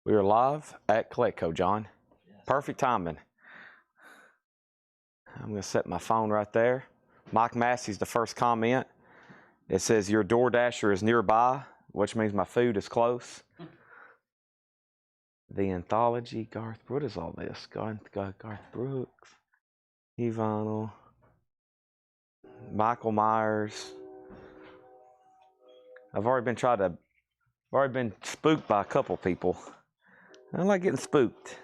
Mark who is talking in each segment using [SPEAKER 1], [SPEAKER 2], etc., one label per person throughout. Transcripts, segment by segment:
[SPEAKER 1] We are live at Coletco, John.
[SPEAKER 2] Yes.
[SPEAKER 1] Perfect timing. I'm going to set my phone right there. Mike Massey's the first comment. It says, your DoorDasher is nearby, which means my food is close. The Anthology, Garth, what is all this? Garth Brooks, E-Vinyl, Michael Myers. I've already been spooked by a couple people. I don't like getting spooked.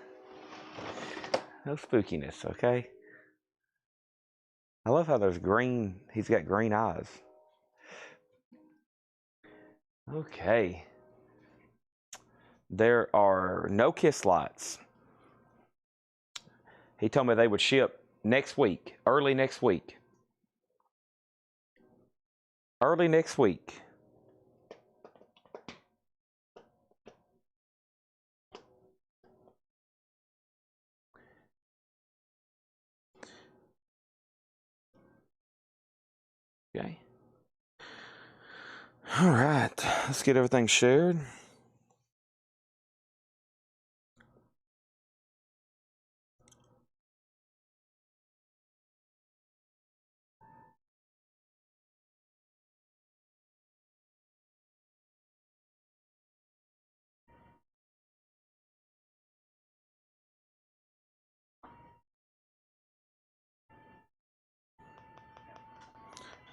[SPEAKER 1] No spookiness, okay? I love how there's green, he's got green eyes. Okay. There are no Kiss lights. He told me they would ship next week, early next week. Early next week. Okay. All right, let's get everything shared.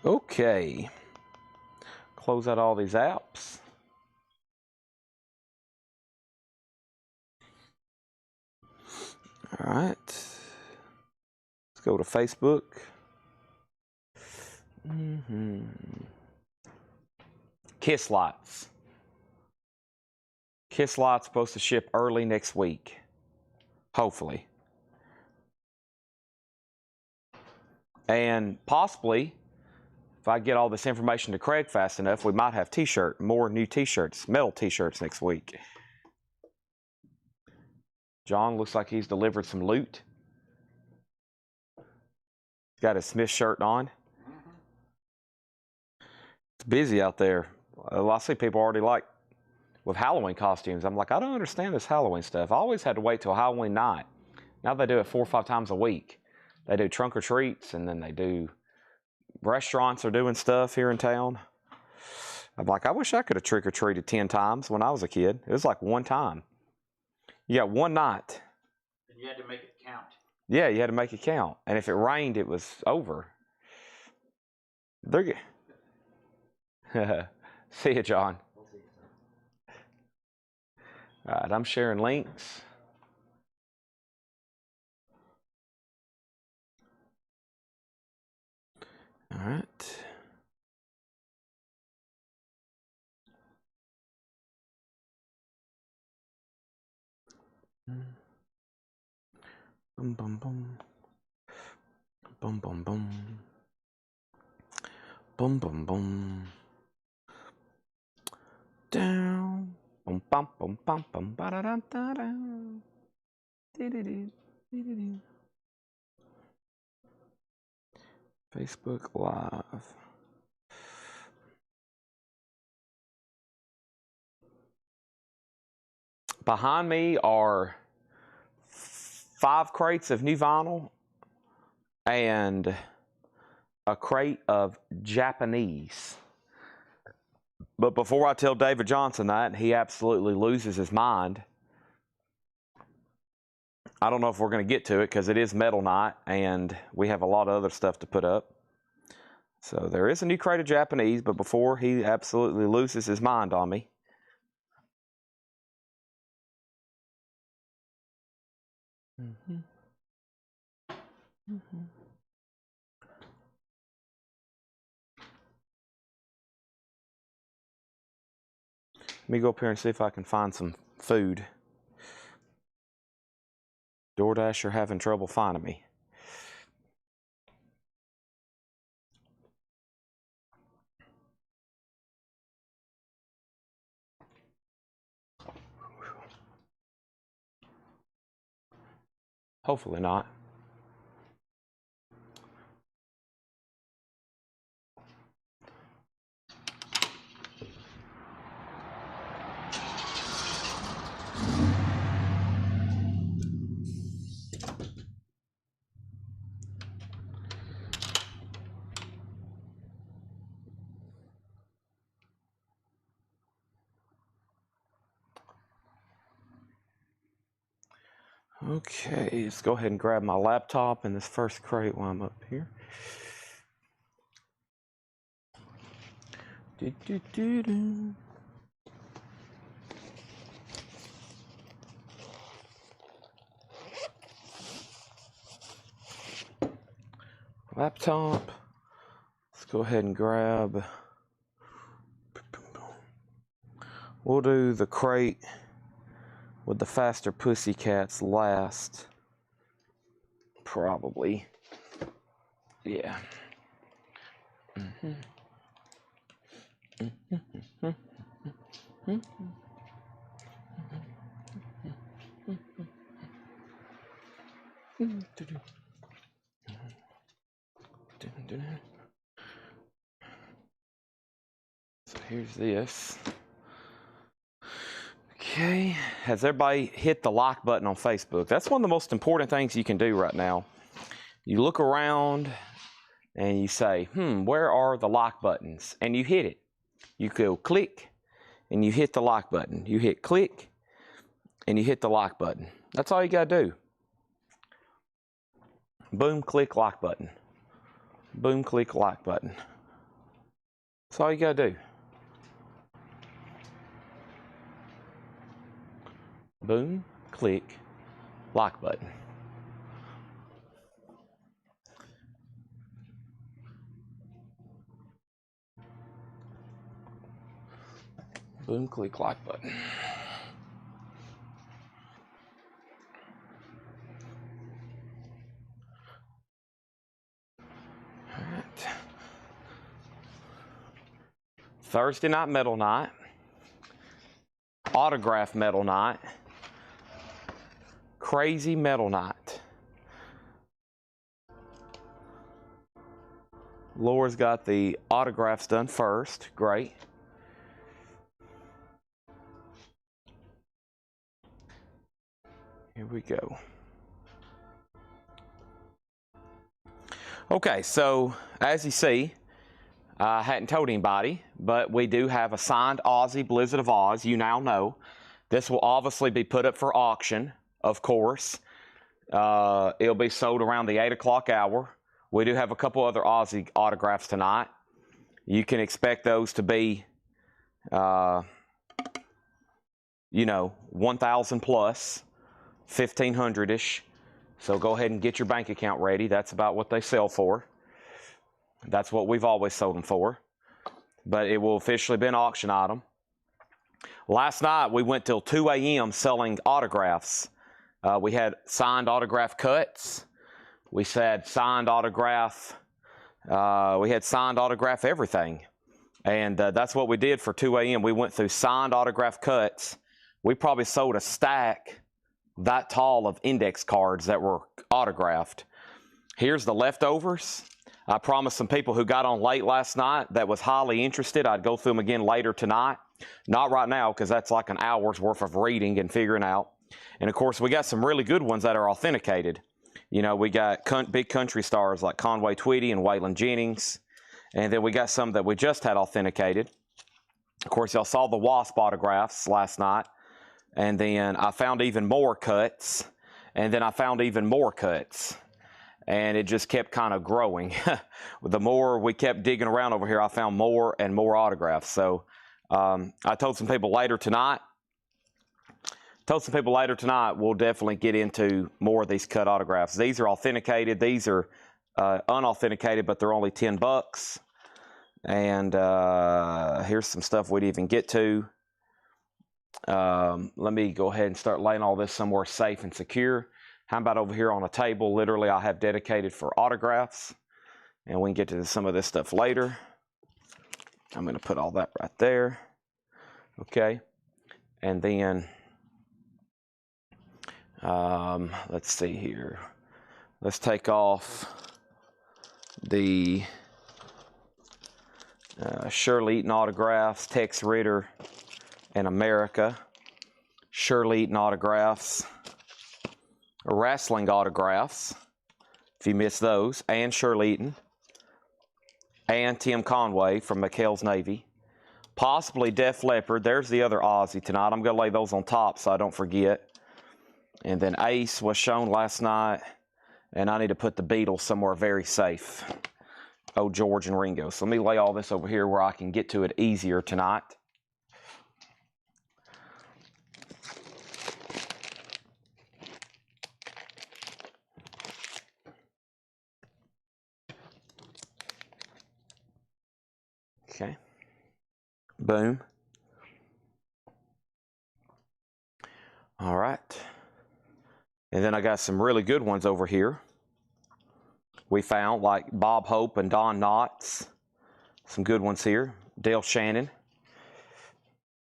[SPEAKER 1] Okay. Close out all these apps. All right. Let's go to Facebook. Kiss lights. Kiss lights supposed to ship early next week. Hopefully. And possibly, if I get all this information to Craig fast enough, we might have more new t-shirts, metal t-shirts next week. John looks like he's delivered some loot. He's got his Smith shirt on. It's busy out there. I see people already with Halloween costumes. I'm like, I don't understand this Halloween stuff. I always had to wait till Halloween night. Now they do it 4 or 5 times a week. They do trunk or treats, and then they do restaurants are doing stuff here in town. I'm like, I wish I could have trick or treated 10 times when I was a kid. It was like one time. You got one night.
[SPEAKER 2] And you had to make it count.
[SPEAKER 1] Yeah, you had to make it count. And if it rained, it was over. They're See you, John.
[SPEAKER 2] We'll see.
[SPEAKER 1] All right, I'm sharing links. All right. Boom, boom, boom. Boom, boom, boom. Boom, boom, boom. Down. Boom, bum, boom, bum, bum, ba da da da da. Facebook Live. Behind me are 5 crates of new vinyl and a crate of Japanese. But before I tell David Johnson that, he absolutely loses his mind. I don't know if we're going to get to it because it is metal night and we have a lot of other stuff to put up. So there is a new crate of Japanese, but before he absolutely loses his mind on me. Let me go up here and see if I can find some food. DoorDasher having trouble finding me. Hopefully not. Okay, let's go ahead and grab my laptop in this first crate while I'm up here. Laptop. Let's go ahead and grab. We'll do the crate with the faster pussycats last. Probably. Yeah. So here's this. Okay, has everybody hit the like button on Facebook? That's one of the most important things you can do right now. You look around and you say, where are the like buttons? And you hit it. You go click and you hit the like button. You hit click and you hit the like button. That's all you got to do. Boom, click, like button. Boom, click, like button. That's all you got to do. Boom, click, like button. Boom, click, like button. All right. Thursday night metal night. Autograph metal night. Crazy metal night. Laura's got the autographs done first. Great. Here we go. Okay, so as you see, I hadn't told anybody, but we do have a signed Ozzy Blizzard of Oz. You now know. This will obviously be put up for auction, of course. It'll be sold around the 8 o'clock hour. We do have a couple other Ozzy autographs tonight. You can expect those to be, 1,000 plus, 1,500-ish. So go ahead and get your bank account ready. That's about what they sell for. That's what we've always sold them for. But it will officially be an auction item. Last night we went till 2 a.m. selling autographs. We had signed autograph cuts. We had signed autograph. We had signed autograph everything. And that's what we did for 2 a.m. We went through signed autograph cuts. We probably sold a stack that tall of index cards that were autographed. Here's the leftovers. I promised some people who got on late last night that was highly interested I'd go through them again later tonight. Not right now, because that's like an hour's worth of reading and figuring out. And of course, we got some really good ones that are authenticated. You know, we got big country stars like Conway Twitty and Waylon Jennings. And then we got some that we just had authenticated. Of course, y'all saw the Wasp autographs last night. And then I found even more cuts. And then I found even more cuts. And it just kept kind of growing. The more we kept digging around over here, I found more and more autographs. So I told some people later tonight. We'll definitely get into more of these cut autographs. These are authenticated. These are unauthenticated, but they're only $10. And here's some stuff we didn't even get to. Let me go ahead and start laying all this somewhere safe and secure. How about over here on a table, literally I have dedicated for autographs. And we can get to some of this stuff later. I'm going to put all that right there. Okay. And then, let's see here. Let's take off the Shirley Eaton autographs, Tex Ritter, and America. Shirley Eaton autographs. Wrestling autographs, if you missed those, and Shirley Eaton, and Tim Conway from McHale's Navy. Possibly Def Leppard. There's the other Ozzy tonight. I'm going to lay those on top so I don't forget. And then Ace was shown last night. And I need to put the Beatles somewhere very safe. Oh, George and Ringo. So let me lay all this over here where I can get to it easier tonight. Okay. Boom. All right. And then I got some really good ones over here. We found like Bob Hope and Don Knotts. Some good ones here. Dale Shannon.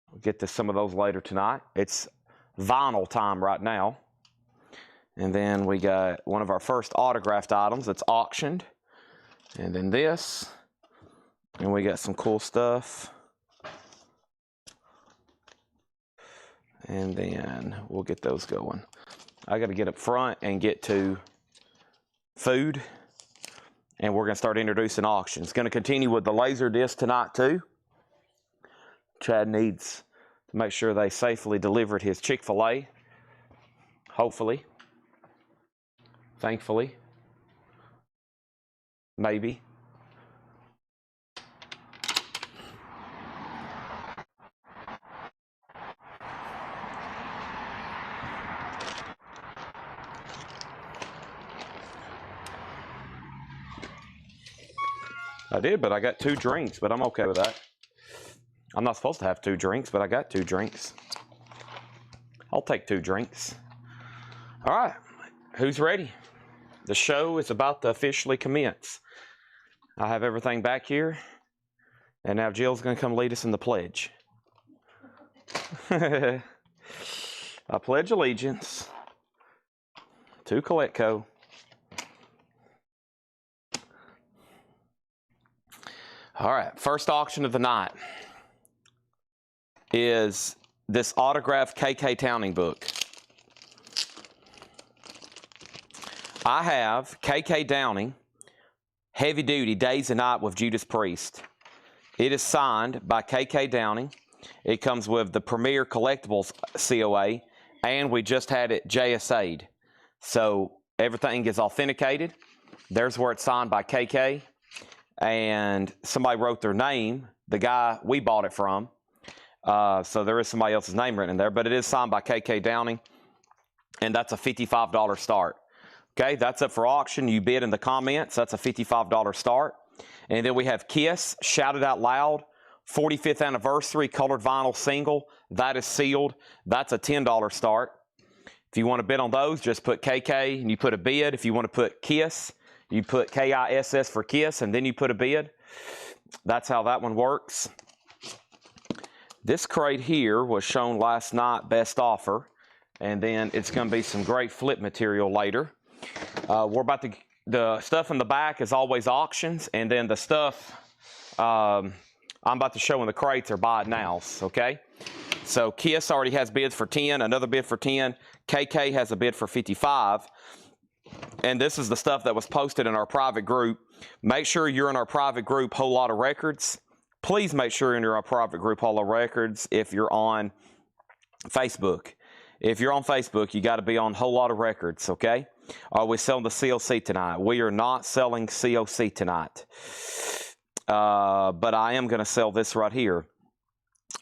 [SPEAKER 1] We'll get to some of those later tonight. It's vinyl time right now. And then we got one of our first autographed items that's auctioned. And then this. And we got some cool stuff. And then we'll get those going. I got to get up front and get to food. And we're going to start introducing auctions. Going to continue with the laser disc tonight too. Chad needs to make sure they safely delivered his Chick-fil-A. Hopefully. Thankfully. Maybe. I did, but I got 2 drinks, but I'm okay with that. I'm not supposed to have 2 drinks, but I got 2 drinks. I'll take 2 drinks. All right, who's ready? The show is about to officially commence. I have everything back here, and now Jill's going to come lead us in the pledge. I pledge allegiance to Coletco. All right, first auction of the night is this autographed KK Towning book. I have KK Downing, Heavy Duty, Days and Night with Judas Priest. It is signed by KK Downing. It comes with the Premier Collectibles COA, and we just had it JSA'd. So everything is authenticated. There's where it's signed by KK. And somebody wrote their name, the guy we bought it from. So there is somebody else's name written in there, but it is signed by KK Downing, and that's a $55 start. Okay, that's up for auction. You bid in the comments. That's a $55 start. And then we have Kiss, Shout It Out Loud, 45th anniversary colored vinyl single. That is sealed. That's a $10 start. If you want to bid on those, just put KK and you put a bid. If you want to put Kiss, you put KISS for Kiss, and then you put a bid. That's how that one works. This crate here was shown last night, best offer, and then it's going to be some great flip material later. We're about to, the stuff in the back is always auctions, and then the stuff I'm about to show in the crates are buy it nows, okay? So Kiss already has bids for 10, another bid for 10. KK has a bid for 55. And this is the stuff that was posted in our private group. Make sure you're in our private group, Whole Lot of Records. Please make sure you're in our private group, Whole Lot of Records, if you're on Facebook. If you're on Facebook, you got to be on Whole Lot of Records, okay? Are we selling the COC tonight? We are not selling COC tonight. But I am going to sell this right here.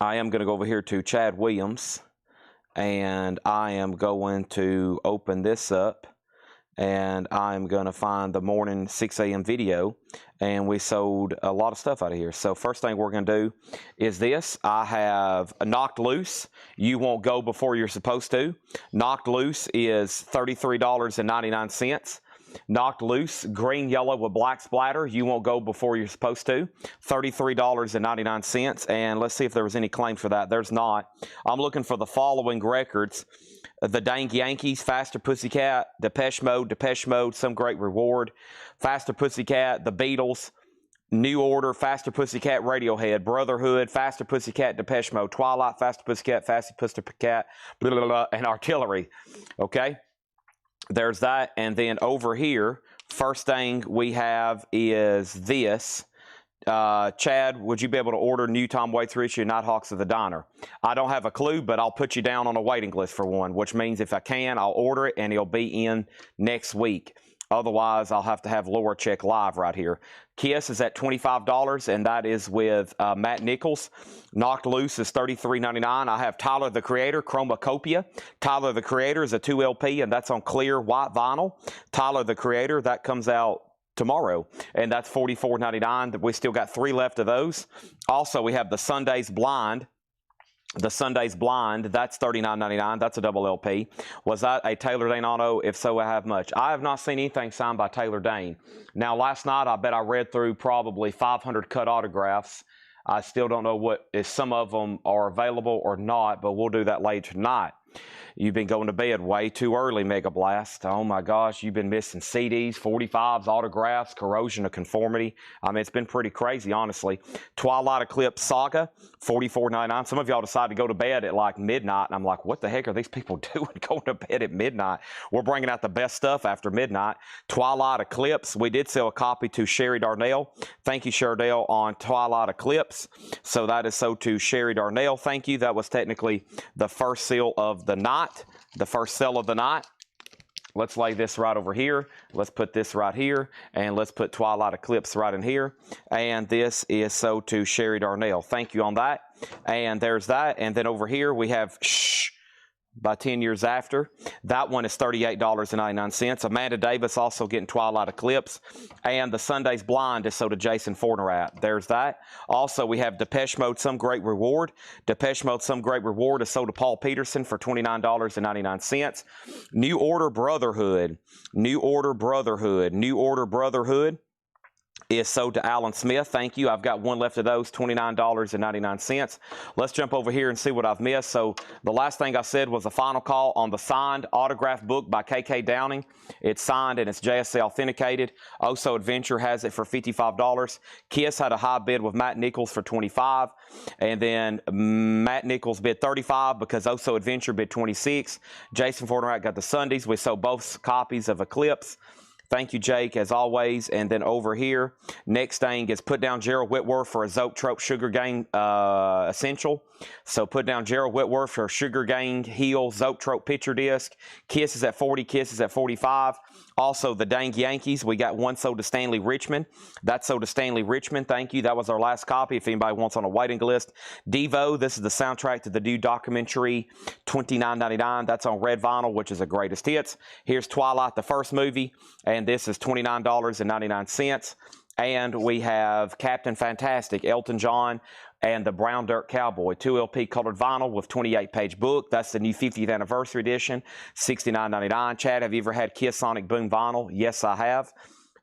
[SPEAKER 1] I am going to go over here to Chad Williams, and I am going to open this up. And I'm going to find the morning 6 a.m. video, and we sold a lot of stuff out of here. So first thing we're going to do is this. I have a Knocked Loose. You won't go before you're supposed to. Knocked Loose is $33.99. Knocked Loose, green, yellow with black splatter. You won't go before you're supposed to. $33.99. And let's see if there was any claims for that. There's not. I'm looking for the following records. The Dang Yankees, Faster Pussycat, Depeche Mode, Some Great Reward, Faster Pussycat, The Beatles, New Order, Faster Pussycat, Radiohead, Brotherhood, Faster Pussycat, Depeche Mode, Twilight, Faster Pussycat, blah, blah, blah, and Artillery. Okay? There's that. And then over here, first thing we have is this. Chad, would you be able to order new Tom Waits reissue Nighthawks of the Diner? I don't have a clue, but I'll put you down on a waiting list for one, which means if I can, I'll order it and it'll be in next week. Otherwise, I'll have to have Laura check live right here. Kiss is at $25, and that is with Matt Nichols. Knocked Loose is $33.99. I have Tyler, the Creator, Chromacopia. Tyler, the Creator is a 2LP, and that's on clear white vinyl. Tyler, the Creator, that comes out tomorrow, and that's $44.99. We still got 3 left of those. Also, we have the Sunday's Blind. The Sunday's Blind, that's $39.99. That's a double LP. Was that a Taylor Dane auto? If so, I have much. I have not seen anything signed by Taylor Dane. Now, last night, I bet I read through probably 500 cut autographs. I still don't know if some of them are available or not, but we'll do that later tonight. You've been going to bed way too early, Mega Blast. Oh my gosh, you've been missing CDs, 45s, autographs, corrosion of conformity. I mean, it's been pretty crazy, honestly. Twilight Eclipse Saga, $44.99. Some of y'all decided to go to bed at like midnight, and I'm like, what the heck are these people doing going to bed at midnight? We're bringing out the best stuff after midnight. Twilight Eclipse, we did sell a copy to Sherry Darnell. Thank you, Sherry, on Twilight Eclipse. So that is so to Sherry Darnell. Thank you. That was technically the first seal of the night. The first sale of the night. Let's lay this right over here. Let's put this right here, and let's put Twilight Eclipse right in here. And this is so to Sherry Darnell. Thank you on that. And there's that. And then over here we have Shh by 10 Years After. That one is $38.99. Amanda Davis also getting Twilight Eclipse. And the Sunday's Blind is so to Jason Fornerat. There's that. Also, we have Depeche Mode Some Great Reward. Depeche Mode Some Great Reward is so to Paul Peterson for $29.99. New Order Brotherhood. New Order Brotherhood. New Order Brotherhood is sold to Alan Smith. Thank you. I've got one left of those, $29.99. Let's jump over here and see what I've missed. So the last thing I said was a final call on the signed autograph book by KK Downing. It's signed and it's JSC authenticated. Oso Adventure has it for $55. Kiss had a high bid with Matt Nichols for $25. And then Matt Nichols bid $35 because Oso Adventure bid $26. Jason Fornerat got the Sundays. We sold both copies of Eclipse. Thank you, Jake, as always. And then over here, next thing is put down Gerald Whitworth for a Zoetrope Sugar Gang Essential. So put down Gerald Whitworth for a Sugar Gang Heel Zoetrope Picture Disc. Kiss is at 40, Kiss is at 45. Also, the Dang Yankees, we got one sold to Stanley Richmond. That's sold to Stanley Richmond. Thank you. That was our last copy if anybody wants on a waiting list. Devo, this is the soundtrack to the new documentary, $29.99. That's on red vinyl, which is a greatest hits. Here's Twilight, the first movie, and this is $29.99. And we have Captain Fantastic, Elton John, and the Brown Dirt Cowboy, 2LP colored vinyl with 28-page book. That's the new 50th anniversary edition, $69.99. Chad, have you ever had Kiss Sonic Boom vinyl? Yes, I have.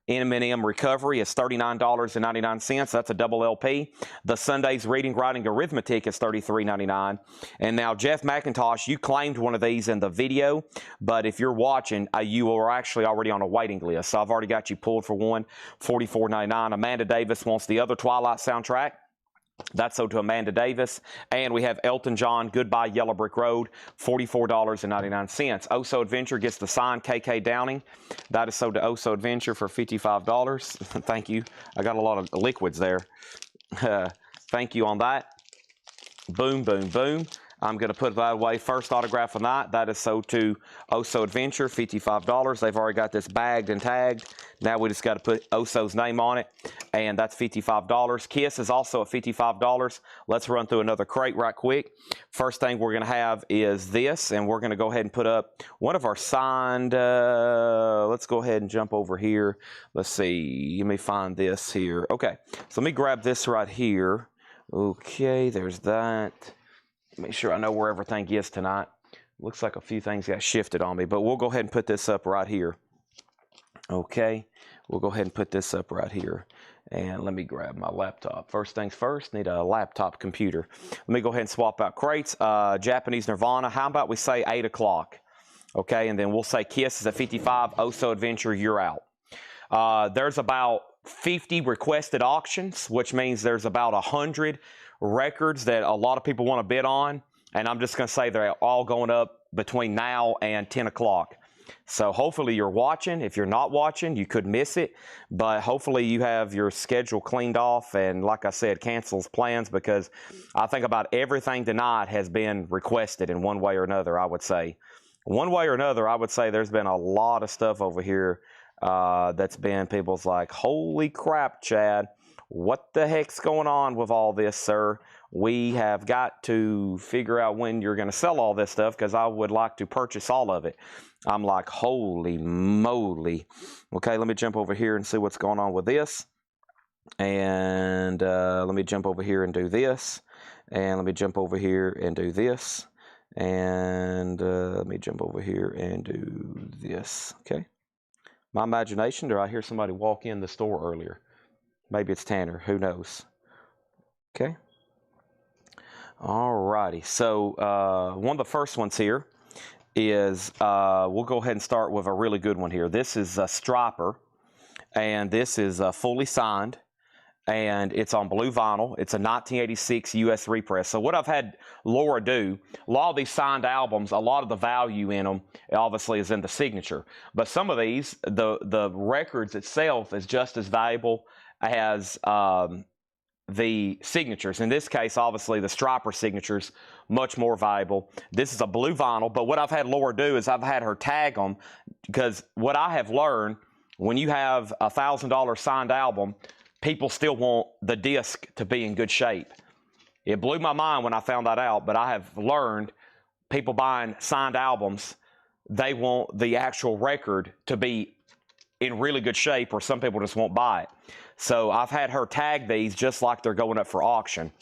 [SPEAKER 1] M&M Recovery is $39.99. That's a double LP. The Sunday's Reading, Writing, Arithmetic is $33.99. And now, Jeff McIntosh, you claimed one of these in the video, but if you're watching, you are actually already on a waiting list. So I've already got you pulled for one, $44.99. Amanda Davis wants the other Twilight soundtrack. That's sold to Amanda Davis. And we have Elton John, Goodbye Yellow Brick Road, $44.99. Oso Adventure gets the signed KK Downing. That is sold to Oso Adventure for $55. Thank you. I got a lot of liquids there. Thank you on that. Boom, boom, boom. I'm going to put that away. First autograph of the night. That is sold to Oso Adventure, $55. They've already got this bagged and tagged. Now we just got to put Oso's name on it, and that's $55. Kiss is also at $55. Let's run through another crate right quick. First thing we're going to have is this, and we're going to go ahead and put up one of our signed, let's go ahead and jump over here. Let's see. Let me find this here. Okay, so let me grab this right here. Okay, there's that. Make sure I know where everything is tonight. Looks like a few things got shifted on me, but we'll go ahead and put this up right here. Okay, we'll go ahead and put this up right here. And let me grab my laptop. First things first, need a laptop computer. Let me go ahead and swap out crates. Japanese Nirvana, how about we say 8 o'clock? Okay, and then we'll say Kiss is at 55, Oso Adventure, you're out. There's about 50 requested auctions, which means there's about 100 records that a lot of people want to bid on, and I'm just going to say they're all going up between now and 10 o'clock. So hopefully you're watching. If you're not watching, you could miss it. But hopefully you have your schedule cleaned off and, like I said, cancels plans, because I think about everything tonight has been requested in one way or another, I would say. One way or another, I would say there's been a lot of stuff over here that's been people's like, holy crap, Chad, what the heck's going on with all this, sir? We have got to figure out when you're going to sell all this stuff, because I would like to purchase all of it. I'm like, holy moly. Okay, let me jump over here and see what's going on with this. And let me jump over here and do this. And let me jump over here and do this. And let me jump over here and do this. Okay. My imagination, did I hear somebody walk in the store earlier? Maybe it's Tanner. Who knows? Okay. All righty. So one of the first ones here is, we'll go ahead and start with a really good one here. This is a Striper, and this is fully signed, and it's on blue vinyl. It's a 1986 U.S. repress. So what I've had Laura do, a lot of these signed albums, a lot of the value in them obviously is in the signature. But some of these, the records itself is just as valuable as the signatures. In this case, obviously, the Striper signatures, much more valuable. This is a blue vinyl, but what I've had Laura do is I've had her tag them, because what I have learned, when you have a $1,000 signed album, people still want the disc to be in good shape. It blew my mind when I found that out, but I have learned people buying signed albums, they want the actual record to be in really good shape, or some people just won't buy it. So I've had her tag these just like they're going up for auction.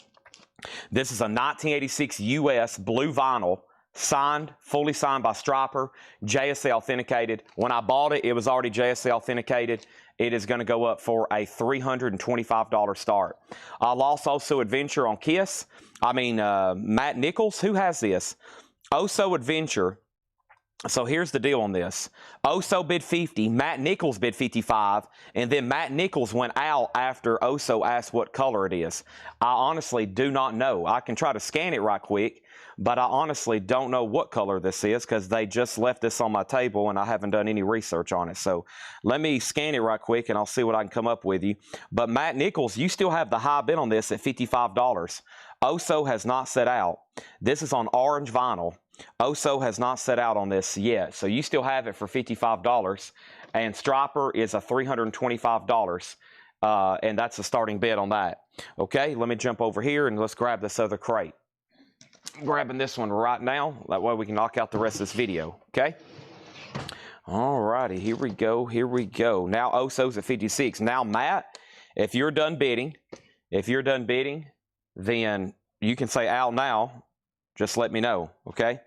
[SPEAKER 1] This is a 1986 US blue vinyl, signed, fully signed by Striper, JSA authenticated. When I bought it, it was already JSA authenticated. It is going to go up for a $325 start. I lost Also Adventure on Kiss. Matt Nichols, who has this? Also Adventure. So here's the deal on this. Oso bid 50, Matt Nichols bid 55, and then Matt Nichols went out after Oso asked what color it is. I honestly do not know. I can try to scan it right quick, but I honestly don't know what color this is, because they just left this on my table and I haven't done any research on it. So let me scan it right quick and I'll see what I can come up with you. But Matt Nichols, you still have the high bid on this at $55. Oso has not set out. This is on orange vinyl. Oso has not set out on this yet, so you still have it for $55, and Striper is a $325, and that's the starting bid on that. Okay, let me jump over here and let's grab this other crate. I'm grabbing this one right now, that way we can knock out the rest of this video, okay? All righty, here we go, here we go. Now Oso's at 56. Now Matt, if you're done bidding, then you can say out now. Just let me know, okay?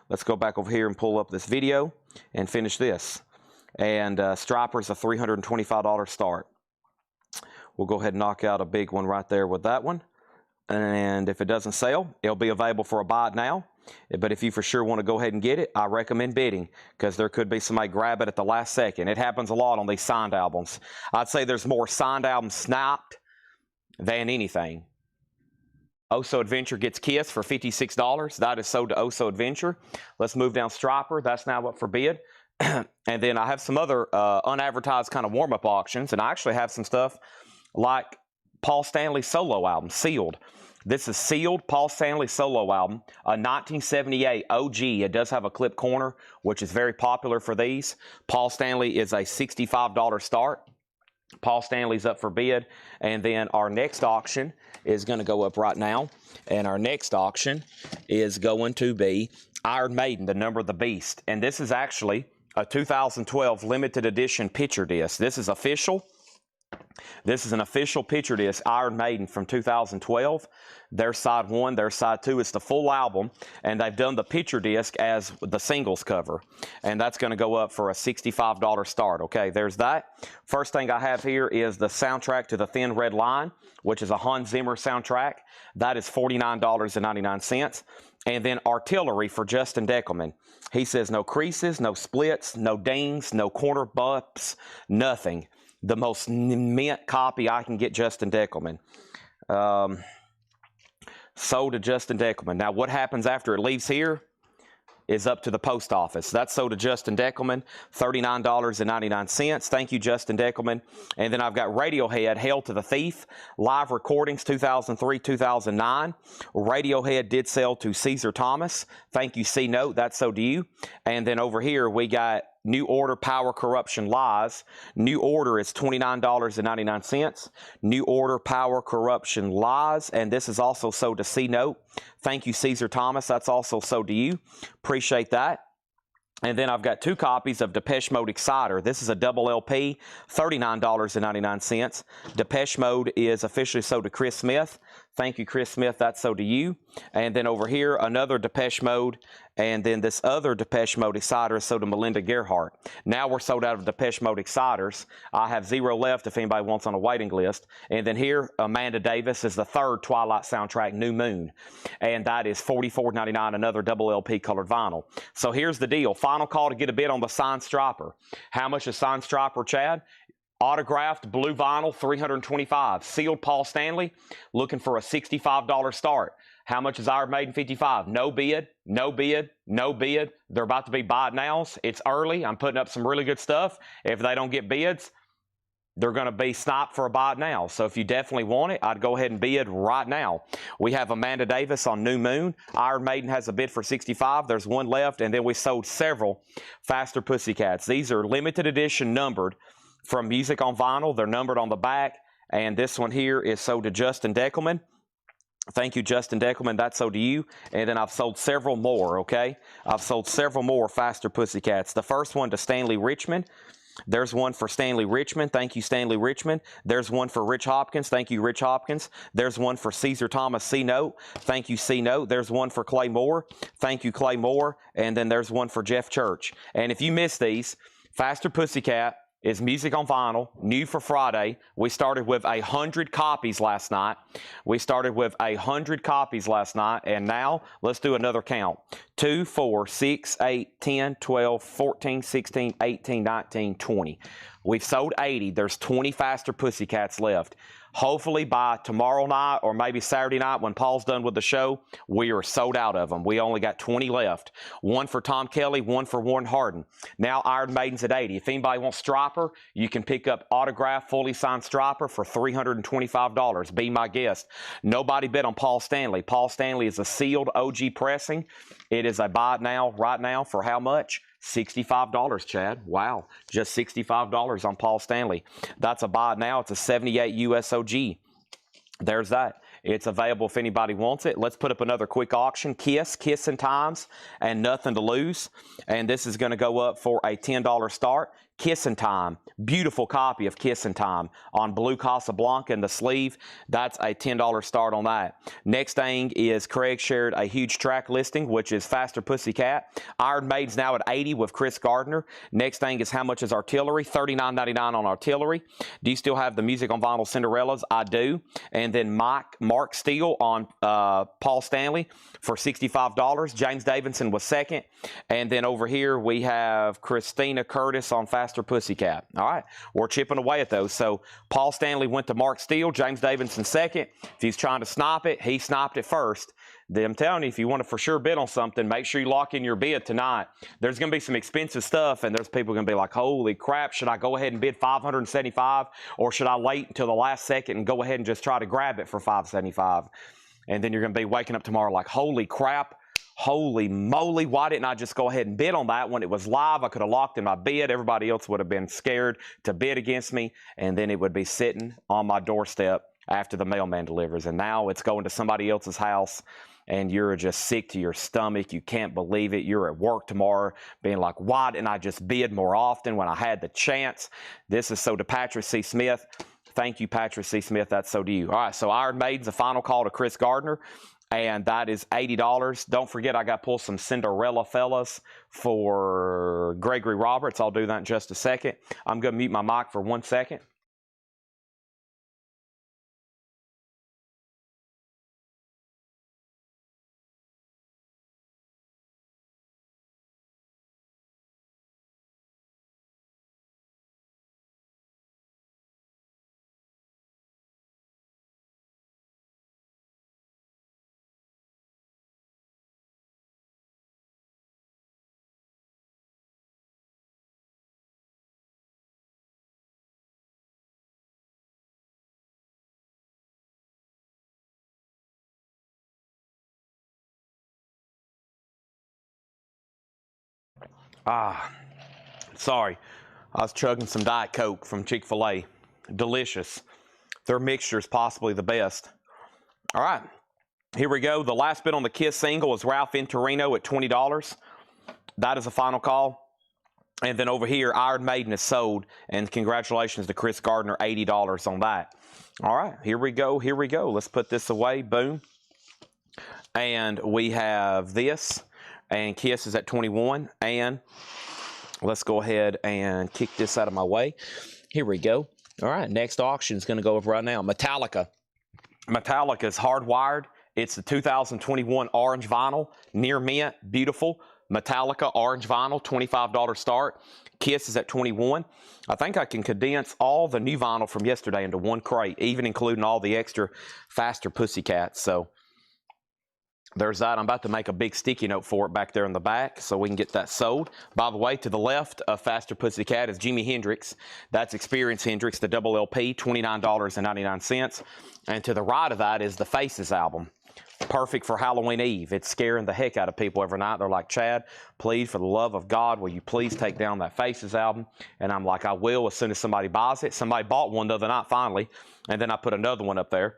[SPEAKER 1] Let's go back over here and pull up this video and finish this. And Striper's a $325 start. We'll go ahead and knock out a big one right there with that one. And if it doesn't sell, it'll be available for a buy now. But if you for sure want to go ahead and get it, I recommend bidding, because there could be somebody grab it at the last second. It happens a lot on these signed albums. I'd say there's more signed albums snapped than anything. Oso Adventure gets Kiss for $56. That is sold to Oso Adventure. Let's move down Striper. That's now up for bid. And then I have some other unadvertised kind of warm-up auctions, and I actually have some stuff like Paul Stanley's solo album, Sealed. This is Sealed, Paul Stanley solo album, a 1978 OG. It does have a clip corner, which is very popular for these. Paul Stanley is a $65 start. Paul Stanley's up for bid. And then our next auction is going to go up right now. And our next auction is going to be Iron Maiden, The Number of the Beast. And this is actually a 2012 limited edition picture disc. This is official. This is an official picture disc, Iron Maiden from 2012. There's side 1, there's side 2. It's the full album, and they've done the picture disc as the singles cover. And that's going to go up for a $65 start. Okay, there's that. First thing I have here is the soundtrack to The Thin Red Line, which is a Hans Zimmer soundtrack. That is $49.99. And then Artillery for Justin Deckelman. He says no creases, no splits, no dings, no corner bumps, nothing. The most mint copy I can get Justin Deckelman. Sold to Justin Deckelman. Now, what happens after it leaves here? is up to the post office. That's sold to Justin Deckelman, $39.99. Thank you, Justin Deckelman. And then I've got Radiohead, Hail to the Thief, live recordings 2003-2009. Radiohead did sell to Caesar Thomas. Thank you, C Note. That's sold to you. And then over here we got New Order, Power, Corruption, Lies. New Order is $29.99. New Order, Power, Corruption, Lies. And this is also sold to C Note. Thank you, Caesar Thomas. That's also sold to you. Appreciate that. And then I've got 2 copies of Depeche Mode Exciter. This is a double LP, $39.99. Depeche Mode is officially sold to Chris Smith. Thank you, Chris Smith. That's sold to you. And then over here, another Depeche Mode. And then this other Depeche Mode Exciter is sold to Melinda Gerhardt. Now we're sold out of Depeche Mode Exciters. I have 0 left if anybody wants on a waiting list. And then here, Amanda Davis is the 3rd Twilight soundtrack, New Moon. And that is $44.99, another double LP colored vinyl. So here's the deal. Final call to get a bid on the signed striper. How much is signed striper, Chad? Autographed blue vinyl, $325. Sealed Paul Stanley, looking for a $65 start. How much is Iron Maiden 55? No bid, no bid, no bid. They're about to be buy it nows. It's early. I'm putting up some really good stuff. If they don't get bids, they're going to be sniped for a buy it now. So if you definitely want it, I'd go ahead and bid right now. We have Amanda Davis on New Moon. Iron Maiden has a bid for 65. There's one left. And then we sold several Faster Pussycats. These are limited edition numbered from Music on Vinyl. They're numbered on the back. And this one here is sold to Justin Deckelman. Thank you, Justin Deckelman. That's sold to you. And then I've sold several more, okay? I've sold several more Faster Pussycats. The first one to Stanley Richmond. There's one for Stanley Richmond. Thank you, Stanley Richmond. There's one for Rich Hopkins. Thank you, Rich Hopkins. There's one for Caesar Thomas C Note. Thank you, C Note. There's one for Clay Moore. Thank you, Clay Moore. And then there's one for Jeff Church. And if you missed these, Faster Pussycat is Music on Vinyl, new for Friday. We started with 100 copies last night. And now let's do another count. 2, 4, 6, 8, 10, 12, 14, 16, 18, 19, 20. We've sold 80. There's 20 Faster Pussycats left. Hopefully by tomorrow night or maybe Saturday night when Paul's done with the show, we are sold out of them. We only got 20 left. One for Tom Kelly, one for Warren Hardin. Now Iron Maiden's at 80. If anybody wants Striper, you can pick up autographed, fully signed Striper for $325. Be my guest. Nobody bid on Paul Stanley. Paul Stanley is a sealed OG pressing. It is a buy it now, right now, for how much? $65, Chad. Wow. Just $65 on Paul Stanley. That's a buy it now. It's a 78 USOG. There's that. It's available if anybody wants it. Let's put up another quick auction. Kissing Times, and Nothing to Lose. And this is going to go up for a $10 start. Kissin' Time, beautiful copy of Kissin' Time on blue Casablanca in the sleeve. That's a $10 start on that. Next thing is Craig shared a huge track listing, which is Faster Pussycat. Iron Maiden's now at 80 with Chris Gardner. Next thing is how much is Artillery? $39.99 on Artillery. Do you still have the Music on Vinyl Cinderellas? I do. And then Mark Steele on Paul Stanley for $65. James Davidson was second. And then over here we have Christina Curtis on Faster Pussycat. All right, we're chipping away at those. So Paul Stanley went to Mark Steele, James Davidson second. If he's trying to snipe it, he sniped it first. Then I'm telling you, if you want to for sure bid on something, make sure you lock in your bid tonight. There's going to be some expensive stuff, and there's people going to be like, holy crap, should I go ahead and bid $575, or should I wait until the last second and go ahead and just try to grab it for $575? And then you're going to be waking up tomorrow like, holy crap, holy moly, why didn't I just go ahead and bid on that when it was live? I could have locked in my bid. Everybody else would have been scared to bid against me, and then it would be sitting on my doorstep after the mailman delivers. And now it's going to somebody else's house, and you're just sick to your stomach. You can't believe it. You're at work tomorrow being like, why didn't I just bid more often when I had the chance? This is so to Patrick C. Smith. Thank you, Patrick C. Smith. That's so to you. All right, so Iron Maiden's a final call to Chris Gardner, and that is $80. Don't forget, I got to pull some Cinderella fellas for Gregory Roberts. I'll do that in just a second. I'm going to mute my mic for 1 second. Sorry. I was chugging some Diet Coke from Chick-fil-A. Delicious. Their mixture is possibly the best. All right. Here we go. The last bid on the Kiss single is Ralph Intorino at $20. That is a final call. And then over here, Iron Maiden is sold. And congratulations to Chris Gardner, $80 on that. All right. Here we go. Here we go. Let's put this away. Boom. And we have this. And Kiss is at 21. And let's go ahead and kick this out of my way. Here we go. All right. Next auction is going to go over right now. Metallica. Metallica is hardwired. It's the 2021 orange vinyl, near mint, beautiful. Metallica orange vinyl, $25 start. Kiss is at 21. I think I can condense all the new vinyl from yesterday into one crate, even including all the extra Faster Pussycats. So there's that. I'm about to make a big sticky note for it back there in the back so we can get that sold. By the way, to the left of Faster Pussycat is Jimi Hendrix. That's Experience Hendrix, the double LP, $29.99. And to the right of that is the Faces album. Perfect for Halloween Eve. It's scaring the heck out of people every night. They're like, Chad, please, for the love of God, will you please take down that Faces album? And I'm like, I will as soon as somebody buys it. Somebody bought one the other night finally, and then I put another one up there.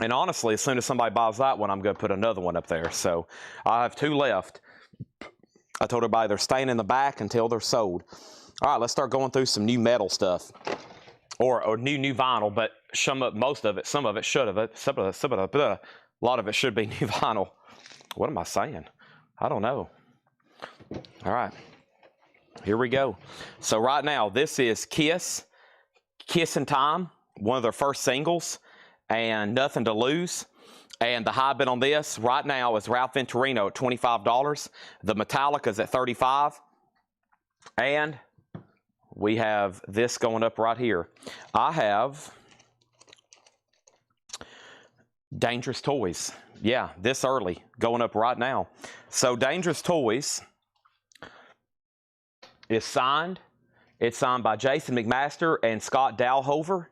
[SPEAKER 1] And honestly, as soon as somebody buys that one, I'm going to put another one up there. So I have two left. I told everybody they're staying in the back until they're sold. All right, let's start going through some new metal stuff. Or new vinyl, but most of it, some of it should have it. A lot of it should be new vinyl. What am I saying? I don't know. All right. Here we go. So right now, this is Kiss. Kiss in Time, one of their first singles, and Nothing to Lose. And the high bid on this right now is Ralph Intorino at $25. The Metallica is at $35. And we have this going up right here. I have Dangerous Toys. Yeah, this early, going up right now. So Dangerous Toys is signed. It's signed by Jason McMaster and Scott Dalhover.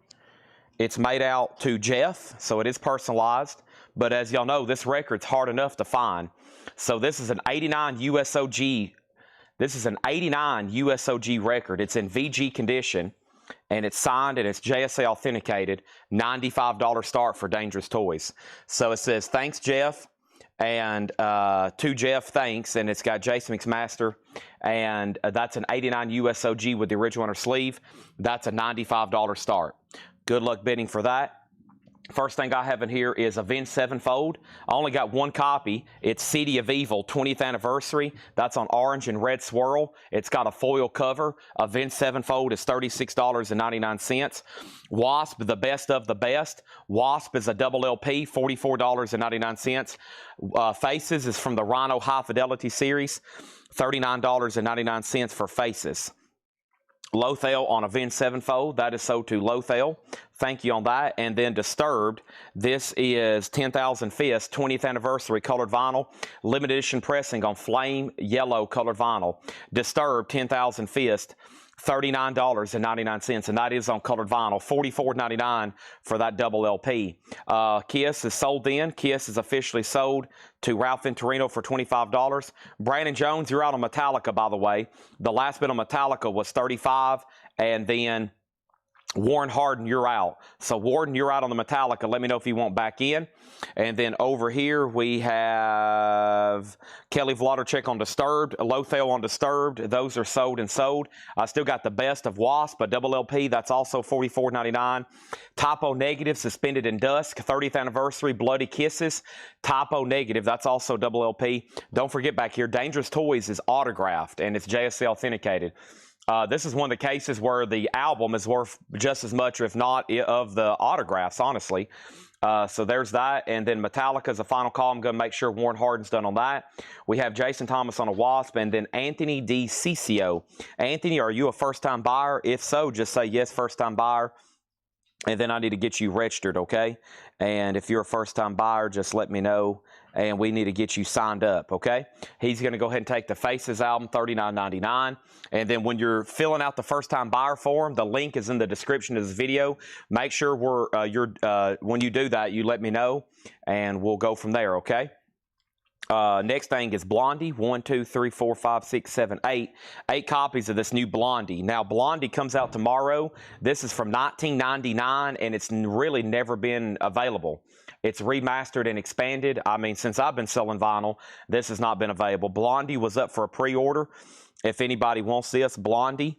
[SPEAKER 1] It's made out to Jeff, so it is personalized. But as y'all know, this record's hard enough to find. So this is an 89 USOG. This is an 89 USOG record. It's in VG condition. And it's signed and it's JSA authenticated. $95 start for Dangerous Toys. So it says, thanks, Jeff. And to Jeff, thanks. And it's got Jason McMaster. And that's an 89 USOG with the original on her sleeve. That's a $95 start. Good luck bidding for that. First thing I have in here is Avenged Sevenfold. I only got one copy. It's City of Evil 20th anniversary. That's on orange and red swirl. It's got a foil cover. Avenged Sevenfold is $36.99. Wasp, the best of the best. Wasp is a double LP, $44.99. Faces is from the Rhino High Fidelity series, $39.99 for Faces. Lothel on Avenged Sevenfold. That is sold to Lothel. Thank you on that. And then Disturbed. This is 10,000 Fists, 20th anniversary colored vinyl. Limited edition pressing on flame yellow colored vinyl. Disturbed, 10,000 Fists, $39.99. And that is on colored vinyl. $44.99 for that double LP. Kiss is sold in. Kiss is officially sold to Ralph Intorino for $25. Brandon Jones, you're out on Metallica, by the way. The last bid on Metallica was $35, and then Warren Harden, you're out. So Warden, you're out on the Metallica. Let me know if you want back in. And then over here we have Kelly Vladarchuk on Disturbed, Lothel on Disturbed. Those are sold and sold. I still got the best of Wasp, a double LP. That's also $44.99. Typo Negative, Suspended in Dusk, 30th anniversary, Bloody Kisses. Typo Negative, that's also double LP. Don't forget back here, Dangerous Toys is autographed and it's JSC authenticated. This is one of the cases where the album is worth just as much, if not, of the autographs, honestly. So there's that. And then Metallica is a final call. I'm going to make sure Warren Harden's done on that. We have Jason Thomas on a Wasp, and then Anthony D. Cicio. Anthony, are you a first-time buyer? If so, just say yes, first-time buyer. And then I need to get you registered, okay? And if you're a first-time buyer, just let me know. And we need to get you signed up, okay? He's going to go ahead and take the Faces album, $39.99. And then when you're filling out the first-time buyer form, the link is in the description of this video. Make sure when you do that, you let me know, and we'll go from there, okay? Next thing is Blondie. 1, 2, 3, 4, 5, 6, 7, 8. 8 copies of this new Blondie. Now, Blondie comes out tomorrow. This is from 1999, and it's really never been available. It's remastered and expanded. I mean, since I've been selling vinyl, this has not been available. Blondie was up for a pre-order. If anybody wants this, Blondie.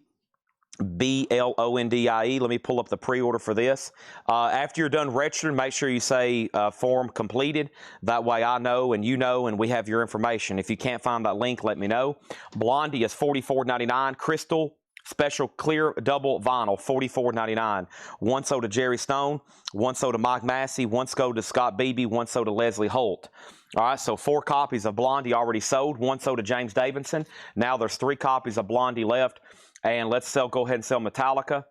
[SPEAKER 1] Blondie. Let me pull up the pre-order for this. After you're done registering, make sure you say form completed. That way I know and you know and we have your information. If you can't find that link, let me know. Blondie is $44.99. Crystal Special Clear Double Vinyl, $44.99. One sold to Jerry Stone, one sold to Mike Massey, one sold to Scott Beebe, one sold to Leslie Holt. All right, so 4 copies of Blondie already sold. One sold to James Davidson. Now there's 3 copies of Blondie left. And let's go ahead and sell Metallica.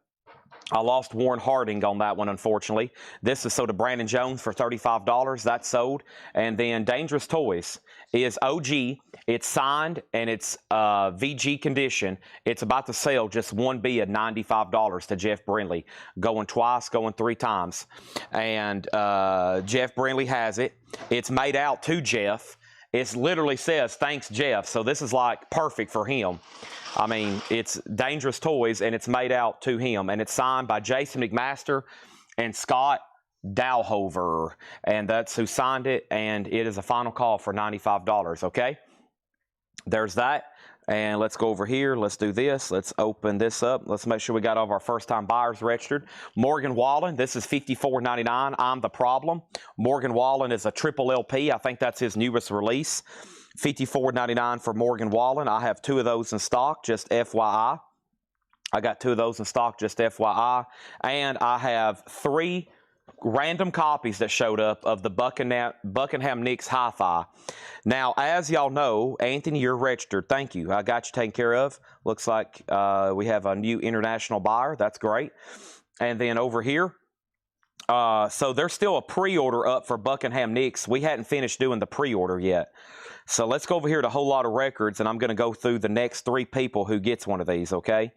[SPEAKER 1] I lost Warren Harding on that one, unfortunately. This is sold to Brandon Jones for $35. That's sold. And then Dangerous Toys is OG. It's signed and it's VG condition. It's about to sell just one bid, $95 to Jeff Brindley. Going twice, going 3 times. And Jeff Brindley has it. It's made out to Jeff. It literally says, thanks, Jeff. So this is like perfect for him. I mean, it's Dangerous Toys, and it's made out to him. And it's signed by Jason McMaster and Scott Dalhover. And that's who signed it. And it is a final call for $95, okay? There's that. And let's go over here. Let's do this. Let's open this up. Let's make sure we got all of our first-time buyers registered. Morgan Wallen, this is $54.99. I'm the Problem. Morgan Wallen is a triple LP. I think that's his newest release. $54.99 for Morgan Wallen. I have 2 of those in stock, just FYI. I got 2 of those in stock, just FYI. And I have 3 random copies that showed up of the Buckingham Nicks Hi-Fi. Now, as y'all know, Anthony, you're registered. Thank you. I got you taken care of. Looks like we have a new international buyer. That's great. And then over here, so there's still a pre-order up for Buckingham Nicks. We hadn't finished doing the pre-order yet. So let's go over here to a whole lot of records, and I'm going to go through the next 3 people who gets one of these, okay?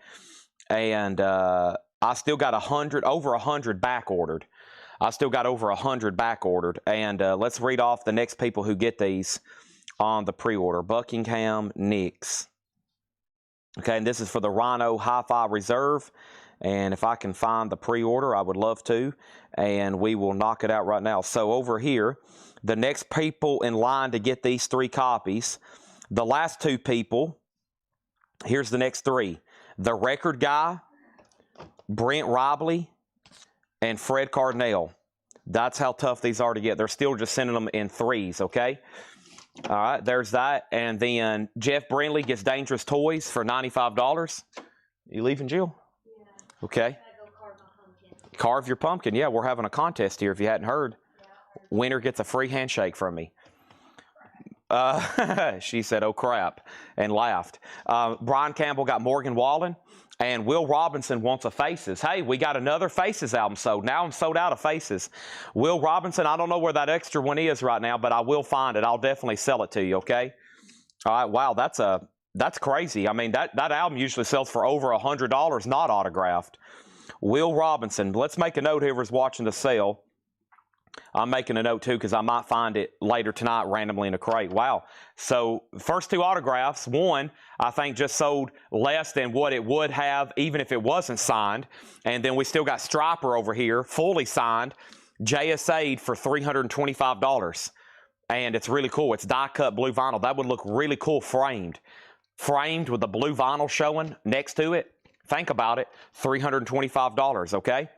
[SPEAKER 1] And I still got over 100 back ordered. I still got over 100 back ordered. And let's read off the next people who get these on the pre-order. Buckingham Nicks. Okay, and this is for the Rhino Hi-Fi Reserve. And if I can find the pre-order, I would love to. And we will knock it out right now. So over here, the next people in line to get these 3 copies, the last 2 people, here's the next 3. The Record Guy, Brent Robley, and Fred Cardinale. That's how tough these are to get. They're still just sending them in 3s, okay? All right, there's that. And then Jeff Brindley gets Dangerous Toys for $95. You leaving, Jill? Yeah. Okay. Go carve my pumpkin. Carve your pumpkin. Yeah, we're having a contest here if you hadn't heard. Winner gets a free handshake from me. She said, oh, crap, and laughed. Brian Campbell got Morgan Wallen, and Will Robinson wants a Faces. Hey, we got another Faces album sold. Now I'm sold out of Faces. Will Robinson, I don't know where that extra one is right now, but I will find it. I'll definitely sell it to you, okay? All right, wow, that's crazy. I mean, that album usually sells for over $100, not autographed. Will Robinson, let's make a note whoever's watching the sale. I'm making a note, too, because I might find it later tonight randomly in a crate. Wow. So, first 2 autographs. One, I think, just sold less than what it would have, even if it wasn't signed. And then we still got Striper over here, fully signed, JSA'd for $325. And it's really cool. It's die-cut blue vinyl. That would look really cool framed. Framed with the blue vinyl showing next to it. Think about it. $325, okay?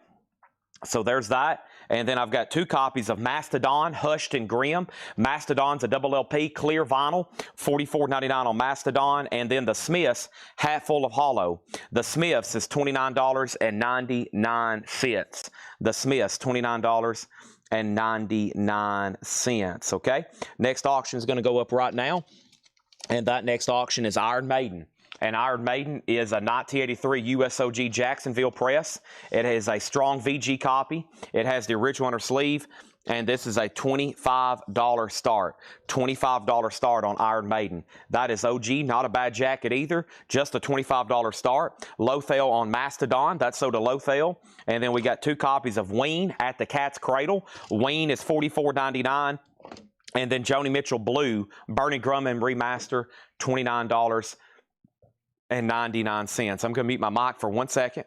[SPEAKER 1] So, there's that. And then I've got 2 copies of Mastodon, Hushed and Grim. Mastodon's a double LP, clear vinyl, $44.99 on Mastodon. And then the Smiths, Hatful of Hollow. The Smiths is $29.99. The Smiths, $29.99. Okay? Next auction is going to go up right now. And that next auction is Iron Maiden. And Iron Maiden is a 1983 USOG Jacksonville press. It is a strong VG copy. It has the original on her sleeve. And this is a $25 start. $25 start on Iron Maiden. That is OG, not a bad jacket either. Just a $25 start. Lothale on Mastodon. That's sold to Lothale. And then we got 2 copies of Ween at the Cat's Cradle. Ween is $44.99. And then Joni Mitchell Blue, Bernie Grumman Remaster, $29.99. I'm going to mute my mic for 1 second.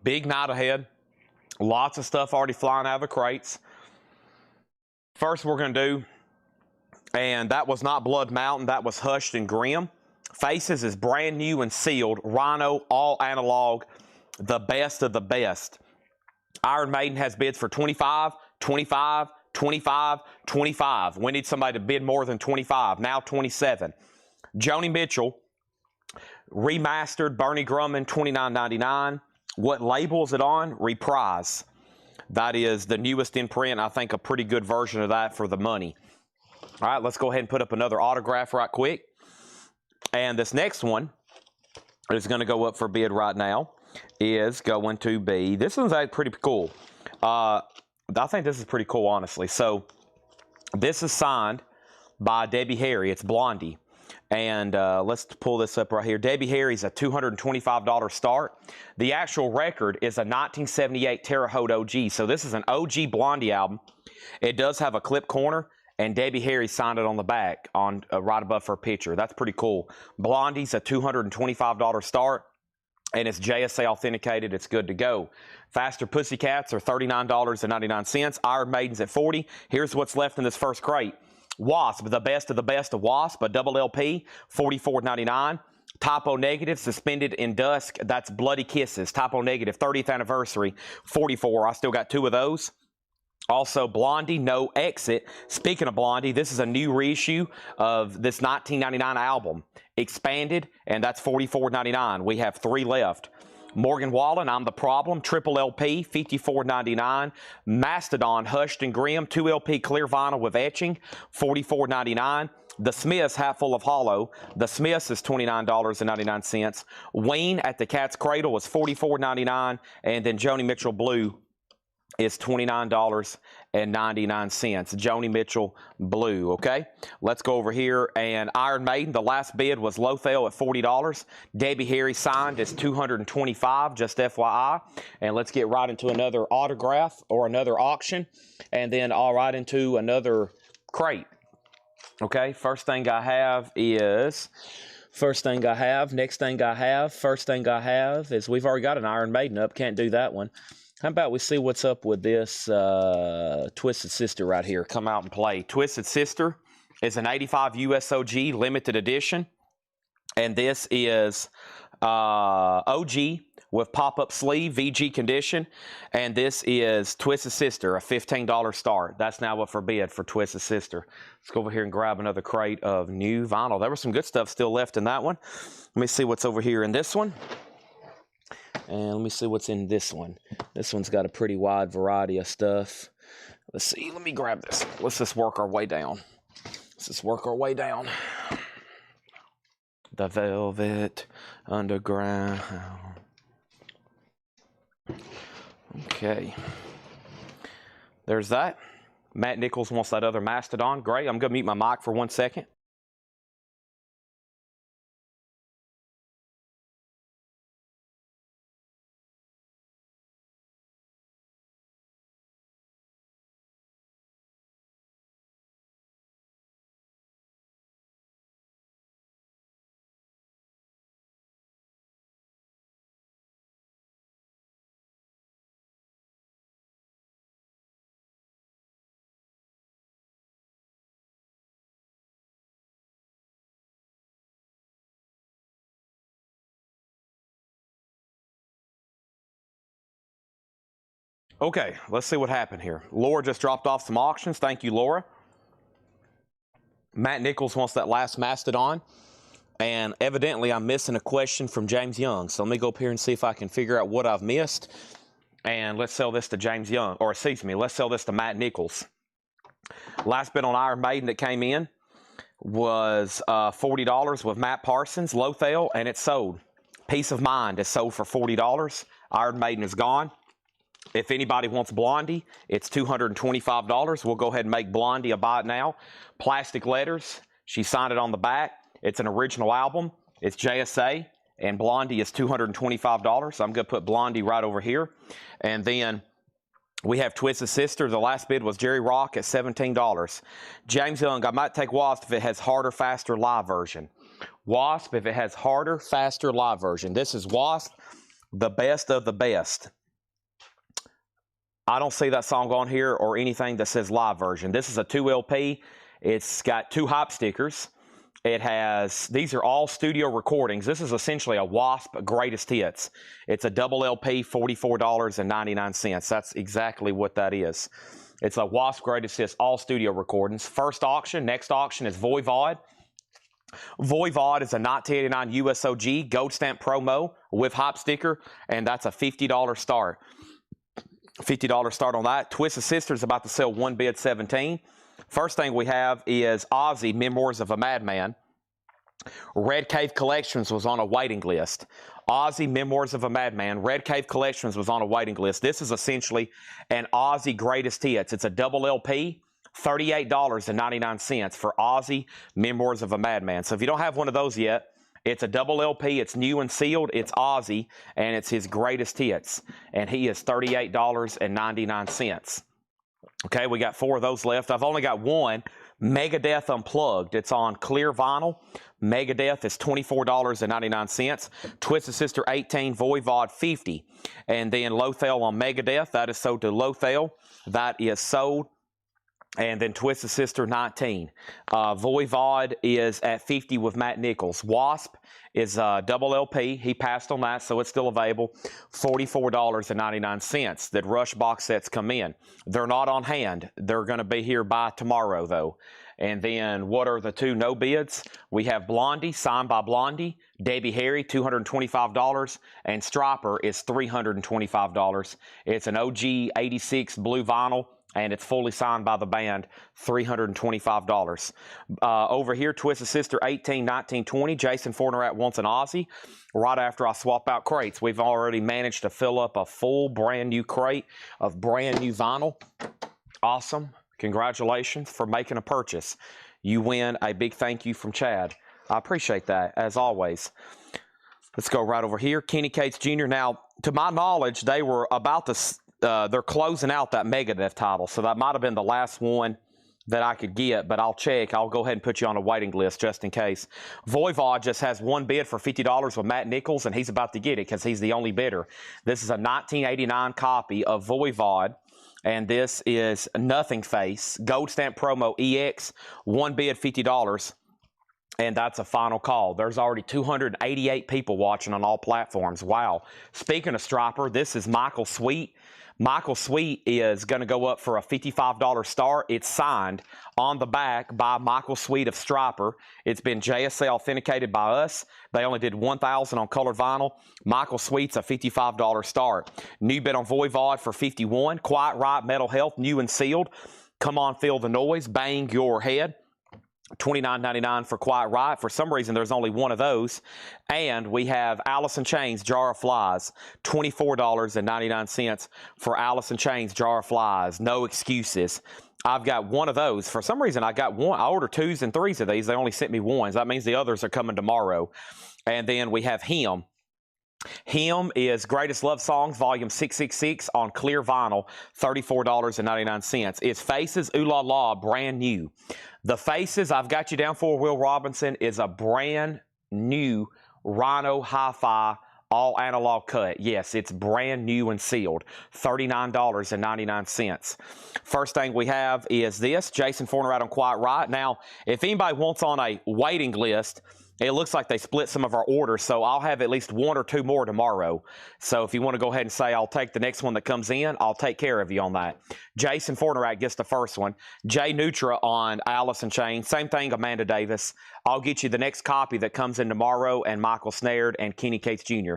[SPEAKER 1] Big night ahead. Lots of stuff already flying out of the crates. First we're going to do, and that was not Blood Mountain, that was Hushed and Grim. Faces is brand new and sealed. Rhino, all analog, the best of the best. Iron Maiden has bids for 25, 25, 25, 25. We need somebody to bid more than 25. Now 27. Joni Mitchell, remastered, Bernie Grumman, $29.99. What label is it on? Reprise. That is the newest in print. I think a pretty good version of that for the money. All right, let's go ahead and put up another autograph right quick. And this next one is going to go up for bid right now. Is going to be, this one's actually pretty cool. I think this is pretty cool, honestly. So this is signed by Debbie Harry. It's Blondie. And let's pull this up right here. Debbie Harry's a $225 start. The actual record is a 1978 Terre Haute OG. So this is an OG Blondie album. It does have a clip corner, and Debbie Harry signed it on the back, on right above her picture. That's pretty cool. Blondie's a $225 start, and it's JSA authenticated. It's good to go. Faster Pussycats are $39.99. Iron Maiden's at $40. Here's what's left in this first crate. Wasp, the best of Wasp, a double LP, $44.99. Typo Negative, Suspended in Dusk, that's Bloody Kisses. Typo Negative, 30th anniversary, $44. I still got 2 of those. Also, Blondie, No Exit. Speaking of Blondie, this is a new reissue of this 1999 album, expanded, and that's $44.99. We have 3 left. Morgan Wallen, I'm the Problem, triple LP, $54.99. Mastodon, Hushed and Grim, 2 LP clear vinyl with etching, $44.99. The Smiths, Hatful of Hollow. The Smiths is $29.99. Ween at the Cat's Cradle is $44.99. And then Joni Mitchell Blue is $29.99. Joni Mitchell Blue, okay? Let's go over here. And Iron Maiden, the last bid was Lothel at $40. Debbie Harry signed is $225, just FYI. And let's get right into another autograph or another auction. And then all right into another crate. Okay, first thing I have is... First thing I have is we've already got an Iron Maiden up. Can't do that one. How about we see what's up with this Twisted Sister right here? Come out and play. Twisted Sister is an 85 USOG limited edition. And this is OG with pop-up sleeve, VG condition. And this is Twisted Sister, a $15 start. That's now up for bid for Twisted Sister. Let's go over here and grab another crate of new vinyl. There was some good stuff still left in that one. Let me see what's over here in this one. And let me see what's in this one. This one's got a pretty wide variety of stuff. Let's see. Let me grab this. Let's just work our way down. The Velvet Underground. Okay. There's that. Matt Nichols wants that other Mastodon. Great. I'm going to mute my mic for 1 second. Okay, let's see what happened here. Laura just dropped off some auctions. Thank you, Laura. Matt Nichols wants that last Mastodon. And evidently, I'm missing a question from James Young. So let me go up here and see if I can figure out what I've missed. And let's sell this to James Young, or excuse me, let's sell this to Matt Nichols. Last bid on Iron Maiden that came in was $40 with Matt Parsons, Lothel, and it's sold. Peace of Mind is sold for $40. Iron Maiden is gone. If anybody wants Blondie, it's $225. We'll go ahead and make Blondie a buy it now. Plastic letters. She signed it on the back. It's an original album. It's JSA, and Blondie is $225. So I'm going to put Blondie right over here. And then we have Twisted Sister. The last bid was Jerry Rock at $17. James Young, I might take Wasp if it has harder, faster live version. Wasp if it has harder, faster live version. This is Wasp, the best of the best. I don't see that song on here or anything that says live version. This is a 2 LP. It's got 2 hop stickers. It has, these are all studio recordings. This is essentially a Wasp greatest hits. It's a double LP, $44.99. That's exactly what that is. It's a Wasp greatest hits, all studio recordings. First auction, next auction is Voivod. Voivod is a 1989 USOG gold stamp promo with hop sticker, and that's a $50 start. $50 start on that. Twisted Sister is about to sell one bid 17. First thing we have is Ozzy, Memoirs of a Madman. Red Cave Collections was on a waiting list. Ozzy, Memoirs of a Madman. Red Cave Collections was on a waiting list. This is essentially an Ozzy greatest hits. It's a double LP, $38.99 for Ozzy, Memoirs of a Madman. So if you don't have one of those yet, it's a double LP. It's new and sealed. It's Ozzy, and it's his greatest hits. And he is $38.99. Okay, we got 4 of those left. I've only got one, Megadeth Unplugged. It's on clear vinyl. Megadeth is $24.99. Twisted Sister 18, Voivod 50. And then Lothel on Megadeth. That is sold to Lothel. That is sold. And then Twisted Sister 19. Voivod is at 50 with Matt Nichols. Wasp is double LP. He passed on that, so it's still available. $44.99. That Rush box sets come in. They're not on hand. They're going to be here by tomorrow, though. And then what are the 2 no bids? We have Blondie, signed by Blondie. Debbie Harry, $225. And Stryper is $325. It's an OG 86 blue vinyl, and it's fully signed by the band, $325. Over here, Twisted Sister 18, 19, 20. Jason Fornerat wants an Ozzy. Right after I swap out crates, we've already managed to fill up a full brand new crate of brand new vinyl. Awesome. Congratulations for making a purchase. You win a big thank you from Chad. I appreciate that, as always. Let's go right over here. Kenny Cates Jr. Now, to my knowledge, they were about to... they're closing out that Megadeth title, so that might have been the last one that I could get, but I'll check. I'll go ahead and put you on a waiting list just in case. Voivod just has one bid for $50 with Matt Nichols, and he's about to get it because he's the only bidder. This is a 1989 copy of Voivod, and this is Nothing Face, Gold Stamp Promo EX, one bid $50. And that's a final call. There's already 288 people watching on all platforms. Wow. Speaking of Stryper, this is Michael Sweet. Michael Sweet is going to go up for a $55 start. It's signed on the back by Michael Sweet of Stryper. It's been JSA authenticated by us. They only did 1,000 on colored vinyl. Michael Sweet's a $55 start. New bid on Voivod for $51. Quiet Riot Metal Health, new and sealed. Come on, feel the noise. Bang your head. $29.99 for Quiet Riot. For some reason, there's only one of those. And we have Alice in Chains, Jar of Flies. $24.99 for Alice in Chains, Jar of Flies. No excuses. I've got one of those. For some reason, I got one. I ordered 2s and 3s of these. They only sent me 1s. That means the others are coming tomorrow. And then we have Him. Him is Greatest Love Songs, Volume 666 on clear vinyl, $34.99. It's Faces, Ooh La La, brand new. The Faces, I've got you down for Will Robinson, is a brand new Rhino Hi-Fi all analog cut. Yes, it's brand new and sealed, $39.99. First thing we have is this, Jason Fornerat on Quiet Riot. Now, if anybody wants on a waiting list, it looks like they split some of our orders, so I'll have at least 1 or 2 more tomorrow. So if you want to go ahead and say, I'll take the next one that comes in, I'll take care of you on that. Jason Forterack gets the first one. Jay Nutra on Alice in Chains. Same thing, Amanda Davis. I'll get you the next copy that comes in tomorrow, and Michael Snared and Kenny Cates Jr.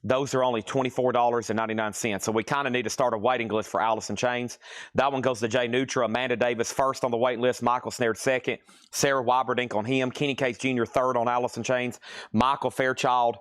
[SPEAKER 1] Those are only $24.99. So we kind of need to start a waiting list for Alice in Chains. That one goes to Jay Nutra. Amanda Davis first on the waiting list. Michael Snared second. Sarah Wyberdink on him. Kenny Cates Jr. third on Alice in Chains. Michael Fairchild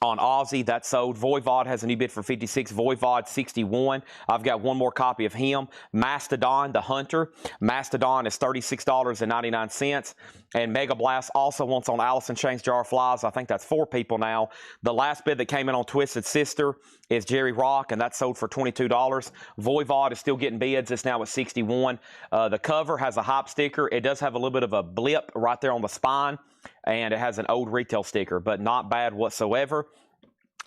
[SPEAKER 1] on Ozzy, that's sold. Voivod has a new bid for 56. Voivod 61. I've got one more copy of him. Mastodon, the Hunter. Mastodon is $36.99. And Mega Blast also wants on Alice in Chains Jar of Flies. I think that's 4 people now. The last bid that came in on Twisted Sister is Jerry Rock, and that's sold for $22. Voivod is still getting bids. It's now at 61. The cover has a hop sticker. It does have a little bit of a blip right there on the spine, and it has an old retail sticker, but not bad whatsoever.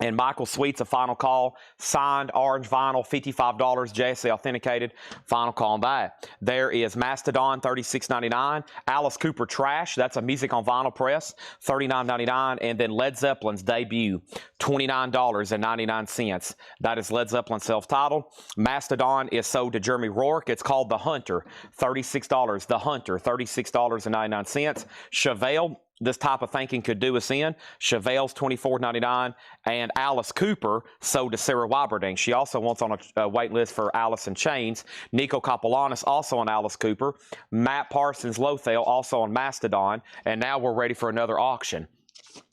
[SPEAKER 1] And Michael Sweet's a final call. Signed orange vinyl, $55. JSA authenticated. Final call on that. There is Mastodon, $36.99. Alice Cooper Trash, that's a music on vinyl press, $39.99. And then Led Zeppelin's debut, $29.99. That is Led Zeppelin self-titled. Mastodon is sold to Jeremy Rourke. It's called The Hunter, $36. The Hunter, $36.99. Chevelle, this type of thinking could do us in. Chevelle's $24.99. And Alice Cooper sold to Sarah Wyberding. She also wants on a wait list for Alice in Chains. Nico Capolanis also on Alice Cooper. Matt Parsons Lothel also on Mastodon. And now we're ready for another auction.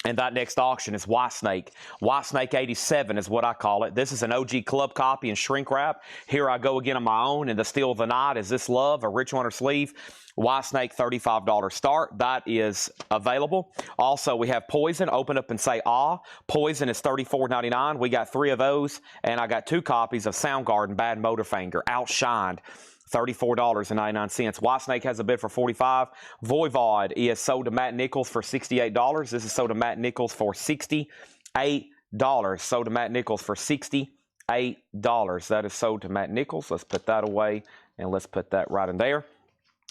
[SPEAKER 1] And that next auction is Whitesnake. Whitesnake 87 is what I call it. This is an OG club copy in shrink wrap. Here I go again on my own. And the Steal of the Night is This Love, a Rich Runner sleeve. Whitesnake, $35 start. That is available. Also, we have Poison. Open up and say ah. Poison is $34.99. We got 3 of those. And I got 2 copies of Soundgarden Bad Motorfinger. Outshined. $34.99. Whitesnake has a bid for $45. Voivod is sold to Matt Nichols for $68. This is sold to Matt Nichols for $68. Sold to Matt Nichols for $68. That is sold to Matt Nichols. Let's put that away, and let's put that right in there.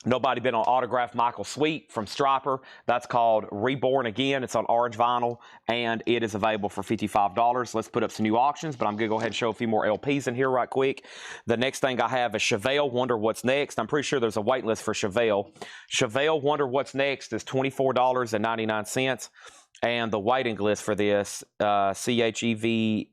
[SPEAKER 1] Nobody bid on Autograph Michael Sweet from Striper. That's called Reborn Again. It's on orange vinyl, and it is available for $55. Let's put up some new auctions, but I'm going to go ahead and show a few more LPs in here right quick. The next thing I have is Chevelle, Wonder What's Next. I'm pretty sure there's a wait list for Chevelle. Chevelle, Wonder What's Next is $24.99. And the waiting list for this, Chevelle,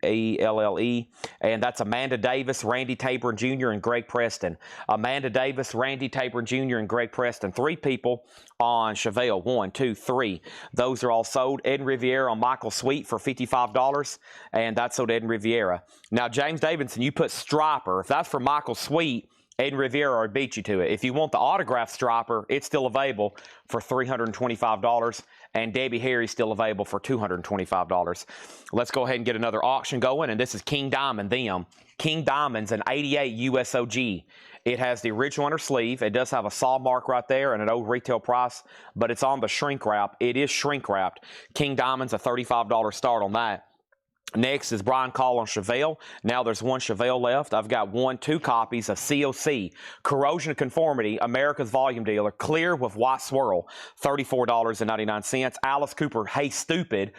[SPEAKER 1] and that's Amanda Davis, Randy Tabor Jr., and Greg Preston. Amanda Davis, Randy Tabor Jr., and Greg Preston. 3 people on Chevelle. 1, 2, 3. Those are all sold. Ed Riviera on Michael Sweet for $55, and that's sold to Ed Riviera. Now, James Davidson, you put Striper. If that's for Michael Sweet, Ed Riviera would beat you to it. If you want the autograph Striper, it's still available for $325. And Debbie Harry's still available for $225. Let's go ahead and get another auction going. And this is King Diamond, them. King Diamond's an 88 USOG. It has the original inner sleeve. It does have a saw mark right there and an old retail price, but it's on the shrink wrap. It is shrink wrapped. King Diamond's a $35 start on that. Next is Brian Call on Chevelle. Now there's 1 Chevelle left. I've got 2 copies of COC, Corrosion Conformity, America's Volume Dealer, clear with white swirl, $34.99. Alice Cooper, Hey Stupid,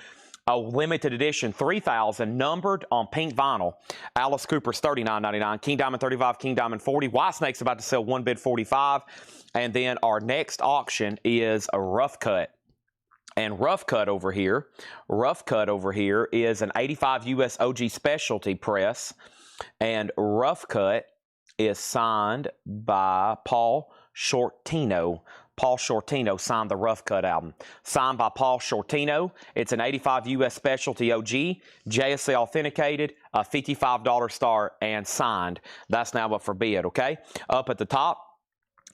[SPEAKER 1] a limited edition 3000 numbered on pink vinyl. Alice Cooper's $39.99. King Diamond 35, King Diamond 40. Whitesnake's about to sell 1 bid 45. And then our next auction is a Rough Cut. And Rough Cut over here is an 85 US OG specialty press. And Rough Cut is signed by Paul Shortino. Paul Shortino signed the Rough Cut album. Signed by Paul Shortino. It's an 85 US specialty OG, JSA authenticated, a $55 start, and signed. That's now up for bid, okay? Up at the top,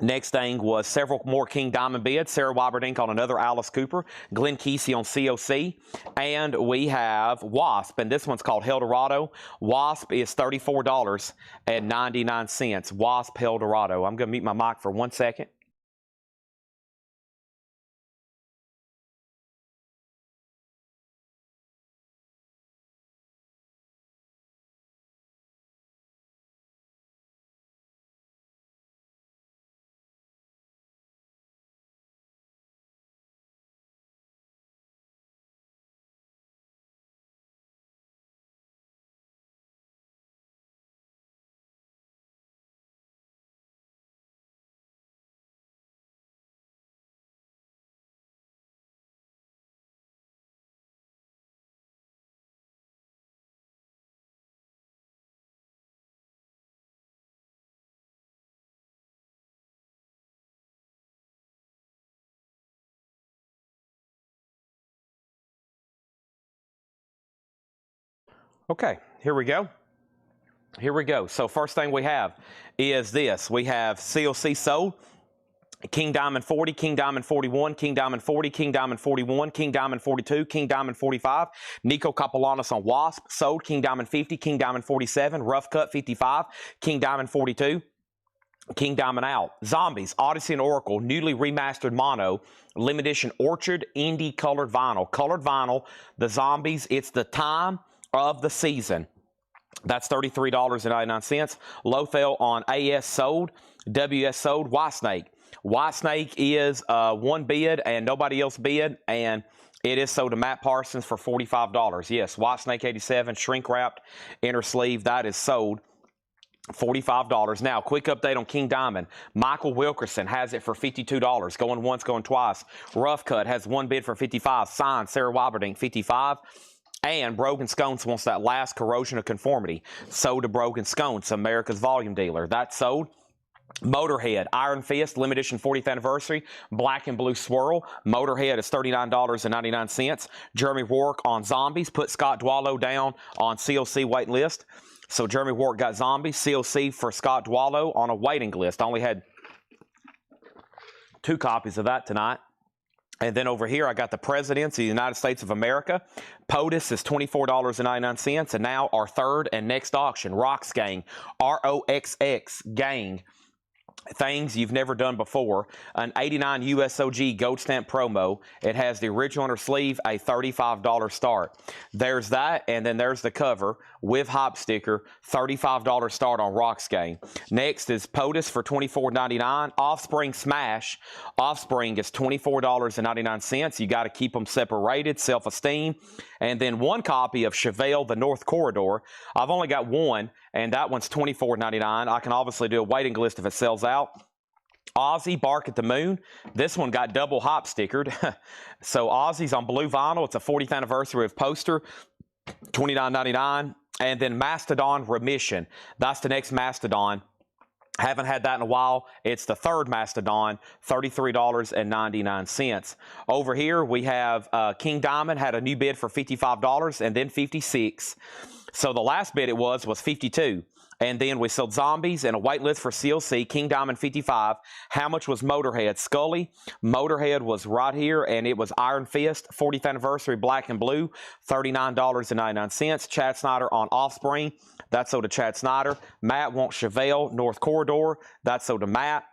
[SPEAKER 1] next thing was several more King Diamond bids. Sarah Wyberdink on another Alice Cooper. Glenn Kesey on COC. And we have Wasp, and this one's called Eldorado. Wasp is $34.99. Wasp Eldorado. I'm going to mute my mic for 1 second. Okay, here we go. Here we go. So first thing we have is this. We have CLC sold. King Diamond 40, King Diamond 41, King Diamond 40, King Diamond 41, King Diamond 42, King Diamond 45. Nico Capolanos on Wasp, sold. King Diamond 50, King Diamond 47, Rough Cut 55, King Diamond 42, King Diamond out. Zombies, Odyssey and Oracle, newly remastered mono, limited edition Orchard Indie colored vinyl. Colored vinyl, the Zombies, it's the time of the season. That's $33.99. Lothel on AS sold, WS sold, Whitesnake. Whitesnake is one bid and nobody else bid, and it is sold to Matt Parsons for $45. Yes, Whitesnake 87, shrink wrapped, inner sleeve, that is sold. $45. Now, quick update on King Diamond. Michael Wilkerson has it for $52. Going once, going twice. Rough Cut has one bid for $55. Signed, Sarah Wyberdink, $55. And Brogan Scones wants that last Corrosion of Conformity. Sold to Brogan Scones, America's volume dealer. That's sold. Motorhead, Iron Fist, limited edition 40th anniversary, black and blue swirl. Motorhead is $39.99. Jeremy Warwick on Zombies. Put Scott Dwallow down on CLC waiting list. So Jeremy Warwick got Zombies. CLC for Scott Dwallow on a waiting list. I only had 2 copies of that tonight. And then over here, I got the Presidents of the United States of America. POTUS is $24.99. And now our third and next auction, Rox Gang, ROXX Gang. Things you've never done before. An 89 USOG gold stamp promo. It has the original inner sleeve, a $35 start. There's that, and then there's the cover with hop sticker, $35 start on Rox Gang. Next is POTUS for $24.99. Offspring Smash. Offspring is $24.99. You got to keep them separated, self-esteem. And then 1 copy of Chevelle, the North Corridor. I've only got 1, and that one's $24.99. I can obviously do a waiting list if it sells out. Ozzy, Bark at the Moon. This one got double hop stickered. So Ozzy's on blue vinyl. It's a 40th anniversary of poster, $29.99. And then Mastodon Remission. That's the next Mastodon. Haven't had that in a while. It's the third Mastodon, $33.99. Over here, we have King Diamond had a new bid for $55 and then $56. So the last bid it was $52. And then we sold Zombies and a white list for CLC, King Diamond 55. How much was Motorhead? Scully. Motorhead was right here, and it was Iron Fist, 40th anniversary, black and blue, $39.99. Chad Snyder on Offspring. That's sold to Chad Snyder. Matt wants Chevelle, North Corridor. That's sold to Matt.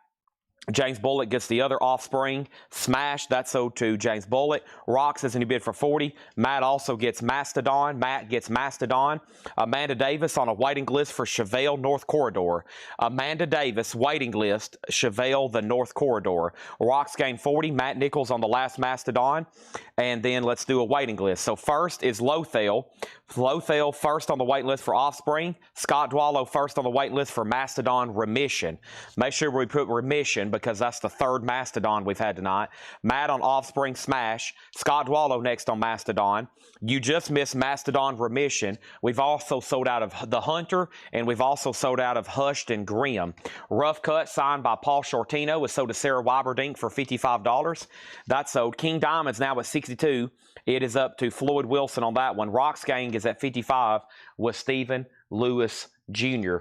[SPEAKER 1] James Bullock gets the other Offspring. Smash, that's sold to James Bullock. Rox has a new bid for $40. Matt also gets Mastodon. Matt gets Mastodon. Amanda Davis on a waiting list for Chevelle, North Corridor. Amanda Davis, waiting list, Chevelle, the North Corridor. Rox gained 40. Matt Nichols on the last Mastodon. And then let's do a waiting list. So first is Lothel. Lothel first on the wait list for Offspring. Scott Dwallow first on the wait list for Mastodon Remission. Make sure we put Remission because that's the third Mastodon we've had tonight. Matt on Offspring Smash. Scott Dwallow next on Mastodon. You just missed Mastodon Remission. We've also sold out of The Hunter, and we've also sold out of Hushed and Grim. Rough Cut signed by Paul Shortino was sold to Sarah Wyberdink for $55. That's sold. King Diamond's now at $62. It is up to Floyd Wilson on that one. Rox Gang is at $55 with Stephen Lewis Jr.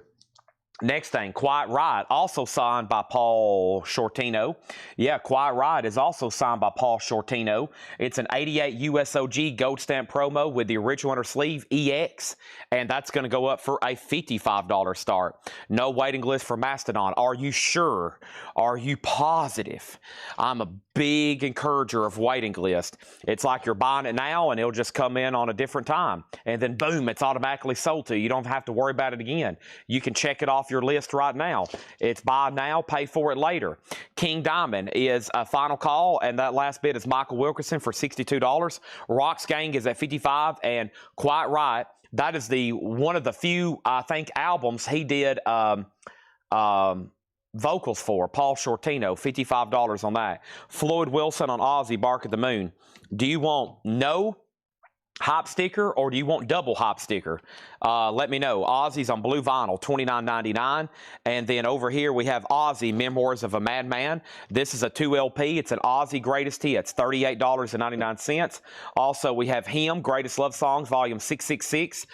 [SPEAKER 1] Next thing, Quiet Riot, also signed by Paul Shortino. Yeah, Quiet Riot is also signed by Paul Shortino. It's an 88 USOG gold stamp promo with the original inner sleeve EX, and that's going to go up for a $55 start. No waiting list for Mastodon. Are you sure? Are you positive? I'm a big encourager of waiting list. It's like you're buying it now, and it'll just come in on a different time, and then boom, it's automatically sold to you. You don't have to worry about it again. You can check it off your list right now. It's buy now, pay for it later. King Diamond is a final call, and that last bid is Michael Wilkerson for $62. Rox Gang is at $55, and Quiet Riot, that is the one of the few, I think, albums he did vocals for. Paul Shortino, $55 on that. Floyd Wilson on Ozzy, Bark at the Moon. Do you want no hop sticker, or do you want double hop sticker? Let me know. Ozzy's on blue vinyl, $29.99. And then over here we have Ozzy, Memoirs of a Madman. This is a 2 LP. It's an Ozzy Greatest Hits, $38.99. Also, we have Him, Greatest Love Songs, Volume 666.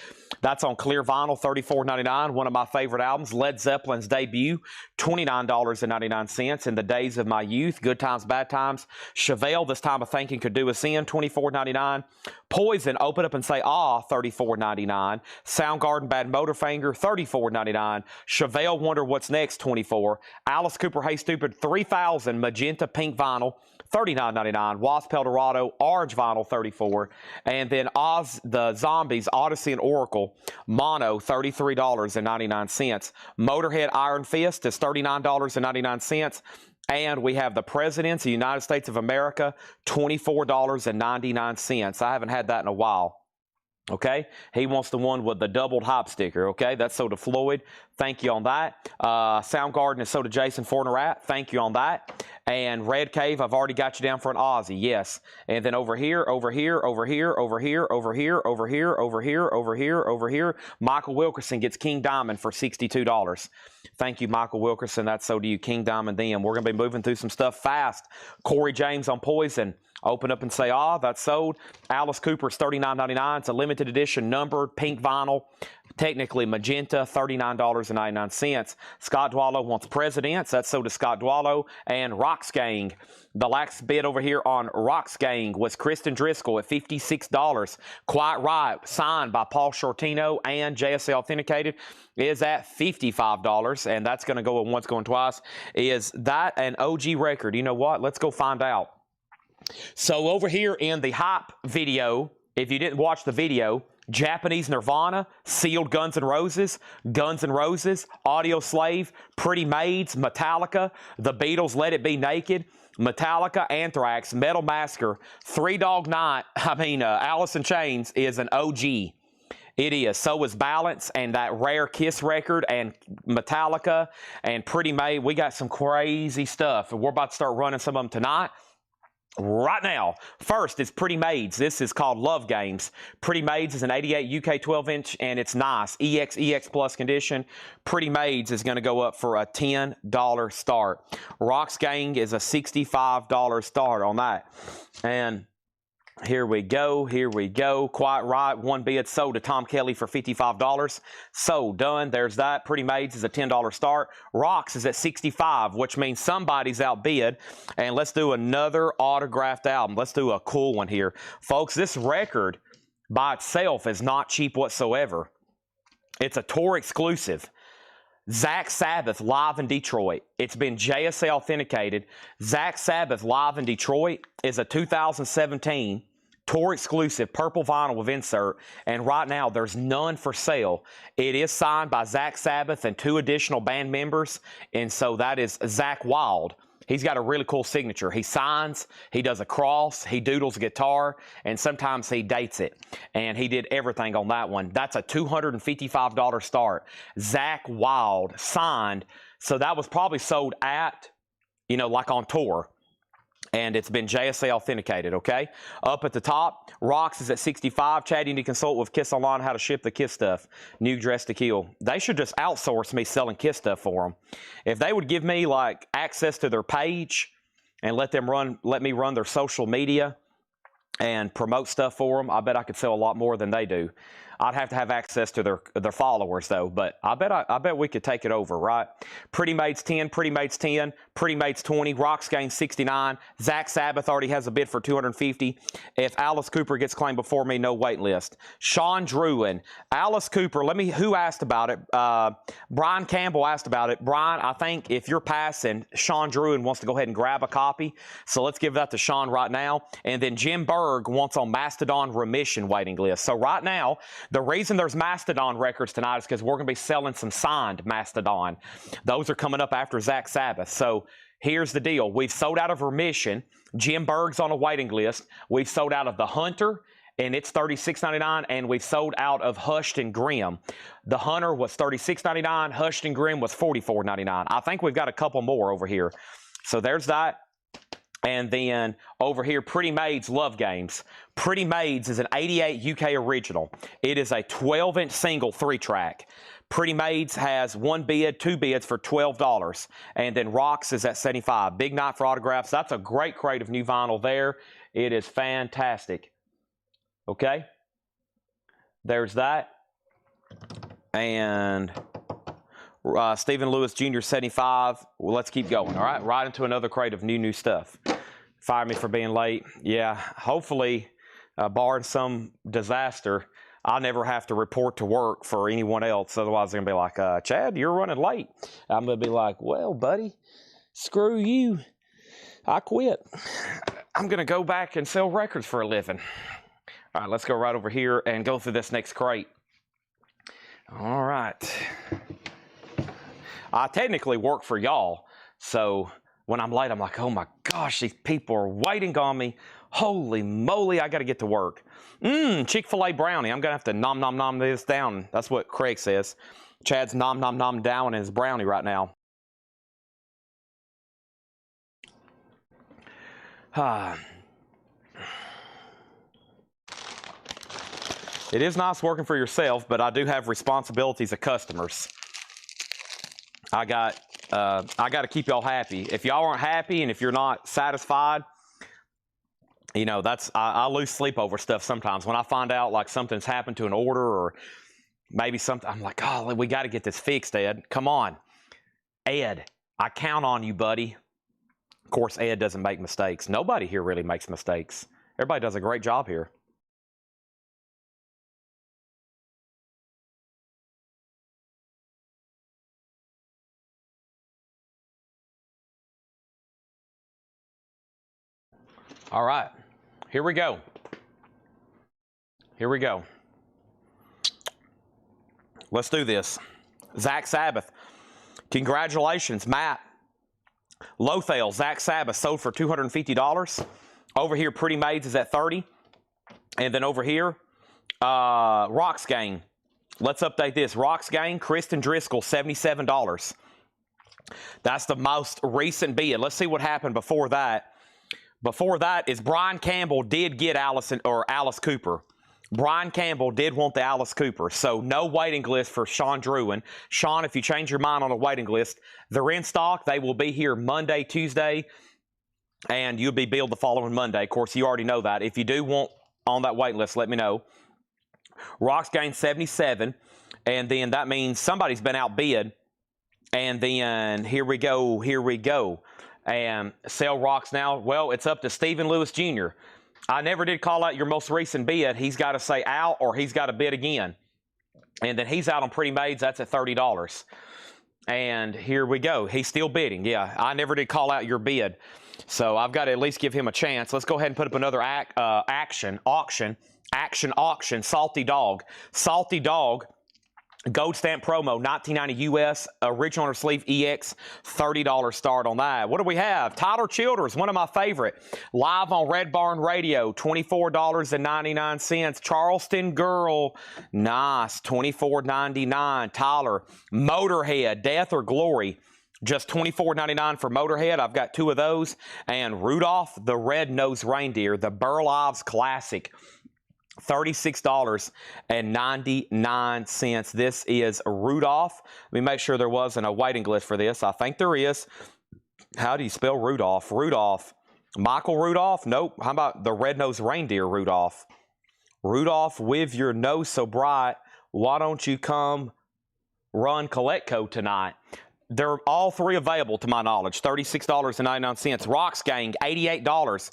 [SPEAKER 1] That's on clear vinyl, $34.99. One of my favorite albums, Led Zeppelin's debut, $29.99. In the Days of My Youth, Good Times, Bad Times. Chevelle, This Time of Thinking Could Do Us In, $24.99. Poison, Open Up and Say Ah, $34.99. Soundgarden, Bad Motorfinger, $34.99. Chevelle, Wonder What's Next, $24. Alice Cooper, Hey Stupid, 3000, magenta pink vinyl, $39.99. Wasp Eldorado, orange vinyl, $34. And then Oz, the Zombies, Odyssey and Oracle, mono, $33.99. Motorhead, Iron Fist is $39.99. And we have the Presidents of the United States of America, $24.99. I haven't had that in a while. Okay, he wants the one with the doubled hop sticker. Okay, that's sold to Floyd. Thank you on that. Soundgarden is sold to Jason Fornerat. Thank you on that. And Red Cave, I've already got you down for an Aussie. Yes. And then over here, over here, over here, over here, over here, over here, over here, over here, over here. Michael Wilkerson gets King Diamond for $62. Thank you, Michael Wilkerson. That's sold to you, King Diamond. Then we're going to be moving through some stuff fast. Corey James on Poison. Open Up and Say Ah, that's sold. Alice Cooper's $39.99. It's a limited edition numbered pink vinyl. Technically magenta, $39.99. Scott Dwallow wants Presidents. That's sold to Scott Dwallow. And Rocks Gang. The last bid over here on Rocks Gang was Kristen Driscoll at $56. Quite Right, signed by Paul Shortino and JSA Authenticated, is at $55. And that's going to go once, going twice. Is that an OG record? You know what? Let's go find out. So over here in the hype video, if you didn't watch the video, Japanese Nirvana, Sealed Guns N' Roses, Audio Slave, Pretty Maids, Metallica, The Beatles, Let It Be Naked, Metallica, Anthrax, Metal Massacre, Three Dog Night, Alice in Chains is an OG. It is. So is Balance and that Rare Kiss record and Metallica and Pretty Maid. We got some crazy stuff. We're about to start running some of them tonight. Right now, first is Pretty Maids. This is called Love Games. Pretty Maids is an 88 UK 12-inch, and it's nice. EX Plus condition. Pretty Maids is going to go up for a $10 start. Rocks Gang is a $65 start on that. And here we go. Quite Right, one bid sold to Tom Kelly for $55. So done. There's that. Pretty Maids is a $10 start. Rocks is at $65, which means somebody's outbid. And let's do another autographed album. Let's do a cool one here. Folks, this record by itself is not cheap whatsoever. It's a tour exclusive. Zach Sabbath live in Detroit. It's been JSA authenticated. Zach Sabbath live in Detroit is a 2017 tour exclusive purple vinyl with insert, and right now there's none for sale. It is signed by Zach Sabbath and 2 additional band members, and so that is Zach Wild. He's got a really cool signature. He signs, he does a cross, he doodles a guitar, and sometimes he dates it. And he did everything on that one. That's a $255 start. Zach Wild signed. So that was probably sold at, like on tour. And it's been JSA authenticated, okay? Up at the top, Rocks is at $65. Chad, you need to consult with Kiss Online how to ship the Kiss stuff. New Dress to Kill. They should just outsource me selling Kiss stuff for them. If they would give me, access to their page and let me run their social media and promote stuff for them, I bet I could sell a lot more than they do. I'd have to have access to their followers, though, but I bet we could take it over, right? Pretty Maids 10, Pretty Maids 10, Pretty Maids 20, Rocks Gang 69. Zach Sabbath already has a bid for $250. If Alice Cooper gets claimed before me, no wait list. Sean Druin, Alice Cooper, who asked about it? Brian Campbell asked about it. Brian, I think if you're passing, Sean Druin wants to go ahead and grab a copy, so let's give that to Sean right now. And then Jim Berg wants on Mastodon Remission waiting list. So right now, the reason there's Mastodon records tonight is because we're going to be selling some signed Mastodon. Those are coming up after Zach Sabbath. So here's the deal. We've sold out of Remission. Jim Berg's on a waiting list. We've sold out of the Hunter, and it's $36.99, and we've sold out of Hushed and Grim. The Hunter was $36.99. Hushed and Grim was $44.99. I think we've got a couple more over here. So there's that. And then over here, Pretty Maids Love Games. Pretty Maids is an 88 UK original. It is a 12-inch single 3-track. Pretty Maids has 1 bid, 2 bids for $12. And then Rocks is at $75. Big night for autographs. That's a great crate of new vinyl there. It is fantastic. Okay? There's that. And Stephen Lewis Jr. 75. Well, let's keep going. All right, right into another crate of new stuff. Fire me for being late. Yeah, hopefully, barring some disaster, I'll never have to report to work for anyone else. Otherwise, they're going to be like, Chad, you're running late. I'm going to be like, well, buddy, screw you. I quit. I'm going to go back and sell records for a living. All right, let's go right over here and go through this next crate. All right. I technically work for y'all, so when I'm late, I'm like, oh my gosh, these people are waiting on me. Holy moly, I got to get to work. Chick-fil-A brownie. I'm going to have to nom this down. That's what Craig says. Chad's nom down his brownie right now. It is nice working for yourself, but I do have responsibilities of customers. I got to keep y'all happy. If y'all aren't happy and if you're not satisfied, you know, I lose sleep over stuff sometimes. When I find out like something's happened to an order or maybe something, I'm like, oh, we got to get this fixed, Ed. Come on. Ed, I count on you, buddy. Of course, Ed doesn't make mistakes. Nobody here really makes mistakes. Everybody does a great job here. All right, here we go. Here we go. Let's do this. Zach Sabbath. Congratulations, Matt. Lothel, Zach Sabbath sold for $250. Over here, Pretty Maids is at $30. And then over here, Rocks Gang. Let's update this. Rocks Gang, Kristen Driscoll, $77. That's the most recent bid. Let's see what happened before that. Before that is Brian Campbell did get Alice Cooper. Brian Campbell did want the Alice Cooper. So no waiting list for Sean Druin. Sean, if you change your mind on a waiting list, they're in stock. They will be here Monday, Tuesday, and you'll be billed the following Monday. Of course, you already know that. If you do want on that waiting list, let me know. Rocks gained 77, and then that means somebody's been outbid. And then here we go. And sell Rocks now. Well, it's up to Stephen Lewis Jr. I never did call out your most recent bid. He's got to say out or he's got to bid again. And then he's out on Pretty Maids. That's at $30. And here we go. He's still bidding. Yeah, I never did call out your bid. So I've got to at least give him a chance. Let's go ahead and put up another auction. Salty Dog. Salty Dog. Gold stamp promo, 1990 US, original on sleeve EX, $30 start on that. What do we have? Tyler Childers, one of my favorite. Live on Red Barn Radio, $24.99. Charleston Girl, nice, $24.99. Tyler, Motorhead, Death or Glory, just $24.99 for Motorhead. I've got 2 of those. And Rudolph the Red-Nosed Reindeer, the Burl Ives Classic, $36.99. This is Rudolph. Let me make sure there wasn't a waiting list for this. I think there is. How do you spell Rudolph? Rudolph. Michael Rudolph? Nope. How about the Red-Nosed Reindeer Rudolph? Rudolph, with your nose so bright, why don't you come run Coletco tonight? They're all 3 available to my knowledge. $36.99. Rocks Gang, $88.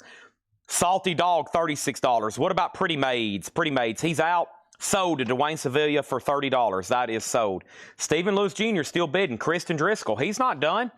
[SPEAKER 1] Salty Dog, $36. What about Pretty Maids? Pretty Maids, he's out. Sold to Dwayne Sevilla for $30. That is sold. Stephen Lewis Jr. still bidding. Kristen Driscoll, he's not done.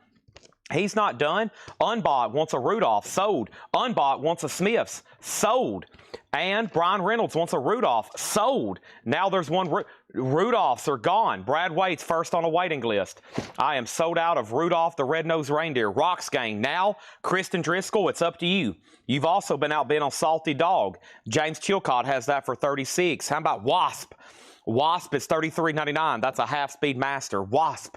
[SPEAKER 1] He's not done. Unbought wants a Rudolph. Sold. Unbought wants a Smiths. Sold. And Brian Reynolds wants a Rudolph. Sold. Now there's one. Rudolphs are gone. Brad Waite's first on a waiting list. I am sold out of Rudolph the Red-Nosed Reindeer. Rocks Gang. Now, Kristen Driscoll, it's up to you. You've also been outbid on Salty Dog. James Chilcott has that for $36. How about Wasp? Wasp is $33.99. That's a half-speed master. Wasp,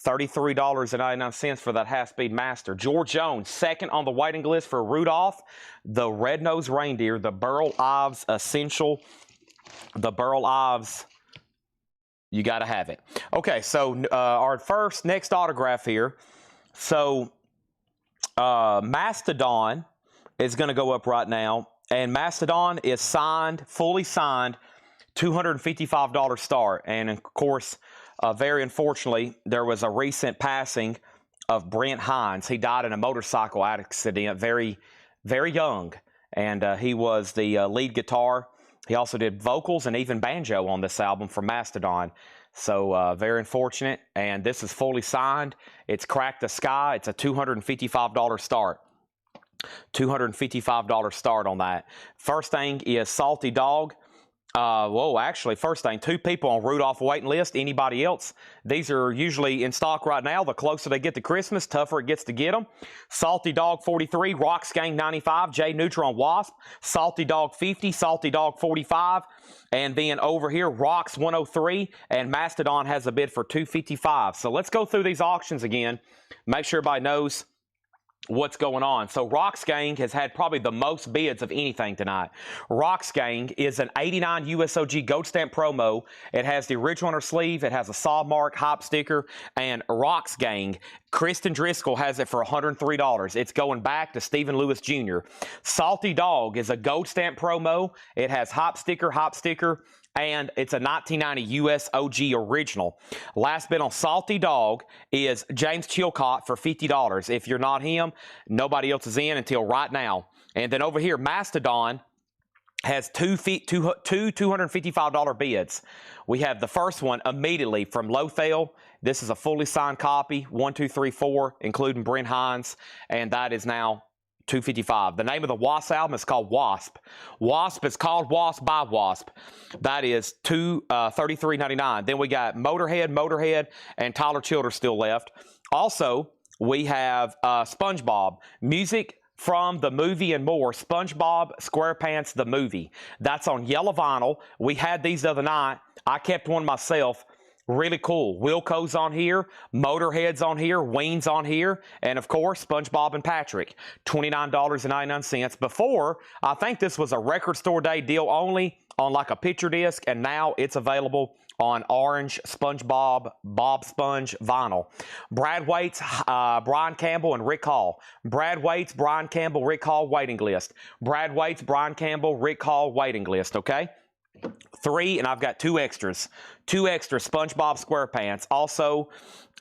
[SPEAKER 1] $33.99 for that half-speed master. George Jones, second on the waiting list for Rudolph, the red-nosed reindeer, the Burl Ives Essential. The Burl Ives, you got to have it. Okay, so our next autograph here. So Mastodon is going to go up right now, and Mastodon is signed, fully signed, $255 start. And of course, very unfortunately, there was a recent passing of Brent Hines. He died in a motorcycle accident, very, very young, and he was the lead guitar. He also did vocals and even banjo on this album for Mastodon. So very unfortunate, and this is fully signed. It's Crack the Sky. It's a $255 start. $255 start on that. First thing is Salty Dog. Actually, first thing, 2 people on Rudolph waiting list. Anybody else? These are usually in stock right now. The closer they get to Christmas, tougher it gets to get them. Salty Dog 43, Rocks Gang 95, J Neutron Wasp, Salty Dog 50, Salty Dog 45, and then over here, Rocks 103, and Mastodon has a bid for 255. So let's go through these auctions again. Make sure everybody knows what's going on. So Rocks Gang has had probably the most bids of anything tonight. Rocks Gang is an 89 USOG gold stamp promo. It has the original on her sleeve. It has a saw mark, hop sticker, and Rocks Gang. Kristen Driscoll has it for $103. It's going back to Stephen Lewis Jr. Salty Dog is a gold stamp promo. It has hop sticker, and it's a 1990 US OG original. Last bid on Salty Dog is James Chilcott for $50. If you're not him, nobody else is in until right now. And then over here, Mastodon has two $255 bids. We have the first one immediately from Lothel. This is a fully signed copy, 1, 2, 3, 4, including Brent Hines, and that is now $255. The name of the Wasp album is called Wasp. Wasp is called Wasp by Wasp. That is $33.99. Then we got Motorhead, and Tyler Childers still left. Also, we have SpongeBob. Music from the movie and more. SpongeBob SquarePants the movie. That's on yellow vinyl. We had these the other night. I kept one myself. Really cool. Wilco's on here, Motorhead's on here, Ween's on here, and of course, SpongeBob and Patrick, $29.99. Before, I think this was a record store day deal only on like a picture disc, and now it's available on orange SpongeBob, Bob Sponge vinyl. Brad Waits, Brian Campbell, and Rick Hall. Brad Waits, Brian Campbell, Rick Hall, waiting list. Brad Waits, Brian Campbell, Rick Hall, waiting list, okay? 3, and I've got 2 extras. 2 extra SpongeBob SquarePants also,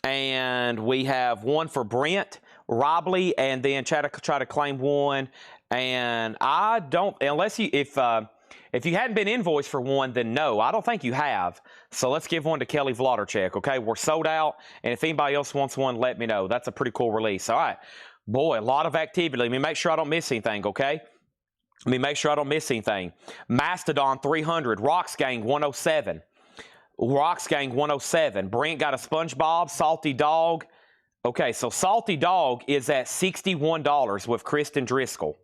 [SPEAKER 1] and we have 1 for Brent Robley, and then try to claim 1. And I don't, unless you, if you hadn't been invoiced for 1, then no, I don't think you have. So let's give 1 to Kelly Vladarchuk, okay? We're sold out, and if anybody else wants 1, let me know. That's a pretty cool release. All right, boy, a lot of activity. Let me make sure I don't miss anything, okay? Let me make sure I don't miss anything. Mastodon 300, Rocks Gang 107. Rocks Gang 107. Brent got a SpongeBob, Salty Dog. Okay, so Salty Dog is at $61 with Kristen Driscoll.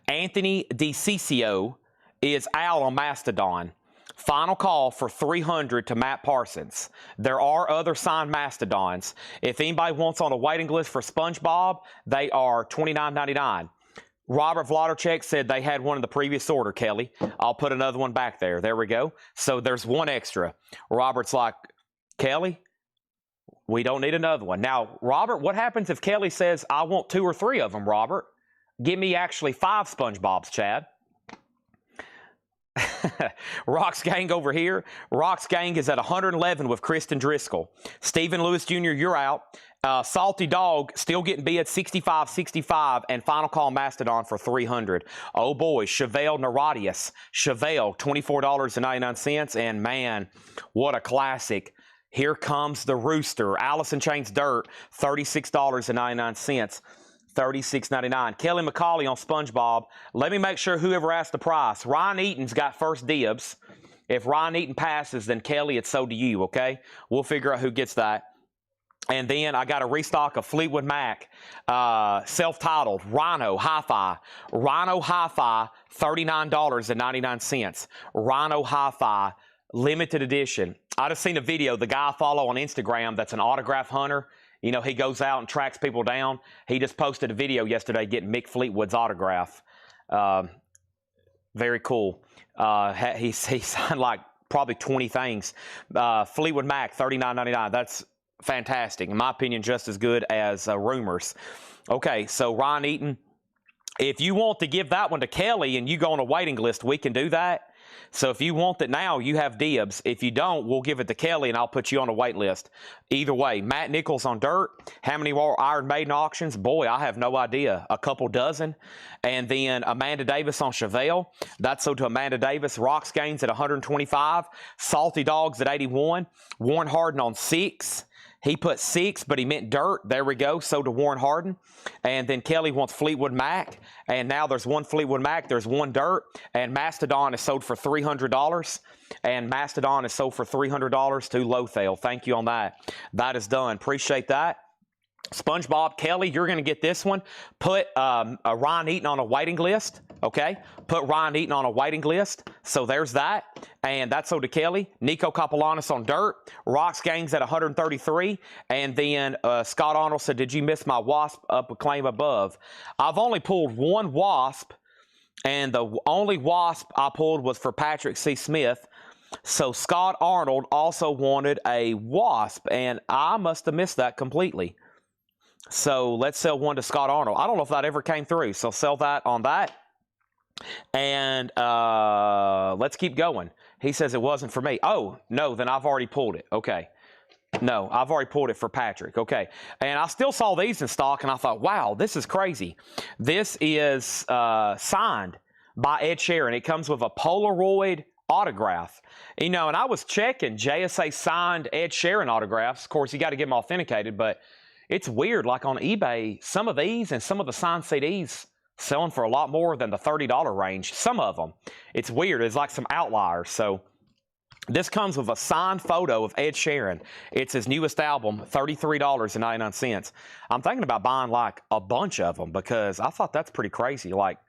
[SPEAKER 1] Anthony DiCiccio is out on Mastodon. Final call for $300 to Matt Parsons. There are other signed Mastodons. If anybody wants on a waiting list for SpongeBob, they are $29.99. Robert Vladarchuk said they had 1 in the previous order, Kelly. I'll put another one back there. There we go. So there's 1 extra. Robert's like, Kelly, we don't need another one. Now, Robert, what happens if Kelly says, I want 2 or 3 of them, Robert? Give me actually 5 SpongeBobs, Chad. Rocks Gang over here. Rocks Gang is at 111 with Kristen Driscoll. Stephen Lewis Jr., you're out. Salty Dog still getting bid 65, and final call Mastodon for $300. Oh boy, Chevelle Naradius. Chevelle, $24.99, and man, what a classic. Here Comes the Rooster. Alice in Chains Dirt, $36.99. $36.99. Kelly McCauley on SpongeBob. Let me make sure whoever asked the price. Ryan Eaton's got first dibs. If Ryan Eaton passes, then Kelly, it's so do you, okay? We'll figure out who gets that. And then I got a restock of Fleetwood Mac, self-titled Rhino Hi-Fi. Rhino Hi-Fi, $39.99. Rhino Hi-Fi, limited edition. I just seen a video. The guy I follow on Instagram that's an autograph hunter. You know, he goes out and tracks people down. He just posted a video yesterday getting Mick Fleetwood's autograph. Very cool. He signed like probably 20 things. Fleetwood Mac, $39.99. That's fantastic. In my opinion, just as good as Rumors. Okay, so Ryan Eaton, if you want to give that one to Kelly and you go on a waiting list, we can do that. So if you want it now, you have dibs. If you don't, we'll give it to Kelly and I'll put you on a wait list. Either way, Matt Nichols on dirt. How many more Iron Maiden auctions? Boy, I have no idea. A couple dozen. And then Amanda Davis on Chevelle. That's sold to Amanda Davis. Rocks Gaines at 125. Salty Dogs at 81. Warren Harden on 6. He put 6, but he meant dirt. There we go. So to Warren Harden. And then Kelly wants Fleetwood Mac. And now there's one Fleetwood Mac. There's one dirt. And Mastodon is sold for $300. And Mastodon is sold for $300 to Lothel. Thank you on that. That is done. Appreciate that. SpongeBob, Kelly, you're going to get this one. Put Ryan Eaton on a waiting list, okay? Put Ryan Eaton on a waiting list. So there's that. And that's sold to Kelly. Nico Kapalanis on dirt. Rocks Gangs at 133. And then Scott Arnold said, did you miss my Wasp up a claim above? I've only pulled one Wasp. And the only Wasp I pulled was for Patrick C. Smith. So Scott Arnold also wanted a Wasp. And I must have missed that completely. So let's sell one to Scott Arnold. I don't know if that ever came through. So sell that on that. And let's keep going. He says it wasn't for me. Oh, no, then I've already pulled it. Okay. No, I've already pulled it for Patrick. Okay. And I still saw these in stock, and I thought, wow, this is crazy. This is signed by Ed Sheeran. It comes with a Polaroid autograph. You know, and I was checking JSA signed Ed Sheeran autographs. Of course, you got to get them authenticated, but it's weird. Like on eBay, some of these and some of the signed CDs selling for a lot more than the $30 range. Some of them. It's weird. It's like some outliers. So this comes with a signed photo of Ed Sheeran. It's his newest album, $33.99. I'm thinking about buying like a bunch of them because I thought that's pretty crazy. Like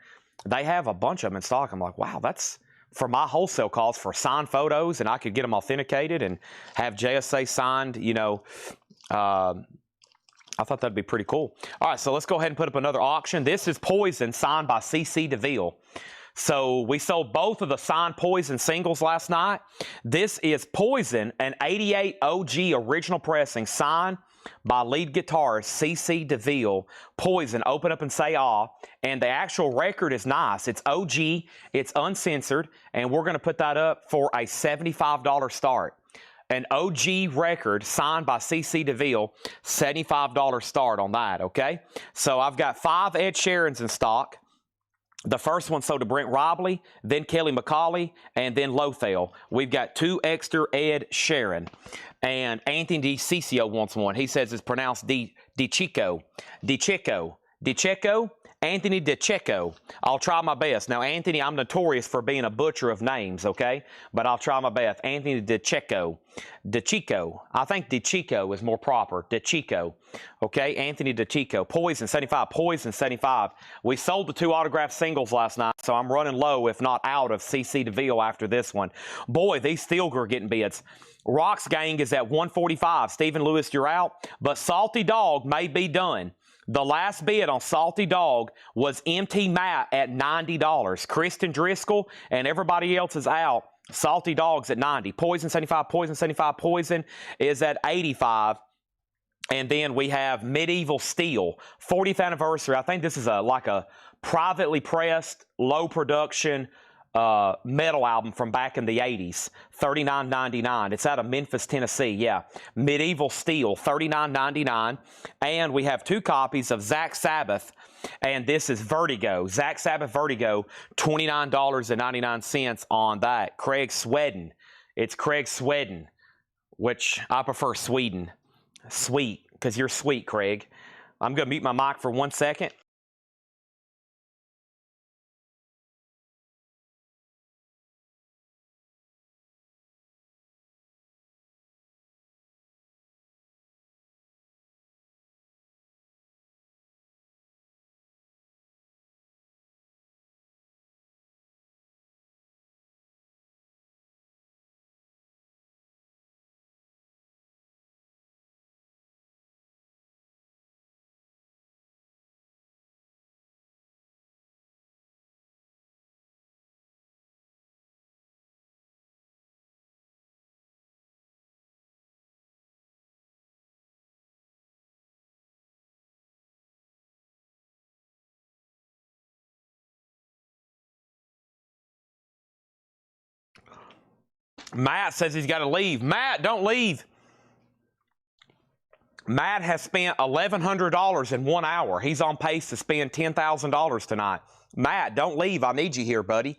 [SPEAKER 1] they have a bunch of them in stock. I'm like, wow, that's for my wholesale cost for signed photos, and I could get them authenticated and have JSA signed, you know, I thought that'd be pretty cool. All right, so let's go ahead and put up another auction. This is Poison, signed by CC DeVille. So we sold both of the signed Poison singles last night. This is Poison, an 88 OG original pressing, signed by lead guitarist CC DeVille. Poison, Open Up and Say Ah. And the actual record is nice. It's OG, it's uncensored, and we're going to put that up for a $75 start. An OG record signed by CC DeVille, $75 start on that, okay? So I've got 5 Ed Sheerans in stock. The first one sold to Brent Robley, then Kelly McCauley, and then Lothel. We've got 2 extra Ed Sheeran. And Anthony DiCiccio wants one. He says it's pronounced DiCicco. DiCicco. DiCicco? Anthony DiCicco. I'll try my best. Now, Anthony, I'm notorious for being a butcher of names, okay? But I'll try my best. Anthony DiCicco. DiCicco. I think DiCicco is more proper. DiCicco. Okay, Anthony DiCicco. Poison 75. Poison 75. We sold the 2 autographed singles last night, so I'm running low, if not out, of CC DeVille after this one. Boy, these still are getting bids. Rocks Gang is at 145. Stephen Lewis, you're out. But Salty Dog may be done. The last bid on Salty Dog was MT Matt at $90. Kristen Driscoll and everybody else is out. Salty Dog's at 90. Poison 75, Poison 75, Poison is at 85. And then we have Medieval Steel, 40th anniversary. I think this is like a privately pressed, low production metal album from back in the 80s, $39.99. It's out of Memphis, Tennessee. Yeah, Medieval Steel, $39.99. And we have 2 copies of Zach Sabbath, and this is Vertigo. Zach Sabbath Vertigo, $29.99 on that. Craig Sweden. It's Craig Sweden, which I prefer Sweden. Sweet, because you're sweet, Craig. I'm going to mute my mic for 1 second. Matt says he's got to leave. Matt, don't leave. Matt has spent $1,100 in 1 hour. He's on pace to spend $10,000 tonight. Matt, don't leave. I need you here, buddy.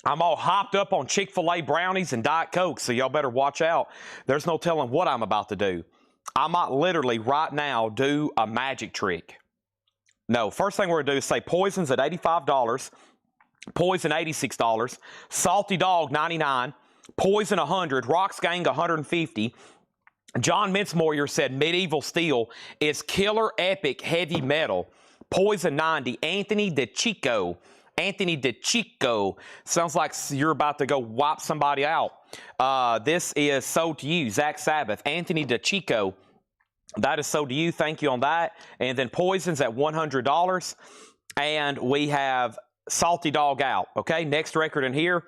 [SPEAKER 1] I'm all hopped up on Chick-fil-A brownies and Diet Coke, so y'all better watch out. There's no telling what I'm about to do. I might literally right now do a magic trick. No, first thing we're going to do is say Poison's at $85, Poison $86, Salty Dog $99, Poison $100, Rocks Gang $150. John Mincemoyer said Medieval Steel is killer epic heavy metal. Poison $90, Anthony DeChico. Anthony DeChico. Sounds like you're about to go wipe somebody out. This is sold to you, Zach Sabbath. Anthony DeChico. That is sold to you. Thank you on that. And then Poison's at $100. And we have Salty Dog out. Okay, next record in here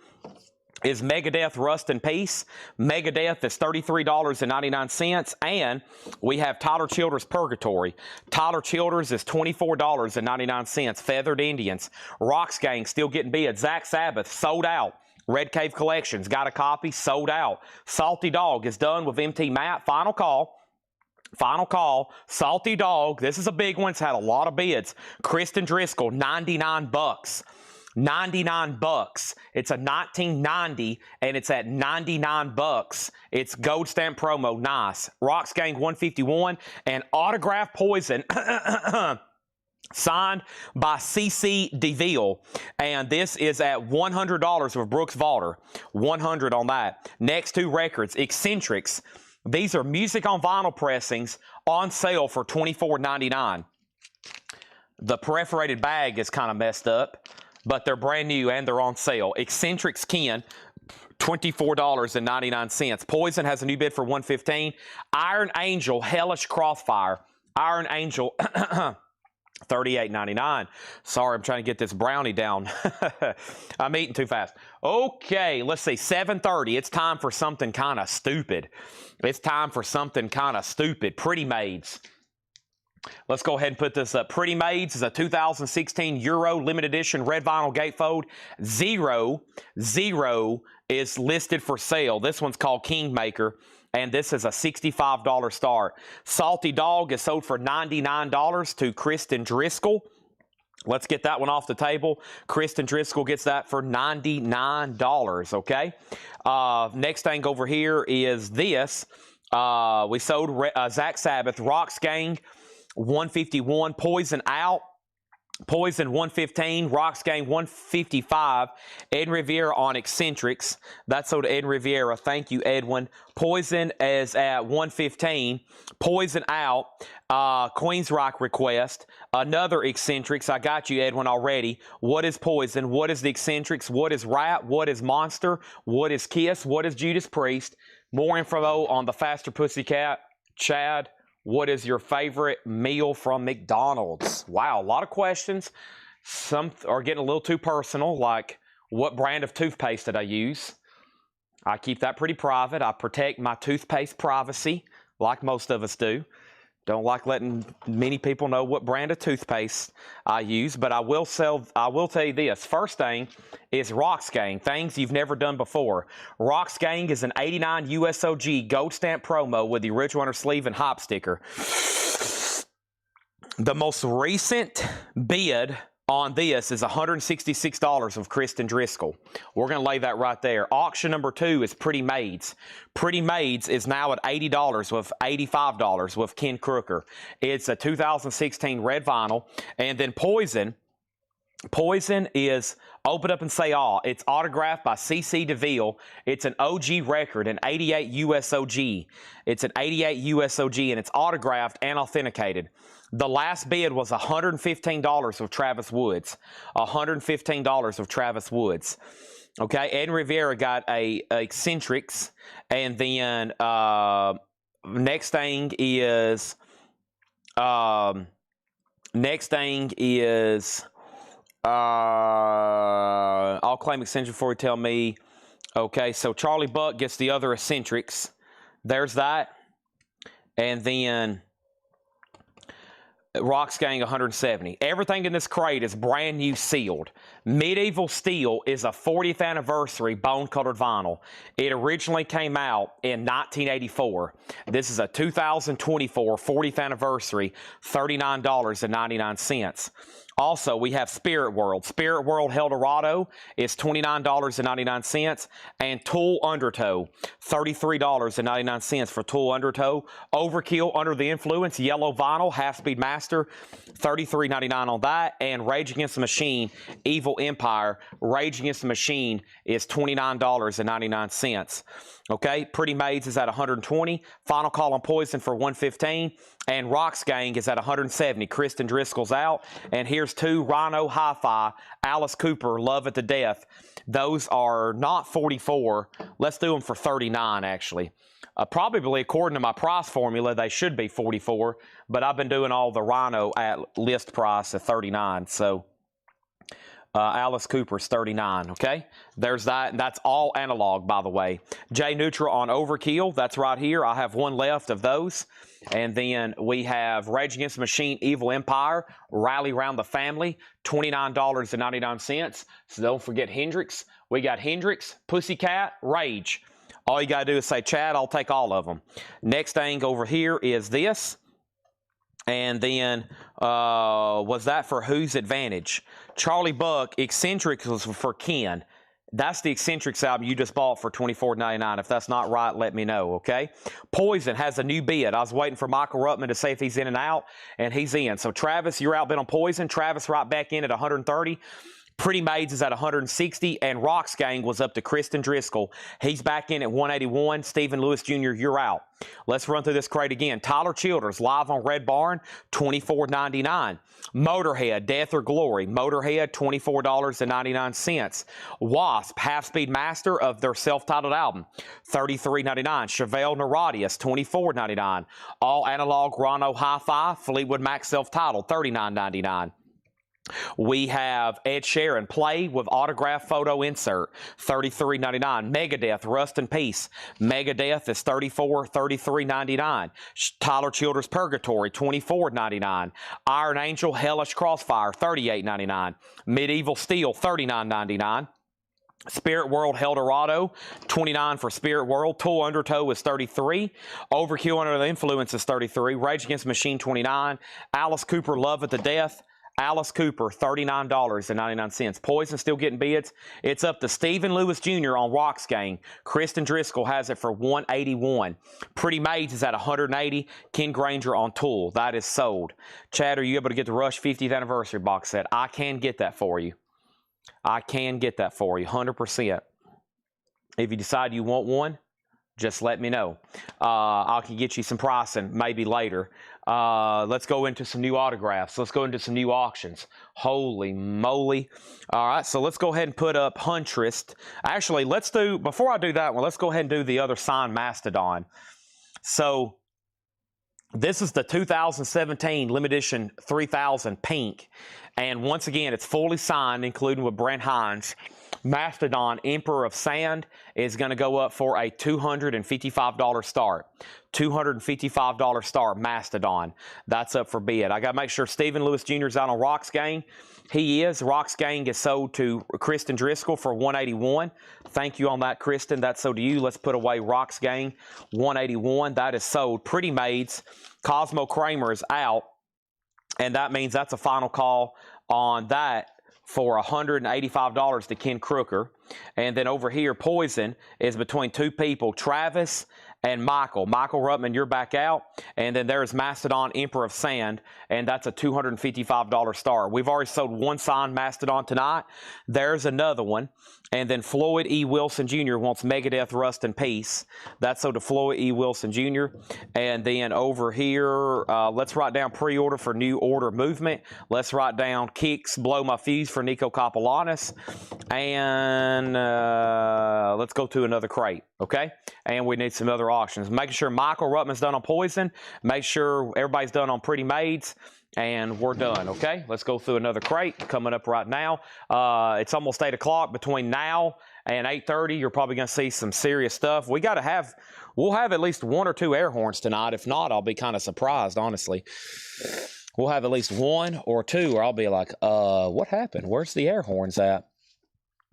[SPEAKER 1] is Megadeth Rust in Peace. Megadeth is $33.99. And we have Tyler Childers Purgatory. Tyler Childers is $24.99. Feathered Indians. Rocks Gang still getting bid. Zach Sabbath sold out. Red Cave Collections got a copy, sold out. Salty Dog is done with MT Matt. Final call. Final call. Salty Dog. This is a big one. It's had a lot of bids. Kristen Driscoll, $99. $99. It's a 1990 and it's at $99. It's gold stamp promo. Nice. Rocks Gang 151 and autograph Poison signed by CC DeVille. And this is at $100 with Brooks Valder. 100 on that. Next two records, Eccentrics. These are music on vinyl pressings on sale for $24.99. The perforated bag is kind of messed up, but they're brand new and they're on sale. Eccentrics Ken, $24.99. Poison has a new bid for $115. Iron Angel, Hellish Crossfire. Iron Angel, $38.99. Sorry, I'm trying to get this brownie down. I'm eating too fast. Okay, let's see. 7:30. It's time for something kind of stupid. It's time for something kind of stupid. Pretty Maids. Let's go ahead and put this up. Pretty Maids is a 2016 Euro limited edition red vinyl gatefold. Zero is listed for sale. This one's called Kingmaker, and this is a $65 start. Salty Dog is sold for $99 to Kristen Driscoll. Let's get that one off the table. Kristen Driscoll gets that for $99, okay? Next thing over here is this. We sold Zach Sabbath, Rocks Gang, $151. Poison out. Poison $115. Rocks Gang $155. Ed Riviera on Eccentrics. That's sold to Ed Riviera. Thank you, Edwin. Poison is at $115. Poison out. Queensrock request. Another Eccentrics. I got you, Edwin, already. What is Poison? What is the Eccentrics? What is Rat? What is Monster? What is Kiss? What is Judas Priest? More info on the Faster Pussycat. Chad, what is your favorite meal from McDonald's? Wow, a lot of questions. Some are getting a little too personal, like what brand of toothpaste did I use? I keep that pretty private. I protect my toothpaste privacy, like most of us do. Don't like letting many people know what brand of toothpaste I use, but I will tell you this. First thing is Rocks Gang, things you've never done before. Rocks Gang is an 89 USOG gold stamp promo with the original inner sleeve and hop sticker. The most recent bid on this is $166 of Kristen Driscoll. We're going to lay that right there. Auction number 2 is Pretty Maids. Pretty Maids is now at $80 with $85 with Ken Crooker. It's a 2016 red vinyl. And then Poison. Poison is Open Up and Say All. It's autographed by CC DeVille. It's an OG record, an 88 USOG. It's an 88 USOG, and it's autographed and authenticated. The last bid was $115 of Travis Woods. $115 of Travis Woods. Okay, Ed Rivera got a Eccentrics, and then next thing is I'll claim Eccentric before you tell me. Okay, so Charlie Buck gets the other Eccentrics. There's that. And then Rocks Gang 170. Everything in this crate is brand new sealed. Medieval Steel is a 40th anniversary bone-colored vinyl. It originally came out in 1984. This is a 2024 40th anniversary, $39.99. Also, we have Spirit World. Spirit World Eldorado is $29.99. And Tool Undertow, $33.99 for Tool Undertow. Overkill Under the Influence, yellow vinyl, half-speed master, $33.99 on that. And Rage Against the Machine, Evil Empire, Rage Against the Machine is $29.99. Okay, Pretty Maids is at $120. Final Call on Poison for $115. And Rocks Gang is at $170. Kristen Driscoll's out. And here's two Rhino Hi-Fi, Alice Cooper, Love It to Death. Those are not 44. Let's do them for 39 actually. Probably according to my price formula, they should be 44. But I've been doing all the Rhino at list price at 39. So Alice Cooper's 39, okay? There's that, and that's all analog, by the way. J Neutral on Overkill, that's right here. I have one left of those. And then we have Rage Against the Machine, Evil Empire, Rally Round the Family, $29.99. So don't forget Hendrix. We got Hendrix, Pussycat, Rage. All you got to do is say, Chad, I'll take all of them. Next thing over here is this. And then, was that for whose advantage? Charlie Buck, Eccentrics was for Ken. That's the Eccentrics album you just bought for $24.99. If that's not right, let me know, okay? Poison has a new bid. I was waiting for Michael Ruttman to say if he's in and out, and he's in. So, Travis, you're outbid on Poison. Travis right back in at 130. Pretty Maids is at 160, and Rocks Gang was up to Kristen Driscoll. He's back in at 181. Stephen Lewis Jr., you're out. Let's run through this crate again. Tyler Childers, live on Red Barn, $24.99. Motorhead, Death or Glory. Motorhead, $24.99. Wasp, half-speed master of their self-titled album, $33.99. Chevelle Neradius, $24.99. All analog Rhino Hi-Fi, Fleetwood Mac self-titled, $39.99. We have Ed Sheeran, Play with autograph photo insert, $33.99. Megadeth, Rust in Peace. Megadeth is $33.99. Tyler Childers, Purgatory, $24.99. Iron Angel, Hellish Crossfire, $38.99. Medieval Steel, $39.99. Spirit World Eldorado, $29 for Spirit World. Tool Undertow is $33. Overkill Under the Influence is $33. Rage Against the Machine, $29. Alice Cooper, Love It to Death. Alice Cooper, $39.99. Poison still getting bids. It's up to Stephen Lewis Jr. on Rocks Gang. Kristen Driscoll has it for $181. Pretty Maids is at $180. Ken Granger on Tool. That is sold. Chad, are you able to get the Rush 50th anniversary box set? I can get that for you. I can get that for you, 100%. If you decide you want one, just let me know. I can get you some pricing maybe later. Let's go into some new autographs. Let's go into some new auctions. Holy moly. All right, so let's go ahead and put up Huntress. Actually, before I do that one, let's go ahead and do the other signed Mastodon. So this is the 2017 limited edition 3000 pink. And once again, it's fully signed, including with Brent Hines. Mastodon Emperor of Sand is going to go up for a $255 start. $255 start Mastodon. That's up for bid. I got to make sure Stephen Lewis Jr. is out on Rocks Gang. He is. Rocks Gang is sold to Kristen Driscoll for $181. Thank you on that, Kristen. That's sold to you. Let's put away Rocks Gang, $181. That is sold. Pretty Maids. Cosmo Kramer is out. And that means that's a final call on that for $185 to Ken Crooker. And then over here, Poison is between two people, Travis and Michael. Michael Ruttman, you're back out. And then there's Mastodon Emperor of Sand, and that's a $255 star. We've already sold one signed Mastodon tonight. There's another one. And then Floyd E. Wilson Jr. wants Megadeth Rust in Peace. That's sold to Floyd E. Wilson Jr. And then over here, let's write down pre-order for New Order Movement. Let's write down Kicks Blow My Fuse for Nico Kopolanis. And let's go to another crate, okay? And we need some other auctions. Making sure Michael Ruttman's done on Poison. Make sure everybody's done on Pretty Maids. And we're done, okay? Let's go through another crate coming up right now. It's almost 8 o'clock. Between now and 8:30, you're probably going to see some serious stuff. We'll have at least one or two air horns tonight. If not, I'll be kind of surprised, honestly. We'll have at least one or two, or I'll be like, what happened? Where's the air horns at?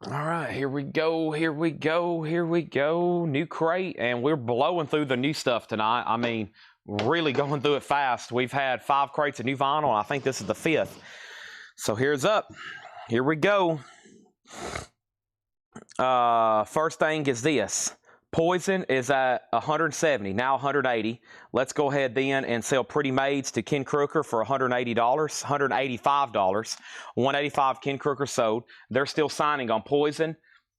[SPEAKER 1] All right, here we go, here we go, here we go. New crate, and we're blowing through the new stuff tonight. I mean, really going through it fast. We've had 5 crates of new vinyl, and I think this is the 5th. So here's up. Here we go. First thing is this. Poison is at 170, now 180. Let's go ahead then and sell Pretty Maids to Ken Crooker for $180, $185. 185 Ken Crooker sold. They're still signing on Poison.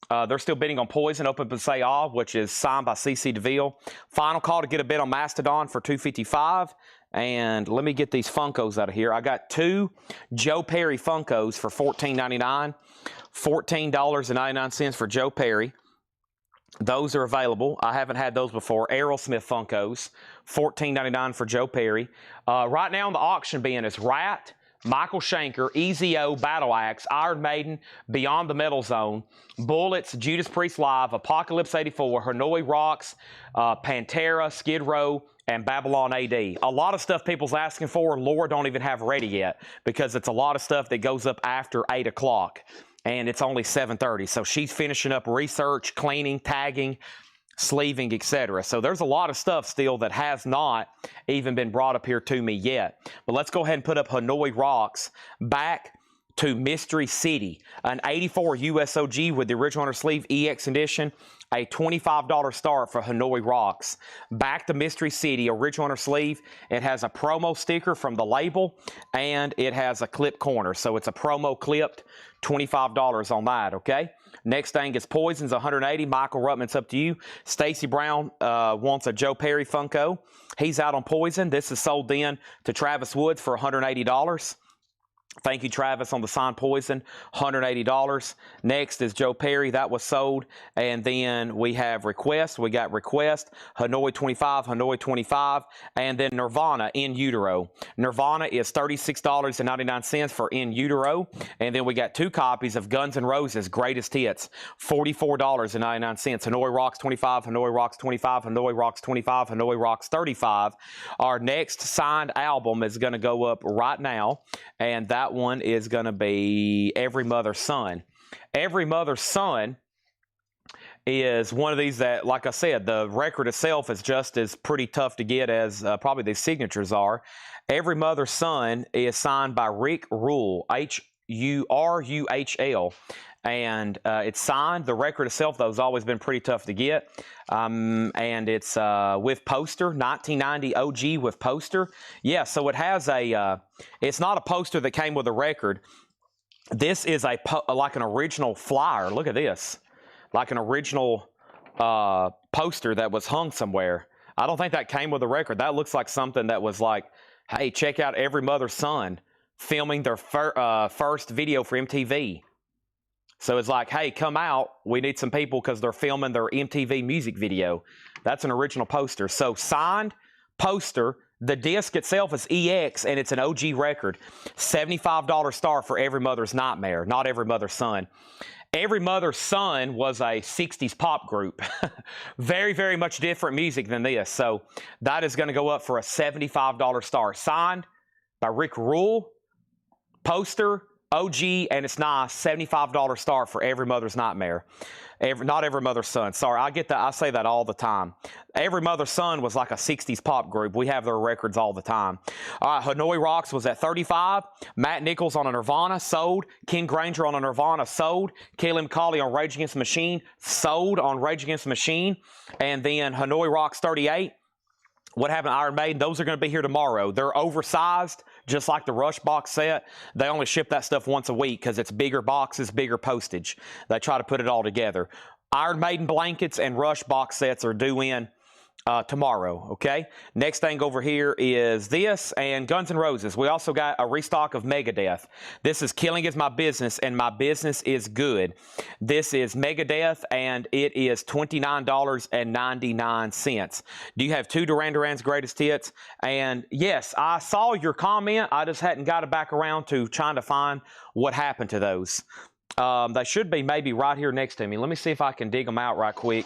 [SPEAKER 1] They're still bidding on Poison, Open to Say All, which is signed by CC DeVille. Final call to get a bid on Mastodon for $255. And let me get these Funkos out of here. I got 2 Joe Perry Funkos for $14.99. $14.99 for Joe Perry. Those are available. I haven't had those before. Aerosmith Funkos, $14.99 for Joe Perry. Right now on the auction bin is Rat, Michael Schenker, Easy-O, Battle Axe, Iron Maiden, Beyond the Metal Zone, Bullets, Judas Priest Live, Apocalypse 84, Hanoi Rocks, Pantera, Skid Row, and Babylon AD. A lot of stuff people's asking for, Laura don't even have ready yet because it's a lot of stuff that goes up after 8 o'clock. And it's only 7:30, so she's finishing up research, cleaning, tagging, sleeving, etc. So there's a lot of stuff still that has not even been brought up here to me yet. But let's go ahead and put up Hanoi Rocks back to Mystery City, an 84 USOG with the original under sleeve EX edition, a $25 start for Hanoi Rocks. Back to Mystery City, original under sleeve. It has a promo sticker from the label, and it has a clip corner. So it's a promo clipped, $25 on that, okay? Next thing is Poison's 180. Michael Ruttman's up to you. Stacy Brown wants a Joe Perry Funko. He's out on Poison. This is sold in to Travis Woods for $180. Thank you, Travis, on the signed Poison, $180. Next is Joe Perry. That was sold. And then we have Request. We got Request, Hanoi 25, and then Nirvana in utero. Nirvana is $36.99 for in utero. And then we got 2 copies of Guns N' Roses Greatest Hits, $44.99. Hanoi Rocks 25, Hanoi Rocks 25, Hanoi Rocks 25, Hanoi Rocks 35. Our next signed album is going to go up right now, and that one is going to be Every Mother's Son. Every Mother's Son is one of these that, like I said, the record itself is just as pretty tough to get as probably the signatures are. Every Mother's Son is signed by Rick Ruhl, H-U-R-U-H-L. And it's signed. The record itself, though, has always been pretty tough to get. And it's with poster, 1990 OG with poster. Yeah, so it has a, it's not a poster that came with a record. This is like an original flyer. Look at this. Like an original poster that was hung somewhere. I don't think that came with a record. That looks like something that was like, hey, check out Every Mother's Son filming their first video for MTV. So it's like, hey, come out. We need some people because they're filming their MTV music video. That's an original poster. So signed poster. The disc itself is EX, and it's an OG record. $75 star for Every Mother's Nightmare, not Every Mother's Son. Every Mother's Son was a 60s pop group. Very, very much different music than this. So that is going to go up for a $75 star. Signed by Rick Ruhl. Poster, OG, and it's nice, $75 star for Every Mother's Nightmare. Not Every Mother's Son. Sorry, I get that. I say that all the time. Every Mother's Son was like a 60s pop group. We have their records all the time. All right, Hanoi Rocks was at 35. Matt Nichols on a Nirvana, sold. Ken Granger on a Nirvana, sold. Caleb McCauley on Rage Against the Machine, sold on Rage Against the Machine. And then Hanoi Rocks 38. What happened to Iron Maiden? Those are going to be here tomorrow. They're oversized, just like the Rush box set. They only ship that stuff once a week because it's bigger boxes, bigger postage. They try to put it all together. Iron Maiden blankets and Rush box sets are due in tomorrow, okay? Next thing over here is this and Guns N' Roses. We also got a restock of Megadeth. This is Killing Is My Business, and My Business Is Good. This is Megadeth, and it is $29.99. Do you have 2 Duran Duran's Greatest Hits? And yes, I saw your comment. I just hadn't got it back around to trying to find what happened to those. They should be maybe right here next to me. Let me see if I can dig them out right quick.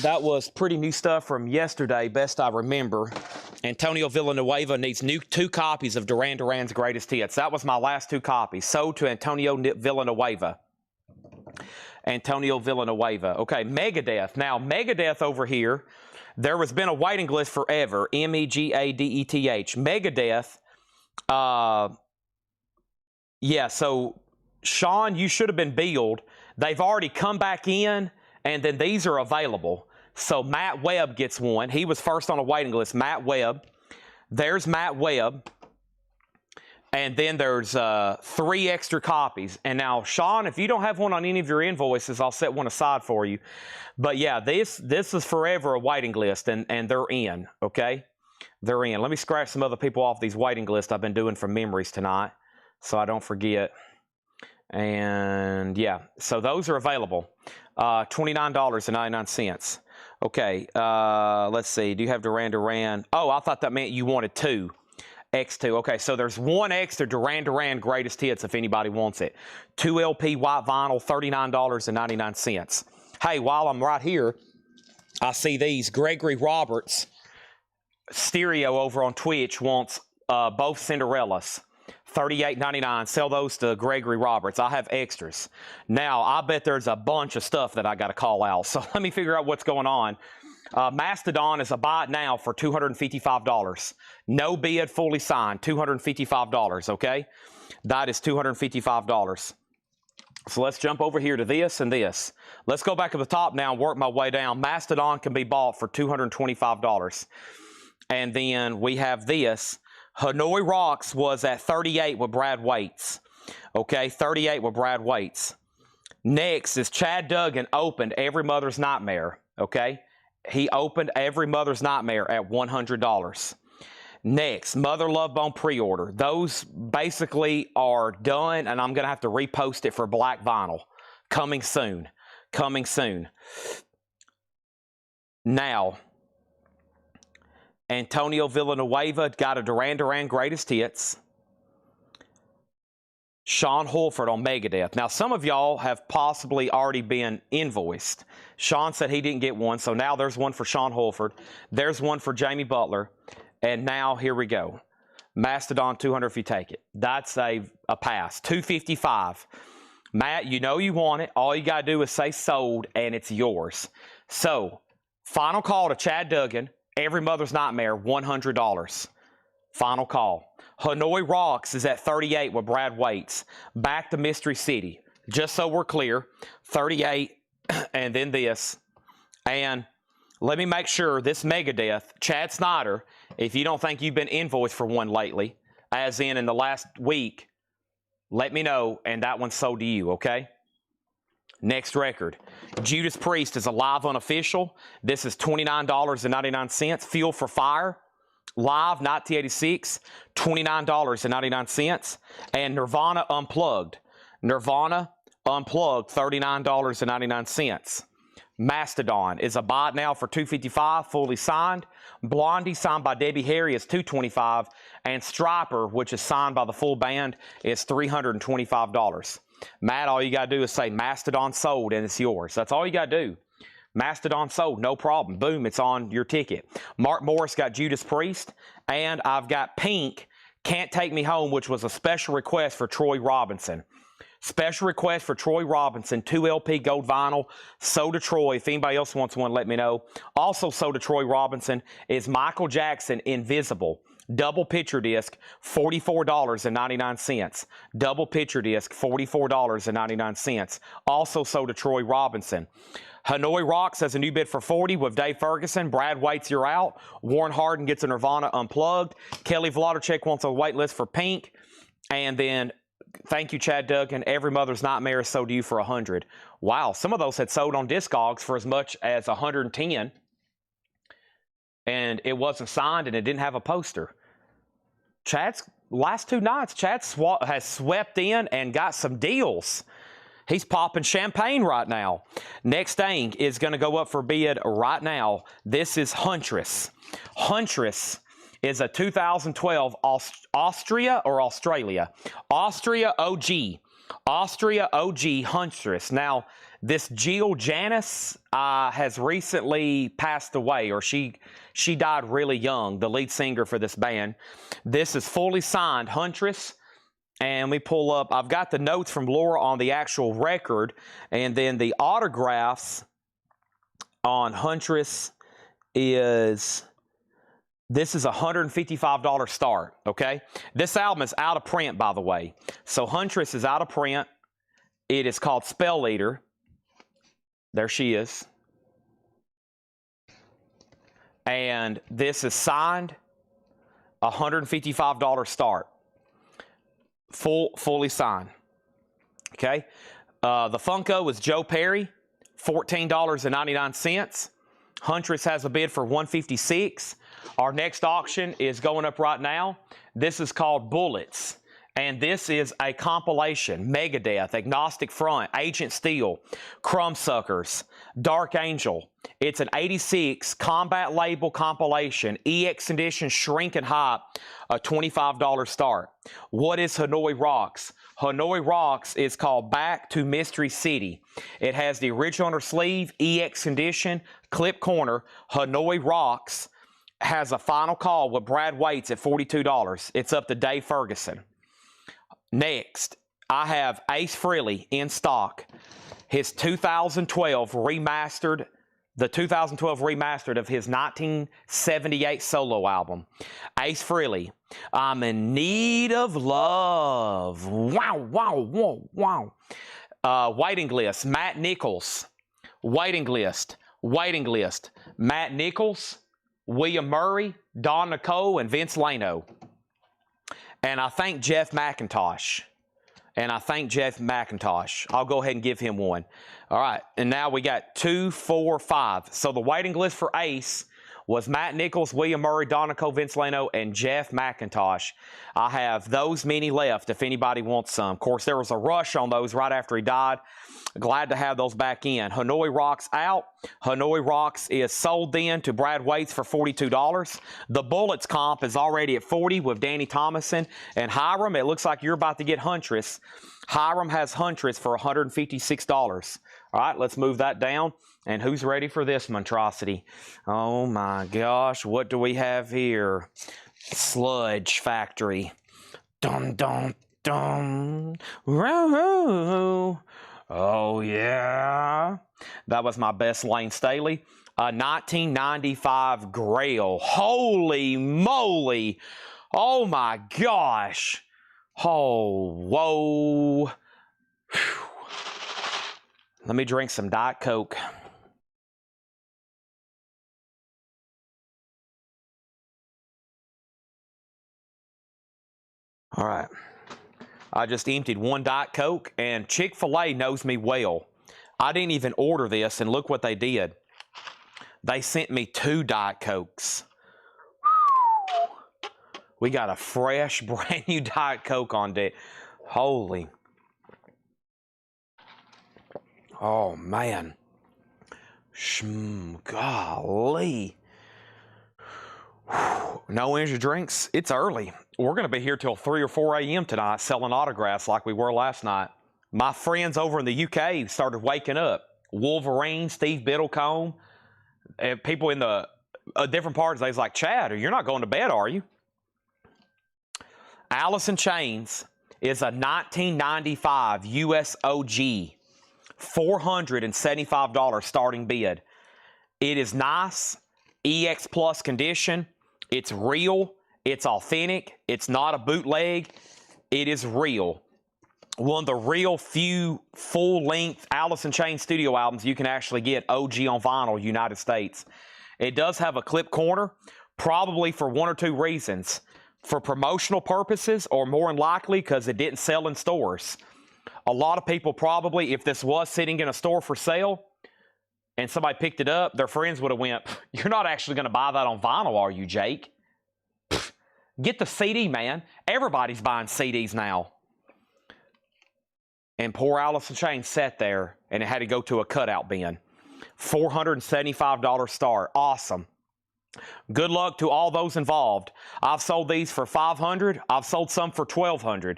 [SPEAKER 1] That was pretty new stuff from yesterday, best I remember. Antonio Villanueva needs two copies of Duran Duran's Greatest Hits. That was my last 2 copies. Sold to Antonio Villanueva. Antonio Villanueva. Okay, Megadeth. Now, Megadeth over here, there has been a waiting list forever. Megadeth. Megadeth. Yeah, so, Sean, you should have been billed. They've already come back in, and then these are available. So Matt Webb gets one. He was first on a waiting list, Matt Webb. There's Matt Webb. And then there's 3 extra copies. And now, Sean, if you don't have one on any of your invoices, I'll set one aside for you. But yeah, this is forever a waiting list, and they're in, okay? They're in. Let me scratch some other people off these waiting lists I've been doing from memories tonight so I don't forget. And yeah, so those are available. $29.99. Okay, let's see. Do you have Duran Duran? Oh, I thought that meant you wanted 2. X2. Okay, so there's 1 extra Duran Duran Greatest Hits if anybody wants it. 2 LP white vinyl, $39.99. Hey, while I'm right here, I see these. Gregory Roberts, Stereo over on Twitch, wants both Cinderellas. $38.99. Sell those to Gregory Roberts. I have extras. Now, I bet there's a bunch of stuff that I got to call out. So let me figure out what's going on. Mastodon is a buy it now for $255. No bid, fully signed. $255, okay? That is $255. So let's jump over here to this and this. Let's go back to the top now and work my way down. Mastodon can be bought for $225. And then we have this. Hanoi Rocks was at 38 with Brad Waits. Okay, 38 with Brad Waits. Next is Chad Duggan opened Every Mother's Nightmare. Okay, he opened Every Mother's Nightmare at $100. Next, Mother Love Bone pre-order. Those basically are done, and I'm going to have to repost it for black vinyl. Coming soon. Coming soon. Now, Antonio Villanueva got a Duran Duran Greatest Hits. Sean Holford on Megadeth. Now, some of y'all have possibly already been invoiced. Sean said he didn't get one, so now there's one for Sean Holford. There's one for Jamie Butler. And now, here we go. Mastodon 200 if you take it. That's a pass. $255. Matt, you know you want it. All you got to do is say sold, and it's yours. So, final call to Chad Duggan. Every Mother's Nightmare, $100. Final call. Hanoi Rocks is at 38 with Brad Waits. Back to Mystery City. Just so we're clear, 38, and then this. And let me make sure this Megadeth, Chad Snyder, if you don't think you've been invoiced for one lately, as in the last week, let me know, and that one's sold to you, okay? Next record. Judas Priest is a live unofficial. This is $29.99. Fuel for Fire. Live, 1986, $29.99. And Nirvana Unplugged. Nirvana Unplugged, $39.99. Mastodon is a buy it now for $255, fully signed. Blondie, signed by Debbie Harry, is $225. And Striper, which is signed by the full band, is $325. Matt, all you got to do is say Mastodon sold, and it's yours. That's all you got to do. Mastodon sold, no problem. Boom, it's on your ticket. Mark Morris got Judas Priest, and I've got Pink, Can't Take Me Home, which was a special request for Troy Robinson. Special request for Troy Robinson, 2 LP gold vinyl. Sold to Troy. If anybody else wants one, let me know. Also sold to Troy Robinson is Michael Jackson Invisible. Double picture disc, $44.99. Double picture disc, $44.99. Also sold to Troy Robinson. Hanoi Rocks has a new bid for $40 with Dave Ferguson. Brad Waits, you're out. Warren Hardin gets a Nirvana Unplugged. Kelly Vladicek wants a wait list for Pink. And then, thank you, Chad Duggan. Every Mother's Nightmare is sold to you for $100. Wow, some of those had sold on Discogs for as much as $110. And it wasn't signed, and it didn't have a poster. Chad's last 2 nights, Chad has swept in and got some deals. He's popping champagne right now. Next thing is going to go up for bid right now. This is Huntress. Huntress is a 2012 Austria or Australia? Austria OG. Austria OG Huntress. Now, this Jill Janis has recently passed away, or she died really young, the lead singer for this band. This is fully signed Huntress. And we pull up, I've got the notes from Laura on the actual record, and then the autographs on Huntress is, this is a $155 start, okay? This album is out of print, by the way. So Huntress is out of print. It is called Spell Eater. There she is. And this is signed, $155 start. Fully signed. Okay. The Funko is Joe Perry, $14.99. Huntress has a bid for $156. Our next auction is going up right now. This is called Bullets. And this is a compilation. Megadeth, Agnostic Front, Agent Steel, Crumbsuckers, Dark Angel. It's an 86 Combat Label compilation. EX Edition Shrink and Hype, a $25 start. What is Hanoi Rocks? Hanoi Rocks is called Back to Mystery City. It has the original on her sleeve, EX Edition, clip corner. Hanoi Rocks has a final call with Brad Waits at $42. It's up to Dave Ferguson. Next, I have Ace Frehley in stock. His 2012 remastered, the 2012 remastered of his 1978 solo album. Ace Frehley, I'm in need of love. Wow, wow, wow, wow. Waiting list, Matt Nichols. Waiting list. Matt Nichols, William Murray, Don Nicole, and Vince Lano. And I thank Jeff McIntosh. I'll go ahead and give him one. All right. And now we got 2, 4, 5. So the waiting list for Ace was Matt Nichols, William Murray, Don Nicole, Vince Lano, and Jeff McIntosh. I have those many left if anybody wants some. Of course, there was a rush on those right after he died. Glad to have those back in. Hanoi Rocks out. Hanoi Rocks is sold then to Brad Waits for $42. The Bullets comp is already at $40 with Danny Thomason. And Hiram, it looks like you're about to get Huntress. Hiram has Huntress for $156. All right, let's move that down. And who's ready for this monstrosity? Oh my gosh, what do we have here? Sludge Factory. Dum, dum, dum. Oh yeah. That was my best Lane Staley. 1995 Grail. Holy moly. Oh my gosh. Oh, whoa. Whew. Let me drink some Diet Coke. All right. I just emptied one Diet Coke, and Chick-fil-A knows me well. I didn't even order this, and look what they did. They sent me 2 Diet Cokes. We got a fresh, brand new Diet Coke on deck. Holy. Oh, man. Golly. No energy drinks. It's early. We're going to be here till 3 or 4 a.m. tonight selling autographs like we were last night. My friends over in the UK started waking up. Wolverine, Steve Biddlecombe, and people in the different parts, they was like, Chad, you're not going to bed, are you? Alice in Chains is a 1995 US OG, $475 starting bid. It is nice, EX Plus condition. It's real. It's authentic. It's not a bootleg. It is real. One of the real few full-length Alice in Chains studio albums you can actually get OG on vinyl, United States. It does have a clip corner, probably for 1 or 2 reasons. For promotional purposes, or more than likely because it didn't sell in stores. A lot of people probably, if this was sitting in a store for sale and somebody picked it up, their friends would have went, you're not actually going to buy that on vinyl, are you, Jake? Pfft, get the CD, man. Everybody's buying CDs now. And poor Alice in Chains sat there, and it had to go to a cutout bin. $475 start. Awesome. Good luck to all those involved. I've sold these for $500. I've sold some for $1,200.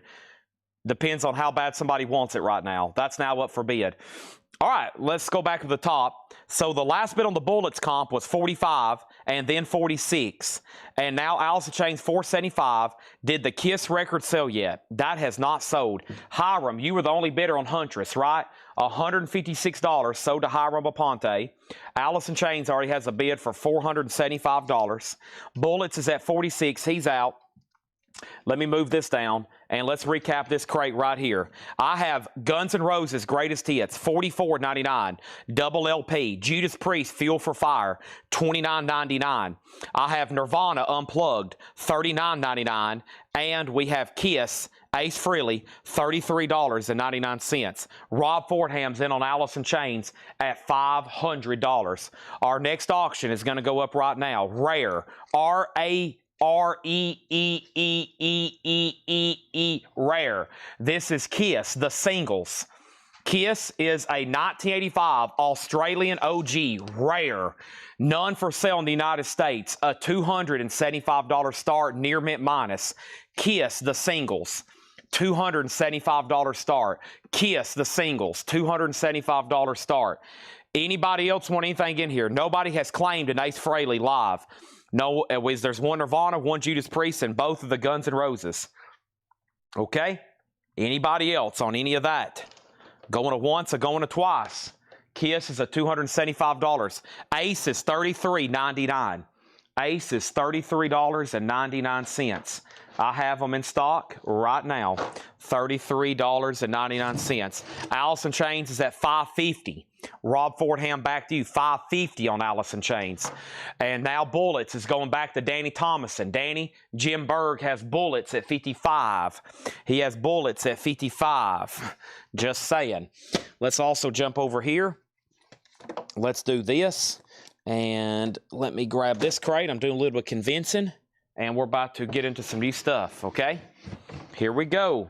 [SPEAKER 1] Depends on how bad somebody wants it right now. That's now up for bid. All right, let's go back to the top. So the last bid on the Bullets comp was 45 and then 46. And now Alice in Chains 475. Did the Kiss record sell yet? That has not sold. Hiram, you were the only bidder on Huntress, right? $156 sold to Hiram Aponte. Alice in Chains already has a bid for $475. Bullets is at 46. He's out. Let me move this down, and let's recap this crate right here. I have Guns N' Roses Greatest Hits, $44.99. Double LP. Judas Priest, Fuel for Fire, $29.99. I have Nirvana Unplugged, $39.99. And we have Kiss, Ace Frehley, $33.99. Rob Fordham's in on Alice in Chains at $500. Our next auction is going to go up right now. Rare, R-A-R-E-E-E-E-E-E, Rare. This is Kiss, the singles. Kiss is a 1985 Australian OG, Rare. None for sale in the United States. A $275 start, near mint minus. Kiss, the singles. $275 start. Kiss, the singles. $275 start. Anybody else want anything in here? Nobody has claimed an Ace Frehley live. No, there's one Nirvana, one Judas Priest, and both of the Guns N' Roses. Okay? Anybody else on any of that? Going to once or going to twice? Kiss is a $275. Ace is $33.99. Ace is $33.99. I have them in stock right now. $33.99. Alice in Chains is at $550. Rob Fordham back to you, $550 on Alice in Chains. And now Bullets is going back to Danny Thomason. Danny, Jim Berg has Bullets at 55. He has Bullets at 55. Just saying. Let's also jump over here. Let's do this. And let me grab this crate. I'm doing a little bit of convincing. And we're about to get into some new stuff, okay? Here we go.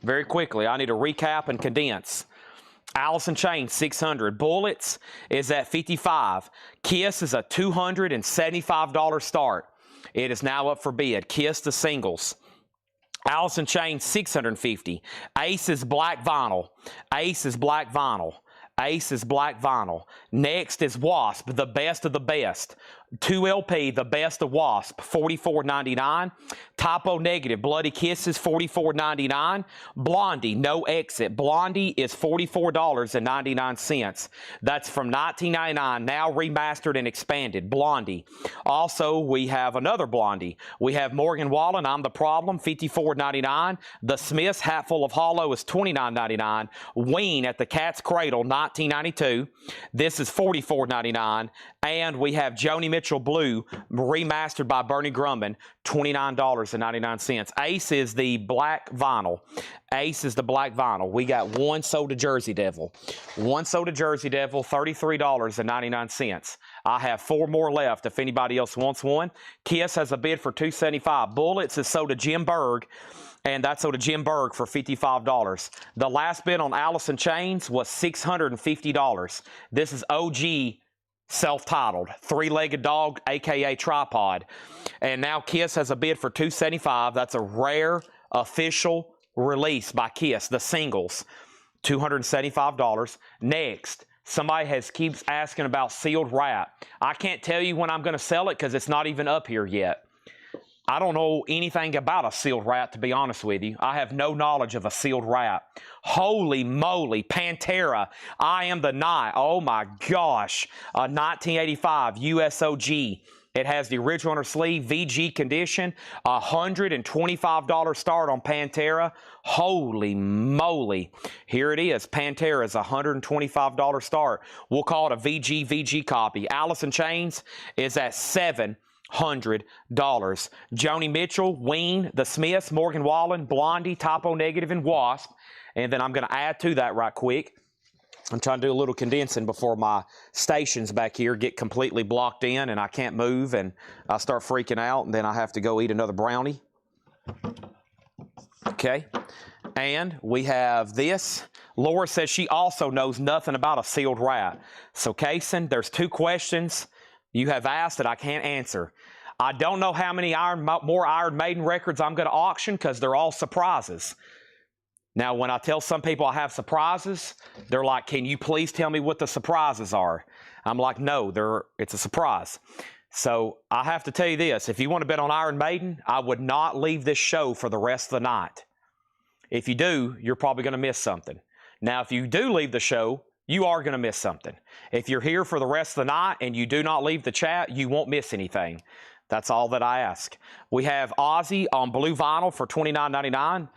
[SPEAKER 1] Very quickly, I need to recap and condense. Alice in Chains, 600. Bullets is at 55. Kiss is a $275 start. It is now up for bid. Kiss the singles. Alice in Chains, 650. Ace is black vinyl. Ace is black vinyl. Ace is black vinyl. Next is Wasp, the best of the best. 2LP, the best of Wasp, $44.99. Typo Negative, Bloody Kisses, $44.99. Blondie, No Exit. Blondie is $44.99. That's from 1999, now remastered and expanded. Blondie. Also, we have another Blondie. We have Morgan Wallen, I'm the Problem, $54.99. The Smiths, Hatful of Hollow is $29.99. Ween at the Cat's Cradle, 1992. This is $44.99. And we have Joni Mitchell Blue, remastered by Bernie Grumman, $29.99. Ace is the black vinyl. Ace is the black vinyl. We got one sold to Jersey Devil. One sold to Jersey Devil, $33.99. I have 4 more left if anybody else wants one. Kiss has a bid for $275. Bullets is sold to Jim Berg. And that's sold to Jim Berg for $55. The last bid on Alice in Chains was $650. This is OG self-titled, 3-legged dog, a.k.a. tripod. And now Kiss has a bid for $275. That's a rare official release by Kiss, the singles, $275. Next, somebody keeps asking about sealed wrap. I can't tell you when I'm going to sell it because it's not even up here yet. I don't know anything about a sealed wrap, to be honest with you. I have no knowledge of a sealed wrap. Holy moly, Pantera, I Am the Night. Oh my gosh, 1985 USOG. It has the original on her sleeve, VG condition, $125 start on Pantera. Holy moly. Here it is. Pantera is $125 start. We'll call it a VG copy. Alice in Chains is at $700. Joni Mitchell, Ween, The Smiths, Morgan Wallen, Blondie, Typo Negative, and Wasp. And then I'm going to add to that right quick. I'm trying to do a little condensing before my stations back here get completely blocked in and I can't move and I start freaking out and then I have to go eat another brownie. Okay. And we have this. Laura says she also knows nothing about a sealed wrap. So, Kaysen, there's 2 questions you have asked that I can't answer. I don't know how many more Iron Maiden records I'm going to auction because they're all surprises. Now, when I tell some people I have surprises, they're like, can you please tell me what the surprises are? I'm like, no, it's a surprise. So I have to tell you this. If you want to bet on Iron Maiden, I would not leave this show for the rest of the night. If you do, you're probably going to miss something. Now, if you do leave the show, you are going to miss something. If you're here for the rest of the night and you do not leave the chat, you won't miss anything. That's all that I ask. We have Ozzy on blue vinyl for $29.99.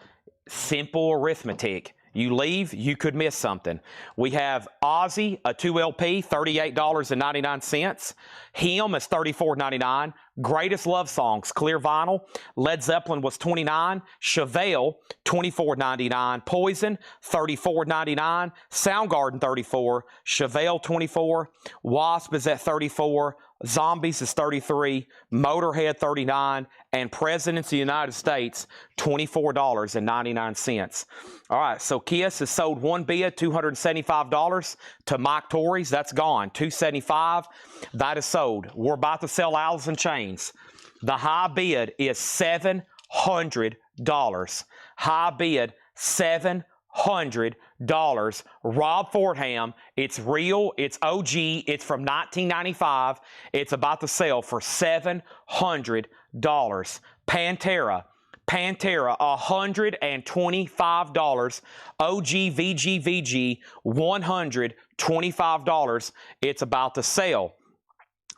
[SPEAKER 1] Simple arithmetic. You leave, you could miss something. We have Ozzy, a 2LP, $38.99. Him is $34.99. Greatest Love Songs, clear vinyl. Led Zeppelin was $29. Chevelle, $24.99. Poison, $34.99. Soundgarden, $34. Chevelle, $24. Wasp is at $34. Zombies is $33, Motorhead $39, and Presidents of the United States $24.99. All right, so Kiss has sold one bid, $275 to Mike Torres. That's gone. $275. That is sold. We're about to sell Alice in Chains. The high bid is $700. High bid $700. Rob Fordham, it's real, it's OG, it's from 1995. It's about to sell for $700. Pantera, $125. OG VG $125. It's about to sell.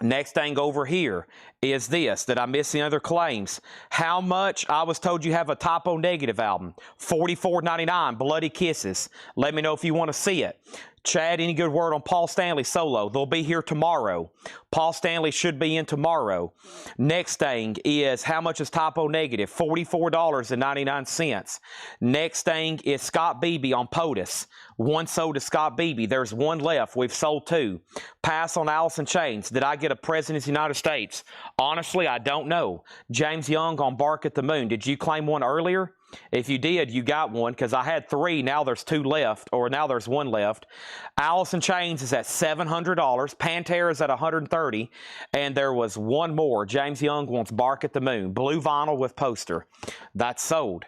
[SPEAKER 1] Next thing over here is this. Did I miss any other claims? How much? I was told you have a Typo Negative album. $44.99, Bloody Kisses. Let me know if you want to see it. Chad, any good word on Paul Stanley solo? They'll be here tomorrow. Paul Stanley should be in tomorrow. Next thing is, how much is Typo Negative? $44.99. Next thing is Scott Beebe on POTUS. One sold to Scott Beebe. There's one left. We've sold two. Pass on Alice in Chains. Did I get a President of the United States? Honestly, I don't know. James Young on Bark at the Moon. Did you claim one earlier? If you did, you got one, because I had three. Now there's two left, or now there's one left. Alice in Chains is at $700. Pantera is at $130. And there was one more. James Young wants Bark at the Moon. Blue vinyl with poster. That's sold.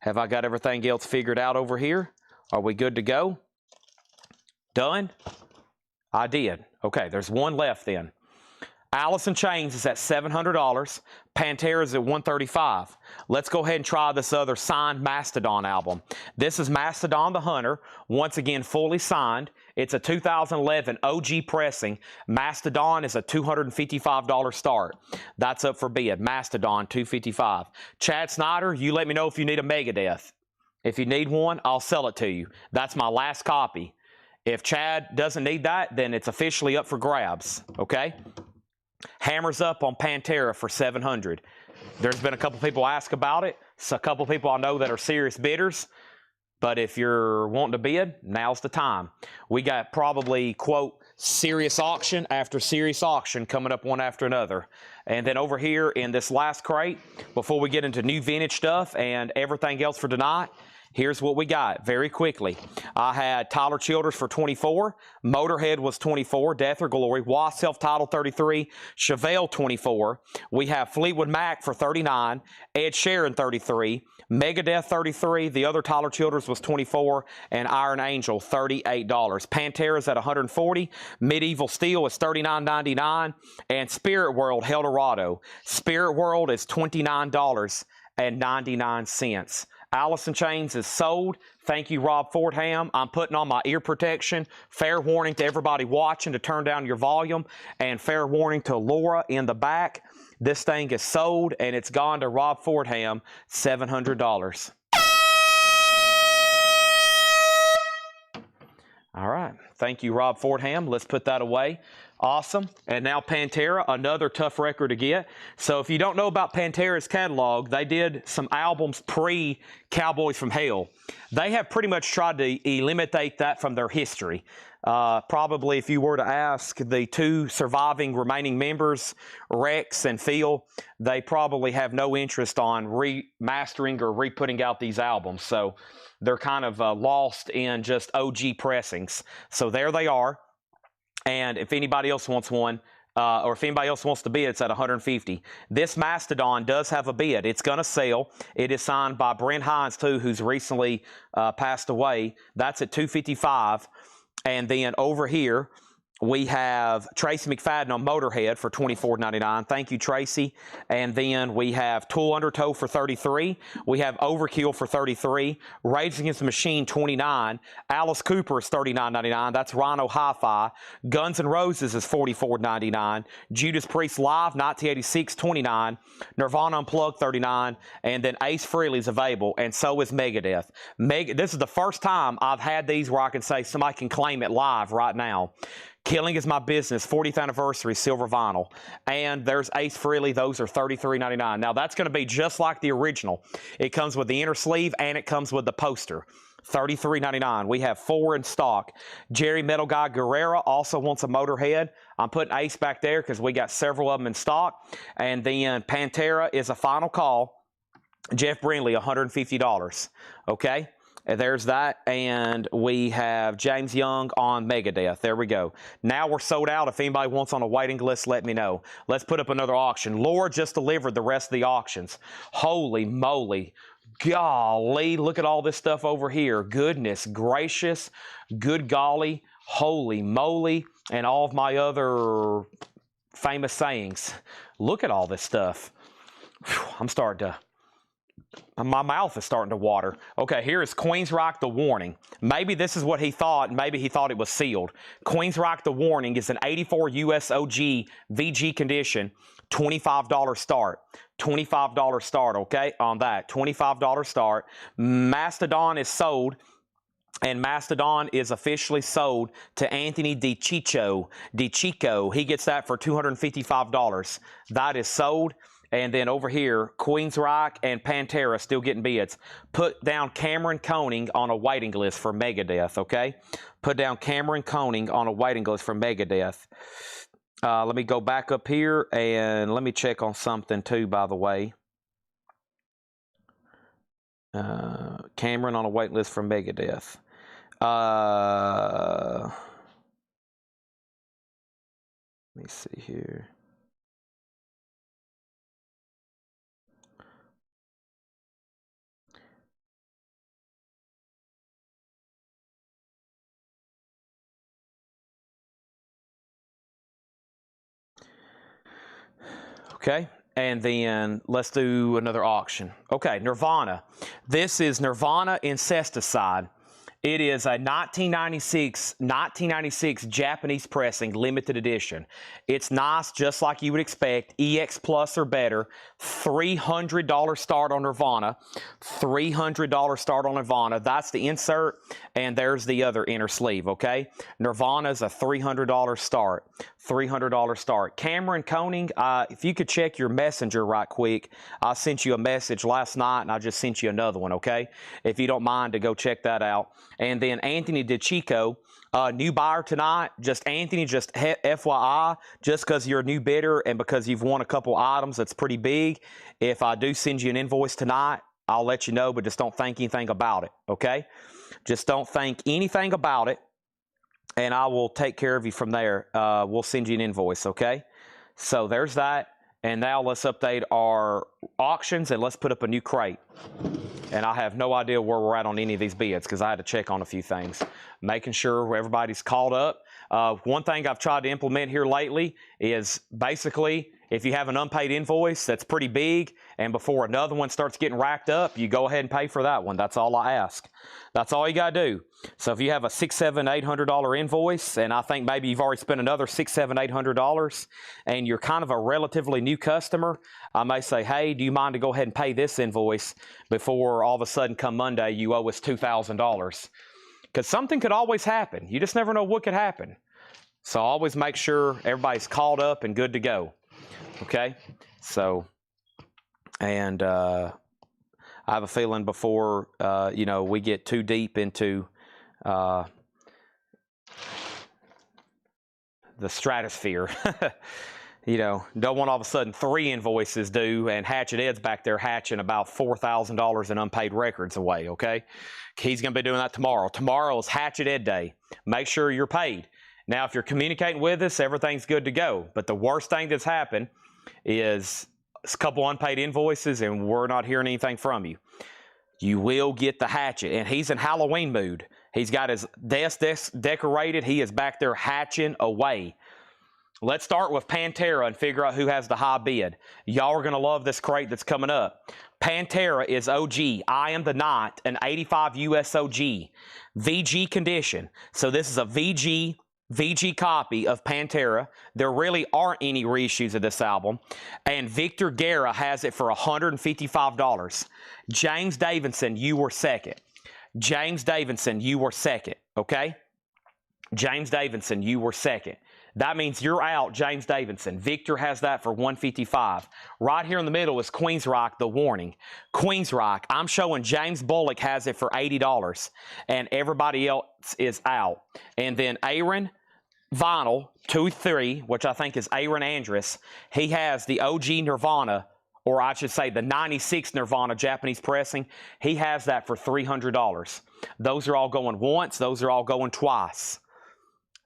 [SPEAKER 1] Have I got everything else figured out over here? Are we good to go? Done? I did. Okay, there's one left then. Alice in Chains is at $700. Pantera is at $135. Let's go ahead and try this other signed Mastodon album. This is Mastodon the Hunter, once again fully signed. It's a 2011 OG pressing. Mastodon is a $255 start. That's up for bid. Mastodon, $255. Chad Snyder, you let me know if you need a Megadeth. If you need one, I'll sell it to you. That's my last copy. If Chad doesn't need that, then it's officially up for grabs, okay? Hammers up on Pantera for $700. There's been a couple people ask about it. So a couple people I know that are serious bidders. But if you're wanting to bid, now's the time. We got probably, quote, serious auction after serious auction coming up one after another. And then over here in this last crate, before we get into new vintage stuff and everything else for tonight, here's what we got very quickly. I had Tyler Childers for $24. Motorhead was $24. Death or Glory. Wasp self-titled $33. Chevelle $24. We have Fleetwood Mac for $39. Ed Sheeran $33. Megadeth $33. The other Tyler Childers was $24. And Iron Angel $38. Pantera's at $140. Medieval Steel is $39.99. And Spirit World Eldorado. Spirit World is $29.99. Alice in Chains is sold. Thank you, Rob Fordham. I'm putting on my ear protection. Fair warning to everybody watching to turn down your volume. And fair warning to Laura in the back. This thing is sold, and it's gone to Rob Fordham, $700. All right. Thank you, Rob Fordham. Let's put that away. Awesome. And now Pantera, another tough record to get. So if you don't know about Pantera's catalog, they did some albums pre-Cowboys from Hell. They have pretty much tried to eliminate that from their history. Probably if you were to ask the two surviving remaining members, Rex and Phil, they probably have no interest on remastering or re-putting out these albums. So they're kind of lost in just OG pressings. So there they are. And if anybody else wants one, or if anybody else wants to bid, it's at 150. This Mastodon does have a bid. It's going to sell. It is signed by Brent Hines, too, who's recently passed away. That's at 255. And then over here, we have Tracy McFadden on Motorhead for $24.99. Thank you, Tracy. And then we have Tool Undertow for $33. We have Overkill for $33. Rage Against the Machine, $29. Alice Cooper is $39.99. That's Rhino Hi-Fi. Guns N' Roses is $44.99. Judas Priest Live, 1986, $29. Nirvana Unplugged, $39. And then Ace Frehley is available, and so is Megadeth. This is the first time I've had these where I can say somebody can claim it live right now. Killing Is My Business, 40th anniversary, silver vinyl. And there's Ace Frehley. Those are $33.99. Now, that's going to be just like the original. It comes with the inner sleeve, and it comes with the poster. $33.99. We have 4 in stock. Jerry Metal Guy Guerrera also wants a Motorhead. I'm putting Ace back there because we got several of them in stock. And then Pantera is a final call. Jeff Brindley, $150. Okay? And there's that, and we have James Young on Megadeth. There we go. Now we're sold out. If anybody wants on a waiting list, let me know. Let's put up another auction. Laura just delivered the rest of the auctions. Holy moly. Golly, look at all this stuff over here. Goodness gracious. Good golly. Holy moly. And all of my other famous sayings. Look at all this stuff. Whew, my mouth is starting to water. Okay, here is Queensryche The Warning. Maybe this is what he thought. Maybe he thought it was sealed. Queensryche The Warning is an 84 US OG VG condition. $25 start. $25 start, okay, on that. $25 start. Mastodon is sold. And Mastodon is officially sold to Anthony DiCicco. He gets that for $255. That is sold. And then over here, Queensryche and Pantera still getting bids. Put down Cameron Koenig on a waiting list for Megadeth, okay? Put down Cameron Koenig on a waiting list for Megadeth. Let me go back up here and let me check on something too, by the way. Cameron on a waiting list for Megadeth. Let me see here. Okay, and then let's do another auction. Okay, Nirvana. This is Nirvana Incesticide. It is a 1996 Japanese pressing, limited edition. It's nice, just like you would expect. EX Plus or better. $300 start on Nirvana. $300 start on Nirvana. That's the insert, and there's the other inner sleeve, okay? Nirvana's a $300 start. $300 start. Cameron Koenig, if you could check your messenger right quick. I sent you a message last night, and I just sent you another one, okay? If you don't mind to go check that out. And then Anthony DiCicco, new buyer tonight. Just Anthony, just FYI, just because you're a new bidder and because you've won a couple items that's pretty big, if I do send you an invoice tonight, I'll let you know, but just don't think anything about it, okay? Just don't think anything about it, and I will take care of you from there. We'll send you an invoice, okay? So there's that. And now let's update our auctions, and let's put up a new crate. And I have no idea where we're at on any of these bids because I had to check on a few things. Making sure everybody's caught up. One thing I've tried to implement here lately is basically if you have an unpaid invoice that's pretty big and before another one starts getting racked up, you go ahead and pay for that one. That's all I ask. That's all you got to do. So if you have a $600, $700, $800 invoice, and I think maybe you've already spent another $600, $700, $800, and you're kind of a relatively new customer, I may say, hey, do you mind to go ahead and pay this invoice before all of a sudden come Monday you owe us $2,000? Because something could always happen. You just never know what could happen. So always make sure everybody's caught up and good to go. Okay? So, and I have a feeling before, we get too deep into the stratosphere, don't want all of a sudden 3 invoices due and Hatchet Ed's back there hatching about $4,000 in unpaid records away, okay? He's going to be doing that tomorrow. Tomorrow is Hatchet Ed Day. Make sure you're paid. Now, if you're communicating with us, everything's good to go. But the worst thing that's happened is a couple unpaid invoices, and we're not hearing anything from you. You will get the hatchet. And he's in Halloween mood. He's got his desk decorated. He is back there hatching away. Let's start with Pantera and figure out who has the high bid. Y'all are going to love this crate that's coming up. Pantera is OG. I Am the Night, an 85 US OG. VG condition. So this is a VG copy of Pantera. There really aren't any reissues of this album. And Victor Guerra has it for $155. James Davidson, you were second. James Davidson, you were second, okay? James Davidson, you were second. That means you're out, James Davidson. Victor has that for $155. Right here in the middle is Queensryche, The Warning. Queensryche, I'm showing James Bullock has it for $80, and everybody else is out. And then Aaron Vinyl, 2-3, which I think is Aaron Andrus, he has the OG Nirvana, or I should say the 96 Nirvana Japanese pressing. He has that for $300. Those are all going once. Those are all going twice.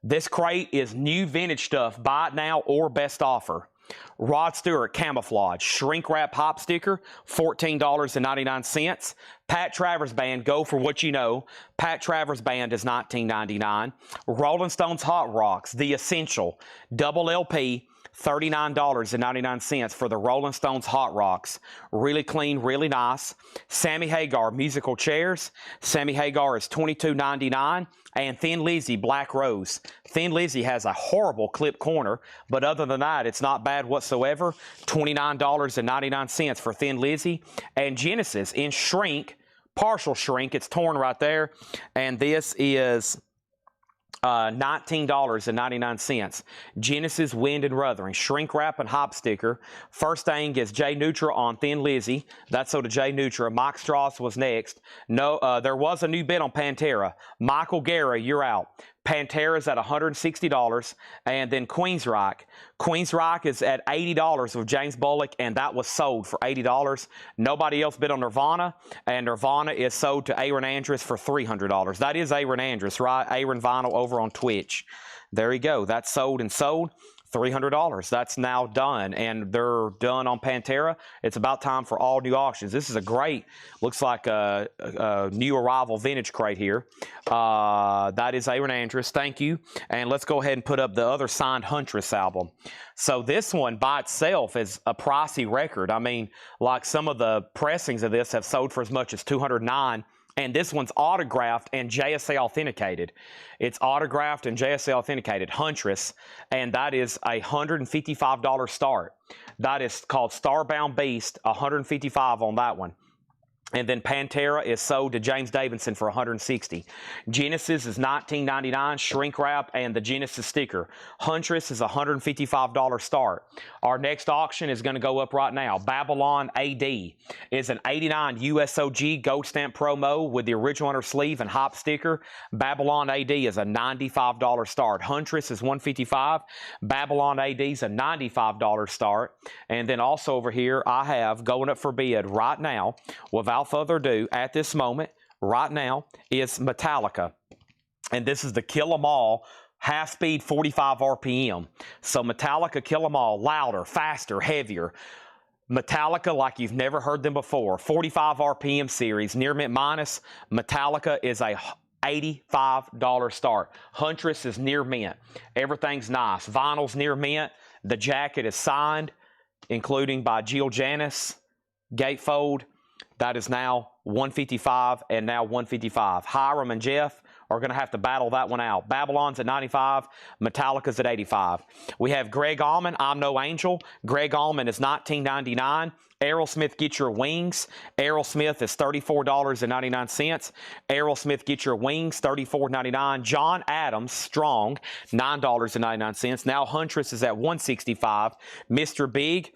[SPEAKER 1] This crate is new vintage stuff. Buy it now or best offer. Rod Stewart Camouflage Shrink Wrap Hop Sticker, $14.99. Pat Travers Band, go for what you know. Pat Travers Band is $19.99. Rolling Stones Hot Rocks, The Essential, double LP, $39.99 for the Rolling Stones Hot Rocks. Really clean, really nice. Sammy Hagar Musical Chairs. Sammy Hagar is $22.99. And Thin Lizzy Black Rose. Thin Lizzy has a horrible clip corner, but other than that, it's not bad whatsoever. $29.99 for Thin Lizzy. And Genesis in shrink, partial shrink. It's torn right there. And this is $19.99. Genesis Wind and Ruthering Shrink Wrap and Hop Sticker. First thing is Jay Neutra on Thin Lizzy. That's so to Jay Neutra. Mike Strauss was next. No, there was a new bid on Pantera. Michael Guerra, you're out. Pantera's at $160, and then Queensryche. Queensryche is at $80 with James Bullock, and that was sold for $80. Nobody else bid on Nirvana, and Nirvana is sold to Aaron Andrus for $300. That is Aaron Andrus, right? Aaron Vinyl over on Twitch. There you go. That's sold and sold. $300. That's now done, and they're done on Pantera. It's about time for all new auctions. This is a great, looks like a new arrival vintage crate here. That is Aaron Andrus. Thank you. And let's go ahead and put up the other signed Huntress album. So this one by itself is a pricey record. I mean, like some of the pressings of this have sold for as much as $209. And this one's autographed and JSA authenticated. It's autographed and JSA authenticated, Huntress, and that is a $155 start. That is called Starbound Beast, $155 on that one. And then Pantera is sold to James Davidson for $160. Genesis is $19.99, shrink wrap, and the Genesis sticker. Huntress is $155 start. Our next auction is going to go up right now. Babylon AD is an 89 USOG gold stamp promo with the original under sleeve and hop sticker. Babylon AD is a $95 start. Huntress is $155. Babylon AD is a $95 start. And then also over here, I have going up for bid right now, without further ado, at this moment, right now, is Metallica. And this is the Kill 'Em All half-speed 45 RPM. So Metallica Kill 'Em All, louder, faster, heavier. Metallica like you've never heard them before. 45 RPM series, near mint minus. Metallica is a $85 start. Huntress is near mint. Everything's nice. Vinyl's near mint. The jacket is signed, including by Jill Janis. Gatefold. That is now $155 and now $155. Hiram and Jeff are going to have to battle that one out. Babylon's at $95. Metallica's at $85. We have Greg Allman, I'm No Angel. Greg Allman is $19.99. Aerosmith Get Your Wings. Aerosmith is $34.99. Aerosmith Get Your Wings, $34.99. John Adams, Strong, $9.99. Now Huntress is at $165. Mr. Big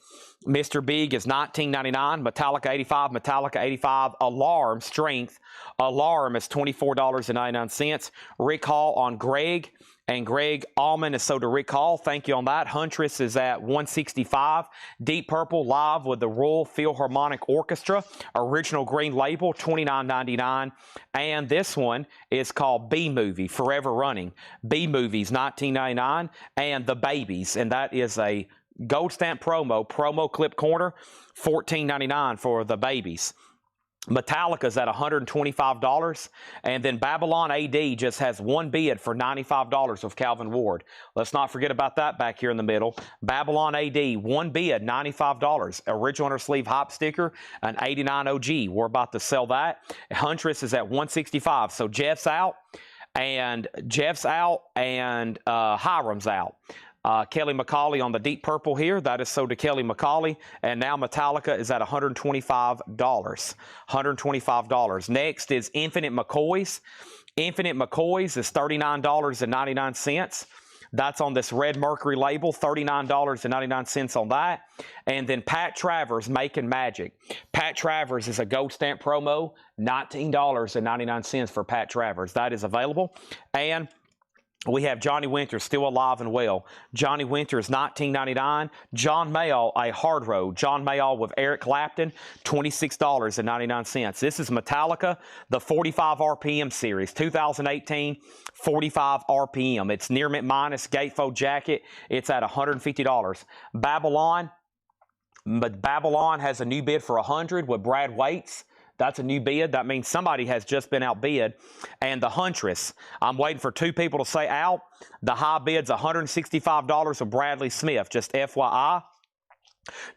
[SPEAKER 1] Mr. Big is $19.99. Metallica 85, Metallica 85. Alarm Strength. Alarm is $24.99. Rick Hall on Greg. And Greg Allman is sold to Rick Hall. Thank you on that. Huntress is at $165. Deep Purple live with the Royal Philharmonic Orchestra. Original green label, $29.99. And this one is called B-Movie, Forever Running. B-Movies, $19.99. And The Babies, and that is a gold stamp promo clip corner, $14.99 for The Babies. Metallica's at $125, and then Babylon AD just has one bid for $95 with Calvin Ward. Let's not forget about that back here in the middle. Babylon AD, one bid, $95. Original inner sleeve hop sticker, an 89 OG. We're about to sell that. Huntress is at $165, so Jeff's out, and Hiram's out. Kelly McCauley on the Deep Purple here. That is sold to Kelly McCauley. And now Metallica is at $125. $125. Next is Infinite McCoys. Infinite McCoys is $39.99. That's on this Red Mercury label, $39.99 on that. And then Pat Travers, Making Magic. Pat Travers is a gold stamp promo, $19.99 for Pat Travers. That is available. And we have Johnny Winter still alive and well. Johnny Winter is $19.99. John Mayall, a hard road. John Mayall with Eric Clapton, $26.99. This is Metallica, the 45 RPM series, 2018, 45 RPM. It's near mint minus, gatefold jacket. It's at $150. Babylon has a new bid for $100 with Brad Waits. That's a new bid. That means somebody has just been outbid. And the Huntress, I'm waiting for two people to say out. The high bid's $165 with Bradley Smith, just FYI.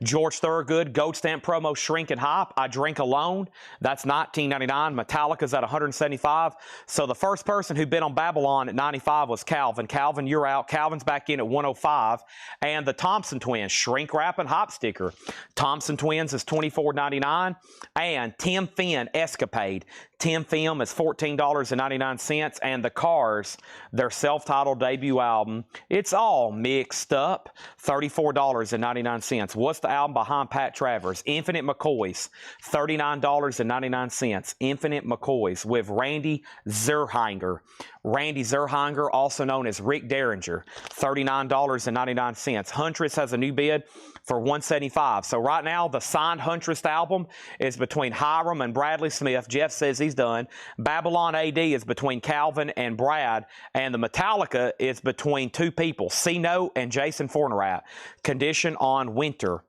[SPEAKER 1] George Thorogood, gold stamp promo, Shrink and Hop. I Drink Alone. That's $19.99. Metallica's at $175. So the first person who bid on Babylon at $95 was Calvin. Calvin, you're out. Calvin's back in at $105. And the Thompson Twins, Shrink Wrap and Hop sticker. Thompson Twins is $24.99. And Tim Finn, Escapade. Tim Finn is $14.99. And the Cars, their self-titled debut album, it's all mixed up, $34.99. What's the album behind Pat Travers? Infinite McCoys, $39.99. Infinite McCoys with Randy Zerhinger. Randy Zerhinger, also known as Rick Derringer, $39.99. Huntress has a new bid for $175. So right now, the signed Huntress album is between Hiram and Bradley Smith. Jeff says he's done. Babylon AD is between Calvin and Brad. And the Metallica is between two people, C-Note and Jason Fornerat. Condition on Winter.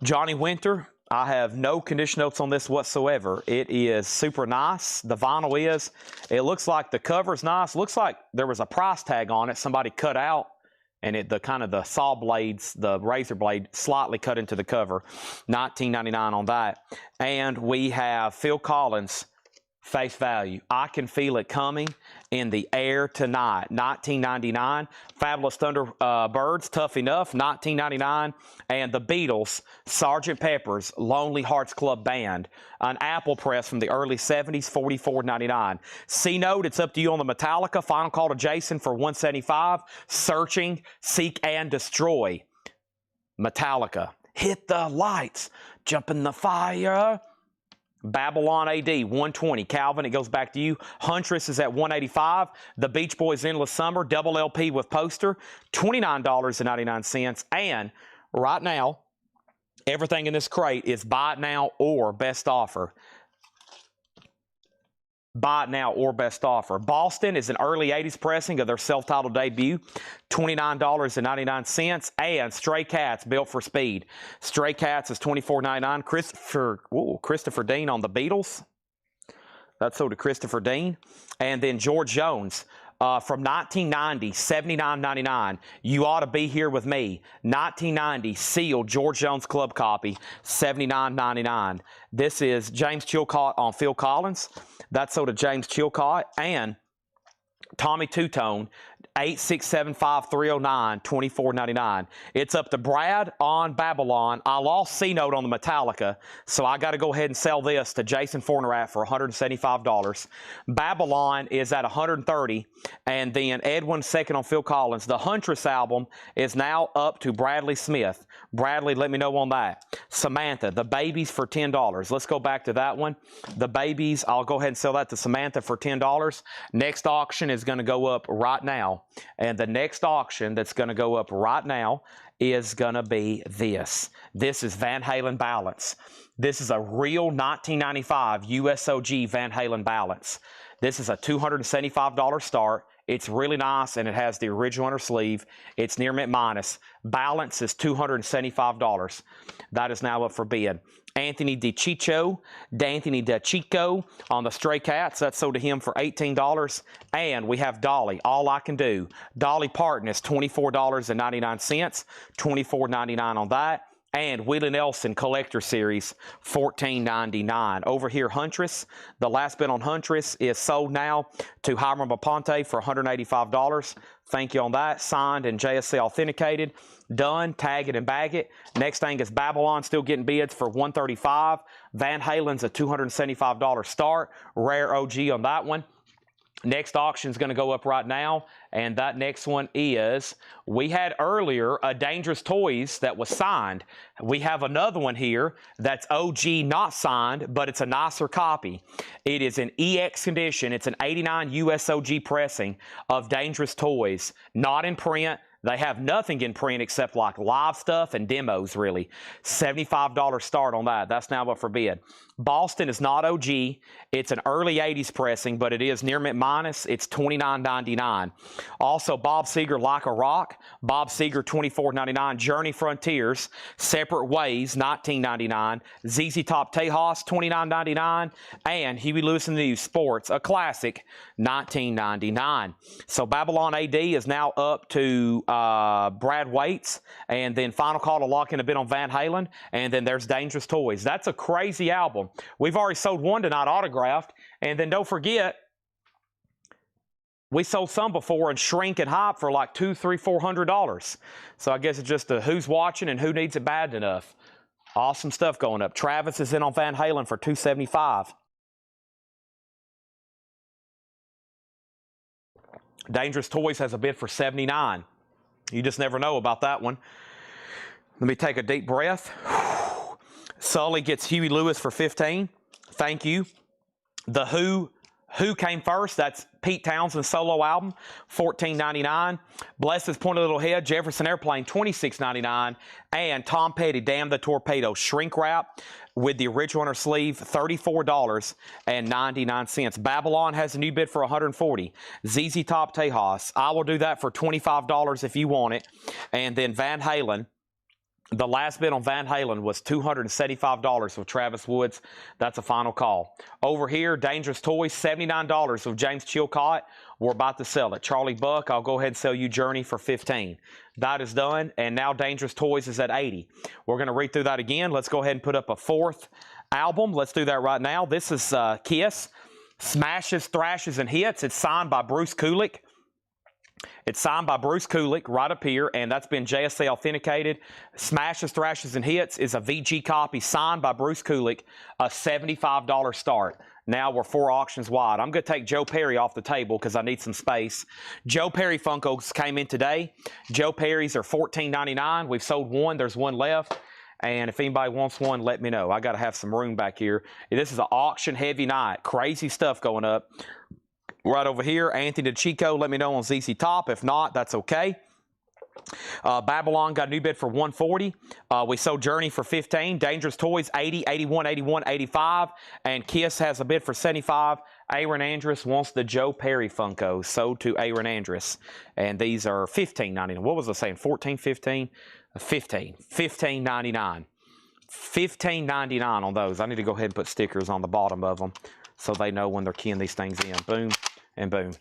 [SPEAKER 1] Johnny Winter. I have no condition notes on this whatsoever. It is super nice. The vinyl is. It looks like the cover's nice. Looks like there was a price tag on it. Somebody cut out, and the saw blades, the razor blade, slightly cut into the cover. $19.99 on that. And we have Phil Collins, Face Value. I Can Feel It Coming in the Air Tonight, $19.99. Fabulous Thunderbirds, Tough Enough, $19.99. And the Beatles, Sgt. Pepper's Lonely Hearts Club Band, an Apple press from the early 70s, $44.99. C-Note, it's up to you on the Metallica. Final call to Jason for $175. Searching, Seek and Destroy. Metallica, Hit the Lights, Jump in the Fire. Babylon AD, $120. Calvin, it goes back to you. Huntress is at $185. The Beach Boys Endless Summer, double LP with poster, $29.99. And right now, everything in this crate is buy it now or best offer. Buy it now or best offer. Boston is an early 80s pressing of their self-titled debut, $29.99. And Stray Cats, Built for Speed. Stray Cats is $24.99. Christopher Dean on the Beatles. That's sold to Christopher Dean. And then George Jones. From 1990, $79.99. You Ought to Be Here With Me. 1990, sealed George Jones Club copy, $79.99. This is James Chilcott on Phil Collins. That's sold to James Chilcott. And Tommy Two-Tone, 8675309, It's up to Brad on Babylon. I lost C-Note on the Metallica, so I got to go ahead and sell this to Jason Fornerat for $175. Babylon is at $130, and then Edwin second on Phil Collins. The Huntress album is now up to Bradley Smith. Bradley, let me know on that. Samantha, The Babies for $10. Let's go back to that one. The Babies, I'll go ahead and sell that to Samantha for $10. Next auction is going to go up right now. And the next auction that's going to go up right now is going to be this. This is Van Halen Balance. This is a real 1995 USOG Van Halen Balance. This is a $275 start. It's really nice, and it has the original inner sleeve. It's near mint minus. Balance is $275. That is now up for bid. Anthony DeChico on the Stray Cats. That's sold to him for $18. And we have Dolly, All I Can Do. Dolly Parton is $24.99. $24.99 on that. And Willie Nelson Collector Series, $14.99. Over here, Huntress. The last bid on Huntress is sold now to Hiram Aponte for $185. Thank you on that. Signed and JSC authenticated. Done. Tag it and bag it. Next thing is Babylon, still getting bids for $135. Van Halen's a $275 start. Rare OG on that one. Next auction is going to go up right now, and that next one is, we had earlier a Dangerous Toys that was signed. We have another one here that's OG not signed, but it's a nicer copy. It is in EX condition. It's an 89 USOG pressing of Dangerous Toys, not in print. They have nothing in print except like live stuff and demos, really. $75 start on that. That's now up for bid. Boston is not OG. It's an early 80s pressing, but it is near mint minus. It's $29.99. Also, Bob Seger, Like a Rock. Bob Seger, $24.99. Journey Frontiers, Separate Ways, $19.99. ZZ Top Tejas, $29.99. And Huey Lewis and the News Sports, a classic, $19.99. So Babylon AD is now up to Brad Waits, and then final call to lock in a bid on Van Halen, and then there's Dangerous Toys. That's a crazy album. We've already sold one tonight autographed, and then don't forget, we sold some before in Shrink and Hype for like $200, $300, $400. So I guess it's just who's watching and who needs it bad enough. Awesome stuff going up. Travis is in on Van Halen for $275. Dangerous Toys has a bid for $79. You just never know about that one. Let me take a deep breath. Sully gets Huey Lewis for $15. Thank you. The Who came first. That's Pete Townsend's solo album, $14.99. Bless His Pointed Little Head, Jefferson Airplane, $26.99. And Tom Petty, Damn the Torpedo, shrink wrap with the original inner sleeve, $34.99. Babylon has a new bid for $140. ZZ Top Tejas, I will do that for $25 if you want it. And then Van Halen, the last bid on Van Halen was $275 with Travis Woods. That's a final call. Over here, Dangerous Toys, $79 with James Chilcott. We're about to sell it. Charlie Buck, I'll go ahead and sell you Journey for $15. That is done, and now Dangerous Toys is at $80. We're going to read through that again. Let's go ahead and put up a fourth album. Let's do that right now. This is Kiss, Smashes, Thrashes, and Hits. It's signed by Bruce Kulick. It's signed by Bruce Kulick right up here, and that's been JSA authenticated. Smashes, Thrashes, and Hits is a VG copy signed by Bruce Kulick, a $75 start. Now we're 4 auctions wide. I'm going to take Joe Perry off the table because I need some space. Joe Perry Funkos came in today. Joe Perry's are $14.99. We've sold one. There's one left. And if anybody wants one, let me know. I got to have some room back here. This is an auction-heavy night. Crazy stuff going up. Right over here, Anthony DeChico, let me know on ZZ Top. If not, that's okay. Babylon got a new bid for $140. We sold Journey for $15. Dangerous Toys, $80, $81, $81, $85. And Kiss has a bid for $75. Aaron Andrus wants the Joe Perry Funko, sold to Aaron Andrus. And these are $15.99. What was I saying? 14, 15? 15. $15.99. $15.99 on those. I need to go ahead and put stickers on the bottom of them so they know when they're keying these things in. Boom and boom.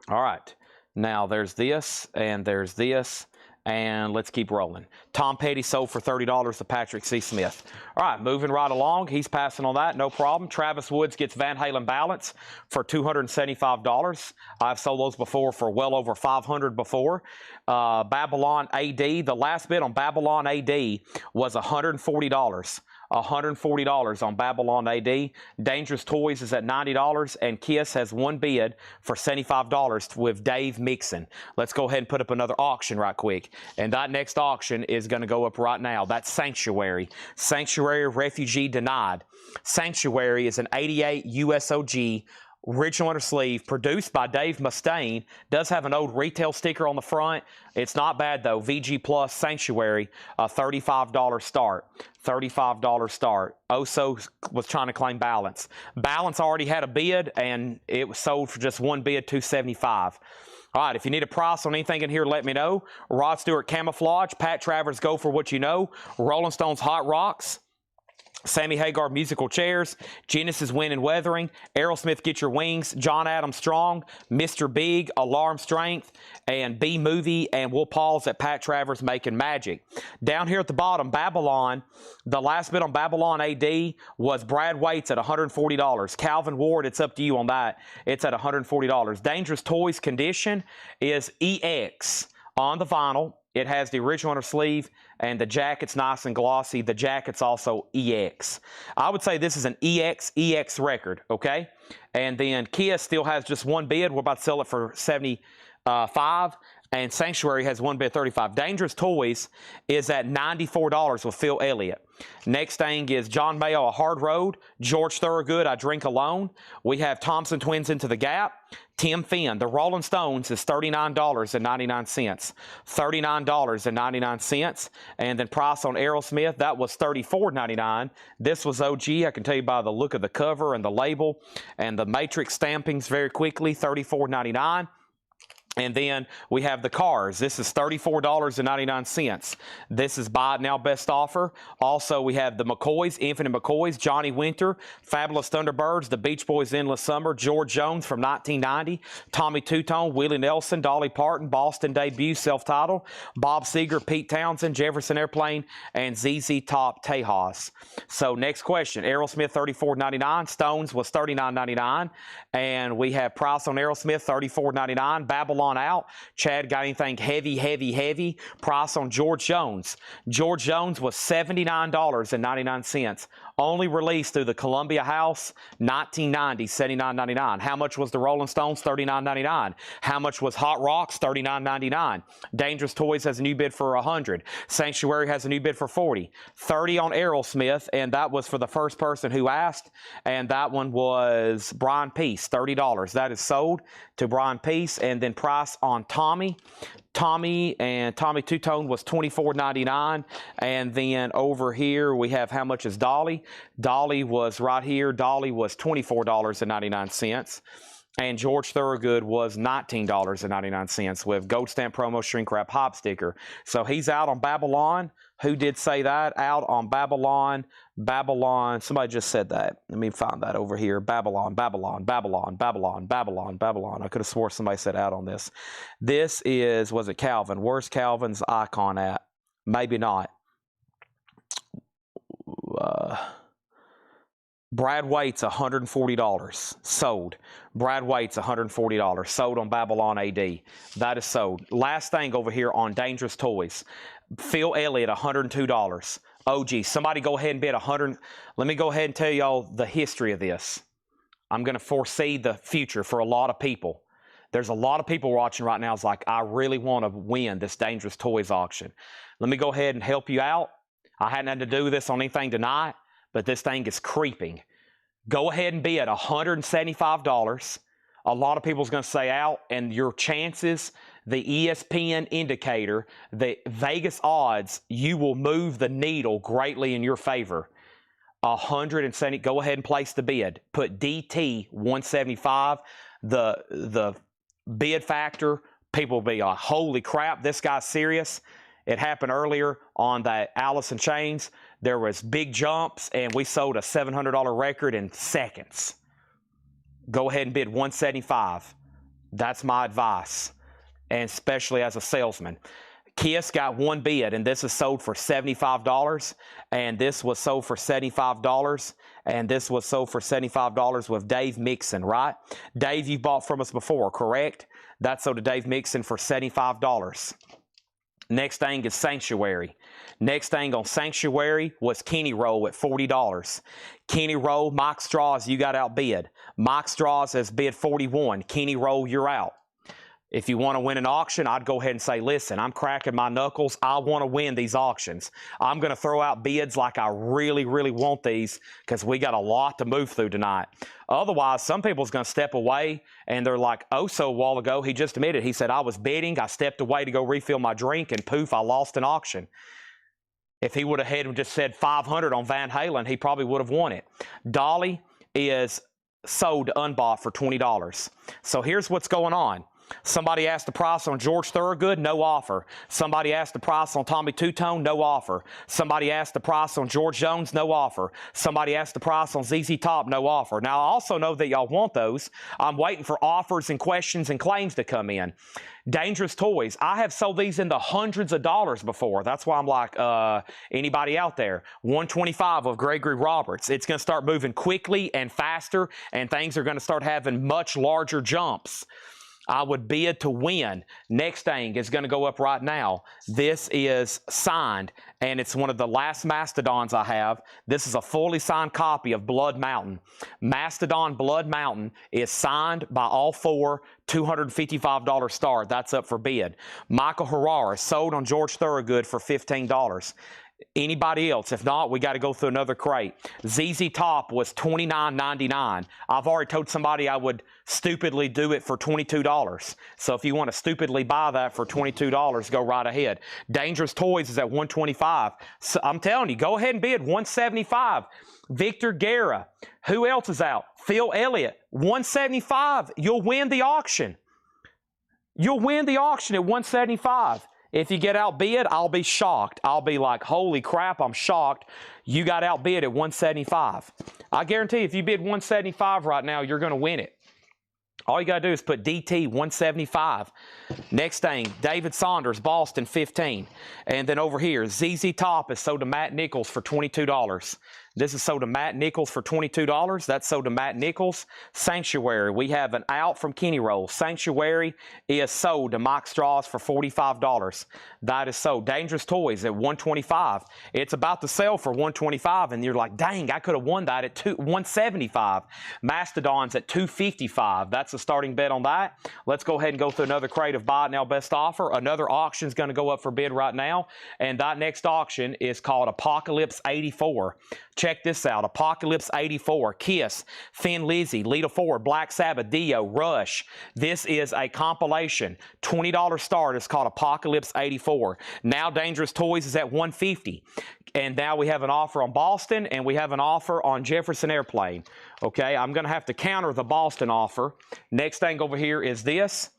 [SPEAKER 1] All right. Now there's this, and there's this, And let's keep rolling. Tom Petty sold for $30 to Patrick C. Smith. All right, moving right along. He's passing on that, no problem. Travis Woods gets Van Halen Balance for $275. I've sold those before for well over $500 before. Babylon AD, the last bid on Babylon AD was $140. $140 on Babylon AD. Dangerous Toys is at $90, and Kiss has one bid for $75 with Dave Mixon. Let's go ahead and put up another auction right quick. And that next auction is going to go up right now. That's Sanctuary. Sanctuary Refugee denied. Sanctuary is an 88 USOG original inner sleeve, produced by Dave Mustaine. Does have an old retail sticker on the front. It's not bad though. VG Plus Sanctuary, a $35 start. $35 start. Oso was trying to claim Balance. Balance already had a bid, and it was sold for just one bid, $275. All right, if you need a price on anything in here, let me know. Rod Stewart Camouflage, Pat Travers Go For What You Know, Rolling Stones Hot Rocks, Sammy Hagar Musical Chairs, Genesis Wind and Weathering, Aerosmith Get Your Wings, John Adams Strong, Mr. Big, Alarm Strength, and B Movie, and we'll pause at Pat Travers Making Magic. Down here at the bottom, Babylon, the last bid on Babylon AD was Brad Waits at $140. Calvin Ward, it's up to you on that. It's at $140. Dangerous Toys Condition is EX on the vinyl. It has the original inner sleeve, and the jacket's nice and glossy. The jacket's also EX. I would say this is an EX record, okay? And then Kia still has just one bid. We're about to sell it for $75. And Sanctuary has one bid, $35. Dangerous Toys is at $94 with Phil Elliott. Next thing is John Mayo, A Hard Road. George Thorogood, I Drink Alone. We have Thompson Twins, Into the Gap. Tim Finn, The Rolling Stones is $39.99. $39.99. And then price on Aerosmith, that was $34.99. This was OG. I can tell you by the look of the cover and the label and the matrix stampings very quickly, $34.99. And then we have the Cars. This is $34.99. This is buy it now best offer. Also, we have the McCoys, Infinite McCoys, Johnny Winter, Fabulous Thunderbirds, the Beach Boys Endless Summer, George Jones from 1990, Tommy Tutone, Willie Nelson, Dolly Parton, Boston debut, self-titled, Bob Seger, Pete Townsend, Jefferson Airplane, and ZZ Top Tejas. So next question, Aerosmith $34.99, Stones was $39.99, and we have price on Aerosmith $34.99, Babylon out. Chad got anything heavy? Price on George Jones. George Jones was $79.99. Only released through the Columbia House, 1990, $79.99. How much was the Rolling Stones? $39.99. How much was Hot Rocks? $39.99. Dangerous Toys has a new bid for $100. Sanctuary has a new bid for $40. $30 on Aerosmith, and that was for the first person who asked, and that one was Brian Peace, $30. That is sold to Brian Peace. And then price on Tommy Two-Tone was $24.99. And then over here we have how much is Dolly. Dolly was right here. Dolly was $24.99. And George Thorogood was $19.99 with gold stamp promo shrink wrap hop sticker. So he's out on Babylon. Who did say that? Out on Babylon. Babylon. Somebody just said that. Let me find that over here. Babylon. I could have swore somebody said out on this. This is, was it Calvin? Where's Calvin's icon at? Maybe not. Brad Waits, $140. Sold. Brad Waits, $140. Sold on Babylon AD. That is sold. Last thing over here on Dangerous Toys. Phil Elliott, $102. OG. Somebody go ahead and bid $100. Let me go ahead and tell y'all the history of this. I'm going to foresee the future for a lot of people. There's a lot of people watching right now. It's like, I really want to win this Dangerous Toys auction. Let me go ahead and help you out. I hadn't had to do this on anything tonight, but this thing is creeping. Go ahead and bid $175. A lot of people's going to say out, and your chances, the ESPN indicator, the Vegas odds, you will move the needle greatly in your favor. 170. Go ahead and place the bid. Put DT 175. The bid factor. People will be like, holy crap, this guy's serious. It happened earlier on that Alice in Chains. There was big jumps, and we sold a $700 record in seconds. Go ahead and bid 175. That's my advice, and especially as a salesman. Kiss got one bid, and this is sold for $75, and this was sold for $75, and this was sold for $75 with Dave Mixon, right? Dave, you bought from us before, correct? That's sold to Dave Mixon for $75. Next thing is Sanctuary. Next thing on Sanctuary was Kenny Roll at $40. Kenny Roll, Mike Straws, you got outbid. Mike Straws has bid $41. Kenny Roll, you're out. If you want to win an auction, I'd go ahead and say, listen, I'm cracking my knuckles. I want to win these auctions. I'm going to throw out bids like I really, really want these because we got a lot to move through tonight. Otherwise, some people's going to step away and they're like, oh, so a while ago, he just admitted, he said, I was bidding. I stepped away to go refill my drink and poof, I lost an auction. If he would have had just said 500 on Van Halen, he probably would have won it. Dolly is sold unbought for $20. So here's what's going on. Somebody asked the price on George Thorogood, no offer. Somebody asked the price on Tommy Two-Tone, no offer. Somebody asked the price on George Jones, no offer. Somebody asked the price on ZZ Top, no offer. Now, I also know that y'all want those. I'm waiting for offers and questions and claims to come in. Dangerous Toys. I have sold these in the hundreds of dollars before. That's why I'm like, anybody out there? 125 of Gregory Roberts. It's going to start moving quickly and faster, and things are going to start having much larger jumps. I would bid to win. Next thing is going to go up right now. This is signed, and it's one of the last Mastodons I have. This is a fully signed copy of Blood Mountain. Mastodon Blood Mountain is signed by all four, $255 start. That's up for bid. Michael Herrera sold on George Thorogood for $15. Anybody else? If not, we got to go through another crate. ZZ Top was $29.99. I've already told somebody I would stupidly do it for $22. So if you want to stupidly buy that for $22, go right ahead. Dangerous Toys is at $125. So I'm telling you, go ahead and bid $175. Victor Guerra. Who else is out? Phil Elliott. $175. You'll win the auction. You'll win the auction at $175. If you get outbid, I'll be shocked. I'll be like, holy crap, I'm shocked. You got outbid at $175. I guarantee if you bid $175 right now, you're going to win it. All you got to do is put DT $175. Next thing, David Saunders, Boston, $15. And then over here, ZZ Top is sold to Matt Nichols for $22. This is sold to Matt Nichols for $22. That's sold to Matt Nichols. Sanctuary, we have an out from Kenny Roll. Sanctuary is sold to Mike Straws for $45. That is sold. Dangerous Toys at $125. It's about to sell for $125, and you're like, dang, I could have won that at $175. Mastodon's at $255. That's the starting bet on that. Let's go ahead and go through another crate of buy it now best offer. Another auction is going to go up for bid right now, and that next auction is called Apocalypse 84. Check this out. Apocalypse 84, Kiss, Thin Lizzy, Lita Ford, Black Sabbath, Dio, Rush. This is a compilation. $20 start. It's called Apocalypse 84. Now Dangerous Toys is at $150. And now we have an offer on Boston, and we have an offer on Jefferson Airplane. Okay, I'm going to have to counter the Boston offer. Next thing over here is this.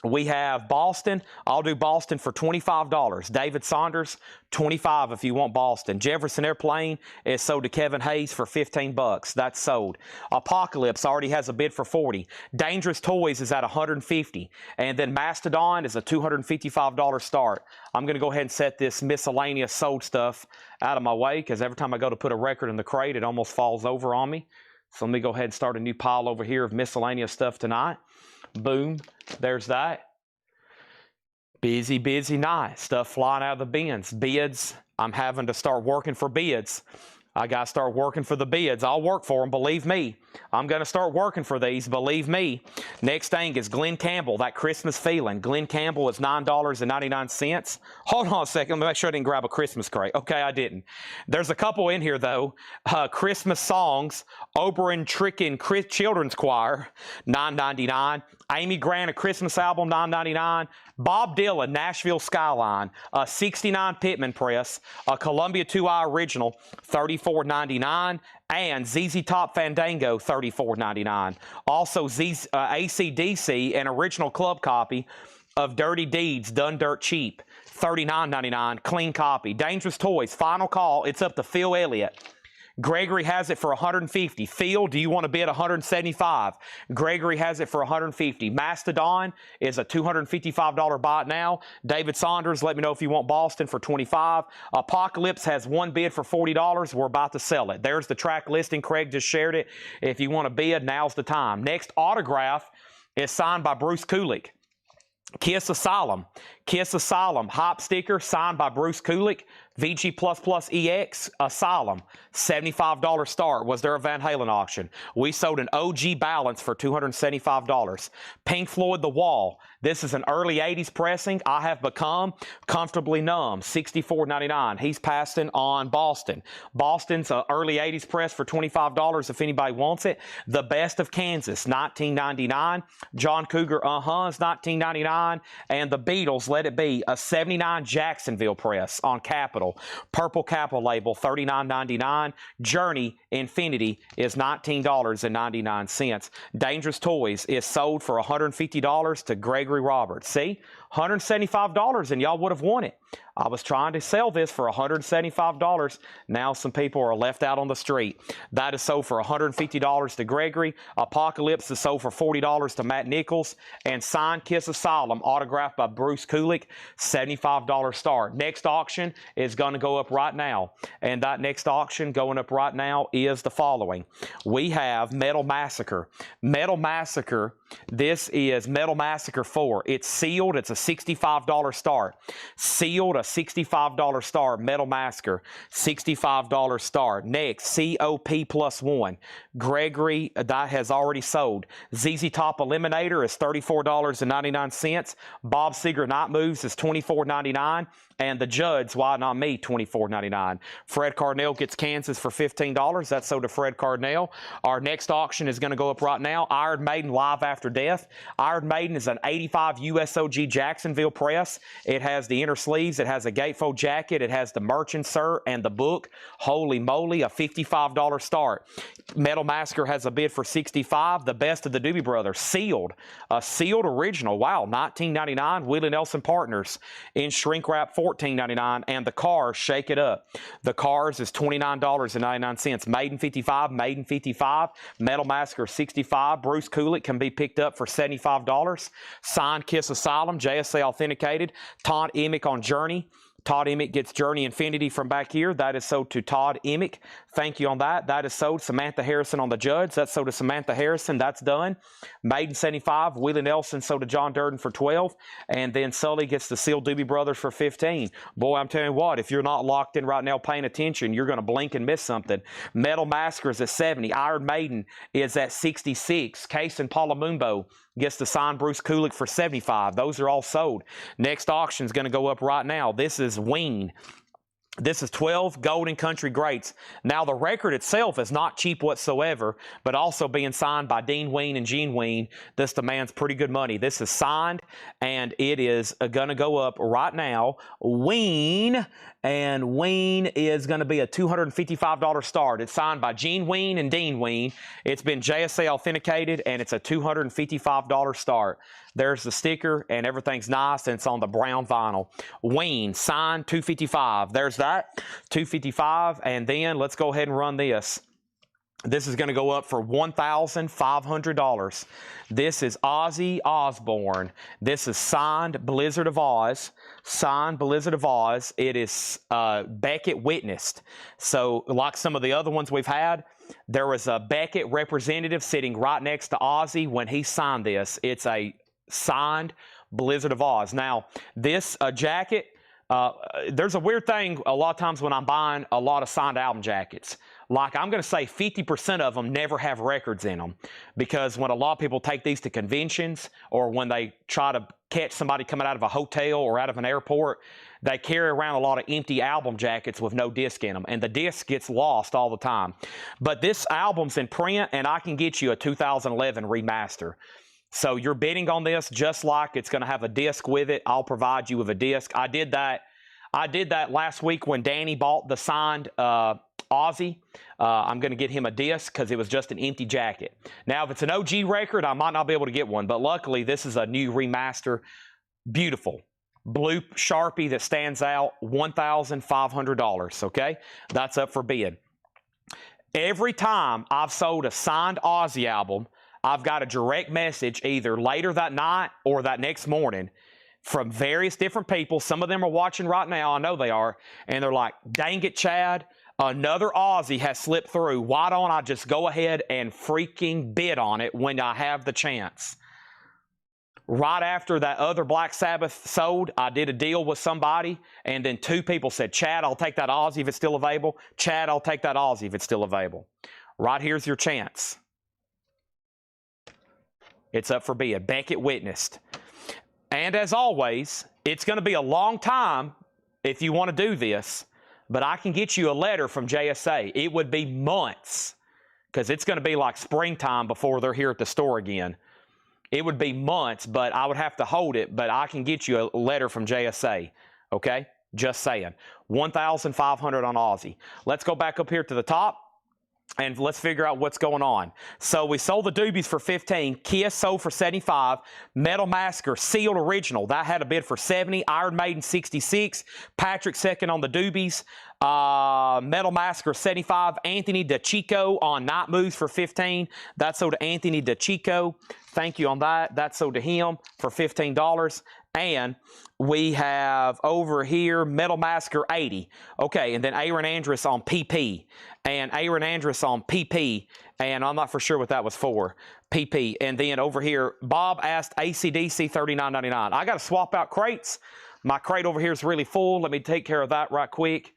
[SPEAKER 1] We have Boston. I'll do Boston for $25. David Saunders, $25 if you want Boston. Jefferson Airplane is sold to Kevin Hayes for $15. That's sold. Apocalypse already has a bid for $40. Dangerous Toys is at $150. And then Mastodon is a $255 start. I'm going to go ahead and set this miscellaneous sold stuff out of my way because every time I go to put a record in the crate, it almost falls over on me. So let me go ahead and start a new pile over here of miscellaneous stuff tonight. Boom, there's that. Busy, busy night. Stuff flying out of the bins. Bids, I'm having to start working for bids. I got to start working for the bids. I'll work for them, believe me. I'm going to start working for these, believe me. Next thing is Glenn Campbell, that Christmas feeling. Glenn Campbell is $9.99. Hold on a second. Let me make sure I didn't grab a Christmas crate. Okay, I didn't. There's a couple in here, though. Christmas songs, Oberon Trickin' Children's Choir, $9.99. Amy Grant, a Christmas album, $9.99. Bob Dylan, Nashville Skyline, a 69 Pittman Press, a Columbia 2i Original, $34.99. And ZZ Top Fandango, $34.99. Also, AC/DC, an original club copy of Dirty Deeds, Done Dirt Cheap, $39.99, clean copy. Dangerous Toys, final call. It's up to Phil Elliott. Gregory has it for 150. Phil, do you want to bid 175? Gregory has it for 150. Mastodon is a $255 buy it now. David Saunders, let me know if you want Boston for 25. Apocalypse has one bid for $40. We're about to sell it. There's the track listing. Craig just shared it. If you want to bid, now's the time. Next autograph is signed by Bruce Kulick. Kiss Asylum. Kiss Asylum. Hop sticker signed by Bruce Kulick. VG++ EX Asylum. $75 start. Was there a Van Halen auction? We sold an OG Balance for $275. Pink Floyd The Wall. This is an early 80s pressing. I Have Become Comfortably Numb. $64.99. He's passing on Boston. Boston's an early 80s press for $25 if anybody wants it. The Best of Kansas. $19.99. John Cougar is $19.99. And the Beatles, Let It Be. A '79 Jacksonville press on Capitol. Purple Capitol label, $39.99. Journey Infinity is $19.99. Dangerous Toys is sold for $150 to Gregory Roberts. See? $175 and y'all would have won it. I was trying to sell this for $175. Now some people are left out on the street. That is sold for $150 to Gregory. Apocalypse is sold for $40 to Matt Nichols. And Signed Kiss Asylum, autographed by Bruce Kulick, $75 start. Next auction is going to go up right now. And that next auction going up right now is the following. We have Metal Massacre. Metal Massacre, this is Metal Massacre 4. It's sealed. It's a $65 start. Sealed, a $65 start. Metal Massacre, $65 start. Next, COP+1. Gregory, that has already sold. ZZ Top Eliminator is $34.99. Bob Seger Night Moves is $24.99. And the Judds, Why Not Me, $24.99. Fred Carnell gets Kansas for $15. That's sold to Fred Carnell. Our next auction is going to go up right now. Iron Maiden Live After Death. Iron Maiden is an 85 USOG Jacksonville press. It has the inner sleeves. It has a gatefold jacket. It has the merch insert and the book. Holy moly, a $55 start. Metal Massacre has a bid for $65. The Best of the Doobie Brothers, sealed. A sealed original. Wow, $19.99. Willie Nelson Partners in shrink wrap, $14.99, and the Cars, Shake It Up. The Cars is $29.99. Maiden 55, Maiden 55, Metal Massacre 65. Bruce Kulick can be picked up for $75. Signed Kiss Asylum, JSA authenticated. Todd Emick on Journey. Todd Emick gets Journey Infinity from back here. That is sold to Todd Emick. Thank you on that. That is sold. Samantha Harrison on the Judds. That's sold to Samantha Harrison. That's done. Maiden 75. Willie Nelson sold to John Durden for $12. And then Sully gets the Sealed Doobie Brothers for $15. Boy, I'm telling you what, if you're not locked in right now paying attention, you're going to blink and miss something. Metal Massacre is at $70. Iron Maiden is at $66. Case and Palomumbo gets the signed Bruce Kulick for $75. Those are all sold. Next auction is going to go up right now. This is Ween. This is 12 Golden Country Greats. Now, the record itself is not cheap whatsoever, but also being signed by Dean Ween and Gene Ween. This demands pretty good money. This is signed, and it is going to go up right now. Ween, and Ween is going to be a $255 start. It's signed by Gene Ween and Dean Ween. It's been JSA authenticated, and it's a $255 start. There's the sticker, and everything's nice, and it's on the brown vinyl. Ween, signed, $255. There's that, $255, and then let's go ahead and run this. This is going to go up for $1,500. This is Ozzy Osbourne. This is signed Blizzard of Oz. Signed Blizzard of Oz. It is Beckett witnessed. So like some of the other ones we've had, there was a Beckett representative sitting right next to Ozzy when he signed this. It's a signed Blizzard of Oz. Now, this jacket, there's a weird thing a lot of times when I'm buying a lot of signed album jackets. Like, I'm going to say 50% of them never have records in them, because when a lot of people take these to conventions or when they try to catch somebody coming out of a hotel or out of an airport, they carry around a lot of empty album jackets with no disc in them, and the disc gets lost all the time. But this album's in print, and I can get you a 2011 remaster. So you're bidding on this just like it's going to have a disc with it. I'll provide you with a disc. I did that last week when Danny bought the signed Ozzy. I'm going to get him a disc because it was just an empty jacket. Now, if it's an OG record, I might not be able to get one, but luckily this is a new remaster. Beautiful. Blue Sharpie that stands out, $1,500, okay? That's up for bid. Every time I've sold a signed Ozzy album, I've got a direct message either later that night or that next morning from various different people. Some of them are watching right now. I know they are. And they're like, dang it, Chad, another Ozzy has slipped through. Why don't I just go ahead and freaking bid on it when I have the chance? Right after that other Black Sabbath sold, I did a deal with somebody, and then 2 people said, Chad, I'll take that Ozzy if it's still available. Chad, I'll take that Ozzy if it's still available. Right here's your chance. It's up for bid. Beckett witnessed. And as always, it's going to be a long time if you want to do this, but I can get you a letter from JSA. It would be months because it's going to be like springtime before they're here at the store again. It would be months, but I would have to hold it, but I can get you a letter from JSA, okay? Just saying. 1,500 on Ozzy. Let's go back up here to the top. And let's figure out what's going on. So we sold the Doobies for 15. Kiss sold for 75. Metal Massacre sealed original. That had a bid for 70. Iron Maiden 66. Patrick second on the Doobies. Metal Massacre 75. Anthony DeChico on Night Moves for 15. That sold to Anthony DeChico. Thank you on that. That sold to him for $15. And we have over here Metal Massacre 80. Okay, and then Aaron Andrus on PP. And Aaron Andrus on PP. And I'm not for sure what that was for. PP. And then over here, Bob asked AC/DC $39.99. I got to swap out crates. My crate over here is really full. Let me take care of that right quick.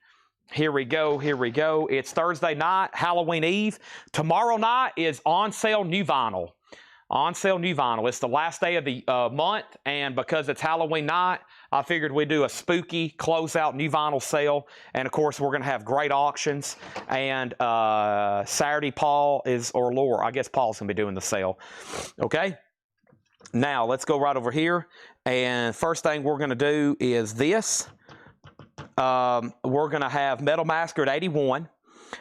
[SPEAKER 1] Here we go. Here we go. It's Thursday night, Halloween Eve. Tomorrow night is on sale new vinyl. On sale new vinyl. It's the last day of the month, and because it's Halloween night, I figured we'd do a spooky closeout new vinyl sale. And of course, we're going to have great auctions. And Saturday, Paul is, or Laura, I guess Paul's going to be doing the sale. Okay? Now, let's go right over here. And first thing we're going to do is this. We're going to have Metal Massacre at 81.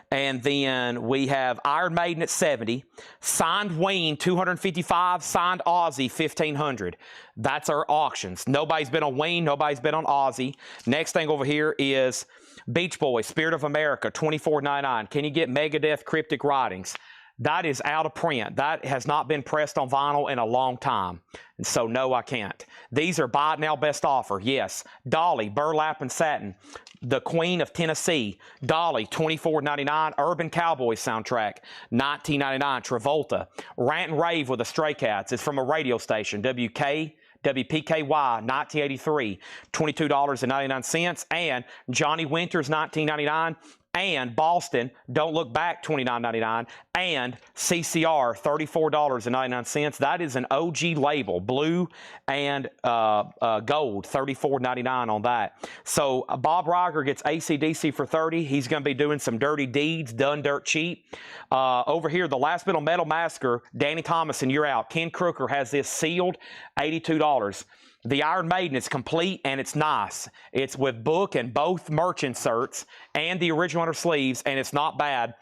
[SPEAKER 1] And then we have Iron Maiden at 70, signed Ween 255, signed Ozzy 1500. That's our auctions. Nobody's been on Ween, nobody's been on Ozzy. Next thing over here is Beach Boys, Spirit of America, $24.99. Can you get Megadeth Cryptic Writings? That is out of print. That has not been pressed on vinyl in a long time. And so, no, I can't. These are buy it now, best offer. Yes. Dolly, Burlap and Satin. The Queen of Tennessee. Dolly, $24.99. Urban Cowboy soundtrack, $19.99. Travolta. Rant and Rave with the Stray Cats. It's from a radio station. WPKY, 1983, $22.99. And Johnny Winters, $19.99. And Boston, Don't Look Back, $29.99. And CCR, $34.99. That is an OG label, blue and gold, $34.99 on that. So Bob Riger gets AC/DC for $30. He's going to be doing some dirty deeds, done dirt cheap. Over here, the last bit on Metal Massacre, Danny Thomas, and you're out. Ken Crooker has this sealed, $82. The Iron Maiden is complete and it's nice. It's with book and both merch inserts and the original under sleeves, and it's not bad.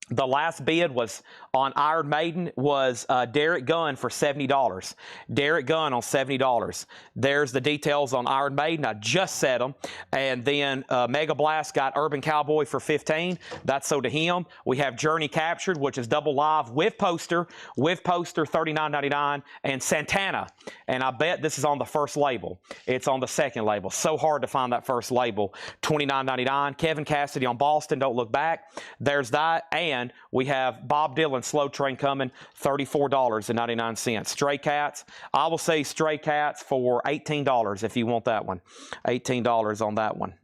[SPEAKER 1] The last bid was on Iron Maiden was Derek Gunn for $70. Derek Gunn on $70. There's the details on Iron Maiden. I just said them. And then Mega Blast got Urban Cowboy for $15. That's so to him. We have Journey Captured, which is double live with poster $39.99. And Santana. And I bet this is on the first label. It's on the second label. So hard to find that first label. $29.99. Kevin Cassidy on Boston, Don't Look Back. There's that. And we have Bob Dylan, Slow Train coming, $34.99. Stray Cats, I will say Stray Cats for $18 if you want that one. $18 on that one.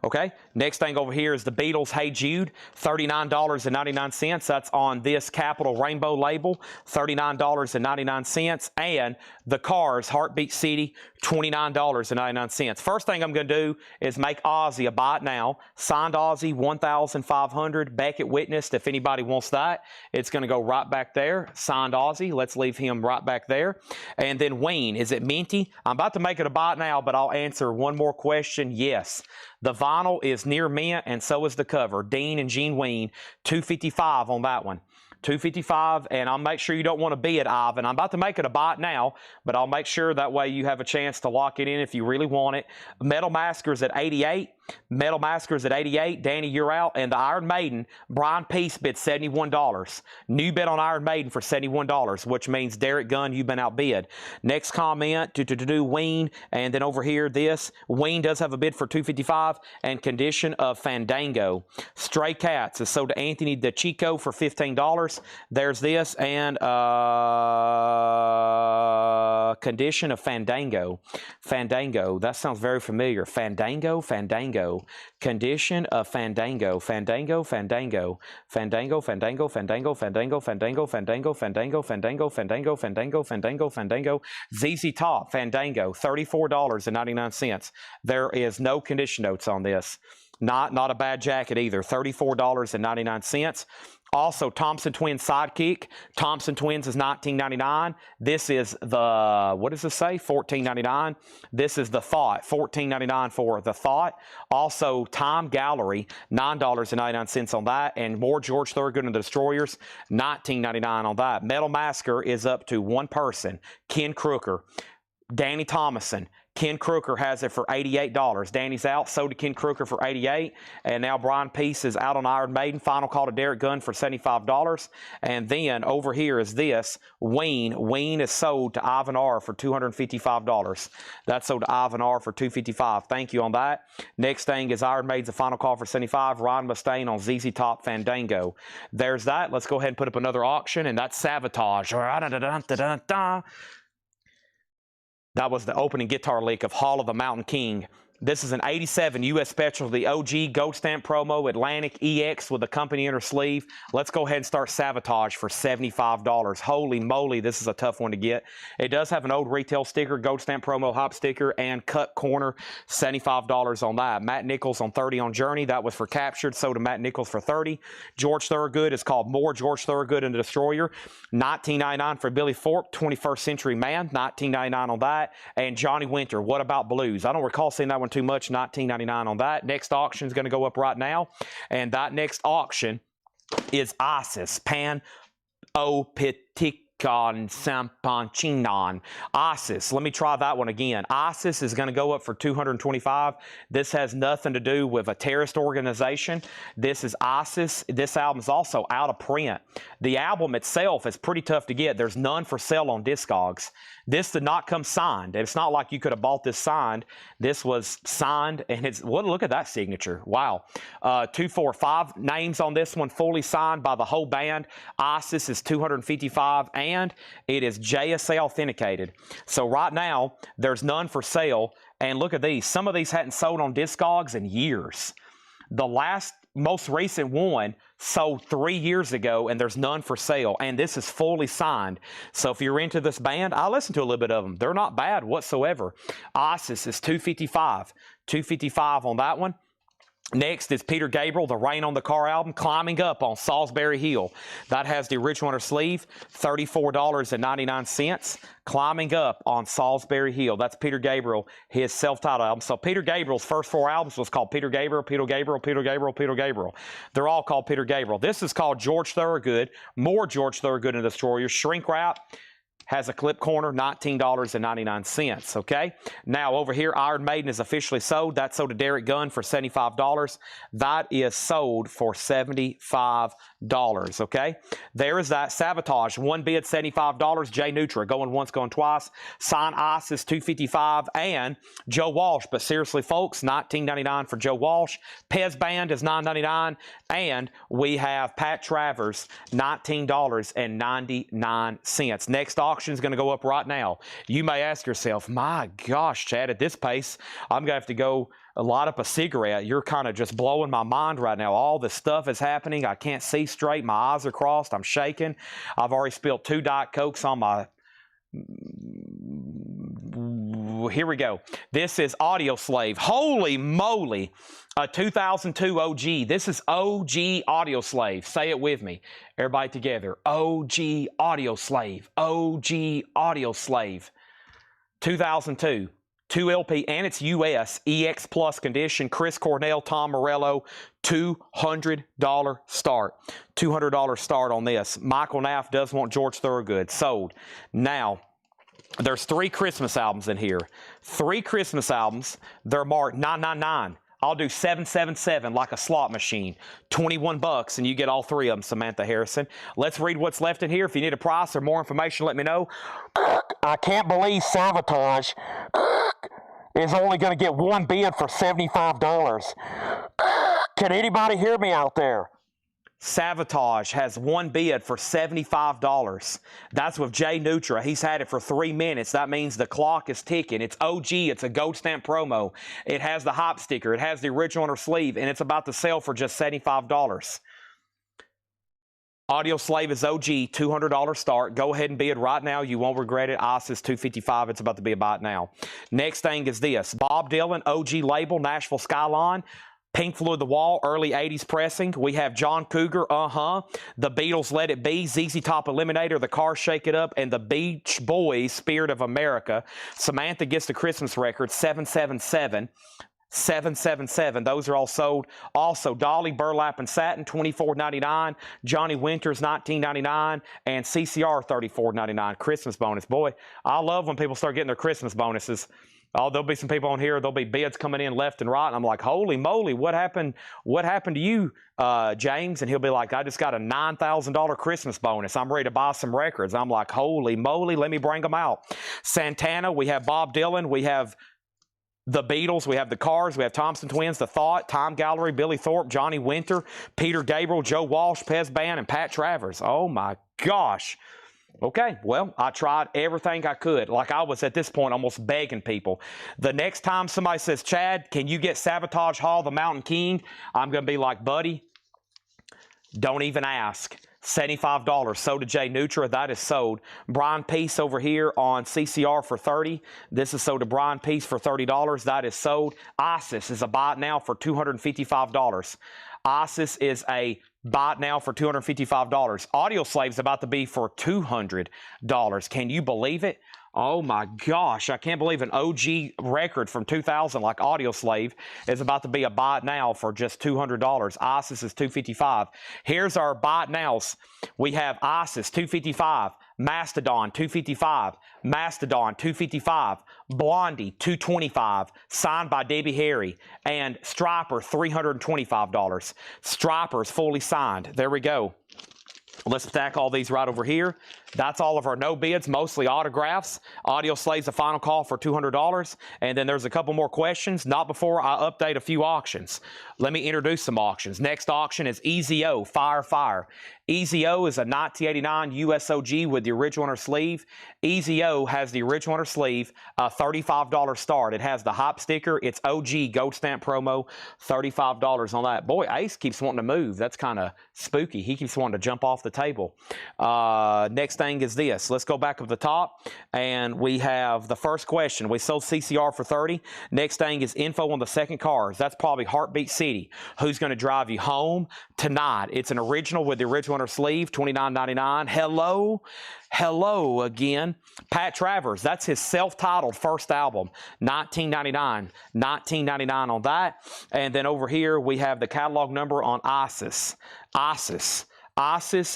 [SPEAKER 1] Okay, next thing over here is the Beatles, Hey Jude, $39.99. That's on this Capital Rainbow label, $39.99. And the Cars, Heartbeat City, $29.99. First thing I'm going to do is make Ozzy a buy it now. Signed Ozzy, 1,500. Beckett witnessed. If anybody wants that, it's going to go right back there. Signed Ozzy. Let's leave him right back there. And then Ween, is it minty? I'm about to make it a buy it now, but I'll answer one more question. Yes. The vinyl is near mint, and so is the cover. Dean and Gene Ween, $255 on that one. $255, and I'll make sure you don't want to be at Ivan. I'm about to make it a buy it now, but I'll make sure that way you have a chance to lock it in if you really want it. Metal Massacre's at 88. Metal Massacre's at 88. Danny, you're out. And the Iron Maiden, Brian Peace bid $71. New bid on Iron Maiden for $71, which means Derek Gunn, you've been outbid. Next comment, Ween, and then over here, this. Ween does have a bid for $255, and Condition of Fandango. Stray Cats is sold to Anthony DeChico for $15. There's this, and Condition of Fandango. Fandango, that sounds very familiar. Fandango. Condition of Fandango. Fandango. ZZ Top, Fandango, $34.99. There is no condition notes on this. Not a bad jacket either. $34.99. Also, Thompson Twins Sidekick. Thompson Twins is $19.99. This is the, what does this say? $14.99. This is the Thought. $14.99 for the Thought. Also, Time Gallery, $9.99 on that. And more George Thorogood and the Destroyers, $19.99 on that. Metal Massacre is up to one person, Ken Crooker. Danny Thomason. Ken Crooker has it for $88. Danny's out. So did Ken Crooker for $88. And now Brian Peace is out on Iron Maiden. Final call to Derek Gunn for $75. And then over here is this. Ween. Ween is sold to Ivan R. for $255. That's sold to Ivan R. for $255. Thank you on that. Next thing is Iron Maiden's a final call for $75. Ryan Mustaine on ZZ Top Fandango. There's that. Let's go ahead and put up another auction. And that's Sabotage. That was the opening guitar lick of Hall of the Mountain King. This is an 87 U.S. Specialty OG Gold Stamp Promo Atlantic EX with a company inner sleeve. Let's go ahead and start Sabotage for $75. Holy moly, this is a tough one to get. It does have an old retail sticker, Gold Stamp Promo Hop sticker, and cut corner, $75 on that. Matt Nichols on 30 on Journey. That was for Captured, so to Matt Nichols for 30. George Thorogood is called More George Thorogood and the Destroyer. $19.99 for Billy Thorpe, 21st Century Man. $19.99 on that. And Johnny Winter, What About Blues? I don't recall seeing that one too much. $19.99 on that. Next auction is going to go up right now, and that next auction is Isis Pan Opiticon Sampanchinon. Isis, let me try that one again. Isis is going to go up for $225. This has nothing to do with a terrorist organization. This is Isis. This album is also out of print. The album itself is pretty tough to get. There's none for sale on Discogs. This did not come signed. It's not like you could have bought this signed. This was signed, and it's, well, look at that signature. Wow. 245 names on this one, fully signed by the whole band. Isis is $255, and it is JSA authenticated. So right now, there's none for sale, and look at these. Some of these hadn't sold on Discogs in years. The most recent one sold 3 years ago, and there's none for sale, and this is fully signed. So if you're into this band, I listened to a little bit of them. They're not bad whatsoever. Isis is $255. $255 on that one. Next is Peter Gabriel, the Rain on the Car album, Climbing Up on Salisbury Hill. That has the original inner sleeve, $34.99. Climbing Up on Salisbury Hill. That's Peter Gabriel, his self-titled album. So Peter Gabriel's first 4 albums was called Peter Gabriel, Peter Gabriel, Peter Gabriel, Peter Gabriel. They're all called Peter Gabriel. This is called George Thorogood, More George Thorogood and the Destroyers. Shrink wrap. Has a clip corner, $19.99, okay? Now, over here, Iron Maiden is officially sold. That's sold to Derek Gunn for $75. That is sold for $75, okay? There is that. Sabotage, one bid, $75. Jay Nutra, going once, going twice. Sign Ice is $255. And Joe Walsh, but seriously, folks, $19.99 for Joe Walsh. Pez Band is $9.99. And we have Pat Travers, $19.99. Next auction is going to go up right now. You may ask yourself, my gosh, Chad, at this pace, I'm going to have to go light up a cigarette. You're kind of just blowing my mind right now. All this stuff is happening. I can't see straight. My eyes are crossed. I'm shaking. I've already spilled 2 Diet Cokes on my... Here we go. This is Audio Slave. Holy moly. A 2002 OG. This is OG Audio Slave. Say it with me. Everybody together. OG Audio Slave. OG Audio Slave. 2002. 2 LP, and it's US. EX Plus condition. Chris Cornell, Tom Morello. $200 start. $200 start on this. Michael Naff does want George Thorogood. Sold. Now, there's 3 Christmas albums in here. 3 Christmas albums. They're marked 999. I'll do 777 like a slot machine. 21 bucks, and you get all three of them, Samantha Harrison. Let's read what's left in here. If you need a price or more information, let me know. I can't believe Sabotage is only going to get one bid for $75. Can anybody hear me out there? Sabotage has one bid for $75. That's with Jay Nutra. He's had it for 3 minutes. That means the clock is ticking. It's OG. It's a gold stamp promo. It has the hop sticker. It has the original on her sleeve, and it's about to sell for just $75. Audio Slave is OG, $200 start. Go ahead and bid right now. You won't regret it. ISIS $255. It's about to be a bite now. Next thing is this. Bob Dylan, OG label, Nashville Skyline. Pink Floyd The Wall, early 80s pressing. We have John Cougar, The Beatles, Let It Be, ZZ Top Eliminator, The Cars, Shake It Up, and the Beach Boys, Spirit of America. Samantha gets the Christmas record, 777. 777. Those are all sold. Also, Dolly, Burlap and Satin, $24.99. Johnny Winters, $19.99. And CCR, $34.99. Christmas bonus. Boy, I love when people start getting their Christmas bonuses. Oh, there'll be some people on here. There'll be bids coming in left and right. And I'm like, holy moly, what happened? What happened to you, James? And he'll be like, I just got a $9,000 Christmas bonus. I'm ready to buy some records. I'm like, holy moly, let me bring them out. Santana, we have Bob Dylan, we have the Beatles, we have the Cars, we have Thompson Twins, The Thought, Time Gallery, Billy Thorpe, Johnny Winter, Peter Gabriel, Joe Walsh, Pez Band, and Pat Travers. Oh my gosh. Okay, well, I tried everything I could. Like I was at this point almost begging people. The next time somebody says, Chad, can you get Sabotage Hall, the Mountain King? I'm going to be like, buddy, don't even ask. $75. So to Jay Nutra, that is sold. Brian Peace over here on CCR for $30. This is sold to Brian Peace for $30. That is sold. ISIS is a buy it now for $255. ISIS is a buy it now for $255. Audio Slave's about to be for $200. Can you believe it? Oh my gosh, I can't believe an OG record from 2000 like Audio Slave is about to be a buy it now for just $200. ISIS is $255. Here's our buy it nows. We have ISIS $255, Mastodon $255, Mastodon $255, Blondie $225, signed by Debbie Harry, and Striper $325. Striper's fully signed. There we go. Let's stack all these right over here. That's all of our no bids, mostly autographs. Audio Slave's a final call for $200. And then there's a couple more questions, not before I update a few auctions. Let me introduce some auctions. Next auction is EZO, Fire Fire. EZO is a 1989 USOG with the original on her sleeve. EZO has the original on her sleeve, a $35 start. It has the hop sticker. It's OG gold stamp promo, $35 on that. Boy, Ace keeps wanting to move. That's kind of spooky. He keeps wanting to jump off the table. Next thing is this. Let's go back up the top, and we have the first question. We sold CCR for $30. Next thing is info on the second cars. That's probably Heartbeat City. Who's going to drive you home tonight? It's an original with the original on her sleeve, $29.99. Hello. Hello again. Pat Travers, that's his self-titled first album, $19.99. $19.99 on that. And then over here we have the catalog number on ISIS. ISIS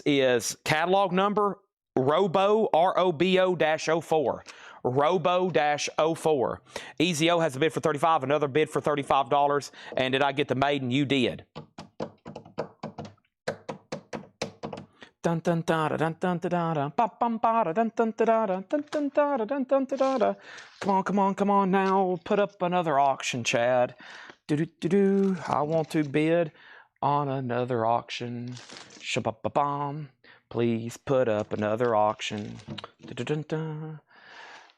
[SPEAKER 1] is catalog number Robo, ROBO-04. Robo-04. EZO has a bid for $35, another bid for $35. And did I get the maiden? You did. Dun dun da da dun dun da da ba bum ba da dun dun da da dun dun da da dun dun da da. Come on now, put up another auction, Chad. Do do do do. I want to bid on another auction. Shabba-ba-bum. Please put up another auction. Dun-dun-dun-dun.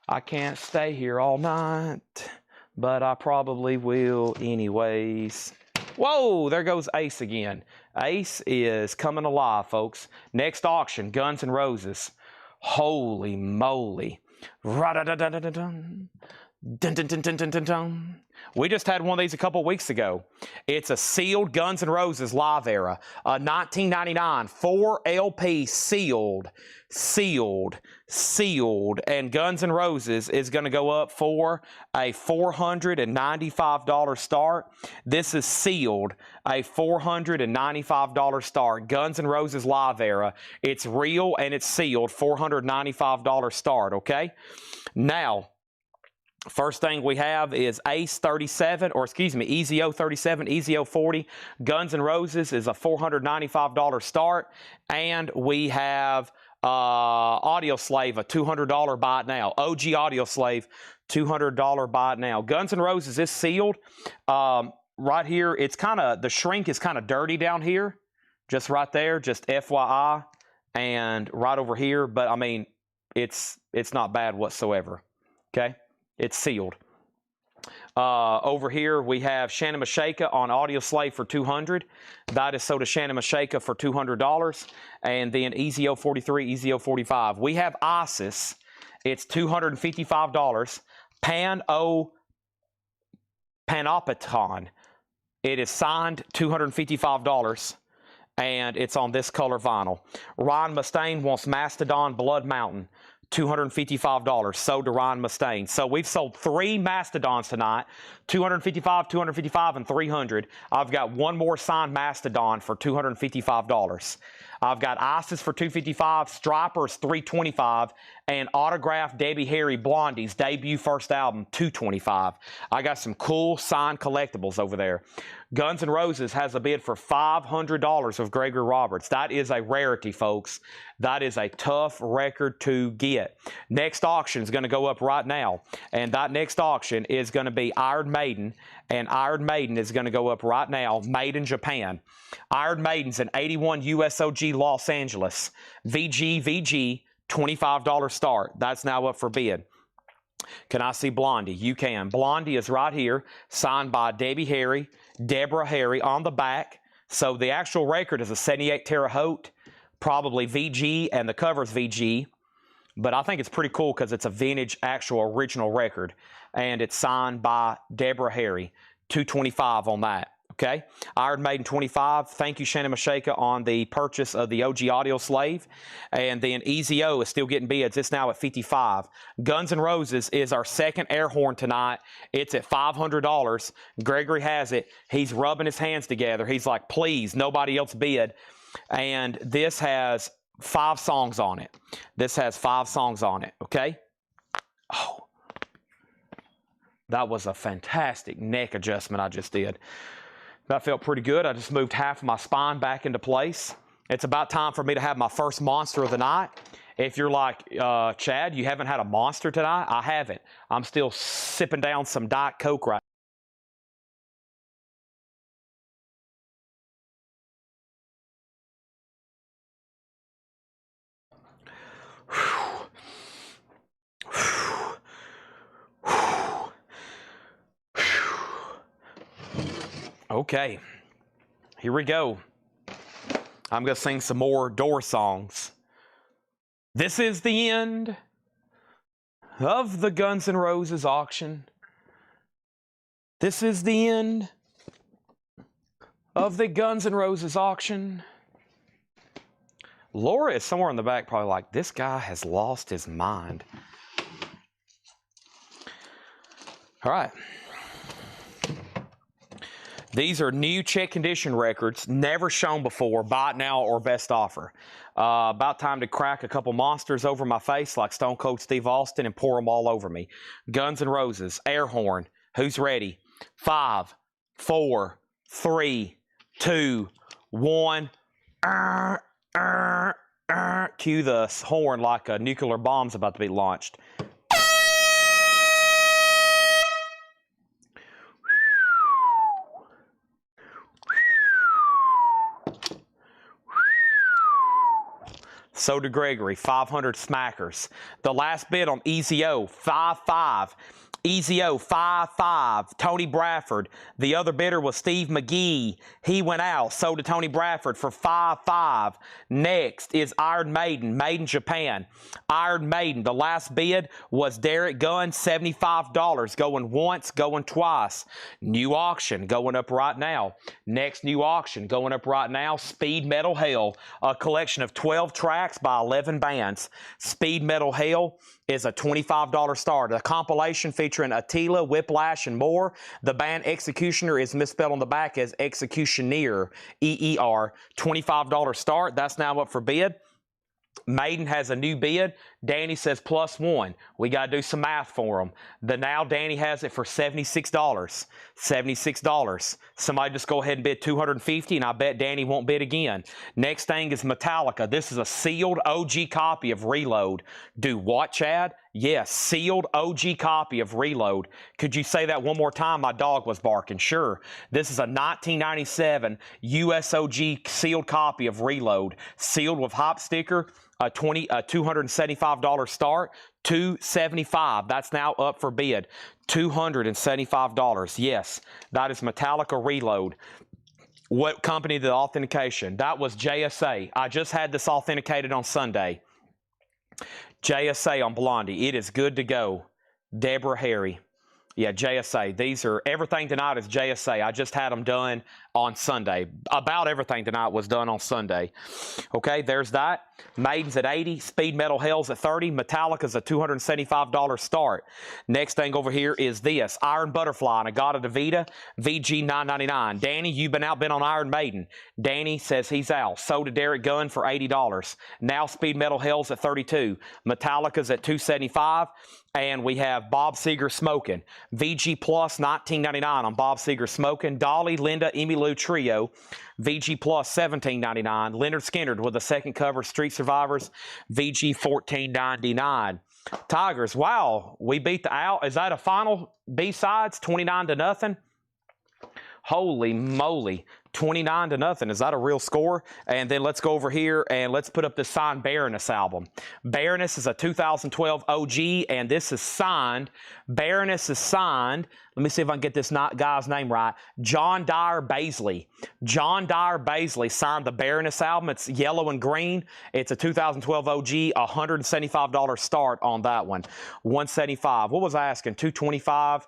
[SPEAKER 1] I can't stay here all night, but I probably will anyways. Whoa, there goes Ace again. Ace is coming alive, folks. Next auction, Guns N' Roses. Holy moly. Ra-da-da-da-da-dun. Dun-dun-dun-dun-dun-dun. We just had one of these a couple weeks ago. It's a sealed Guns N' Roses live era. 1999, 4 LP sealed. And Guns N' Roses is going to go up for a $495 start. This is sealed, a $495 start. Guns N' Roses live era. It's real and it's sealed, $495 start, okay? Now, First thing we have is Ace 37, or excuse me, EZO 37, EZO 40. Guns N' Roses is a $495 start. And we have Audio Slave, a $200 buy it now. OG Audio Slave, $200 buy it now. Guns N' Roses is sealed. Right here, it's kind of, the shrink is kind of dirty down here. Just right there, just FYI. And right over here, but I mean, it's not bad whatsoever. Okay? It's sealed. Over here, we have Shannon Mashaka on Audio Slave for $200. That is sold to Shannon Mashaka for $200. And then EZO 43, EZO 45. We have ISIS. It's $255. Panopticon. It is signed $255. And it's on this color vinyl. Ryan Mustaine wants Mastodon Blood Mountain. $255 sold to Ryan Mustaine. So we've sold 3 Mastodons tonight, $255, $255, and $300. I've got one more signed Mastodon for $255. I've got ISIS for $255, Stripers $325, and autographed Debbie Harry Blondie's debut first album $225. I got some cool signed collectibles over there. Guns N' Roses has a bid for $500 of Gregory Roberts. That is a rarity, folks. That is a tough record to get. Next auction is going to go up right now, and that next auction is going to be Iron Maiden, and Iron Maiden is going to go up right now, made in Japan. Iron Maiden's an 81 USOG Los Angeles. VG, $25 start. That's now up for bid. Can I see Blondie? You can. Blondie is right here, signed by Debbie Harry, Deborah Harry on the back. So the actual record is a 78 Terre Haute, probably VG, and the cover's VG. But I think it's pretty cool because it's a vintage, actual, original record. And it's signed by Deborah Harry. $225 on that. Okay, Iron Maiden 25. Thank you, Shannon Mashaka, on the purchase of the OG Audio Slave. And then EZO is still getting bids. It's now at $55. Guns N' Roses is our second air horn tonight. It's at $500. Gregory has it. He's rubbing his hands together. He's like, please, nobody else bid. And this has 5 songs on it. This has 5 songs on it, okay? Oh, that was a fantastic neck adjustment I just did. That felt pretty good. I just moved half of my spine back into place. It's about time for me to have my first monster of the night. If you're like, Chad, you haven't had a monster tonight? I haven't. I'm still sipping down some Diet Coke right Okay, here we go. I'm going to sing some more Doors songs. This is the end of the Guns N' Roses auction. This is the end of the Guns N' Roses auction. Laura is somewhere in the back probably like, this guy has lost his mind. All right. These are new check condition records, never shown before, buy it now or best offer. About time to crack a couple monsters over my face like Stone Cold Steve Austin and pour them all over me. Guns N' Roses, air horn. Who's ready? 5, 4, 3, 2, 1. Cue the horn like a nuclear bomb's about to be launched. So to Gregory, 500 smackers. The last bid on EZO, 5.5. EZO, 5.5. Tony Bradford. The other bidder was Steve McGee. He went out, sold to Tony Bradford for 5.5. Next is Iron Maiden, made in Japan. Iron Maiden, the last bid was Derek Gunn, $75. Going once, going twice. New auction, going up right now. Next new auction, going up right now. Speed Metal Hell, a collection of 12 tracks by 11 bands. Speed Metal Hell is a $25 start. A compilation featuring Attila, Whiplash, and more. The band Executioner is misspelled on the back as Executioner, E-E-R. $25 start. That's now up for bid. Maiden has a new bid. Danny says +1. We got to do some math for him. Now Danny has it for $76. $76. Somebody just go ahead and bid $250, and I bet Danny won't bid again. Next thing is Metallica. This is a sealed OG copy of Reload. Do what, Chad? Yes, sealed OG copy of Reload. Could you say that one more time? My dog was barking. Sure. This is a 1997 USOG sealed copy of Reload. Sealed with hop sticker. A $275 start, $275. That's now up for bid. $275. Yes, that is Metallica Reload. What company did the authentication? That was JSA. I just had this authenticated on Sunday. JSA on Blondie. It is good to go. Deborah Harry. Yeah, JSA. These are, everything tonight is JSA. I just had them done on Sunday. About everything tonight was done on Sunday. Okay, there's that. Maiden's at 80. Speed Metal Hell's at 30. Metallica's a $275 start. Next thing over here is this. Iron Butterfly and Agata DeVita, VG $9.99. Danny, you've been on Iron Maiden. Danny says he's out. So did Derek Gunn for $80. Now Speed Metal Hell's at 32. Metallica's at $275. And we have Bob Seger Smoking. VG Plus $19.99 on Bob Seger Smoking. Dolly, Linda, Emmylou Trio. VG Plus $17.99. Leonard Skinner with a second cover. Street Survivors. VG $14.99. Tigers, wow, we beat the Owl. Is that a final B-sides? 29-0? Holy moly. 29-0. Is that a real score? And then let's go over here and let's put up the signed Baroness album. Baroness is a 2012 OG, and this is signed. Baroness is signed. Let me see if I can get this guy's name right. John Dyer Baisley. John Dyer Baisley signed the Baroness album. It's yellow and green. It's a 2012 OG, $175 start on that one. 175. What was I asking? 225.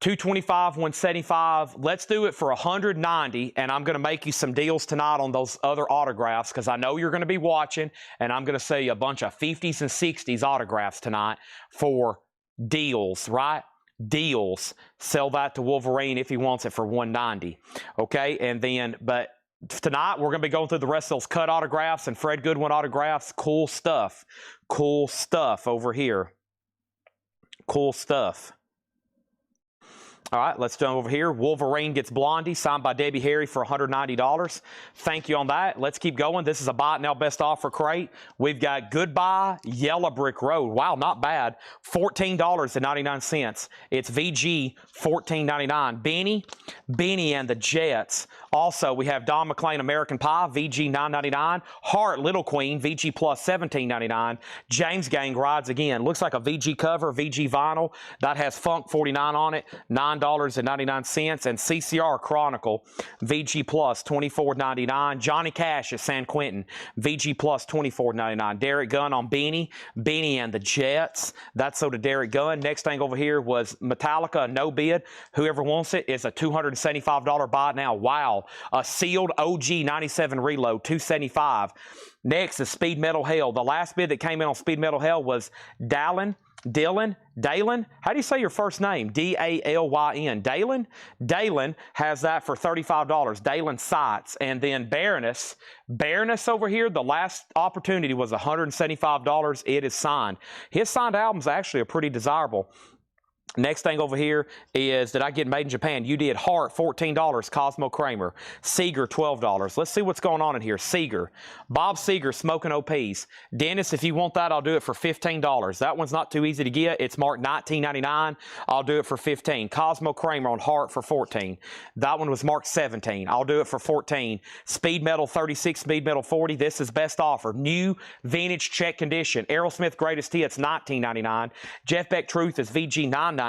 [SPEAKER 1] 225, 175. Let's do it for 190, and I'm going to make you some deals tonight on those other autographs because I know you're going to be watching, and I'm going to sell you a bunch of 50s and 60s autographs tonight for deals, right? Deals. Sell that to Wolverine if he wants it for 190. Okay, and then, but tonight we're going to be going through the rest of those cut autographs and Fred Goodwin autographs. Cool stuff. Cool stuff over here. Cool stuff. All right, let's jump over here. Wolverine gets Blondie, signed by Debbie Harry for $190. Thank you on that. Let's keep going. This is a Buy It Now Best Offer crate. We've got Goodbye Yellow Brick Road. Wow, not bad. $14.99. It's VG $14.99. Benny and the Jets. Also, we have Don McLean American Pie, VG $9.99. Heart Little Queen, VG Plus $17.99. James Gang Rides Again. Looks like a VG cover, VG vinyl. That has Funk 49 on it, $9.99. And CCR Chronicle, VG Plus $24.99. Johnny Cash at San Quentin, VG Plus $24.99. Derek Gunn on Benny and the Jets. That's so to Derek Gunn. Next thing over here was Metallica, no bid. Whoever wants it is a $275 buy now. Wow. A sealed OG 97 Reload, $275. Next is Speed Metal Hell. The last bid that came in on Speed Metal Hell was Dalen. How do you say your first name? D-A-L-Y-N. Dalen has that for $35. Dalen Sights. And then Baroness over here, the last opportunity was $175. It is signed. His signed albums actually are pretty desirable. Next thing over here is, did I get Made in Japan? You did. Heart, $14. Cosmo Kramer. Seeger, $12. Let's see what's going on in here. Seeger. Bob Seeger, Smoking OPs. Dennis, if you want that, I'll do it for $15. That one's not too easy to get. It's marked $19.99. I'll do it for $15. Cosmo Kramer on Heart for $14. That one was marked $17. I'll do it for $14. Speed Metal 36, Speed Metal 40. This is best offer. New vintage check condition. Aerosmith Greatest Hits, $19.99. Jeff Beck Truth is VG $9.99.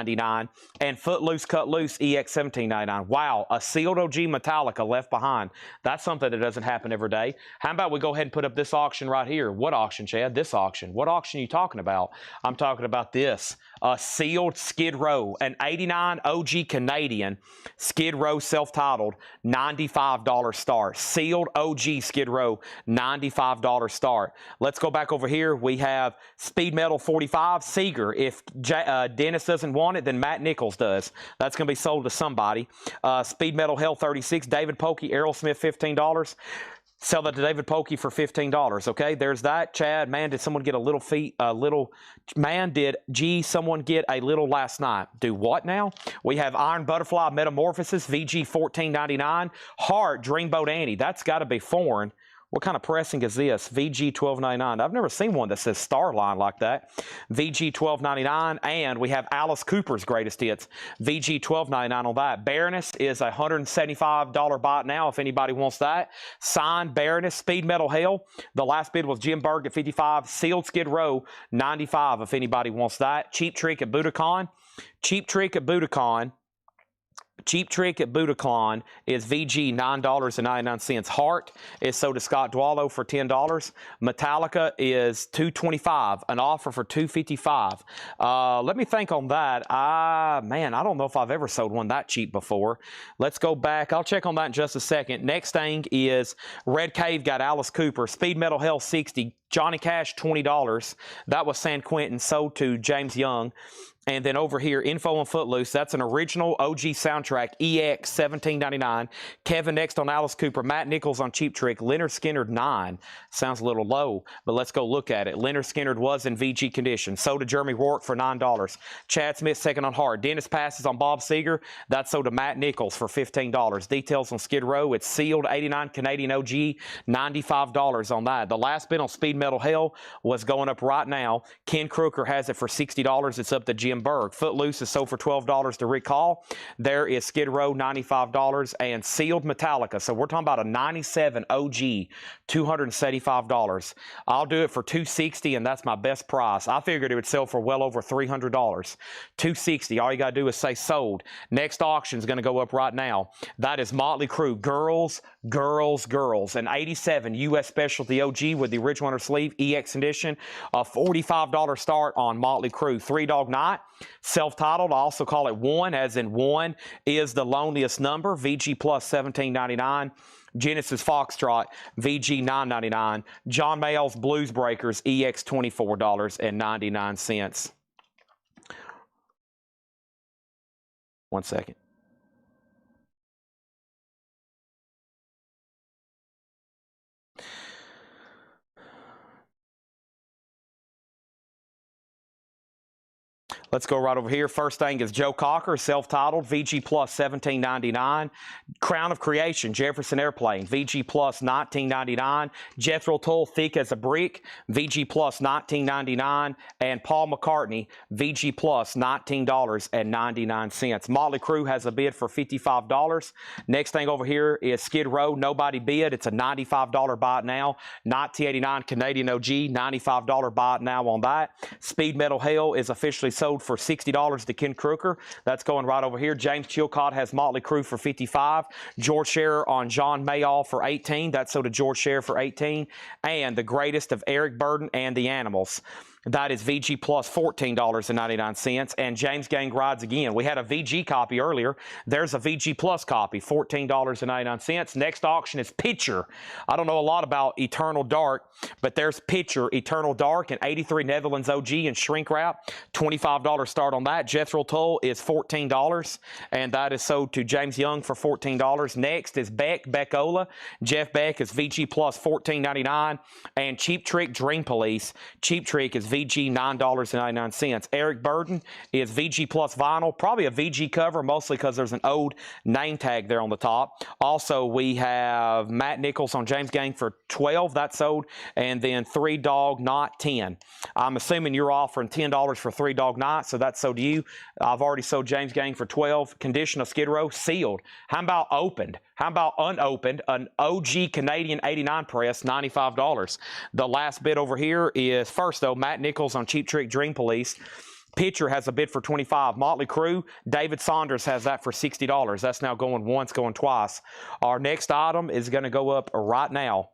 [SPEAKER 1] And Footloose Cut Loose EX $17.99. Wow, a sealed OG Metallica left behind. That's something that doesn't happen every day. How about we go ahead and put up this auction right here? What auction, Chad? This auction. What auction are you talking about? I'm talking about this. A sealed Skid Row, an 89 OG Canadian Skid Row self-titled, $95 start. Sealed OG Skid Row, $95 start. Let's go back over here. We have Speed Metal 45 Seeger. If Dennis doesn't want it, then Matt Nichols does. That's going to be sold to somebody. Speed Metal Hell 36, David Pokey, Aerosmith $15. Sell that to David Polkey for $15. Okay, there's that. Chad, man, did someone get a little someone get a little last night? Do what now? We have Iron Butterfly Metamorphosis, VG $14.99. Heart, Dreamboat Annie. That's got to be foreign. What kind of pressing is this? VG $12.99. I've never seen one that says Starline like that. VG $12.99. And we have Alice Cooper's Greatest Hits. VG $12.99 on that. Baroness is a $175 bot now if anybody wants that. Signed Baroness. Speed Metal Hell. The last bid was Jim Berg at 55. Sealed Skid Row 95 if anybody wants that. Cheap Trick at Budokan. Cheap Trick at Budokan. Cheap Trick at Budokan is VG $9.99. Heart is sold to Scott Dwallow for $10. Metallica is $225. An offer for $255. Let me think on that. Man, I don't know if I've ever sold one that cheap before. Let's go back. I'll check on that in just a second. Next thing is Red Cave got Alice Cooper. Speed Metal Hell 60. Johnny Cash $20. That was San Quentin, sold to James Young. And then over here, Info on Footloose. That's an original OG soundtrack, EX $17.99. Kevin next on Alice Cooper. Matt Nichols on Cheap Trick. Leonard Skinner 9. Sounds a little low, but let's go look at it. Leonard Skinner was in VG condition. Sold to Jeremy Rourke for $9. Chad Smith second on Hard. Dennis Passes on Bob Seger. That's sold to Matt Nichols for $15. Details on Skid Row. It's sealed 89 Canadian OG. $95 on that. The last bid on Speed Metal Hell was going up right now. Ken Crooker has it for $60. It's up to Jim Berg. Footloose is sold for $12 to Rick Hall. There is Skid Row, $95, and Sealed Metallica. So we're talking about a 97 OG, $275. I'll do it for $260, and that's my best price. I figured it would sell for well over $300. $260. All you got to do is say sold. Next auction is going to go up right now. That is Motley Crue. Girls, Girls, Girls. An 87 U.S. Specialty OG with the original under sleeve, EX edition. A $45 start on Motley Crue. Three Dog Night. Self-titled, I also call it One, as in one is the loneliest number. VG Plus $17.99. Genesis Foxtrot, VG $9.99. John Mayall's Blues Breakers, EX $24.99. 1 second. Let's go right over here. First thing is Joe Cocker, self-titled, VG Plus $17.99. Crown of Creation, Jefferson Airplane, VG Plus $19.99. Jethro Tull, Thick as a Brick, VG Plus $19.99. And Paul McCartney, VG Plus $19.99. Motley Crue has a bid for $55. Next thing over here is Skid Row, Nobody Bid. It's a $95 buy now. 1989 Canadian OG, $95 buy now on that. Speed Metal Hell is officially sold for $60 to Ken Crooker. That's going right over here. James Chilcott has Motley Crue for $55. George Scherer on John Mayall for $18. That's sold to George Scherer for $18. And the greatest of Eric Burden and the Animals. That is VG Plus $14.99. And James Gang Rides Again. We had a VG copy earlier. There's a VG Plus copy, $14.99. Next auction is Pitcher. I don't know a lot about Eternal Dark, but there's Pitcher, Eternal Dark, and 83 Netherlands OG and shrink wrap. $25 start on that. Jethro Tull is $14, and that is sold to James Young for $14. Next is Beckola. Jeff Beck is VG Plus $14.99. And Cheap Trick Dream Police. Cheap Trick is VG $9.99. Eric Burden is VG Plus vinyl, probably a VG cover, mostly because there's an old name tag there on the top. Also, we have Matt Nichols on James Gang for $12. That's sold. And then Three Dog Knot 10. I'm assuming you're offering $10 for Three Dog Knot, so that's sold to you. I've already sold James Gang for $12. Condition of Skid Row, sealed. How about opened? How about unopened? An OG Canadian 89 press, $95. The last bid over here is, first though, Matt Nichols on Cheap Trick Dream Police. Pitcher has a bid for $25. Motley Crue, David Saunders has that for $60. That's now going once, going twice. Our next item is going to go up right now.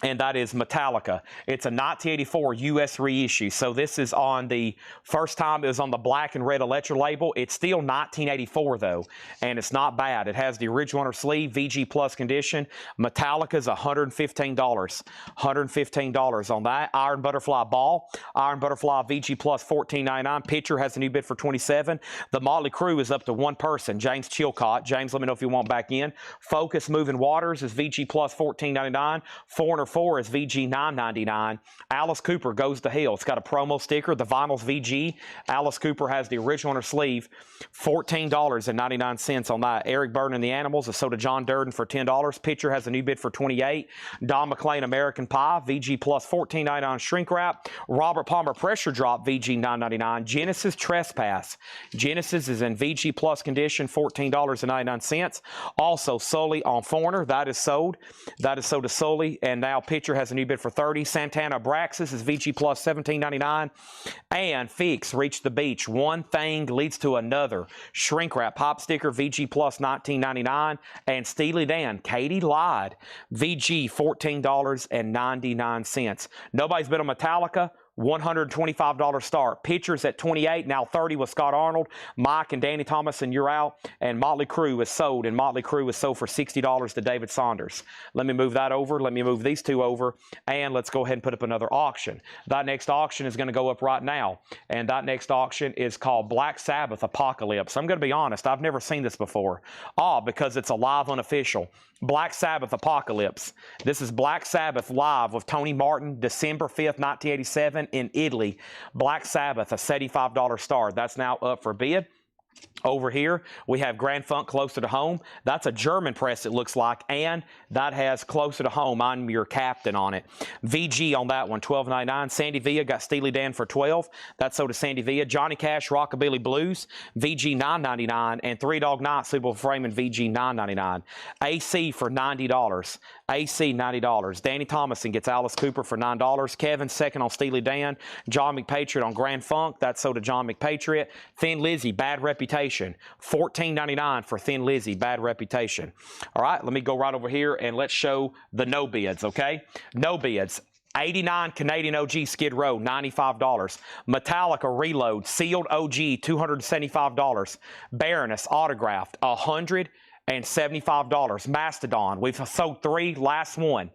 [SPEAKER 1] and that is Metallica. It's a 1984 U.S. reissue. So this is on the first time it was on the black and red Electra label. It's still 1984 though, and it's not bad. It has the original inner sleeve, VG Plus condition. Metallica's $115. $115 on that. Iron Butterfly ball. Iron Butterfly VG Plus $14.99. Pitcher has a new bid for $27. The Motley Crue is up to one person, James Chilcott. James, let me know if you want back in. Focus Moving Waters is VG Plus $14.99. Foreigner 4 is VG $9.99. Alice Cooper Goes to Hell. It's got a promo sticker. The vinyl's VG. Alice Cooper has the original on her sleeve. $14.99 on that. Eric Burdon and the Animals is sold to John Durden for $10. Pitcher has a new bid for $28. Don McLean American Pie, VG Plus $14.99 shrink wrap. Robert Palmer Pressure Drop, VG $9.99. Genesis Trespass. Genesis is in VG Plus condition, $14.99. Also, Sully on Foreigner. That is sold. That is sold to Sully. And now Pitcher has a new bid for $30. Santana Abraxas is VG Plus $17.99. And Fix Reach the Beach. One thing leads to another. Shrink wrap pop sticker VG Plus $19.99. And Steely Dan, Katie lied, VG $14.99. Nobody's bid on Metallica. $125 start. Pitchers at $28, now $30 with Scott Arnold. Mike and Danny Thomas, and you're out. And Motley Crue is sold, and Motley Crue is sold for $60 to David Saunders. Let me move that over. Let me move these two over, and let's go ahead and put up another auction. That next auction is going to go up right now, and that next auction is called Black Sabbath Apocalypse. I'm going to be honest, I've never seen this before. Because it's a live unofficial. Black Sabbath Apocalypse. This is Black Sabbath live with Tony Martin, December 5th, 1987 in Italy. Black Sabbath, a $75 start. That's now up for bid. Over here, we have Grand Funk Closer to Home. That's a German press, it looks like, and that has Closer to Home, I'm Your Captain on it. VG on that one, $12.99. Sandy Villa got Steely Dan for $12. That's sold to Sandy Villa. Johnny Cash, Rockabilly Blues, VG $9.99. And Three Dog Night, Suitable Framing, VG $9.99. AC for $90. AC $90. Danny Thomason gets Alice Cooper for $9. Kevin second on Steely Dan. John McPatriot on Grand Funk. That's sold to John McPatriot. Thin Lizzy, Bad Reputation. $14.99 for Thin Lizzy, Bad Reputation. All right, let me go right over here and let's show the no bids, okay? No bids. 89 Canadian OG Skid Row, $95. Metallica Reload, Sealed OG, $275. Baroness Autographed, $175. Mastodon, we've sold 3, last one.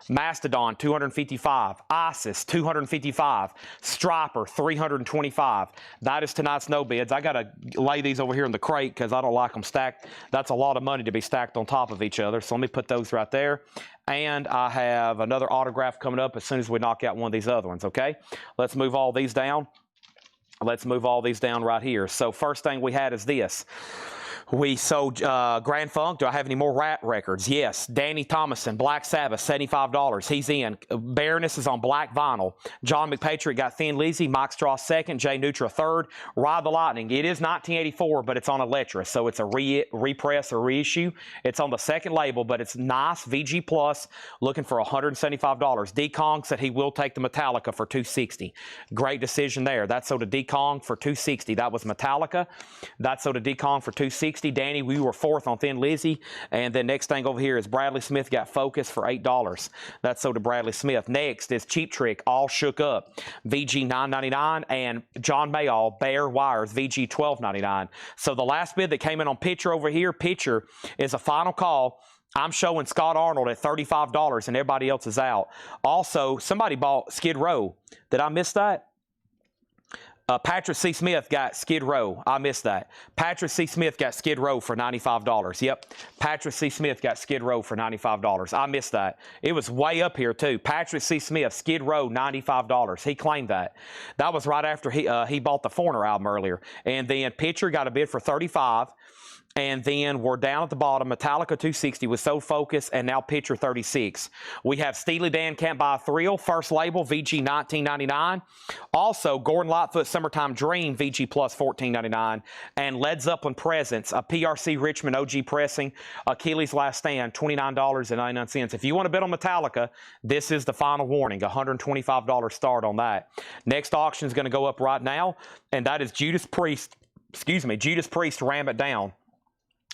[SPEAKER 1] Mastodon, $255. Isis, $255. Striper, $325. That is tonight's no bids. I got to lay these over here in the crate because I don't like them stacked. That's a lot of money to be stacked on top of each other. So let me put those right there. And I have another autograph coming up as soon as we knock out one of these other ones, okay? Let's move all these down. Let's move all these down right here. So first thing we had is this. We sold Grand Funk. Do I have any more Rat records? Yes. Danny Thomason, Black Sabbath, $75. He's in. Baroness is on black vinyl. John McPatriot got Thin Lizzy. Mike Straw second. Jay Nutra third. Ride the Lightning. It is 1984, but it's on Electra, so it's a repress or reissue. It's on the second label, but it's nice. VG Plus, looking for $175. D. Kong said he will take the Metallica for $260. Great decision there. That's sold to D. Kong for $260. That was Metallica. That's sold to D. Kong for $260. Danny, we were fourth on Thin Lizzy. And then next thing over here is Bradley Smith got Focus for $8. That's sold to Bradley Smith. Next is Cheap Trick, All Shook Up, VG $9.99. And John Mayall, Bare Wires, VG $12.99. So the last bid that came in on Pitcher over here, Pitcher is a final call. I'm showing Scott Arnold at $35 and everybody else is out. Also, somebody bought Skid Row. Did I miss that? Patrick C. Smith got Skid Row. I missed that. Patrick C. Smith got Skid Row for $95. Yep. Patrick C. Smith got Skid Row for $95. I missed that. It was way up here, too. Patrick C. Smith, Skid Row, $95. He claimed that. That was right after he bought the Foreigner album earlier. And then Pitcher got a bid for $35. And then we're down at the bottom. Metallica $260 with So Focus, and now Pitcher $36. We have Steely Dan Can't Buy a Thrill, first label, VG $19.99. Also, Gordon Lightfoot Summertime Dream, VG Plus $14.99. And Led Zeppelin Presents, a PRC Richmond OG pressing, Achilles Last Stand, $29.99. If you want to bet on Metallica, this is the final warning, $125 start on that. Next auction is going to go up right now, and that is Judas Priest, Judas Priest, Ram It Down.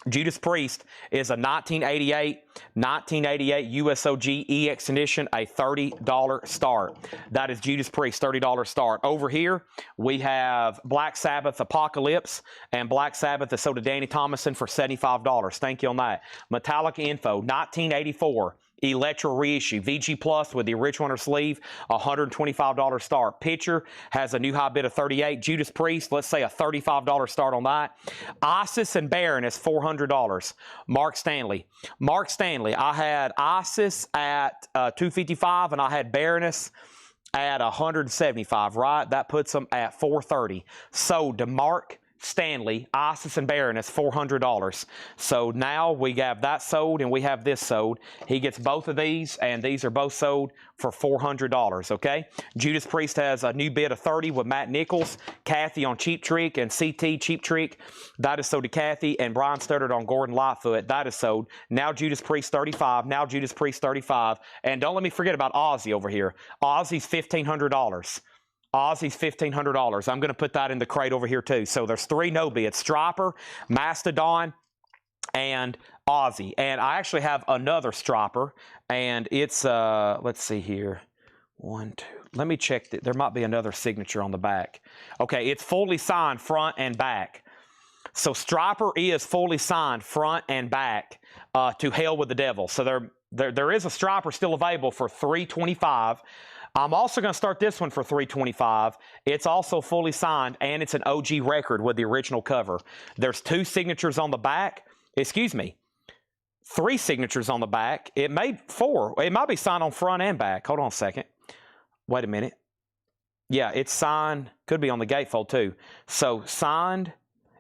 [SPEAKER 1] Judas Priest is a 1988 USOG EX edition, a $30 start. That is Judas Priest, $30 start. Over here, we have Black Sabbath Apocalypse and Black Sabbath, the soda Danny Thomason for $75. Thank you on that. Metallica Info, 1984. Electro reissue, VG Plus with the original inner sleeve, $125 start. Pitcher has a new high bid of 38. Judas Priest, let's say a $35 start on that. Isis and Baron is $400. Mark Stanley, I had Isis at 255 and I had Baroness at 175, right? That puts them at 430. So to Mark Stanley, Isis and Baroness, $400. So now we have that sold and we have this sold. He gets both of these, and these are both sold for $400, okay? Judas Priest has a new bid of 30 with Matt Nichols, Kathy on Cheap Trick, and CT Cheap Trick. That is sold to Kathy, and Brian Studdard on Gordon Lightfoot. That is sold. Now Judas Priest 35, now Judas Priest 35. And don't let me forget about Ozzy over here. Ozzy's $1,500. Ozzy's $1,500. I'm going to put that in the crate over here too. So there's 3 no bids: Stropper, Mastodon, and Ozzy. And I actually have another Stropper, and it's let's see here, 1, 2. Let me check. There might be another signature on the back. Okay, it's fully signed front and back. So Stropper is fully signed front and back to Hell with the Devil. So there is a Stropper still available for $325. I'm also going to start this one for $325. It's also fully signed, and it's an OG record with the original cover. There's 2 signatures on the back. Excuse me, 3 signatures on the back. It may 4. It might be signed on front and back. Hold on a second. Wait a minute. Yeah, it's signed. Could be on the gatefold too. So signed.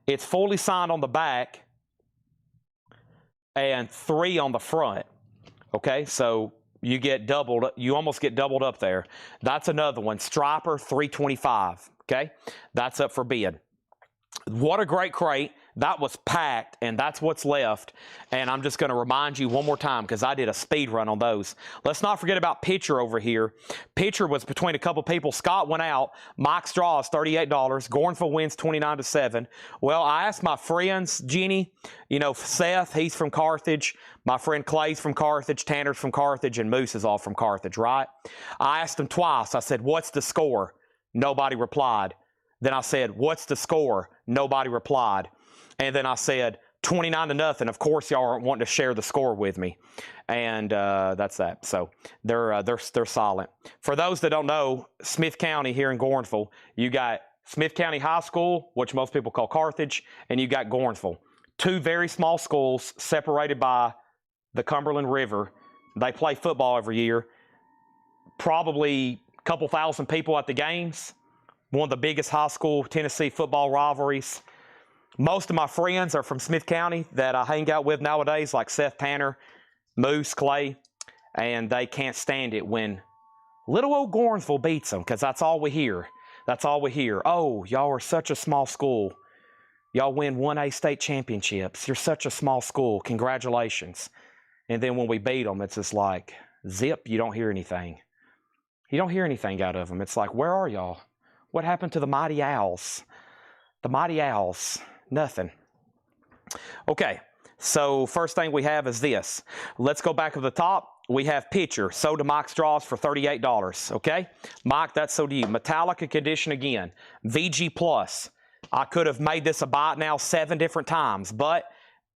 [SPEAKER 1] It's fully signed on the back and 3 on the front. Okay, so you get doubled. You almost get doubled up there. That's another one. Stropper, $325. Okay, that's up for bid. What a great crate. That was packed, and that's what's left. And I'm just going to remind you one more time because I did a speed run on those. Let's not forget about Pitcher over here. Pitcher was between a couple people. Scott went out. Mike Straw is $38. Gornful wins 29-7. Well, I asked my friends, Jenny, Seth, he's from Carthage. My friend Clay's from Carthage. Tanner's from Carthage, and Moose is all from Carthage, right? I asked them twice. I said, what's the score? Nobody replied. Then I said, what's the score? Nobody replied. And then I said, 29-0. Of course, y'all aren't wanting to share the score with me. And that's that. So they're silent. For those that don't know, Smith County here in Gornful, you got Smith County High School, which most people call Carthage, and you got Gornful. 2 very small schools separated by the Cumberland River. They play football every year. Probably a couple thousand people at the games. One of the biggest high school Tennessee football rivalries. Most of my friends are from Smith County that I hang out with nowadays, like Seth, Tanner, Moose, Clay, and they can't stand it when little old Gornsville beats them, because that's all we hear. That's all we hear. Oh, y'all are such a small school. Y'all win 1A state championships. You're such a small school. Congratulations. And then when we beat them, it's just like, zip, you don't hear anything. You don't hear anything out of them. It's like, where are y'all? What happened to the Mighty Owls? The Mighty Owls. Nothing. Okay, so first thing we have is this. Let's go back to the top. We have Pitcher, sold to Mike Straws for $38, okay? Mike, that's sold to you. Metallica condition again. VG Plus. I could have made this a buy now 7 different times, but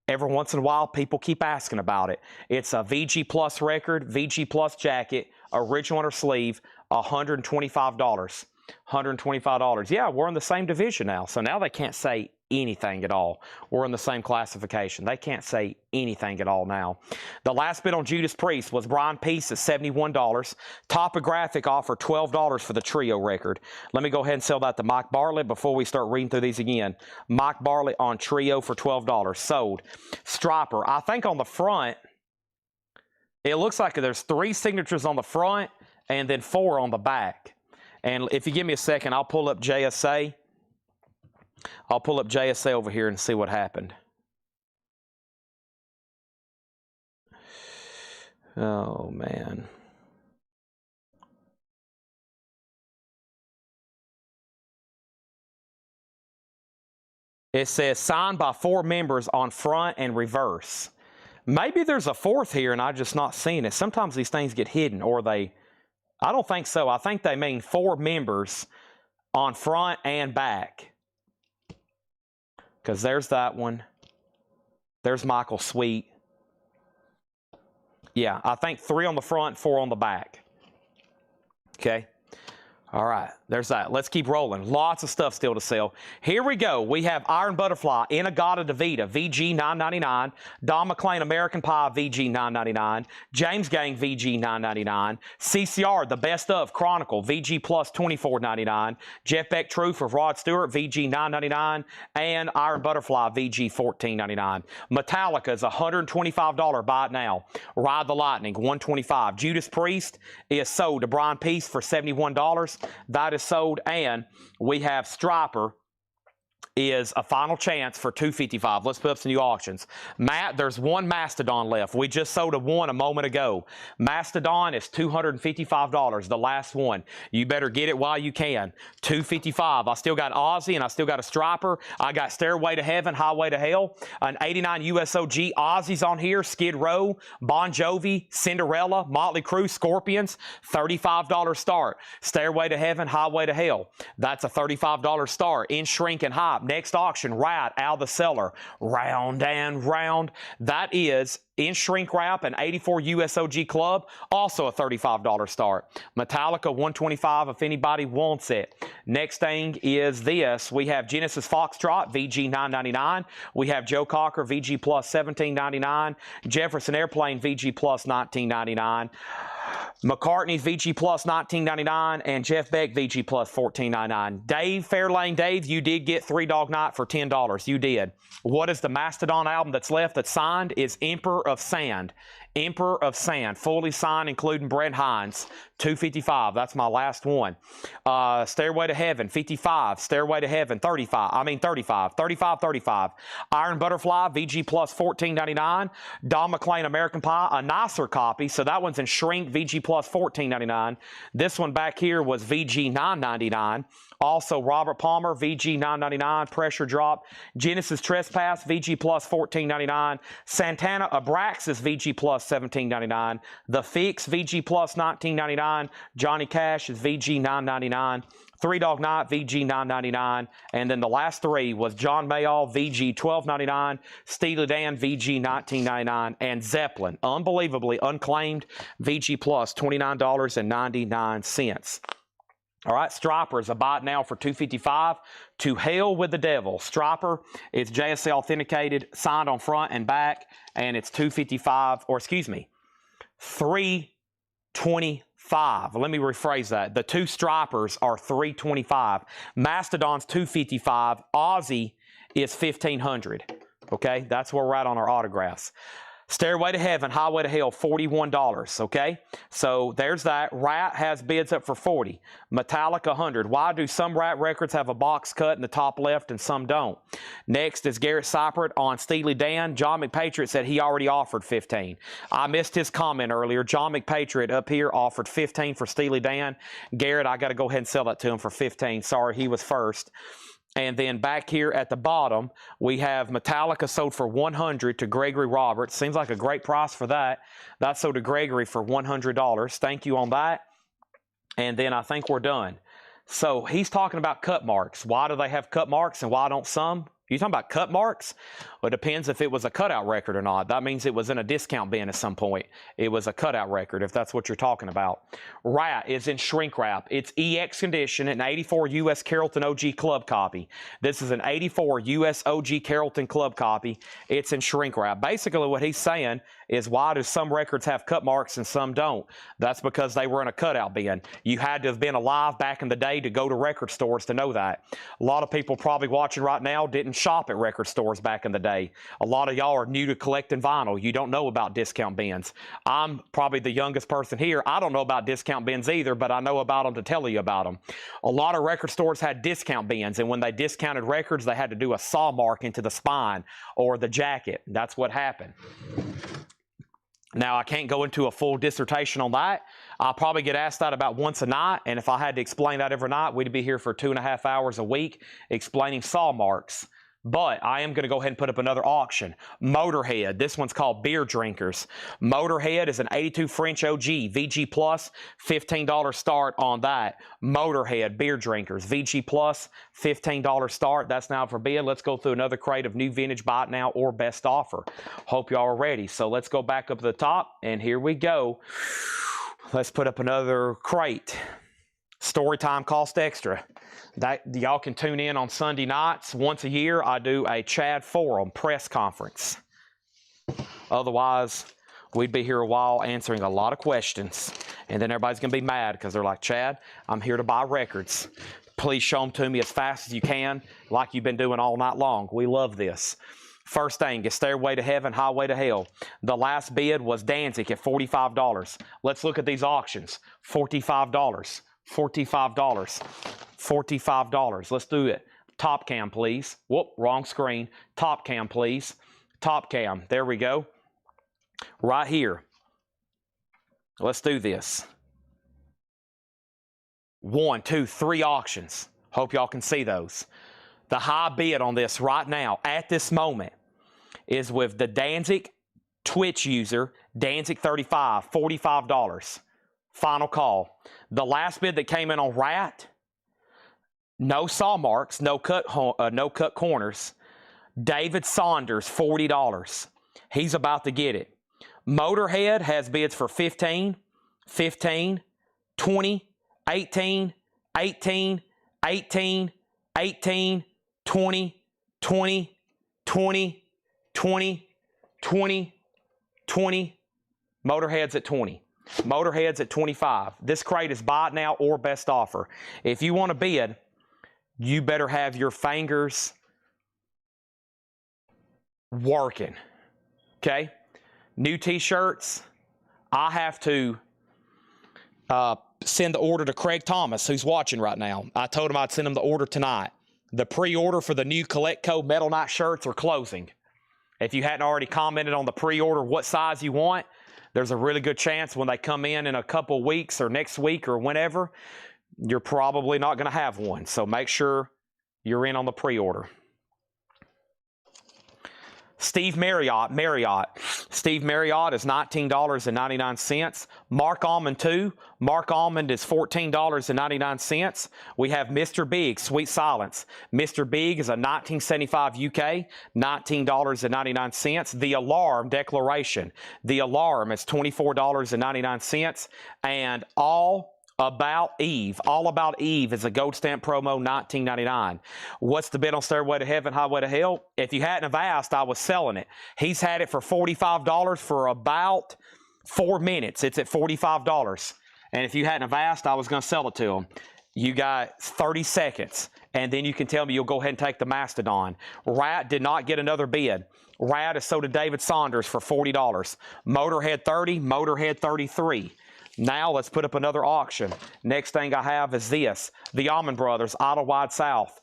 [SPEAKER 1] every once in a while, people keep asking about it. It's a VG Plus record, VG Plus jacket, original inner sleeve, $125. $125. Yeah, we're in the same division now, so now they can't say anything at all. We're in the same classification. They can't say anything at all now. The last bid on Judas Priest was Brian Peace at $71. Topographic offered $12 for the trio record. Let me go ahead and sell that to Mike Bartlett before we start reading through these again. Mike Bartlett on trio for $12. Sold. Stropper. I think on the front, it looks like there's 3 signatures on the front and then 4 on the back. And if you give me a second, I'll pull up JSA. I'll pull up JSA over here and see what happened. Oh, man. It says signed by 4 members on front and reverse. Maybe there's a 4th here and I've just not seen it. Sometimes these things get hidden, or I don't think so. I think they mean 4 members on front and back. Because there's that one. There's Michael Sweet. Yeah, I think 3 on the front, 4 on the back. Okay. All right, there's that. Let's keep rolling. Lots of stuff still to sell. Here we go. We have Iron Butterfly, Inagata DeVita, VG $9.99. Don McLean American Pie, VG $9.99. James Gang, VG $9.99. CCR, The Best Of Chronicle, VG Plus $24.99. Jeff Beck Truth of Rod Stewart, VG $9.99. And Iron Butterfly, VG $14.99. Metallica is $125. Buy it now. Ride the Lightning, $125. Judas Priest is sold to Brian Peace for $71. That is sold, and we have Striper is a final chance for $255. Let's put up some new auctions. Matt, there's one Mastodon left. We just sold one a moment ago. Mastodon is $255, the last one. You better get it while you can. $255. I still got Ozzy, and I still got a Striper. I got Stairway to Heaven, Highway to Hell, an 89 USOG. Ozzy's on here, Skid Row, Bon Jovi, Cinderella, Motley Crue, Scorpions, $35 start. Stairway to Heaven, Highway to Hell. That's a $35 start. In Shrink and Hype. Next auction, Riot, Al the Seller, Round and Round. That is in Shrink Wrap, an 84 USOG Club, also a $35 start. Metallica, $125 if anybody wants it. Next thing is this. We have Genesis Foxtrot, VG $9.99. We have Joe Cocker, VG Plus $17.99. Jefferson Airplane, VG Plus $19.99. McCartney's VG Plus $19.99 and Jeff Beck VG Plus $14.99. Dave Fairlane, Dave, you did get 3 Dog Night for $10. You did. What is the Mastodon album that's left that's signed? Is Emperor of Sand. Emperor of Sand, fully signed, including Brent Hines, $255. That's my last one. Stairway to Heaven, $55. Stairway to Heaven, $35. 35. Iron Butterfly, VG Plus $14.99. Don McLean American Pie, a nicer copy. So that one's in Shrink, VG Plus $14.99. This one back here was VG $9.99. Also, Robert Palmer, VG $9.99, Pressure Drop. Genesis Trespass, VG Plus $14.99. Santana Abraxas, VG Plus $17.99. The Fix, VG Plus $19.99. Johnny Cash is VG $9.99. 3 Dog Night, VG $9.99. And then the last 3 was John Mayall, VG $12.99. Steely Dan, VG $19.99. And Zeppelin, unbelievably unclaimed, VG Plus $29.99. All right, Striper is a buy it now for $255. To Hell with the Devil. Striper, it's JSA authenticated, signed on front and back, and it's $255, or excuse me, $325. Let me rephrase that. The 2 Stripers are $325. Mastodon's $255. Ozzy is $1,500. Okay, that's where we're at on our autographs. Stairway to Heaven, Highway to Hell, $41, okay? So there's that. Rat has bids up for $40. Metallica, $100. Why do some Rat records have a box cut in the top left and some don't? Next is Garrett Seifert on Steely Dan. John McPatriot said he already offered $15. I missed his comment earlier. John McPatriot up here offered $15 for Steely Dan. Garrett, I got to go ahead and sell that to him for $15. Sorry, he was first. And then back here at the bottom, we have Metallica sold for $100 to Gregory Roberts. Seems like a great price for that. That sold to Gregory for $100. Thank you on that. And then I think we're done. So he's talking about cut marks. Why do they have cut marks and why don't some? You talking about cut marks? Well, it depends if it was a cutout record or not. That means it was in a discount bin at some point. It was a cutout record, if that's what you're talking about. Rat is in Shrink Wrap. It's EX condition, an 84 US Carrollton OG Club copy. This is an 84 US OG Carrollton Club copy. It's in Shrink Wrap. Basically, what he's saying is, why do some records have cut marks and some don't? That's because they were in a cutout bin. You had to have been alive back in the day to go to record stores to know that. A lot of people probably watching right now didn't shop at record stores back in the day. A lot of y'all are new to collecting vinyl. You don't know about discount bins. I'm probably the youngest person here. I don't know about discount bins either, but I know about them to tell you about them. A lot of record stores had discount bins, and when they discounted records, they had to do a saw mark into the spine or the jacket. That's what happened. Now, I can't go into a full dissertation on that. I'll probably get asked that about once a night, and if I had to explain that every night, we'd be here for 2.5 hours a week explaining saw marks. But I am going to go ahead and put up another auction. Motorhead. This one's called Beer Drinkers. Motorhead is an 82 French OG. VG Plus, $15 start on that. Motorhead Beer Drinkers. VG Plus, $15 start. That's now for bid. Let's go through another crate of new vintage buy it now or best offer. Hope y'all are ready. So let's go back up to the top, and here we go. Let's put up another crate. Story time cost extra. That y'all can tune in on Sunday nights. Once a year, I do a Chad Forum press conference. Otherwise, we'd be here a while answering a lot of questions. And then everybody's going to be mad because they're like, Chad, I'm here to buy records. Please show them to me as fast as you can, like you've been doing all night long. We love this. First thing is Stairway to Heaven, Highway to Hell. The last bid was Danzig at $45. Let's look at these auctions. $45. $45. $45. Let's do it. Top cam, please. Whoop, wrong screen. Top cam, please. Top cam. There we go. Right here. Let's do this. 1, 2, 3 auctions. Hope y'all can see those. The high bid on this right now, at this moment, is with the Danzig Twitch user, Danzig 35, $45. Final call. The last bid that came in on Rat, no saw marks, no cut corners. David Saunders, $40. He's about to get it. Motorhead has bids for 15, 15, 20, 18, 18, 18, 18, 20, 20, 20, 20, 20, 20. Motorhead's at 20. Motorhead's at 25. This crate is buy it now or best offer. If you want to bid, you better have your fingers working. Okay? New t-shirts. I have to send the order to Craig Thomas, who's watching right now. I told him I'd send him the order tonight. The pre-order for the new Colectco Metal Night shirts are closing. If you hadn't already commented on the pre-order what size you want, there's a really good chance when they come in a couple weeks or next week or whenever, you're probably not going to have one. So make sure you're in on the pre-order. Steve Marriott. Steve Marriott is $19.99. Mark Almond 2. Mark Almond is $14.99. We have Mr. Big, Sweet Silence. Mr. Big is a 1975 UK, $19.99. The Alarm Declaration. The Alarm is $24.99. And All About Eve. All About Eve is a gold stamp promo, $19.99. What's the bid on Stairway to Heaven, Highway to Hell? If you hadn't have asked, I was selling it. He's had it for $45 for about 4 minutes. It's at $45. And if you hadn't have asked, I was going to sell it to him. You got 30 seconds, and then you can tell me you'll go ahead and take the Mastodon. Rat did not get another bid. Rat is sold to David Saunders for $40. Motorhead 30, Motorhead 33. Now let's put up another auction. Next thing I have is this. The Allman Brothers, Idlewild South.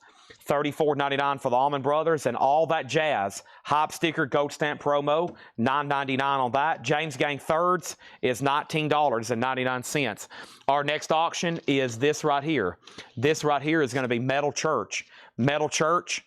[SPEAKER 1] $34.99 for the Allman Brothers and All That Jazz. Hype sticker, gold stamp promo, $9.99 on that. James Gang Thirds is $19.99. Our next auction is this right here. This right here is going to be Metal Church. Metal Church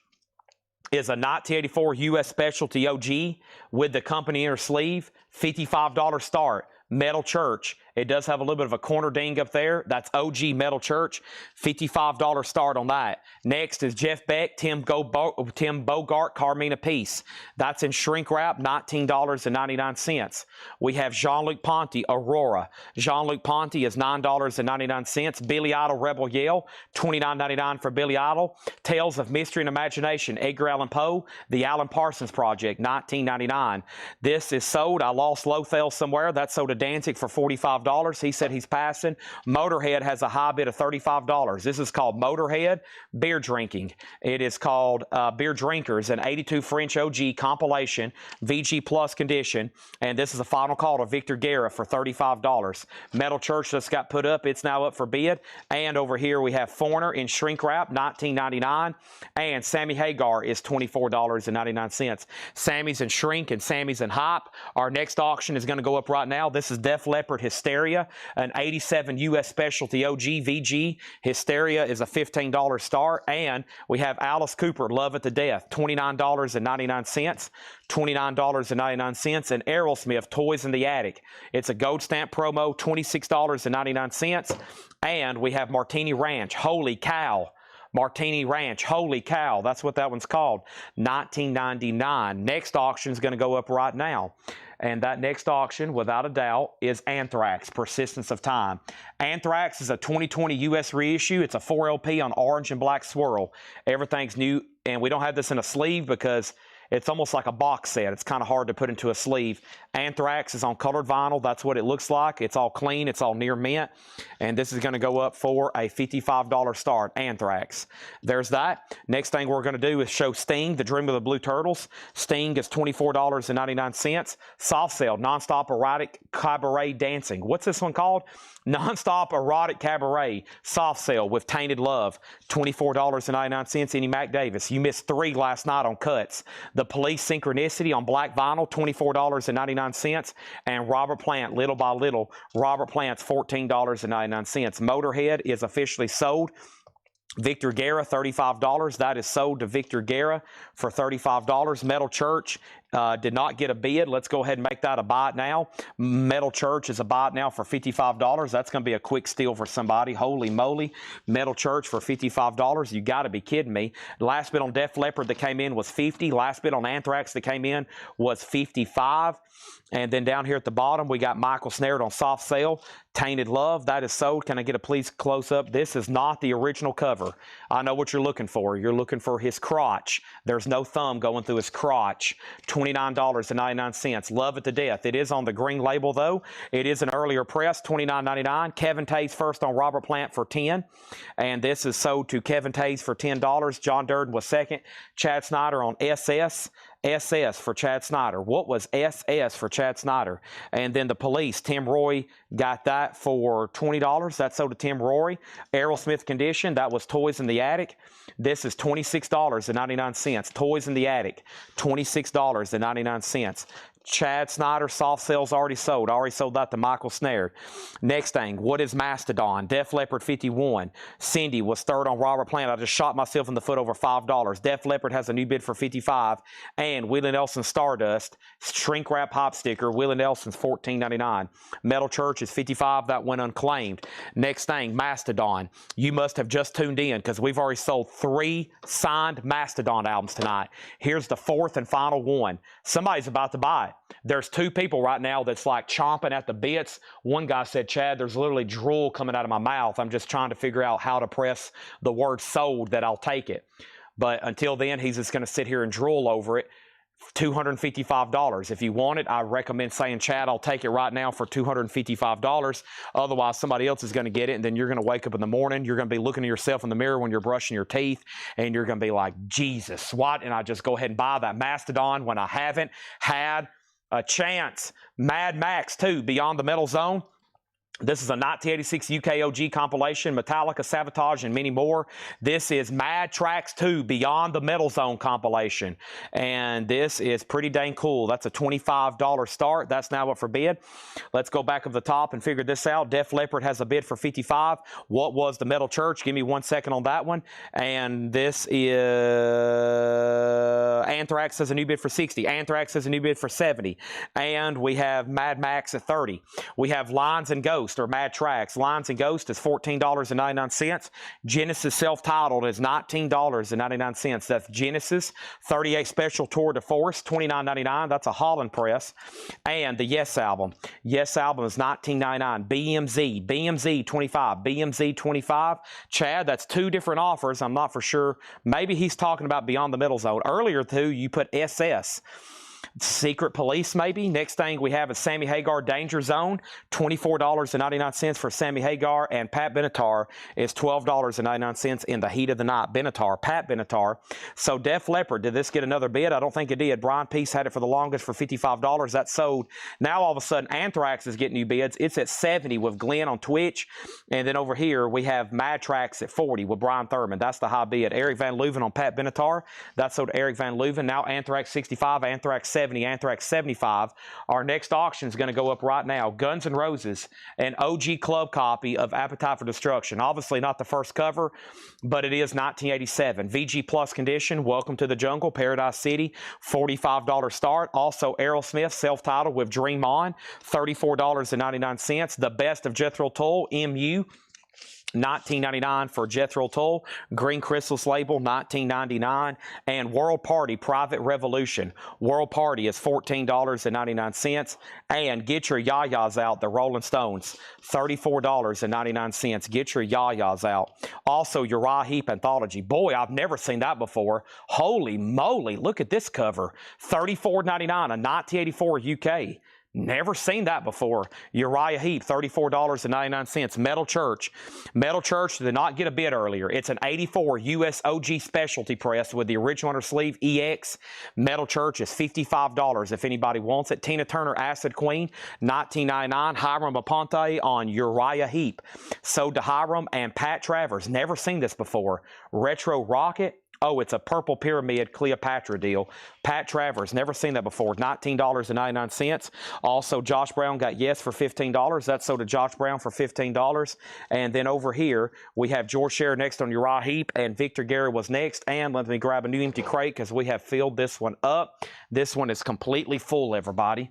[SPEAKER 1] is a 1984 U.S. Specialty OG with the company inner sleeve, $55 start. Metal Church. It does have a little bit of a corner ding up there. That's OG Metal Church. $55 start on that. Next is Jeff Beck, Tim Bogart, Carmina Peace. That's in shrink wrap, $19.99. We have Jean-Luc Ponty, Aurora. Jean-Luc Ponty is $9.99. Billy Idol, Rebel Yell, $29.99 for Billy Idol. Tales of Mystery and Imagination, Edgar Allan Poe, The Alan Parsons Project, $19.99. This is sold. I lost Lothel somewhere. That's sold to Danzig for $45. He said he's passing. Motorhead has a high bid of $35. This is called Motorhead Beer Drinking. It is called Beer Drinkers, an 82 French OG compilation, VG Plus condition. And this is a final call to Victor Guerra for $35. Metal Church just got put up. It's now up for bid. And over here we have Foreigner in shrink wrap, $19.99. And Sammy Hagar is $24.99. Sammy's in shrink and Sammy's in hype. Our next auction is going to go up right now. This is Def Leppard Hysteria. Hysteria, an 87 U.S. Specialty OG VG. Hysteria is a $15 start. And we have Alice Cooper, Love It to Death, $29.99. $29.99. And Aerosmith, Toys in the Attic. It's a gold stamp promo, $26.99. And we have Martini Ranch, Holy Cow. Martini Ranch, Holy Cow, that's what that one's called, $19.99. Next auction is going to go up right now. And that next auction, without a doubt, is Anthrax, Persistence of Time. Anthrax is a 2020 U.S. reissue. It's a 4LP on orange and black swirl. Everything's new, and we don't have this in a sleeve because it's almost like a box set. It's kind of hard to put into a sleeve. Anthrax is on colored vinyl. That's what it looks like. It's all clean. It's all near mint. And this is going to go up for a $55 start. Anthrax. There's that. Next thing we're going to do is show Sting, The Dream of the Blue Turtles. Sting is $24.99. Soft Sale, Nonstop Erotic Cabaret Dancing. What's this one called? Nonstop Erotic Cabaret. Soft Sale with Tainted Love. $24.99. Any Mac Davis. You missed 3 last night on cuts. The Police Synchronicity on black vinyl, $24.99. And Robert Plant, Little by Little. Robert Plant's $14.99. Motorhead is officially sold. Victor Guerra, $35. That is sold to Victor Guerra for $35. Metal Church did not get a bid. Let's go ahead and make that a buy it now. Metal Church is a buy it now for $55. That's going to be a quick steal for somebody. Holy moly. Metal Church for $55. You got to be kidding me. Last bid on Def Leppard that came in was $50. Last bid on Anthrax that came in was $55. And then down here at the bottom, we got Michael Snared on Soft Sale. Tainted Love, that is sold. Can I get a please close up? This is not the original cover. I know what you're looking for. You're looking for his crotch. There's no thumb going through his crotch. $29.99. Love It to Death. It is on the green label, though. It is an earlier press, $29.99. Kevin Tays first on Robert Plant for $10. And this is sold to Kevin Tays for $10. John Durden was second. Chad Snyder on SS. SS for Chad Snyder. What was SS for Chad Snyder? And then the Police, Tim Roy got that for $20. That sold to Tim Roy. Aerosmith Condition, that was Toys in the Attic. This is $26.99. Toys in the Attic, $26.99. Chad Snyder, Soft Sale's already sold. I already sold that to Michael Snared. Next thing, what is Mastodon? Def Leppard 51. Cindy was third on Robert Plant. I just shot myself in the foot over $5. Def Leppard has a new bid for $55. And Willie Nelson Stardust, shrink wrap hop sticker. Willie Nelson's $14.99. Metal Church is $55. That went unclaimed. Next thing, Mastodon. You must have just tuned in because we've already sold 3 signed Mastodon albums tonight. Here's the 4th and final one. Somebody's about to buy it. There's 2 people right now that's like chomping at the bits. One guy said, Chad, there's literally drool coming out of my mouth. I'm just trying to figure out how to press the word sold that I'll take it. But until then, he's just going to sit here and drool over it. $255. If you want it, I recommend saying, Chad, I'll take it right now for $255. Otherwise, somebody else is going to get it, and then you're going to wake up in the morning. You're going to be looking at yourself in the mirror when you're brushing your teeth, and you're going to be like, Jesus, why didn't I just go ahead and buy that Mastodon when I haven't had a chance? Mad Max 2, Beyond the Metal Zone. This is a 1986 UK OG compilation, Metallica, Sabotage, and many more. This is Mad Tracks 2, Beyond the Metal Zone compilation. And this is pretty dang cool. That's a $25 start. That's now up for bid. Let's go back up the top and figure this out. Def Leppard has a bid for $55. What was the Metal Church? Give me 1 second on that one. And this is Anthrax has a new bid for $60. Anthrax has a new bid for $70. And we have Mad Max at $30. We have Lines and Ghosts, or Mad Tracks. Lines and Ghost is $14.99. Genesis Self-Titled is $19.99. That's Genesis. 38 Special Tour de Force, $29.99. That's a Holland press. And the Yes album. Yes album is $19.99. BMZ. BMZ 25. BMZ 25. Chad, that's 2 different offers. I'm not for sure. Maybe he's talking about Beyond the Middle Zone. Earlier, too, you put SS. Secret Police, maybe. Next thing we have is Sammy Hagar, Danger Zone, $24.99 for Sammy Hagar, and Pat Benatar is $12.99 in the heat of the night. Benatar, Pat Benatar. So Def Leppard, did this get another bid? I don't think it did. Brian Peace had it for the longest for $55. That sold. Now all of a sudden Anthrax is getting new bids. It's at $70 with Glenn on Twitch. And then over here we have Mad Tracks at $40 with Brian Thurman. That's the high bid. Eric Van Leuven on Pat Benatar. That's sold to Eric Van Leuven. Now Anthrax $65, Anthrax 70, Anthrax 75. Our next auction is going to go up right now. Guns N' Roses, an OG club copy of Appetite for Destruction. Obviously not the first cover, but it is 1987. VG Plus condition, Welcome to the Jungle, Paradise City, $45 start. Also Aerosmith, self-titled with Dream On, $34.99. The Best of Jethro Tull, MU, $19.99 for Jethro Tull. Green Crystals label, $19.99. And World Party Private Revolution. World Party is $14.99. And get your yayas out, the Rolling Stones, $34.99. Get your yayas out. Also, Uriah Heep Anthology. Boy, I've never seen that before. Holy moly, look at this cover. $34.99, a 1984 UK. Never seen that before. Uriah Heep, $34.99. Metal Church. Metal Church did not get a bid earlier. It's an 84 US OG specialty press with the original under sleeve EX. Metal Church is $55 if anybody wants it. Tina Turner Acid Queen, $19.99. Hiram Aponte on Uriah Heep. Sold to Hiram and Pat Travers. Never seen this before. Retro Rocket. Oh, it's a Purple Pyramid Cleopatra deal. Pat Travers, never seen that before, $19.99. Also, Josh Brown got Yes for $15. That's sold to Josh Brown for $15. And then over here, we have George Scher next on Uriah Heep, and Victor Guerra was next. And let me grab a new empty crate because we have filled this one up. This one is completely full, everybody.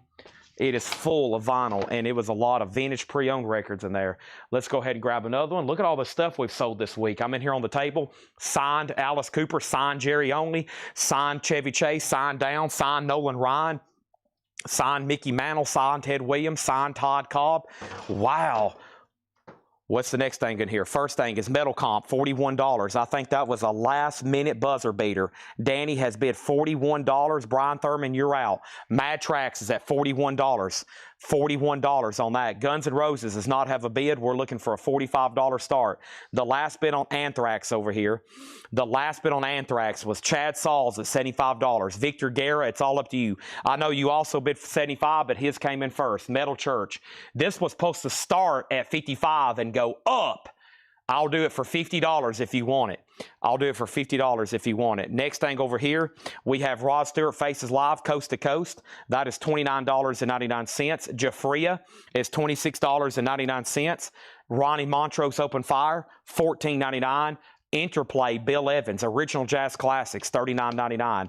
[SPEAKER 1] It is full of vinyl, and it was a lot of vintage pre-owned records in there. Let's go ahead and grab another one. Look at all the stuff we've sold this week. I'm in here on the table. Signed Alice Cooper, signed Jerry Only, signed Chevy Chase, signed Down, signed Nolan Ryan, signed Mickey Mantle, signed Ted Williams, signed Todd Cobb. Wow. What's the next thing in here? First thing is Metal Comp, $41. I think that was a last-minute buzzer beater. Danny has bid $41. Brian Thurman, you're out. Mad Trax is at $41. $41 on that. Guns N' Roses does not have a bid. We're looking for a $45 start. The last bid on Anthrax over here. The last bid on Anthrax was Chad Sauls at $75. Victor Guerra, it's all up to you. I know you also bid for $75, but his came in first. Metal Church. This was supposed to start at $55 and go up. I'll do it for $50 if you want it. I'll do it for $50 if you want it. Next thing over here, we have Rod Stewart Faces Live, Coast to Coast. That is $29.99. Jafria is $26.99. Ronnie Montrose Open Fire, $14.99. Interplay, Bill Evans, Original Jazz Classics, $39.99.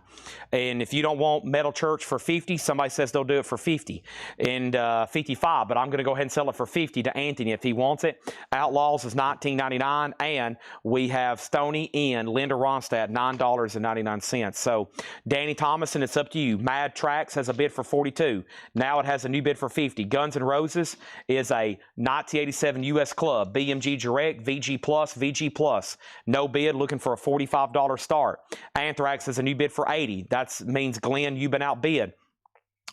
[SPEAKER 1] And if you don't want Metal Church for $50, somebody says they'll do it for $50 and $55, but I'm going to go ahead and sell it for $50 to Anthony if he wants it. Outlaws is $19.99, and we have Stony Inn, Linda Ronstadt, $9.99. So Danny Thomason, it's up to you. Mad Trax has a bid for $42. Now it has a new bid for $50. Guns N' Roses is a 1987 U.S. Club, BMG Direct, VG Plus. No bid, looking for a $45 start. Anthrax is a new bid for $80. That means, Glenn, you've been outbid.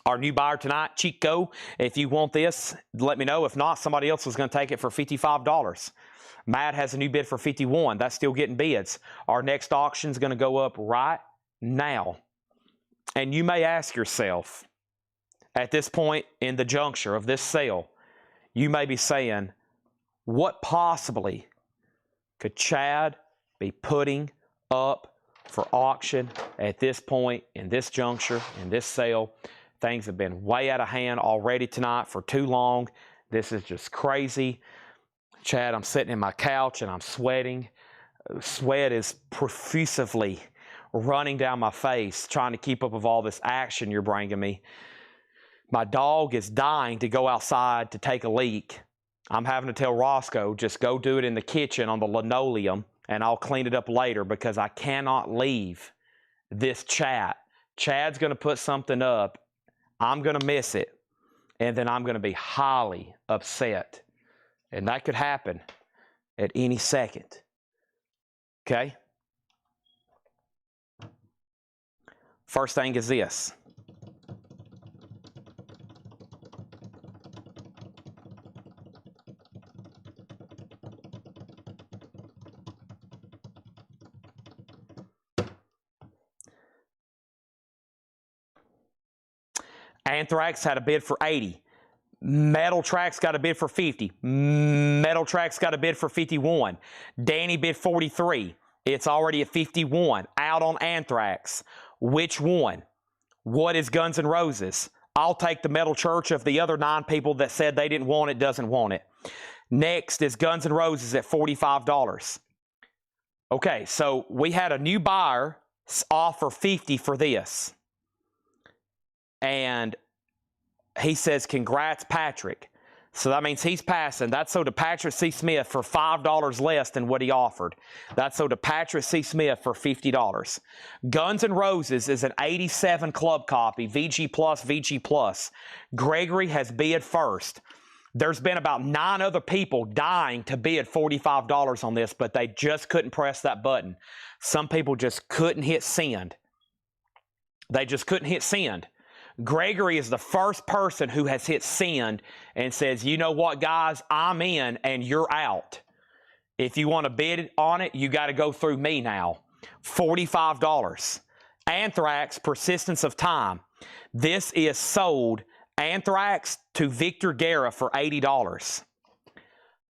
[SPEAKER 1] Our new buyer tonight, Chico, if you want this, let me know. If not, somebody else is going to take it for $55. Matt has a new bid for $51. That's still getting bids. Our next auction is going to go up right now. And you may ask yourself, at this point in the juncture of this sale, you may be saying, what possibly could Chad be putting up for auction at this point, in this juncture, in this sale? Things have been way out of hand already tonight for too long. This is just crazy. Chad, I'm sitting in my couch and I'm sweating. Sweat is profusively running down my face, trying to keep up with all this action you're bringing me. My dog is dying to go outside to take a leak. I'm having to tell Roscoe, just go do it in the kitchen on the linoleum, and I'll clean it up later because I cannot leave this chat. Chad's going to put something up. I'm going to miss it, and then I'm going to be highly upset. And that could happen at any second. Okay? First thing is this. Anthrax had a bid for $80. Metal Trax got a bid for $50. Metal Trax got a bid for $51. Danny bid $43. It's already at $51. Out on Anthrax. Which one? What is Guns N' Roses? I'll take the metal church if the other 9 people that said they didn't want it doesn't want it. Next is Guns N' Roses at $45. Okay, so we had a new buyer offer $50 for this. And he says, congrats, Patrick. So that means he's passing. That's sold to Patrick C. Smith for $5 less than what he offered. That's sold to Patrick C. Smith for $50. Guns N' Roses is an 87 club copy, VG+, VG+. Gregory has bid first. There's been about 9 other people dying to bid $45 on this, but they just couldn't press that button. Some people just couldn't hit send. They just couldn't hit send. Gregory is the first person who has hit send and says, you know what, guys, I'm in and you're out. If you want to bid on it, you got to go through me now. $45. Anthrax, Persistence of Time. This is sold, Anthrax, to Victor Guerra for $80.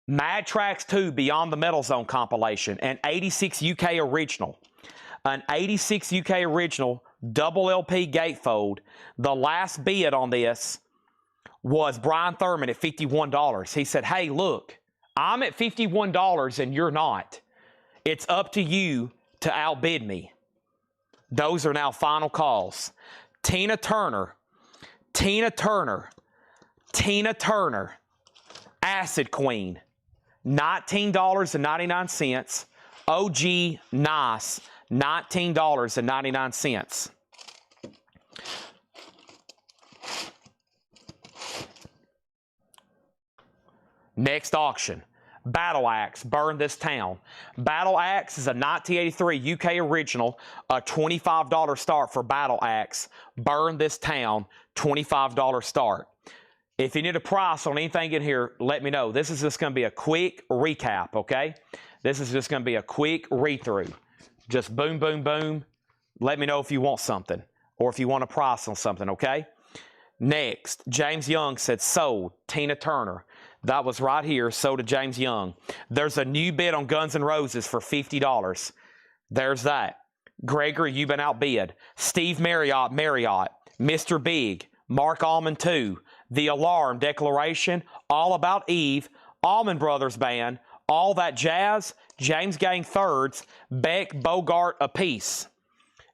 [SPEAKER 1] Mad Tracks 2 Beyond the Metal Zone compilation, an 86 UK original. An 86 UK original, double LP gatefold. The last bid on this was Brian Thurman at $51. He said, hey, look, I'm at $51 and you're not. It's up to you to outbid me. Those are now final calls. Tina Turner, Acid Queen, $19.99. OG Nice, $19.99. Next auction, Battle Axe, Burn This Town. Battle Axe is a 1983 UK original, a $25 start for Battle Axe. Burn This Town, $25 start. If you need a price on anything in here, let me know. This is just going to be a quick recap, okay? This is just going to be a quick read-through. Just boom, boom, boom. Let me know if you want something or if you want a price on something, okay? Next, James Young said sold, Tina Turner. That was right here, sold to James Young. There's a new bid on Guns N' Roses for $50. There's that. Gregory, you've been outbid. Steve Marriott, Mr. Big, Mark Allman 2, The Alarm, Declaration, All About Eve, Allman Brothers Band, All That Jazz, James Gang Thirds, Beck Bogart apiece.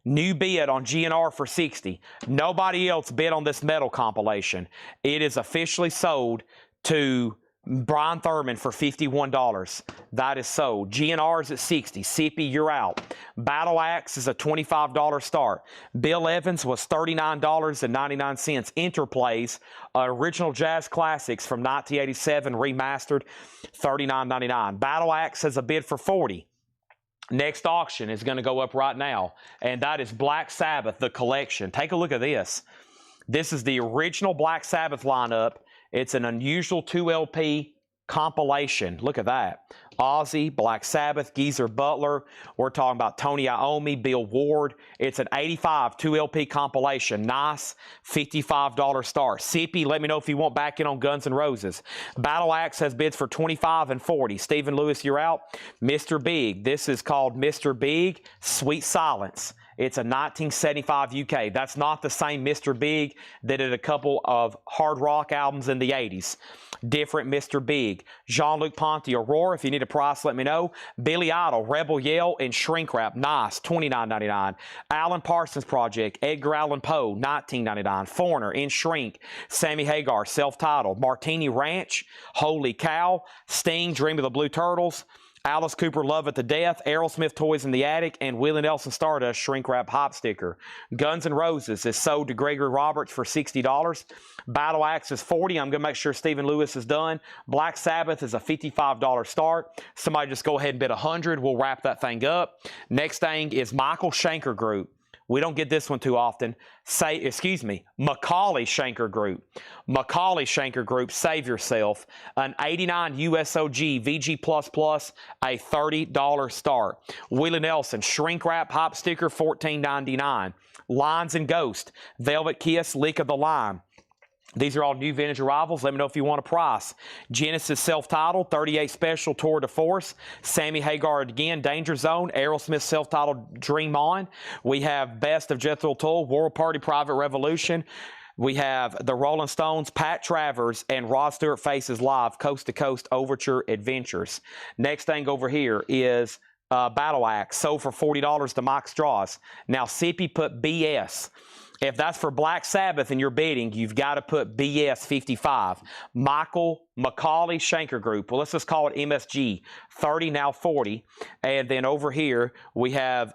[SPEAKER 1] New bid on GNR for $60. Nobody else bid on this metal compilation. It is officially sold to Brian Thurman for $51. That is sold. GNR is at $60. Sippy, you're out. Battle Axe is a $25 start. Bill Evans was $39.99. Interplays, original jazz classics from 1987 remastered, $39.99. Battle Axe has a bid for $40. Next auction is going to go up right now, and that is Black Sabbath, the collection. Take a look at this. This is the original Black Sabbath lineup. It's an unusual 2LP compilation. Look at that. Ozzy, Black Sabbath, Geezer Butler. We're talking about Tony Iommi, Bill Ward. It's an 85 2LP compilation. Nice, $55 start. Sippy, let me know if you want back in on Guns N' Roses. Battle Axe has bids for $25 and $40. Stephen Lewis, you're out. Mr. Big. This is called Mr. Big, Sweet Silence. It's a 1975 UK. That's not the same Mr. Big that did a couple of hard rock albums in the 80s. Different Mr. Big. Jean-Luc Ponty, Aurora. If you need a price, let me know. Billy Idol, Rebel Yell, and Shrink Wrap. Nice, $29.99. Alan Parsons Project, Edgar Allan Poe, $19.99. Foreigner, In Shrink. Sammy Hagar, self-titled. Martini Ranch, Holy Cow. Sting, Dream of the Blue Turtles. Alice Cooper, Love at the Death, Aerosmith, Toys in the Attic, and Willie Nelson Stardust Shrink Wrap Hop Sticker. Guns N' Roses is sold to Gregory Roberts for $60. Battle Axe is $40. I'm going to make sure Stephen Lewis is done. Black Sabbath is a $55 start. Somebody just go ahead and bid $100. We'll wrap that thing up. Next thing is Michael Schenker Group. We don't get this one too often. Macaulay Schenker Group. Macaulay Schenker Group, Save Yourself. An 89 USOG VG++, a $30 start. Willie Nelson, Shrink Wrap Hop Sticker, $14.99. Lines and Ghost, Velvet Kiss, Lick of the Lime. These are all new vintage arrivals. Let me know if you want a price. Genesis self-titled, 38 special Tour de Force. Sammy Hagar again, Danger Zone. Aerosmith self-titled Dream On. We have Best of Jethro Tull, World Party Private Revolution. We have the Rolling Stones, Pat Travers, and Rod Stewart Faces Live, Coast to Coast Overture Adventures. Next thing over here is Battle Axe, sold for $40 to Mike Strauss. Now, Sippy put BS. If that's for Black Sabbath and you're bidding, you've got to put BS 55. Michael McCauley Shanker Group. Well, let's just call it MSG. 30, now 40. And then over here, we have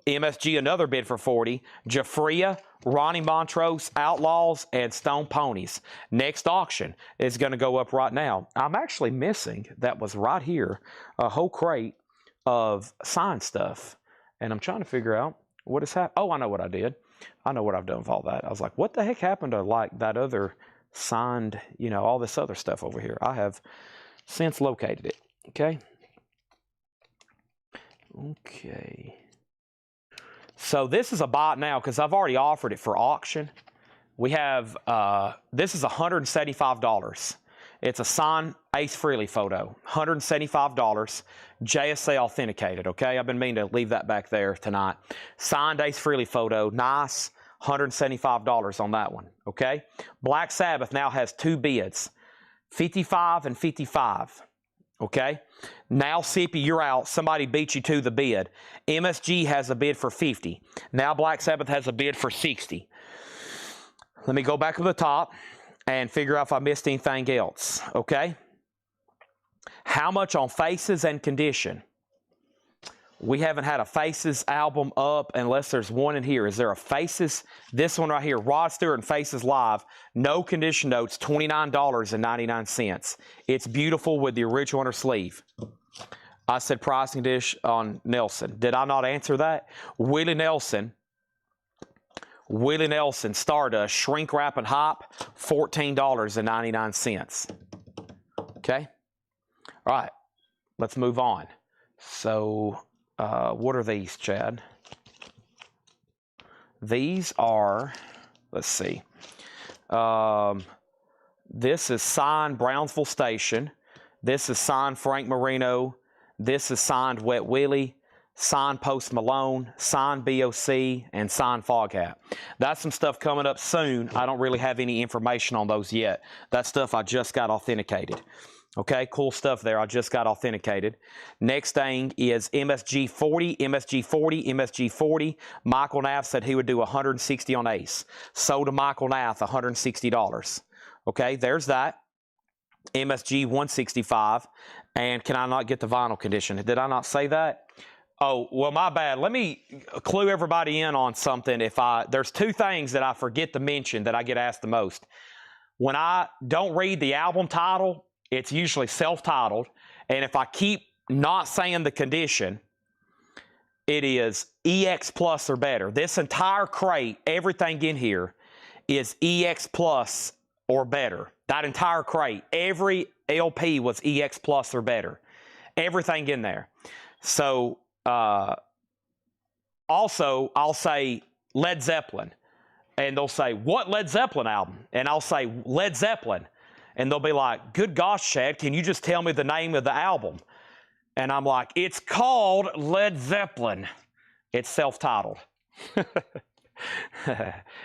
[SPEAKER 1] MSG, another bid for 40. Jafria, Ronnie Montrose, Outlaws, and Stone Ponies. Next auction is going to go up right now. I'm actually missing, that was right here, a whole crate of signed stuff. And I'm trying to figure out what has happened. Oh, I know what I did. I know what I've done with all that. I was like, what the heck happened to like that other signed, you know, all this other stuff over here? I have since located it. Okay. Okay. So this is a bot now because I've already offered it for auction. We have, this is $175. It's a signed Ace Frehley photo, $175, JSA authenticated, okay? I've been meaning to leave that back there tonight. Signed Ace Frehley photo, nice, $175 on that one, okay? Black Sabbath now has two bids, 55 and 55, okay? Now, Sippy, you're out. Somebody beat you to the bid. MSG has a bid for 50. Now Black Sabbath has a bid for 60. Let me go back to the top and figure out if I missed anything else, okay? How much on Faces and Condition? We haven't had a Faces album up unless there's one in here. Is there a Faces? This one right here, Rod Stewart and Faces Live. No condition notes, $29.99. It's beautiful with the original inner sleeve. I said pricing dish on Nelson. Did I not answer that? Willie Nelson, Stardust, Shrink Wrap and Hop, $14.99. Okay? All right, let's move on. So, what are these, Chad? These are, let's see. This is signed Brownsville Station. This is signed Frank Marino. This is signed Wet Willie. Signed Post Malone, signed BOC, and signed Foghat. That's some stuff coming up soon. I don't really have any information on those yet. That stuff I just got authenticated. Okay, cool stuff there. I just got authenticated. Next thing is MSG 40, MSG 40, MSG 40. Michael Nath said he would do 160 on Ace. Sold to Michael Nath, $160. Okay, there's that. MSG 165. And can I not get the vinyl condition? Did I not say that? Oh, well, my bad. Let me clue everybody in on something. There's two things that I forget to mention that I get asked the most. When I don't read the album title, it's usually self-titled. And if I keep not saying the condition, it is EX Plus or better. This entire crate, everything in here is EX Plus or better. That entire crate, every LP was EX Plus or better. Everything in there. So, also, I'll say Led Zeppelin, and they'll say, what Led Zeppelin album? And I'll say Led Zeppelin, and they'll be like, good gosh, Chad, can you just tell me the name of the album? And I'm like, it's called Led Zeppelin. It's self-titled.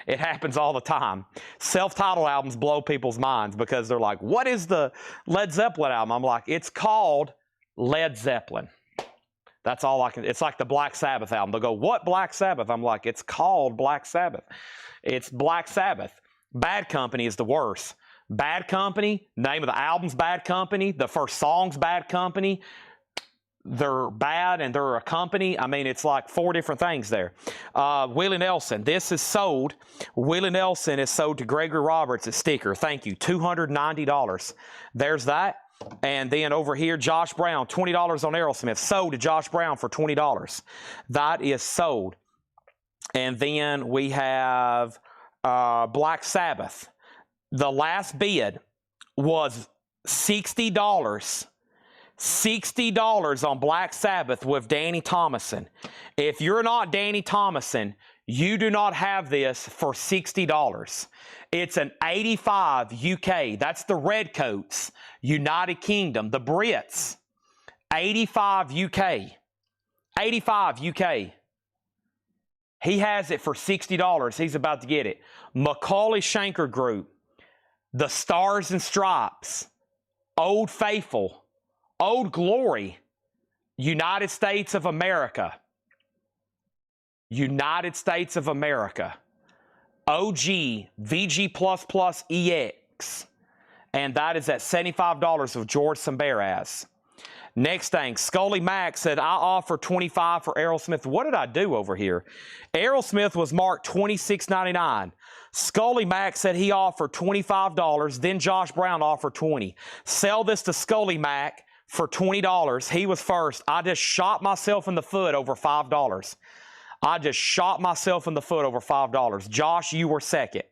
[SPEAKER 1] It happens all the time. Self-titled albums blow people's minds because they're like, what is the Led Zeppelin album? I'm like, it's called Led Zeppelin. That's all I can. It's like the Black Sabbath album. They'll go, what Black Sabbath? I'm like, it's called Black Sabbath. It's Black Sabbath. Bad Company is the worst. Bad Company, name of the album's Bad Company, the first song's Bad Company. They're bad and they're a company. I mean, it's like 4 different things there. Willie Nelson, this is sold. Willie Nelson is sold to Gregory Roberts at Sticker. Thank you, $290. There's that. And then over here, Josh Brown, $20 on Aerosmith. Sold to Josh Brown for $20. That is sold. And then we have Black Sabbath. The last bid was $60. $60 on Black Sabbath with Danny Thomason. If you're not Danny Thomason, You do not have this for $60. It's an 85 UK. That's the Redcoats, United Kingdom, the Brits. 85 UK. 85 UK. He has it for $60. He's about to get it. Macaulay Shanker Group, the Stars and Stripes, Old Faithful, Old Glory, United States of America. United States of America. OG, VG++ EX. And that is at $75 of George Sambaraz. Next thing, Scully Mack said, I offer $25 for Aerosmith. What did I do over here? Aerosmith was marked $26.99. Scully Mack said he offered $25. Then Josh Brown offered $20. Sell this to Scully Mack for $20. He was first. I just shot myself in the foot over $5. I just shot myself in the foot over $5. Josh, you were second.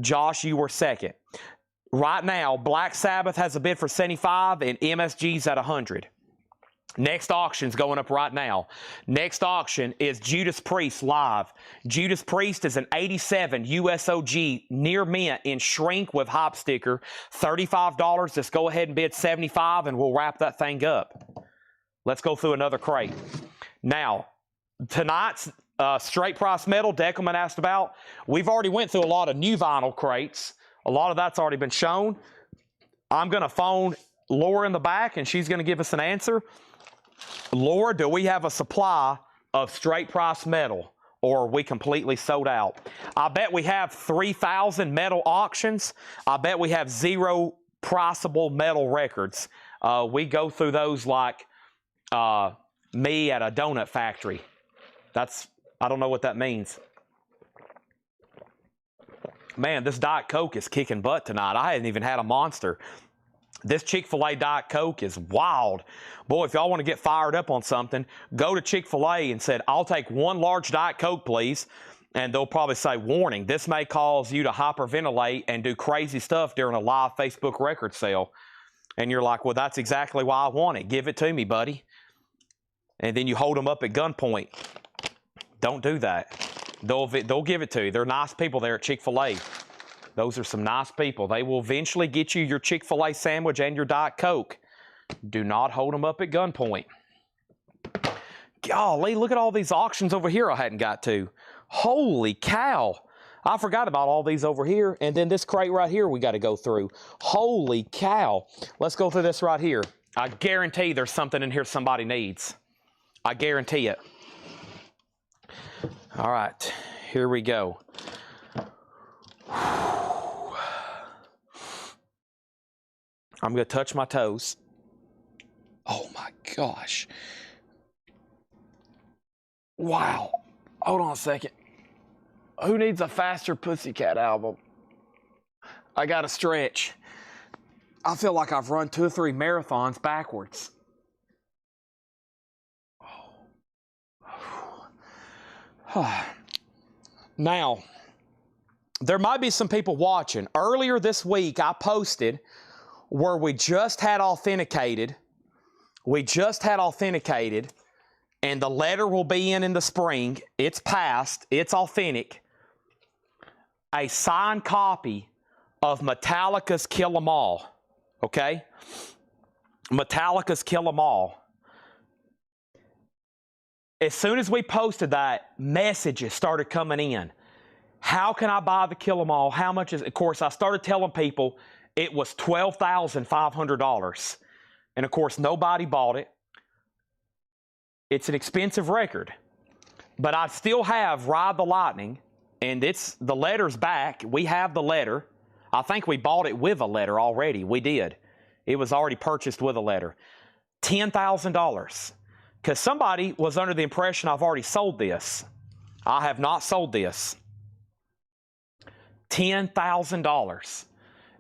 [SPEAKER 1] Josh, you were second. Right now, Black Sabbath has a bid for $75 and MSG's at $100. Next auction's going up right now. Next auction is Judas Priest live. Judas Priest is an 87 USOG near mint in shrink with hop sticker. $35. Just go ahead and bid $75 and we'll wrap that thing up. Let's go through another crate. Now, tonight's straight price metal Deckelman asked about. We've already went through a lot of new vinyl crates. A lot of that's already been shown. I'm going to phone Laura in the back and she's going to give us an answer. Laura, do we have a supply of straight price metal or are we completely sold out? I bet we have 3,000 metal auctions. I bet we have 0 priceable metal records. We go through those like me at a donut factory. I don't know what that means. Man, this Diet Coke is kicking butt tonight. I hadn't even had a Monster. This Chick-fil-A Diet Coke is wild. Boy, if y'all want to get fired up on something, go to Chick-fil-A and said, I'll take 1 large Diet Coke, please. And they'll probably say, warning, this may cause you to hyperventilate and do crazy stuff during a live Facebook record sale. And you're like, well, that's exactly why I want it. Give it to me, buddy. And then you hold them up at gunpoint. Don't do that. They'll give it to you. They're nice people there at Chick-fil-A. Those are some nice people. They will eventually get you your Chick-fil-A sandwich and your Diet Coke. Do not hold them up at gunpoint. Golly, look at all these auctions over here I hadn't got to. Holy cow. I forgot about all these over here. And then this crate right here we got to go through. Holy cow. Let's go through this right here. I guarantee there's something in here somebody needs. I guarantee it. All right, here we go. I'm going to touch my toes. Oh my gosh. Wow. Hold on a second. Who needs a Faster Pussycat album? I got to stretch. I feel like I've run 2 or 3 marathons backwards. Now, there might be some people watching. Earlier this week, I posted where we just had authenticated. We just had authenticated, and the letter will be in the spring. It's passed. It's authentic. A signed copy of Metallica's Kill 'Em All. Okay? Metallica's Kill 'Em All. As soon as we posted that, messages started coming in. How can I buy the Kill 'Em All? How much is it? Of course, I started telling people it was $12,500. And of course, nobody bought it. It's an expensive record. But I still have Ride the Lightning, and the letter's back. We have the letter. I think we bought it with a letter already. We did. It was already purchased with a letter. $10,000. Because somebody was under the impression I've already sold this. I have not sold this. $10,000.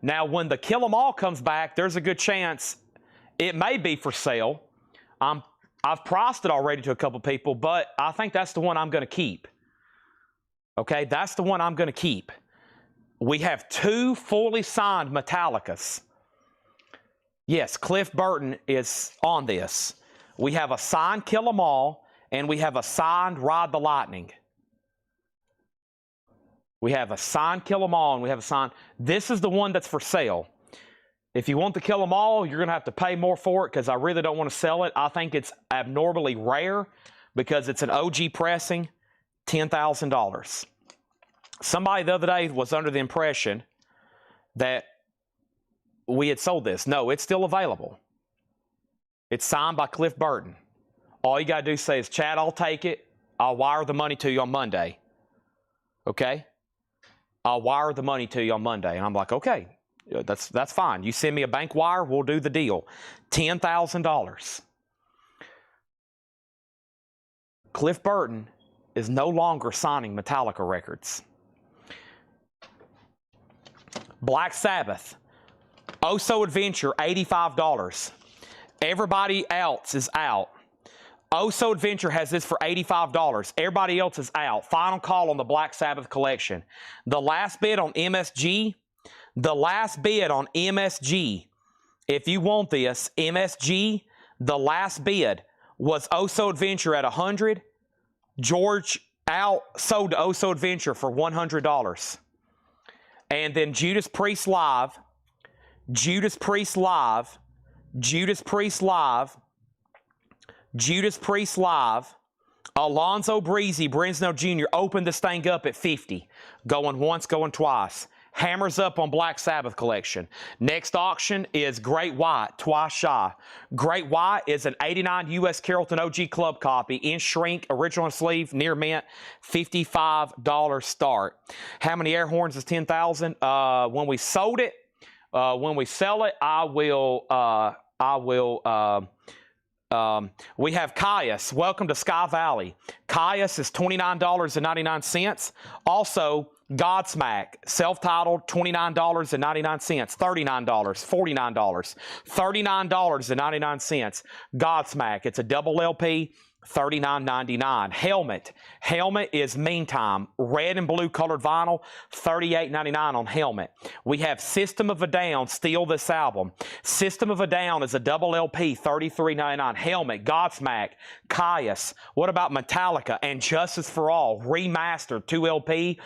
[SPEAKER 1] Now, when the Kill 'Em All comes back, there's a good chance it may be for sale. I've priced it already to a couple people, but I think that's the one I'm going to keep. Okay, that's the one I'm going to keep. We have 2 fully signed Metallicas. Yes, Cliff Burton is on this. We have a signed Kill 'Em All, and we have a signed Ride the Lightning. We have a signed Kill 'Em All, and we have a signed. This is the one that's for sale. If you want to Kill 'Em All, you're going to have to pay more for it because I really don't want to sell it. I think it's abnormally rare because it's an OG pressing, $10,000. Somebody the other day was under the impression that we had sold this. No, it's still available. It's signed by Cliff Burton. All you got to do is say is, Chad, I'll take it. I'll wire the money to you on Monday. Okay? I'll wire the money to you on Monday. And I'm like, okay, that's fine. You send me a bank wire, we'll do the deal. $10,000. Cliff Burton is no longer signing Metallica records. Black Sabbath, Oh So Adventure, $85. Everybody else is out. Oh So Adventure has this for $85. Everybody else is out. Final call on the Black Sabbath collection. The last bid on MSG, if you want this, MSG, the last bid was Oh So Adventure at $100. George sold Oh So Adventure for $100. And then Judas Priest Live, Alonzo Breezy, Brinsno Jr. opened this thing up at $50. Going once, going twice. Hammers up on Black Sabbath collection. Next auction is Great White, twice shy. Great White is an 89 U.S. Carrollton OG Club copy, in shrink, original sleeve, near mint, $55 start. How many air horns is 10,000? When we sold it, when we sell it, we have Caius. Welcome to Sky Valley. Caius is $29.99. Also, Godsmack, self-titled, $29.99. $39, $49, $39.99. Godsmack, it's a double LP, $39.99. Helmet is Meantime, red and blue colored vinyl, $38.99 on Helmet. We have System of a Down, Steal This Album. System of a Down is a double LP, $33.99. Helmet, Godsmack, Caius. What about Metallica and Justice for All, remastered, 2 LP?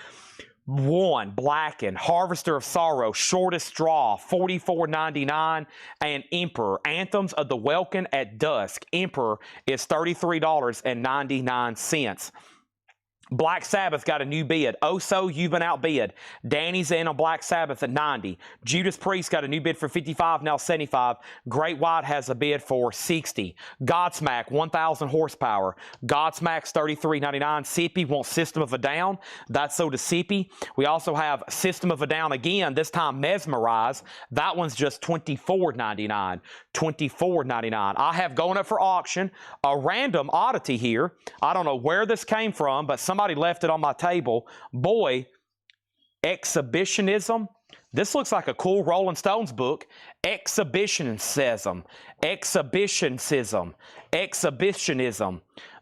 [SPEAKER 1] One, Blackened, Harvester of Sorrow, Shortest Straw, $44.99, and Emperor, Anthems of the Welkin at Dusk. Emperor is $33.99. Black Sabbath got a new bid. Oh So, You've Been Outbid. Danny's in on Black Sabbath at $90. Judas Priest got a new bid for $55, now $75. Great White has a bid for $60. Godsmack, 1,000 horsepower. Godsmack's $33.99. Sippy wants System of a Down. That's so to Sippy. We also have System of a Down again, this time Mesmerize. That one's just $24.99. $24.99. I have going up for auction a random oddity here. I don't know where this came from, but somebody left it on my table. Boy, Exhibitionism. This looks like a cool Rolling Stones book. Exhibitionism.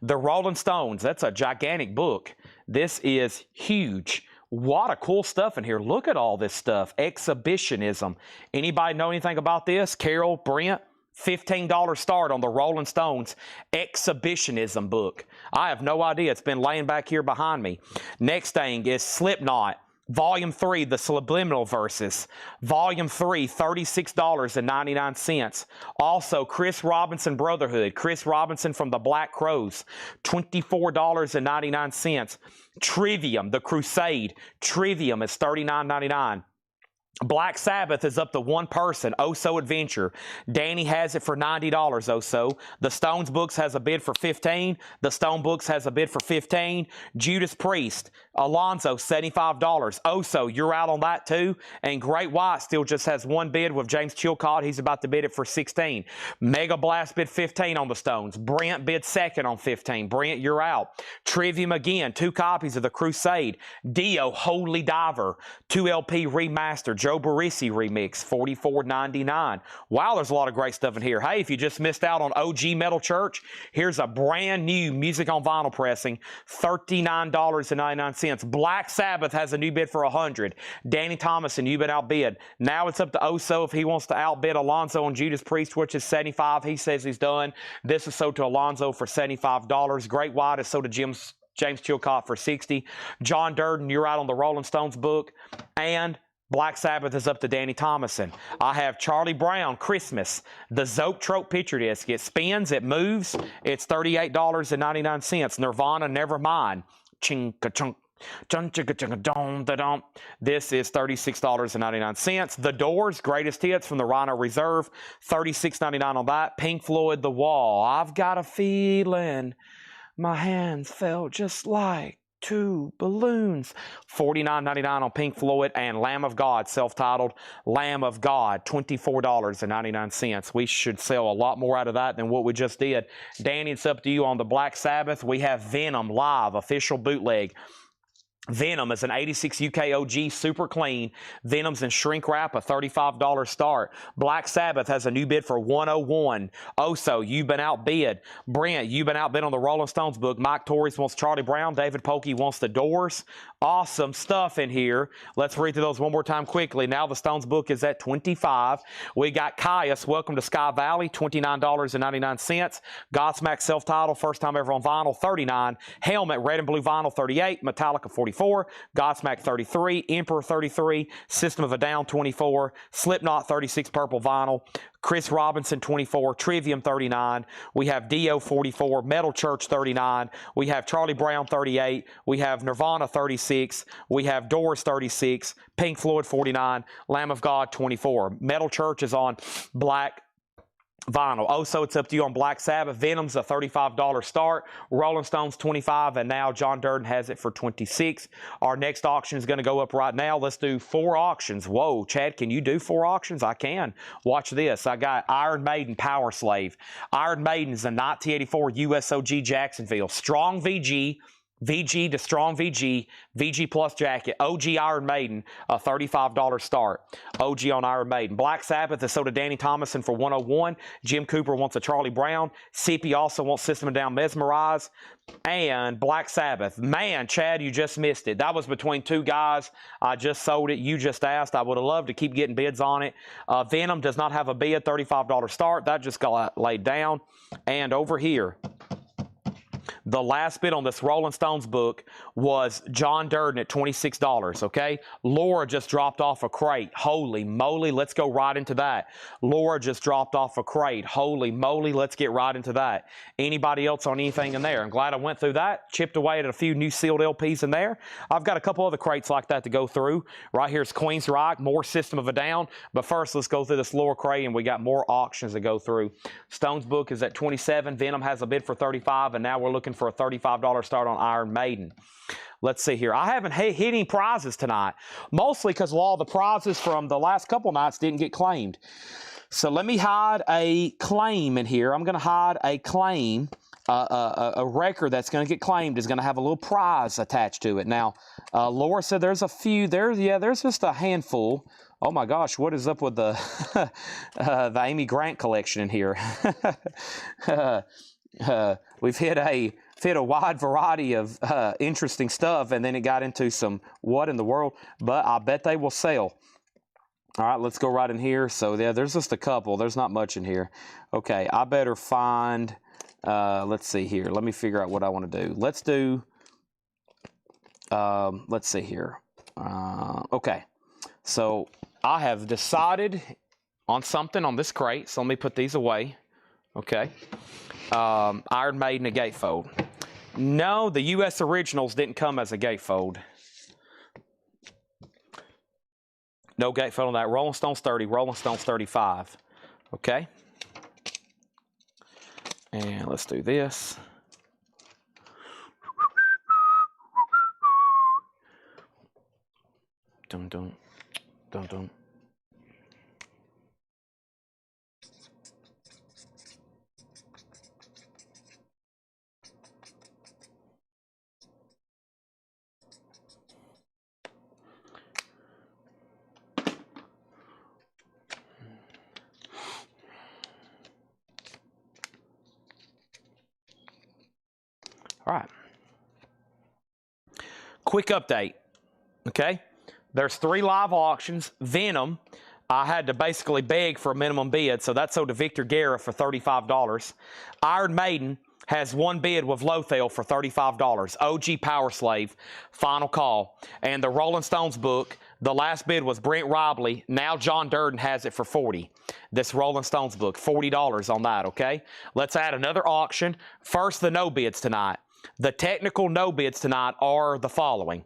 [SPEAKER 1] The Rolling Stones. That's a gigantic book. This is huge. What a cool stuff in here. Look at all this stuff. Exhibitionism. Anybody know anything about this? Carol, Brent? $15 start on the Rolling Stones Exhibitionism book. I have no idea. It's been laying back here behind me. Next thing is Slipknot. Volume 3, the Subliminal Verses. Volume 3, $36.99. Also, Chris Robinson Brotherhood. Chris Robinson from the Black Crowes. $24.99. Trivium, The Crusade. Trivium is $39.99. Black Sabbath is up to one person, Oh So Adventure. Danny has it for $90, Oh So. The Stones Books has a bid for $15. The Stone Books has a bid for $15. Judas Priest, Alonzo, $75. Oh So, you're out on that too. And Great White still just has one bid with James Chilcott. He's about to bid it for $16. Mega Blast bid $15 on the Stones. Brent bid second on $15. Brent, you're out. Trivium again, 2 copies of The Crusade. Dio, Holy Diver, 2 LP remastered. Joe Barisi remix, $44.99. Wow, there's a lot of great stuff in here. Hey, if you just missed out on OG Metal Church, here's a brand new Music on Vinyl pressing, $39.99. Black Sabbath has a new bid for $100. Danny Thomas and You've Been Outbid. Now it's up to Oso if he wants to outbid Alonzo on Judas Priest, which is $75. He says he's done. This is sold to Alonzo for $75. Great White is sold to Jim James Chilcott for 60. John Durden, You're Out on the Rolling Stones book. And Black Sabbath is up to Danny Thomason. I have Charlie Brown, Christmas, the Zoetrope picture disc. It spins, it moves. It's $38.99. Nirvana, Nevermind. Ching-ka-chunk. This is $36.99. The Doors, Greatest Hits from the Rhino Reserve, $36.99 on that. Pink Floyd, The Wall. I've got a feeling my hands felt just like two balloons. $49.99 on Pink Floyd. And Lamb of God, self-titled Lamb of God, $24.99. We should sell a lot more out of that than what we just did. Danny, it's up to you on the Black Sabbath. We have Venom live, official bootleg. Venom is an 86 UK OG, super clean. Venom's in shrink wrap, a $35 start. Black Sabbath has a new bid for $101. Oso, you've been outbid. Brent, you've been outbid on the Rolling Stones book. Mike Torres wants Charlie Brown. David Polkey wants The Doors. Awesome stuff in here. Let's read through those one more time quickly. Now the Stones book is at $25. We got Caius, Welcome to Sky Valley, $29.99. Godsmack self-titled, first time ever on vinyl, $39. Helmet, red and blue vinyl, $38. Metallica, $44. Godsmack 33, Emperor 33, System of a Down 24, Slipknot 36 purple vinyl, Chris Robinson 24, Trivium 39, we have Dio 44, Metal Church 39, we have Charlie Brown 38, we have Nirvana 36, we have Doors 36, Pink Floyd 49, Lamb of God 24. Metal Church is on black vinyl. Also, it's up to you on Black Sabbath. Venom's a $35 start. Rolling Stones $25, and now John Durden has it for $26. Our next auction is going to go up right now. Let's do 4 auctions. Whoa, Chad, can you do 4 auctions? I can. Watch this. I got Iron Maiden Power Slave. Iron Maiden is a 1984 USOG Jacksonville. Strong VG. VG to Strong VG, VG plus jacket, OG Iron Maiden, a $35 start. OG on Iron Maiden. Black Sabbath is sold to Danny Thomason for $101. Jim Cooper wants a Charlie Brown. CP also wants System of a Down Mesmerize. And Black Sabbath. Man, Chad, you just missed it. That was between 2 guys. I just sold it. You just asked. I would have loved to keep getting bids on it. Venom does not have a bid, $35 start. That just got laid down. And over here, the last bid on this Rolling Stones book was John Durden at $26, okay? Laura just dropped off a crate. Holy moly, let's go right into that. Laura just dropped off a crate. Holy moly, let's get right into that. Anybody else on anything in there? I'm glad I went through that, chipped away at a few new sealed LPs in there. I've got a couple other crates like that to go through. Right here's Queensryche, more System of a Down. But first, let's go through this Laura crate, and we got more auctions to go through. Stones book is at $27. Venom has a bid for $35, and now we're looking for a $35 start on Iron Maiden. Let's see here. I haven't hit any prizes tonight, mostly because all the prizes from the last couple nights didn't get claimed. So let me hide a claim in here. I'm going to hide a claim. A record that's going to get claimed is going to have a little prize attached to it. Now, Laura said there's a few there. Yeah, there's just a handful. Oh my gosh, what is up with the the Amy Grant collection in here? We've hit a wide variety of interesting stuff, and then it got into some what in the world, but I bet they will sell. All right, let's go right in here. So yeah, there's just a couple. There's not much in here. Okay, I better find, let's see here. Let me figure out what I want to do. Let's do, let's see here. Okay, so I have decided on something on this crate, so let me put these away. Okay. Iron Maiden, a gatefold. No, the U.S. originals didn't come as a gatefold. No gatefold on that. Rolling Stones 30, Rolling Stones 35. Okay. And let's do this. Dun dun dun dun. All right. Quick update. Okay. There's 3 live auctions. Venom, I had to basically beg for a minimum bid, so that sold to Victor Guerra for $35. Iron Maiden has one bid with Lothel for $35. OG Power Slave, final call. And the Rolling Stones book, the last bid was Brent Robley. Now John Durden has it for $40. This Rolling Stones book, $40 on that, okay? Let's add another auction. First, the no bids tonight. The technical no bids tonight are the following.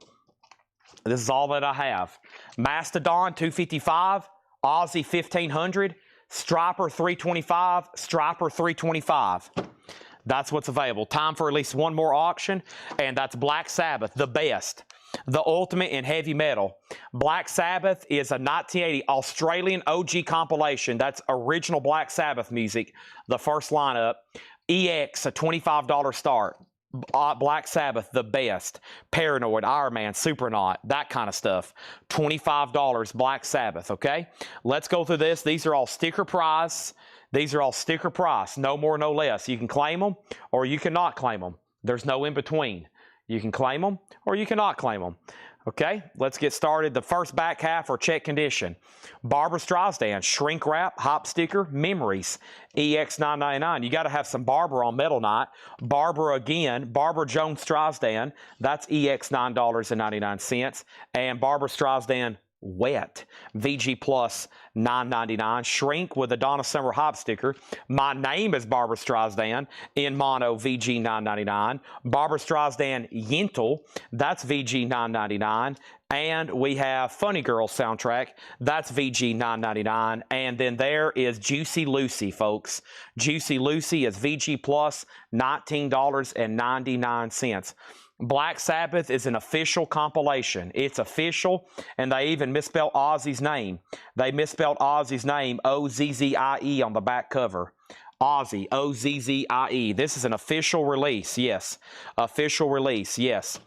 [SPEAKER 1] This is all that I have. Mastodon, $255. Aussie, $1,500. Striper, $325. Striper, $325. That's what's available. Time for at least one more auction, and that's Black Sabbath, the best, the ultimate in heavy metal. Black Sabbath is a 1980 Australian OG compilation. That's original Black Sabbath music, the first lineup. EX, a $25 start. Black Sabbath, the best. Paranoid, Iron Man, Supernaut, that kind of stuff. $25 Black Sabbath, okay? Let's go through this. These are all sticker price. These are all sticker price, no more, no less. You can claim them or you cannot claim them. There's no in between. You can claim them or you cannot claim them. Okay, let's get started. The first back half are check condition. Barbara Streisand, shrink wrap, hop sticker, memories, EX $9.99. You got to have some Barbara on Metal Night. Barbara again, Barbara Jones Streisand, that's EX $9.99. And Barbara Streisand Wet, VG Plus $9.99. Shrink with a Donna Summer hop sticker. My name is Barbara Streisand in mono, VG $9.99. Barbara Streisand Yentl, that's VG $9.99. And we have Funny Girl soundtrack, that's VG $9.99. And then there is Juicy Lucy, folks. Juicy Lucy is VG Plus $19.99. Black Sabbath is an official compilation. It's official, and they even misspelled Ozzy's name. They misspelled Ozzy's name, O-Z-Z-I-E, on the back cover. Ozzy, O-Z-Z-I-E. This is an official release, yes. Official release, yes.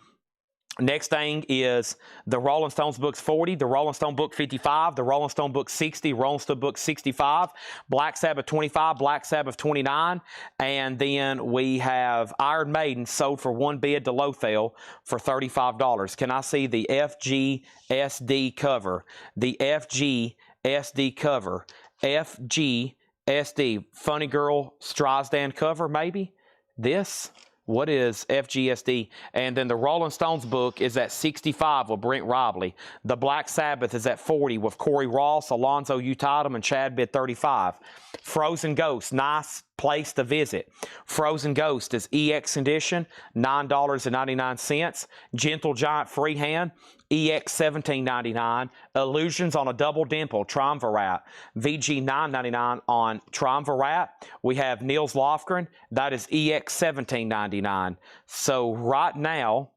[SPEAKER 1] Next thing is the Rolling Stones book's 40, the Rolling Stone book 55, the Rolling Stone book 60, Rolling Stone book 65, Black Sabbath 25, Black Sabbath 29, and then we have Iron Maiden sold for one bid to Lothel for $35. Can I see the FGSD cover? The FGSD cover. FGSD. Funny Girl Streisand cover, maybe? This? What is FGSD? And then the Rolling Stones book is at 65 with Brent Robley. The Black Sabbath is at 40 with Corey Ross, Alonzo Utadum, and Chad bid 35. Frozen Ghost, nice place to visit. Frozen Ghost is EX edition, $9.99. Gentle Giant Freehand, EX $17.99. Illusions on a Double Dimple, Triumvirate, VG $9.99 on Triumvirate. We have Niels Lofgren, that is EX $17.99. So right now,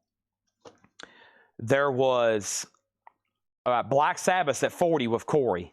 [SPEAKER 1] there was Black Sabbath at 40 with Corey.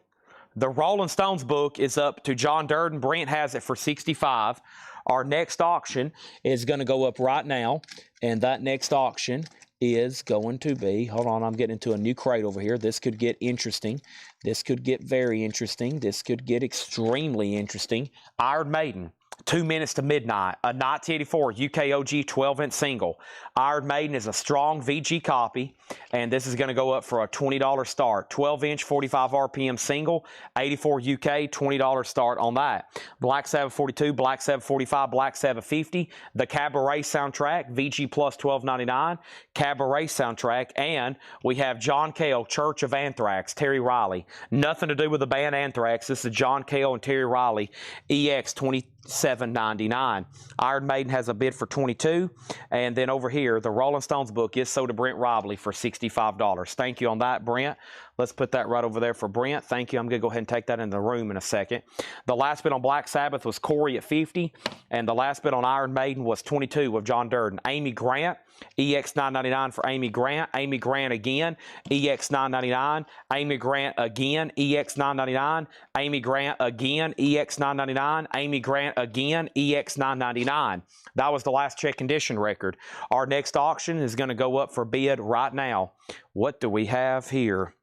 [SPEAKER 1] The Rolling Stones book is up to John Durden. Brent has it for 65. Our next auction is going to go up right now, and that next auction is going to be, hold on, I'm getting into a new crate over here. This could get interesting. This could get very interesting. This could get extremely interesting. Iron Maiden, 2 Minutes to Midnight, a 1984 UKOG 12-inch single. Iron Maiden is a strong VG copy, and this is going to go up for a $20 start. 12-inch, 45 RPM single, 84 UK, $20 start on that. Black Sabbath 42, Black Sabbath 45, Black Sabbath 50, the Cabaret soundtrack, VG Plus $12.99, Cabaret soundtrack, and we have John Cale, Church of Anthrax, Terry Riley. Nothing to do with the band Anthrax. This is John Cale and Terry Riley, EX $27.99. Iron Maiden has a bid for 22, and then over here, the Rolling Stones book is sold to Brent Robley for $65. Thank you on that, Brent. Let's put that right over there for Brent. Thank you. I'm going to go ahead and take that in the room in a second. The last bid on Black Sabbath was Corey at 50, and the last bid on Iron Maiden was 22 with John Durden. Amy Grant, EX $9.99 for Amy Grant. Amy Grant again, EX $9.99. Amy Grant again, EX $9.99. Amy Grant again, EX $9.99. Amy Grant again, EX $9.99. That was the last check condition record. Our next auction is going to go up for bid right now. What do we have here?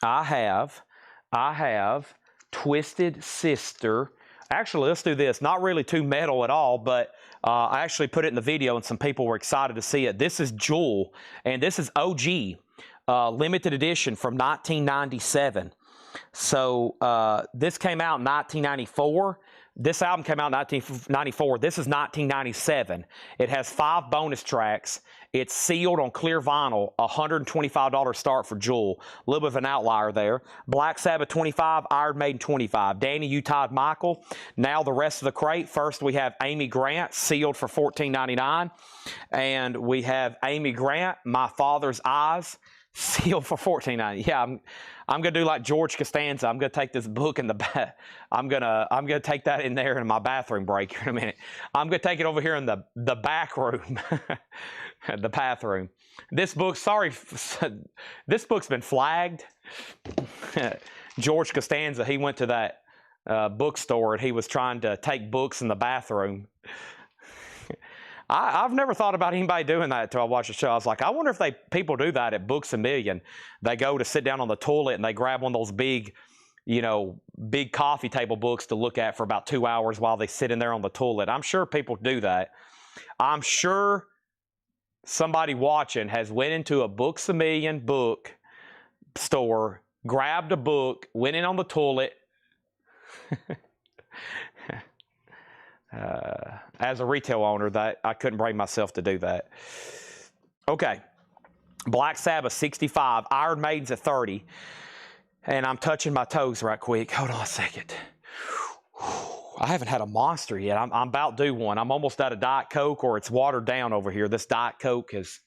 [SPEAKER 1] I have Twisted Sister. Actually, let's do this. Not really too metal at all, but I actually put it in the video and some people were excited to see it. This is Jewel, and this is OG, limited edition from 1997. So this came out in 1994. This album came out in 1994. This is 1997. It has 5 bonus tracks. It's sealed on clear vinyl, $125 start for Jewel. A little bit of an outlier there. Black Sabbath 25, Iron Maiden 25. Danny, you tied Michael. Now the rest of the crate. First we have Amy Grant, sealed for $14.99. And we have Amy Grant, My Father's Eyes, sealed for $14.99. Yeah, I'm gonna do like George Costanza. I'm gonna take this book in the back. I'm gonna take that in there in my bathroom break here in a minute. I'm gonna take it over here in the back room, the bathroom. This book, sorry, this book's been flagged. George Costanza, he went to that bookstore and he was trying to take books in the bathroom. I've never thought about anybody doing that until I watched the show. I was like, I wonder if people do that at Books A Million. They go to sit down on the toilet and they grab one of those big, big coffee table books to look at for about 2 hours while they sit in there on the toilet. I'm sure people do that. I'm sure somebody watching has went into a Books A Million book store, grabbed a book, went in on the toilet. As a retail owner, that I couldn't bring myself to do that. Okay, Black Sabbath 65, Iron Maiden's at 30, and I'm touching my toes right quick. Hold on a second. I haven't had a Monster yet. I'm about due one. I'm almost out of Diet Coke, or it's watered down over here. This Diet Coke is...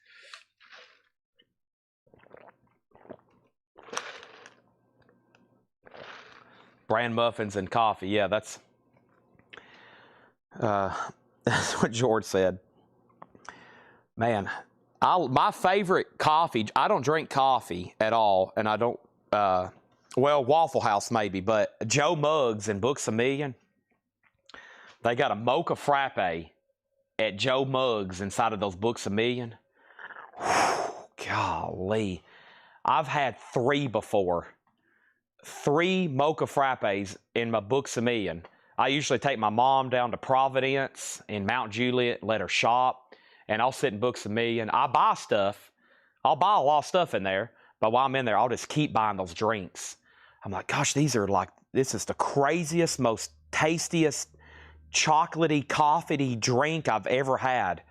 [SPEAKER 1] Bran muffins and coffee. Yeah, that's what George said. Man, my favorite coffee, I don't drink coffee at all, and I don't, well, Waffle House maybe, but Joe Muggs and Books A Million, they got a mocha frappe at Joe Muggs inside of those Books A Million. Whew, golly. I've had 3 before. 3 mocha frappes in my Books A Million. I usually take my mom down to Providence in Mount Juliet, let her shop, and I'll sit in Books A Million. I buy stuff. I'll buy a lot of stuff in there, but while I'm in there, I'll just keep buying those drinks. I'm like, gosh, this is the craziest, most tastiest, chocolatey, coffee-y drink I've ever had.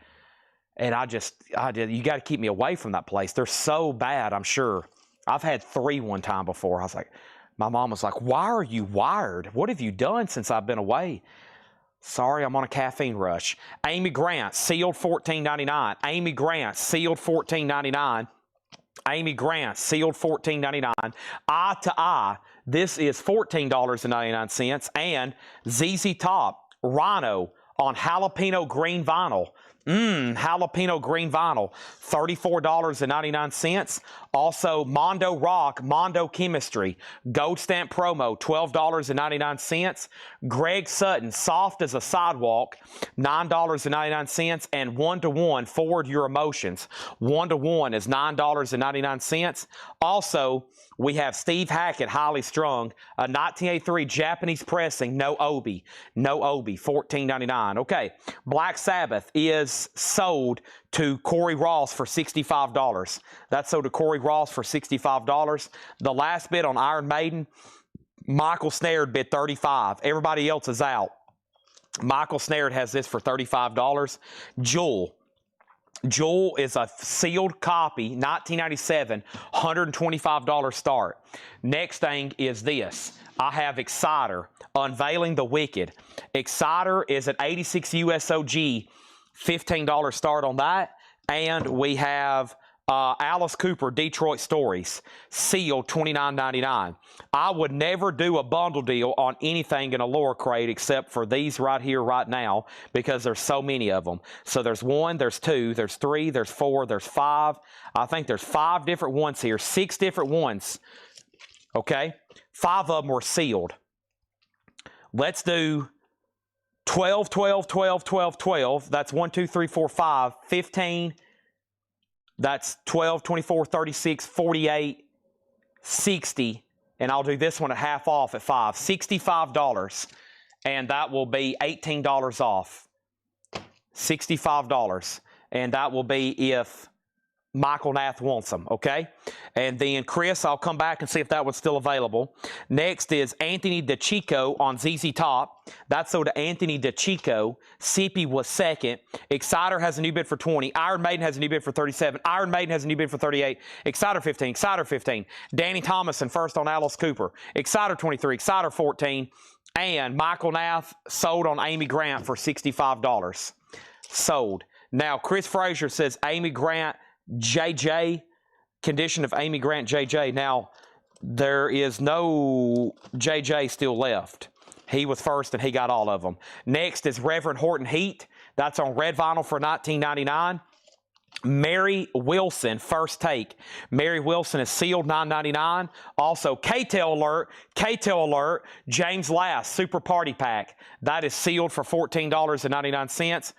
[SPEAKER 1] And you got to keep me away from that place. They're so bad, I'm sure. I've had 3 one time before. I was like, my mom was like, why are you wired? What have you done since I've been away? Sorry, I'm on a caffeine rush. Amy Grant, sealed $14.99. Amy Grant, sealed $14.99. Amy Grant, sealed $14.99. Eye to Eye, this is $14.99. And ZZ Top, Rhino on jalapeno green vinyl. Jalapeno green vinyl, $34.99. Also, Mondo Rock, Mondo Chemistry, Gold Stamp Promo, $12.99. Greg Sutton, Soft as a Sidewalk, $9.99. And 1-to-1, Forward Your Emotions. 1-to-1 is $9.99. Also, we have Steve Hackett, Highly Strung, a 1983 Japanese pressing, no obi, $14.99. Okay, Black Sabbath is sold to Corey Ross for $65. That's sold to Corey Ross for $65. The last bid on Iron Maiden, Michael Snared bid $35. Everybody else is out. Michael Snared has this for $35. Jewel is a sealed copy, 1997, $125 start. Next thing is this. I have Exciter, Unveiling the Wicked. Exciter is an 86 USOG, $15 start on that. And we have Alice Cooper, Detroit Stories, sealed $29.99. I would never do a bundle deal on anything in a lower crate except for these right here, right now, because there's so many of them. So there's 1, there's 2, there's 3, there's 4, there's 5. I think there's 5 different ones here, 6 different ones. Okay? 5 of them were sealed. Let's do 12, 12, 12, 12, 12. That's 1, 2, 3, 4, 5, 15. That's 12, 24, 36, 48, 60. And I'll do this one at half off at 5, $65. And that will be $18 off. $65. And that will be if Michael Nath wants them, okay? And then Chris, I'll come back and see if that one's still available. Next is Anthony DeChico on ZZ Top. That's sold to Anthony DeChico. CP was second. Exciter has a new bid for 20. Iron Maiden has a new bid for 37. Iron Maiden has a new bid for 38. Exciter 15. Exciter 15. Danny Thomason first on Alice Cooper. Exciter 23. Exciter 14. And Michael Nath sold on Amy Grant for $65. Sold. Now, Chris Frazier says Amy Grant JJ, condition of Amy Grant JJ. Now, there is no JJ still left. He was first and he got all of them. Next is Reverend Horton Heat. That's on red vinyl for $19.99. Mary Wilson, first take. Mary Wilson is sealed, $9.99. Also, KTEL alert, James Last, Super Party Pack. That is sealed for $14.99.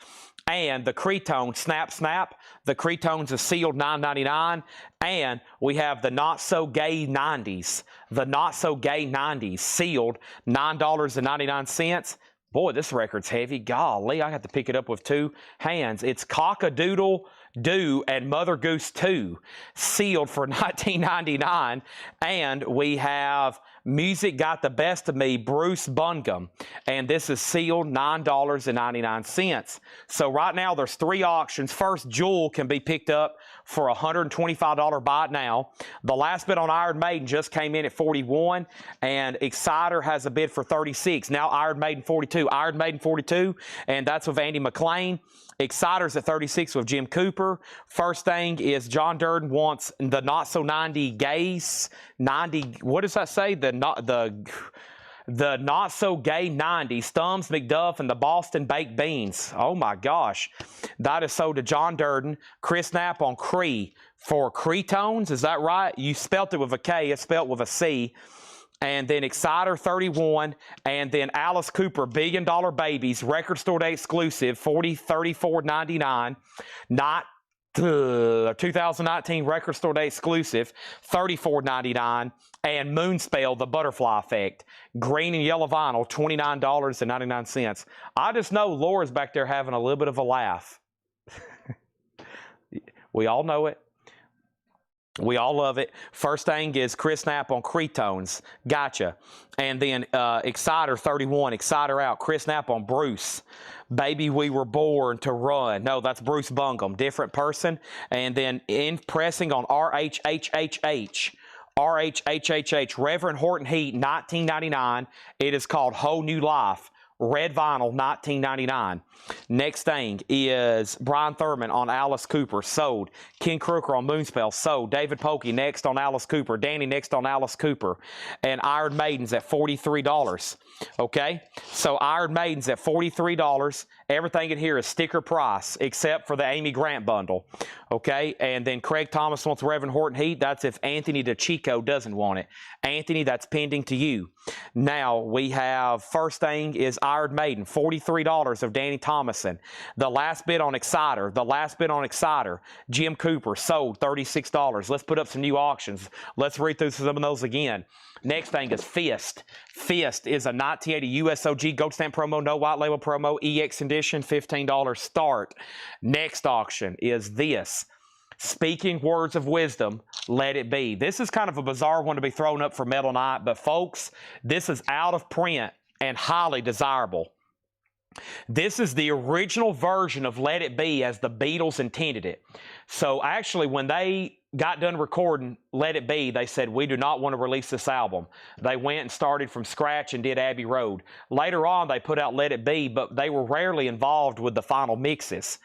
[SPEAKER 1] And the Cretone, Snap. The Cretones is sealed, $9.99. And we have the Not So Gay 90s. The Not So Gay 90s, sealed, $9.99. Boy, this record's heavy. Golly, I have to pick it up with two hands. It's Cock-a-Doodle Doo and Mother Goose 2, sealed for $19.99. And we have Music Got the Best of Me, Bruce Bungum. And this is sealed, $9.99. So right now there's three auctions. First, Jewel can be picked up for a $125 buy it now. The last bid on Iron Maiden just came in at 41, and Exciter has a bid for 36. Now Iron Maiden 42. Iron Maiden 42, and that's with Andy McLean. Exciter's at 36 with Jim Cooper. First thing is John Durden wants the Not So 90 Gays. 90, what does that say? The Not So Gay 90s, Thumbs McDuff and the Boston Baked Beans. Oh my gosh. That is sold to John Durden. Chris Knapp on Cree for Cretones. Is that right? You spelt it with a K. It's spelt with a C. And then Exciter 31, and then Alice Cooper, $1 Billion Babies, record store day exclusive, $34.99. Not 2019 record store day exclusive, $34.99. And Moonspell, the Butterfly Effect, green and yellow vinyl, $29.99. I just know Laura's back there having a little bit of a laugh. We all know it. We all love it. First thing is Chris Knapp on Cretones. Gotcha. And then Exciter 31. Exciter out. Chris Knapp on Bruce. Baby, We Were Born to Run. No, that's Bruce Bungum. Different person. And then in pressing on RHHHH. RHHHH. Reverend Horton Heat, $19.99. It is called Whole New Life. Red vinyl, $19.99. Next thing is Brian Thurman on Alice Cooper, sold. Ken Crooker on Moonspell, sold. David Polkey next on Alice Cooper. Danny next on Alice Cooper. And Iron Maiden's at $43. Okay? So Iron Maiden's at $43. Everything in here is sticker price except for the Amy Grant bundle. Okay? And then Craig Thomas wants Reverend Horton Heat. That's if Anthony DeChico doesn't want it. Anthony, that's pending to you. Now, we have first thing is Iron Maiden, $43 of Danny Thomason. The last bid on Exciter. The last bid on Exciter. Jim Cooper, sold, $36. Let's put up some new auctions. Let's read through some of those again. Next thing is Fist. Fist is a 1980 USOG Gold Stamp promo, no white label promo, EX edition, $15 start. Next auction is this. Speaking Words of Wisdom, Let It Be. This is kind of a bizarre one to be thrown up for Metal Night, but folks, this is out of print and highly desirable. This is the original version of Let It Be as the Beatles intended it. So actually, when they got done recording Let It Be, they said, we do not want to release this album. They went and started from scratch and did Abbey Road. Later on, they put out Let It Be, but they were rarely involved with the final mixes.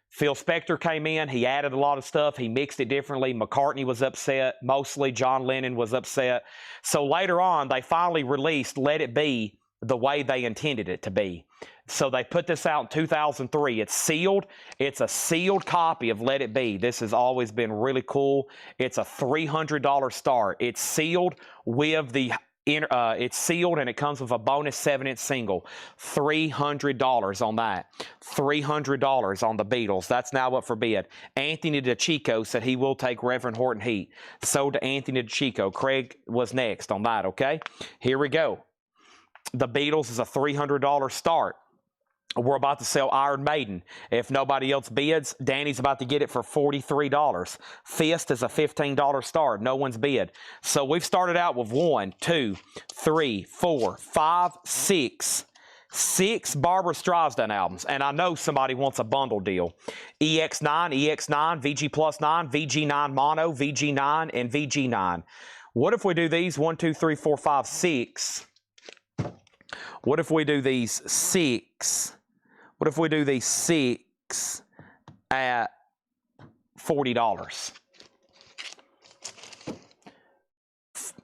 [SPEAKER 1] Phil Spector came in. He added a lot of stuff. He mixed it differently. McCartney was upset. Mostly John Lennon was upset. So later on, they finally released Let It Be the way they intended it to be. So they put this out in 2003. It's sealed. It's a sealed copy of Let It Be. This has always been really cool. It's a $300 start. It's sealed with the it's sealed and it comes with a bonus 7-inch single. $300 on that. $300 on the Beatles. That's now up for bid. Anthony DeChico said he will take Reverend Horton Heat. Sold to Anthony DeChico. Craig was next on that, okay? Here we go. The Beatles is a $300 start. We're about to sell Iron Maiden. If nobody else bids, Danny's about to get it for $43. Fist is a $15 start. No one's bid. So we've started out with 1, 2, 3, 4, 5, 6. 6 Barbara Streisand albums. And I know somebody wants a bundle deal. EX9, EX9, VG Plus 9, VG9 Mono, VG9, and VG9. What if we do these 1, 2, 3, 4, 5, 6? What if we do these 6? What if we do these 6 at $40?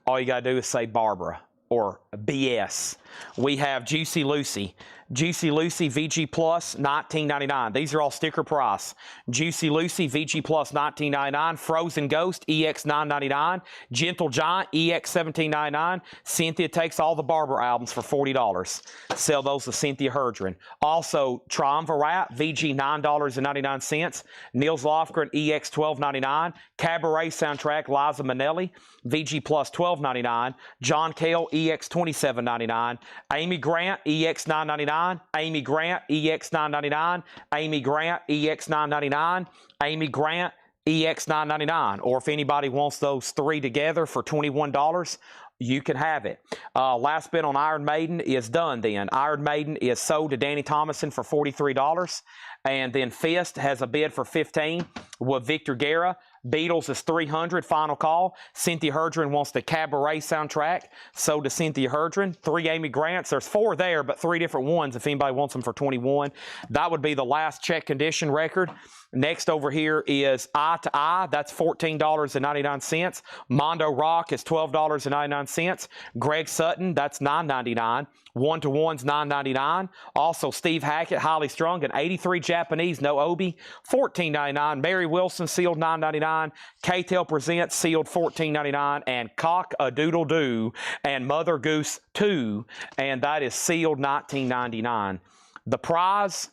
[SPEAKER 1] All you got to do is say Barbara or BS. We have Juicy Lucy. Juicy Lucy VG Plus $19.99. These are all sticker price. Juicy Lucy VG Plus $19.99. Frozen Ghost EX $9.99. Gentle Giant EX $17.99. Cynthia takes all the Barber albums for $40. Sell those to Cynthia Herdren. Also Triumvirate VG $9.99. Niels Lofgren EX $12.99. Cabaret soundtrack Liza Minnelli VG Plus $12.99. John Cale EX $27.99. Amy Grant EX $9.99. Amy Grant EX $9.99. Amy Grant EX $9.99. Amy Grant EX $9.99. Or if anybody wants those 3 together for $21, you can have it. Last bid on Iron Maiden is done then. Iron Maiden is sold to Danny Thomason for $43. And then Fist has a bid for $15 with Victor Guerra. Beatles is $300, final call. Cynthia Herdren wants the Cabaret soundtrack, sold to Cynthia Herdren. 3 Amy Grants, there's 4 there, but 3 different ones if anybody wants them for $21. That would be the last check condition record. Next over here is Eye to Eye, that's $14.99. Mondo Rock is $12.99. Greg Sutton, that's $9.99. 1-to-1's $9.99. Also, Steve Hackett, Highly Strung, and 83 Japanese, no Obi, $14.99. Mary Wilson, sealed $9.99. K-Tel Presents, sealed $14.99. And Cock-a-Doodle-Doo and Mother Goose 2, and that is sealed $19.99. The prize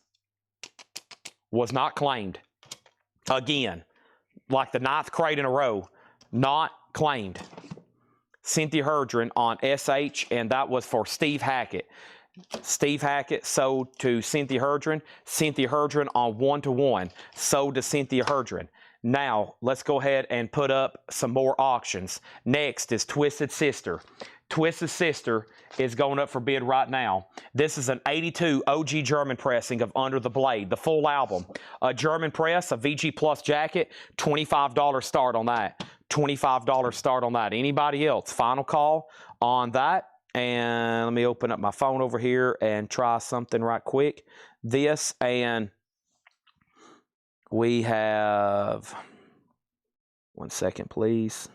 [SPEAKER 1] was not claimed. Again, like the 9th crate in a row, not claimed. Cynthia Herdren on SH, and that was for Steve Hackett. Steve Hackett sold to Cynthia Herdren. Cynthia Herdren on 1-to-1, sold to Cynthia Herdren. Now, let's go ahead and put up some more auctions. Next is Twisted Sister. Twisted Sister is going up for bid right now. This is an 82 OG German pressing of Under the Blade, the full album. A German press, a VG Plus jacket, $25 start on that. $25 start on that. Anybody else? Final call on that. And let me open up my phone over here and try something right quick. This, and we have, 1 second, please.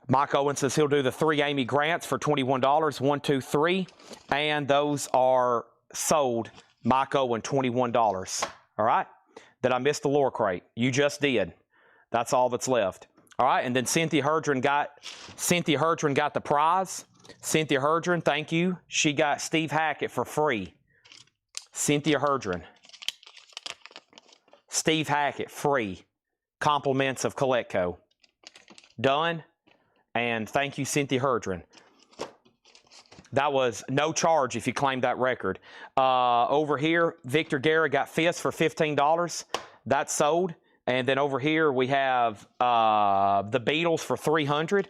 [SPEAKER 1] Mike Owen says he'll do the 3 Amy Grants for $21. 1, 2, 3. And those are sold. Mike Owen, $21. All right? Did I miss the lore crate? You just did. That's all that's left. All right, and then Cynthia Herdren got the prize. Cynthia Herdren, thank you. She got Steve Hackett for free. Cynthia Herdren. Steve Hackett, free. Compliments of Coletco. Done. And thank you, Cynthia Herdren. That was no charge if you claimed that record. Over here, Victor Guerra got Fist for $15. That's sold. And then over here, we have the Beatles for $300.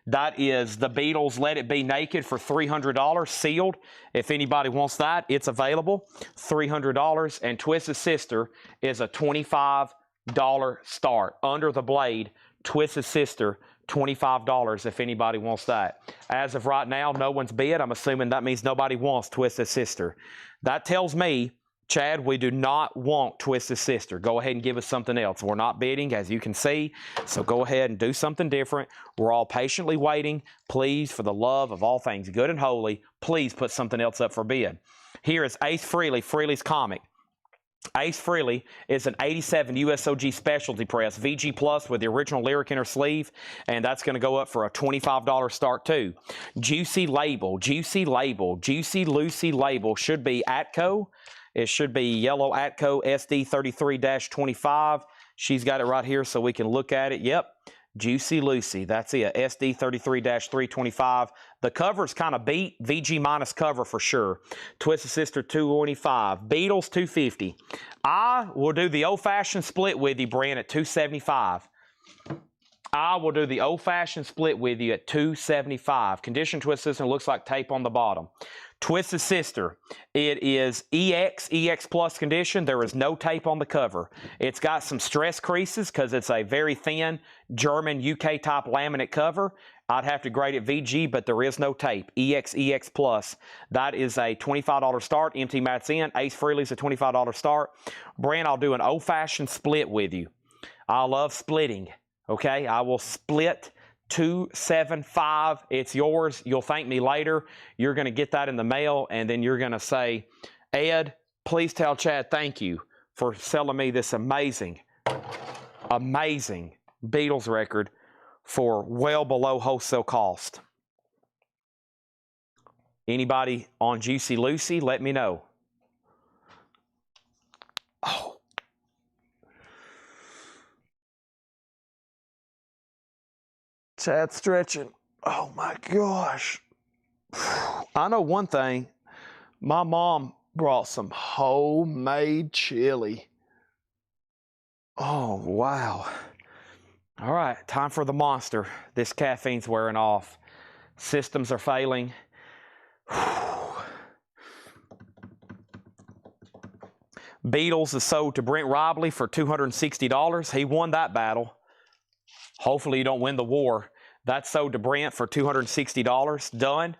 [SPEAKER 1] That is the Beatles Let It Be Naked for $300, sealed. If anybody wants that, it's available. $300. And Twisted Sister is a $25 start. Under the Blade, Twisted Sister, $25 if anybody wants that. As of right now, no one's bid. I'm assuming that means nobody wants Twisted Sister. That tells me, Chad, we do not want Twisted Sister. Go ahead and give us something else. We're not bidding, as you can see, so go ahead and do something different. We're all patiently waiting. Please, for the love of all things good and holy, please put something else up for bid. Here is Ace Frehley, Frehley's Comic. Ace Frehley is an 87 USOG specialty press, VG Plus with the original lyric inner sleeve, and that's going to go up for a $25 start too. Juicy Lucy label should be Atco. It should be yellow Atco SD 33-25. She's got it right here so we can look at it. Yep. Juicy Lucy. That's it. SD 33-325. The cover's kind of beat. VG minus cover for sure. Twisted Sister 225. Beatles 250. I will do the old-fashioned split with you, Brent, at 275. I will do the old-fashioned split with you at 275. Condition Twisted Sister looks like tape on the bottom. Twisted Sister, it is EX Plus condition. There is no tape on the cover. It's got some stress creases because it's a very thin German UK type laminate cover. I'd have to grade it VG, but there is no tape. EX Plus. That is a $25 start. MT mats in. Ace Frehley's a $25 start. Brand, I'll do an old-fashioned split with you. I love splitting. Okay, I will split 275. It's yours. You'll thank me later. You're going to get that in the mail, and then you're going to say, Ed, please tell Chad thank you for selling me this amazing Beatles record for well below wholesale cost. Anybody on Juicy Lucy, let me know. Oh. Chad stretching. Oh my gosh. I know one thing. My mom brought some homemade chili. Oh, wow. All right, time for the monster. This caffeine's wearing off. Systems are failing. Beatles is sold to Brent Robley for $260. He won that battle. Hopefully you don't win the war. That's sold to Brent for $260. Done.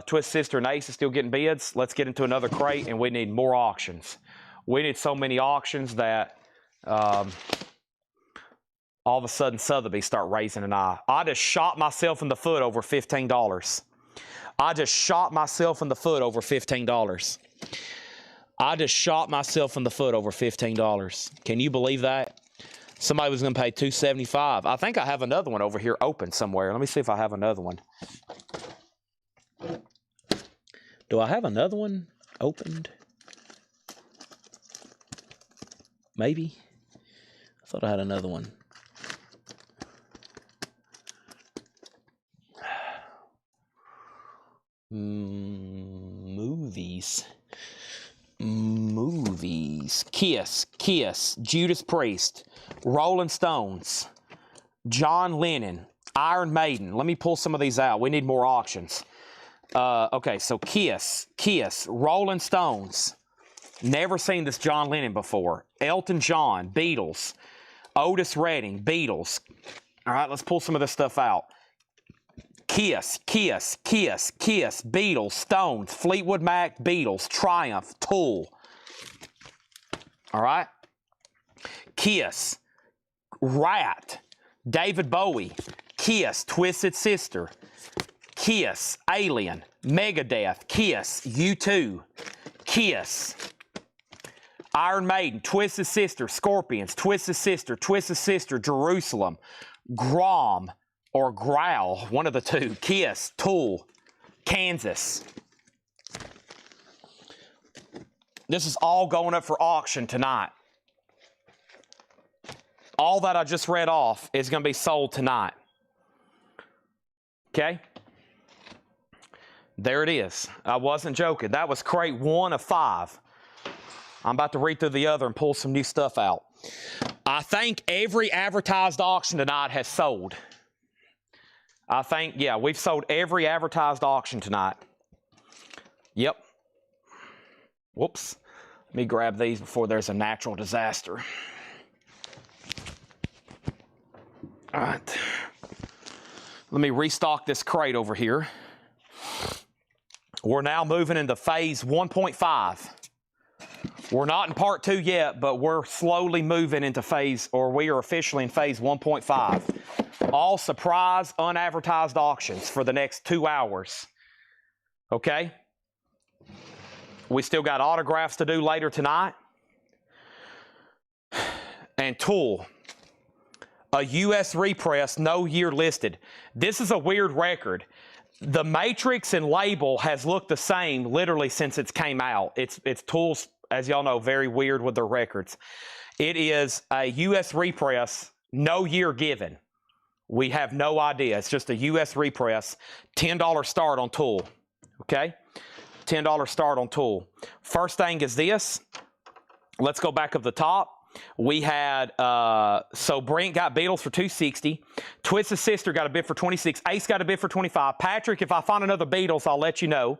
[SPEAKER 1] Twist Sister and Ace is still getting bids. Let's get into another crate, and we need more auctions. We need so many auctions that all of a sudden Sotheby's start raising an eye. I just shot myself in the foot over $15. I just shot myself in the foot over $15. I just shot myself in the foot over $15. Can you believe that? Somebody was going to pay $275. I think I have another one over here open somewhere. Let me see if I have another one. Do I have another one opened? Maybe. I thought I had another one. Movies. Kiss, Judas Priest, Rolling Stones, John Lennon, Iron Maiden. Let me pull some of these out. We need more auctions. Okay, so Kiss, Rolling Stones. Never seen this John Lennon before. Elton John, Beatles. Otis Redding, Beatles. All right, let's pull some of this stuff out. Kiss, Beatles, Stones, Fleetwood Mac, Beatles, Triumph, Tool. All right. Kiss, Rat, David Bowie, Kiss, Twisted Sister, Kiss, Alien, Megadeth, Kiss, U2, Kiss, Iron Maiden, Twisted Sister, Scorpions, Twisted Sister, Jerusalem, Grom, or Growl, one of the two. Kiss, Tool, Kansas. This is all going up for auction tonight. All that I just read off is going to be sold tonight. Okay? There it is. I wasn't joking. That was crate 1 of 5. I'm about to read through the other and pull some new stuff out. I think every advertised auction tonight has sold. I think, yeah, we've sold every advertised auction tonight. Yep. Whoops. Let me grab these before there's a natural disaster. All right. Let me restock this crate over here. We're now moving into phase 1.5. We're not in part 2 yet, but we're slowly moving into phase, or we are officially in phase 1.5. All surprise, unadvertised auctions for the next 2 hours. Okay? We still got autographs to do later tonight. And Tool. A U.S. repress, no year listed. This is a weird record. The matrix and label has looked the same literally since it came out. It's Tool's, as y'all know, very weird with their records. It is a U.S. repress, no year given. We have no idea. It's just a U.S. repress. $10 start on Tool. Okay? $10 start on Tool. First thing is this. Let's go back up the top. We had, so Brent got Beatles for $260. Twisted Sister got a bid for $26. Ace got a bid for $25. Patrick, if I find another Beatles, I'll let you know.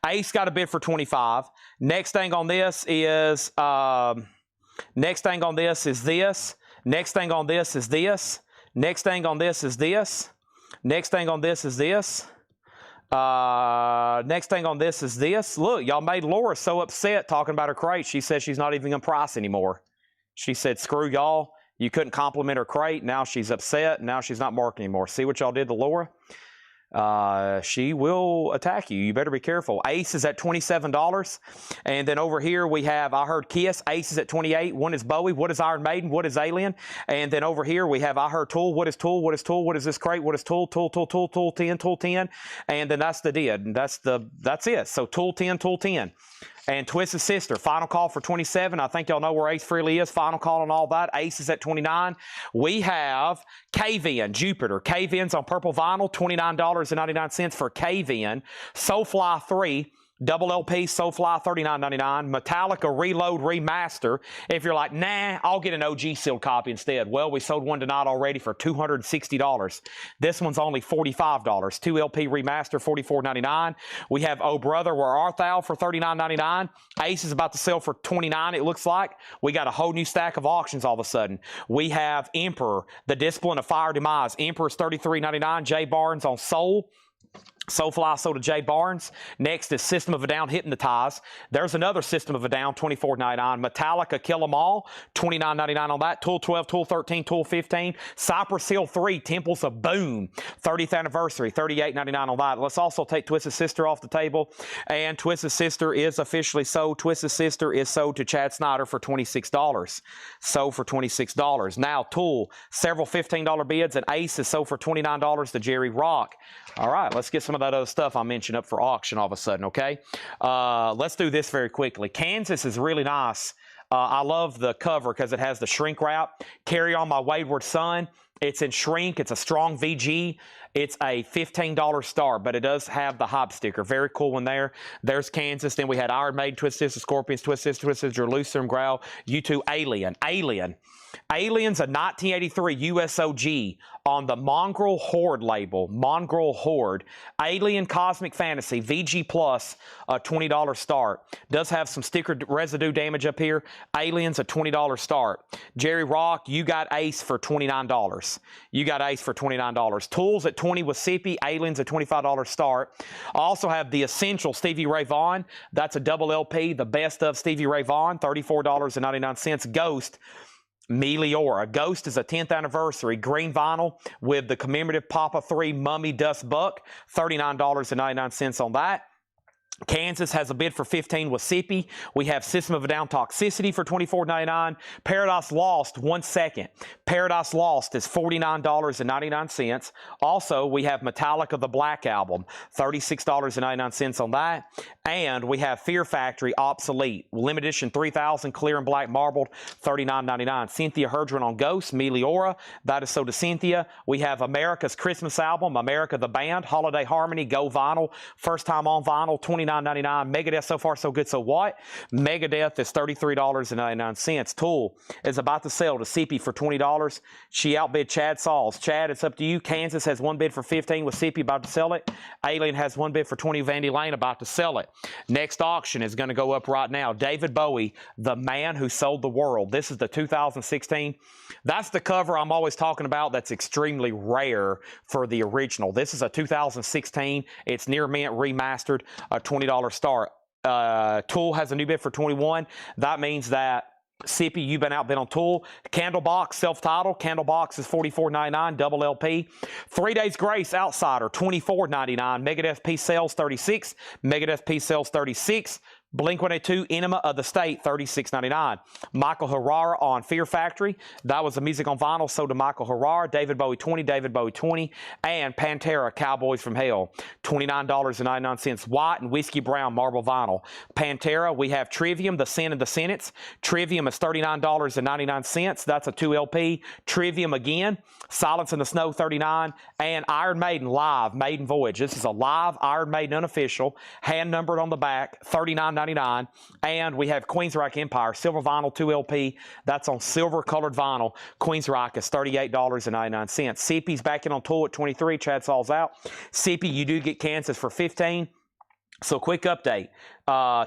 [SPEAKER 1] Ace got a bid for $25. Next thing on this is, next thing on this is this. Next thing on this is this. Next thing on this is this. Next thing on this is this. Next thing on this is this. Look, y'all made Laura so upset talking about her crate. She says she's not even going to price anymore. She said, screw y'all. You couldn't compliment her crate. Now she's upset. Now she's not marking anymore. See what y'all did to Laura? She will attack you. You better be careful. Ace is at $27. And then over here we have, I heard Kiss. Ace is at $28. One is Bowie. What is Iron Maiden? What is Alien? And then over here we have, I heard Tool. What is Tool? What is Tool? What is this crate? What is Tool? Tool 10, Tool 10. And then that's the did. That's it. So Tool 10, Tool 10. And Twisted Sister, final call for 27. I think y'all know where Ace Frehley is. Final call on all that. Ace is at 29. We have Cave-In, Jupiter. Cave-In's on purple vinyl, $29.99 for Cave-In. Soulfly 3. Double LP, Soulfly, $39.99. Metallica Reload Remaster. If you're like, nah, I'll get an OG sealed copy instead. Well, we sold one tonight already for $260. This one's only $45. 2 LP Remaster, $44.99. We have Oh Brother, Where Art Thou for $39.99. Ace is about to sell for $29, it looks like. We got a whole new stack of auctions all of a sudden. We have Emperor, The Discipline of Fire Demise. Emperor's $33.99. Jay Barnes on Soul. Soulfly sold to Jay Barnes. Next is System of a Down, Hypnotize. There's another System of a Down, $24.99. Metallica, Kill 'Em All, $29.99 on that. Tool 12, Tool 13, Tool 15. Cypress Hill 3, Temples of Boom, 30th anniversary, $38.99 on that. Let's also take Twisted Sister off the table. And Twisted Sister is officially sold. Twisted Sister is sold to Chad Snyder for $26. Sold for $26. Now, Tool, several $15 bids, and Ace is sold for $29 to Jerry Rock. All right, let's get some of that other stuff I mentioned up for auction all of a sudden, okay? Let's do this very quickly. Kansas is really nice. I love the cover because it has the shrink wrap. Carry On My Wayward Son. It's in shrink. It's a strong VG. It's a $15 start, but it does have the hop sticker. Very cool one there. There's Kansas. Then we had Iron Maiden, Twisted Sister, Scorpions, Twisted Sister, Jerusalem, Growl, U2, Alien. Alien's a 1983 USOG on the Mongrel Horde label. Mongrel Horde. Alien Cosmic Fantasy, VG Plus, a $20 start. Does have some sticker residue damage up here. Alien's a $20 start. Jerry Rock, you got Ace for $29. You got Ace for $29. Tools at $20 with Sippy. Alien's a $25 start. I also have the Essential Stevie Ray Vaughan. That's a double LP, the best of Stevie Ray Vaughan, $34.99. Ghost. Meliora. Ghost is a 10th anniversary green vinyl with the commemorative Papa 3 Mummy Dust Buck, $39.99 on that. Kansas has a bid for $15 with Sippy. We have System of a Down Toxicity for $24.99. Paradise Lost, 1 second. Paradise Lost is $49.99. Also, we have Metallica The Black Album, $36.99 on that. And we have Fear Factory Obsolete, limited edition 3000, clear and black marbled, $39.99. Cynthia Herdron on Ghost, Meliora, that is sold to Cynthia. We have America's Christmas Album, America the Band, Holiday Harmony, Go Vinyl, first time on vinyl, $29.99. Megadeth, So Far So Good So What? Megadeth is $33.99. Tool is about to sell to Sippy for $20. She outbid Chad Sauls. Chad, it's up to you. Kansas has one bid for $15 with Sippy about to sell it. Alien has one bid for $20. Vandy Lane about to sell it. Next auction is going to go up right now. David Bowie, The Man Who Sold the World. This is the 2016. That's the cover I'm always talking about. That's extremely rare for the original. This is a 2016. It's near mint remastered, a $20 start. Tool has a new bid for $21. That means that Sippy, you've been outbid on Tool. Candlebox, self-titled. Candlebox is $44.99, double LP. 3 Days Grace, Outsider, $24.99. Megadeth Peace Sales, $36. Megadeth Peace Sales, $36. Blink-182, Enema of the State, $36.99. Michael Herrera on Fear Factory. That was the music on vinyl sold to Michael Herrera. David Bowie 20, David Bowie 20. And Pantera, Cowboys from Hell, $29.99. White and Whiskey Brown marble vinyl. Pantera, we have Trivium, The Sin and the Sentence. Trivium is $39.99. That's a 2 LP. Trivium again. Silence in the Snow, $39. And Iron Maiden live, Maiden Voyage. This is a live Iron Maiden unofficial, hand numbered on the back, $39.99. And we have Queensryche Empire, silver vinyl, 2 LP. That's on silver colored vinyl. Queensryche is $38.99. Sippy's back in on Tool at 23. Chad Saul's out. Sippy, you do get Kansas for 15. So quick update.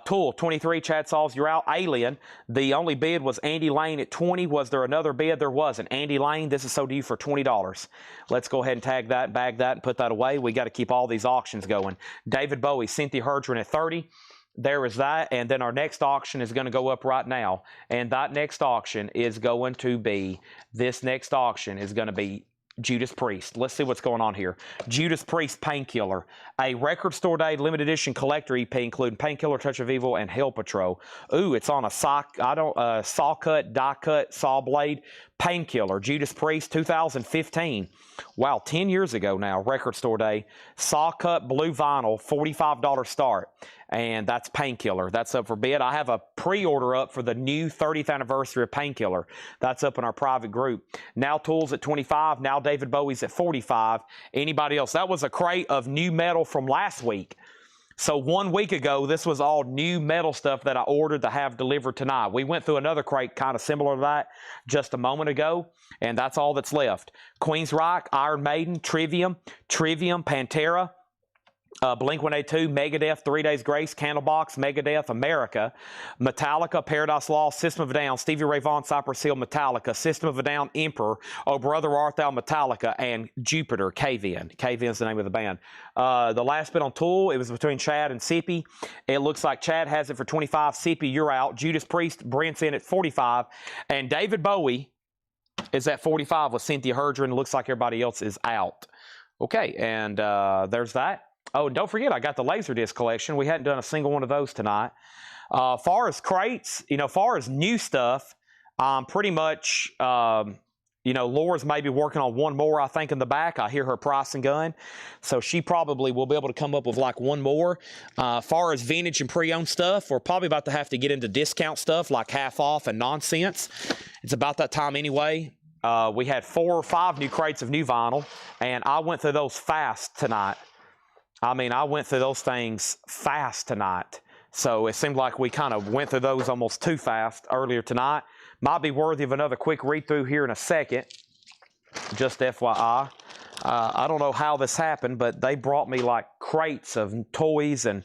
[SPEAKER 1] Tool, 23, Chad Sauls, you're out. Alien, the only bid was Andy Lane at 20. Was there another bid? There wasn't. Andy Lane, this is sold to you for $20. Let's go ahead and tag that, bag that, and put that away. We got to keep all these auctions going. David Bowie, Cynthia Herdron at 30. There is that, and then our next auction is going to go up right now, and that next auction is going to be, this next auction is going to be Judas Priest. Let's see what's going on here. Judas Priest Painkiller, a Record Store Day limited edition collector EP including Painkiller, Touch of Evil, and Hell Patrol. Ooh, it's on a saw cut, die cut, saw blade. Painkiller, Judas Priest, 2015. Wow, 10 years ago now, Record Store Day. Saw cut blue vinyl, $45 start. And that's Painkiller. That's up for bid. I have a pre-order up for the new 30th anniversary of Painkiller. That's up in our private group. Now Tools at 25. Now David Bowie's at 45. Anybody else? That was a crate of new metal from last week. So 1 week ago, this was all new metal stuff that I ordered to have delivered tonight. We went through another crate kind of similar to that just a moment ago, and that's all that's left. Queensryche, Iron Maiden, Trivium, Pantera, Blink-182, Megadeth, 3 Days Grace, Candlebox, Megadeth, America, Metallica, Paradise Lost, System of a Down, Stevie Ray Vaughan, Cypress Hill, Metallica, System of a Down, Emperor, Oh Brother Art Thou, Metallica, and Jupiter, Cave-In. Cave-In's the name of the band. The last bit on Tool, it was between Chad and Sippy. It looks like Chad has it for 25. Sippy, you're out. Judas Priest, Brent's in at 45. And David Bowie is at 45 with Cynthia Herdron. Looks like everybody else is out. Okay, and there's that. Oh, and don't forget, I got the Laserdisc collection. We hadn't done a single one of those tonight. Far as crates, far as new stuff, pretty much, Laura's maybe working on one more, I think, in the back. I hear her pricing gun. So she probably will be able to come up with like one more. Far as vintage and pre-owned stuff, we're probably about to have to get into discount stuff like half off and nonsense. It's about that time anyway. We had 4 or 5 new crates of new vinyl, and I went through those fast tonight. I mean, I went through those things fast tonight. So it seemed like we kind of went through those almost too fast earlier tonight. Might be worthy of another quick read-through here in a second. Just FYI. I don't know how this happened, but they brought me like crates of toys and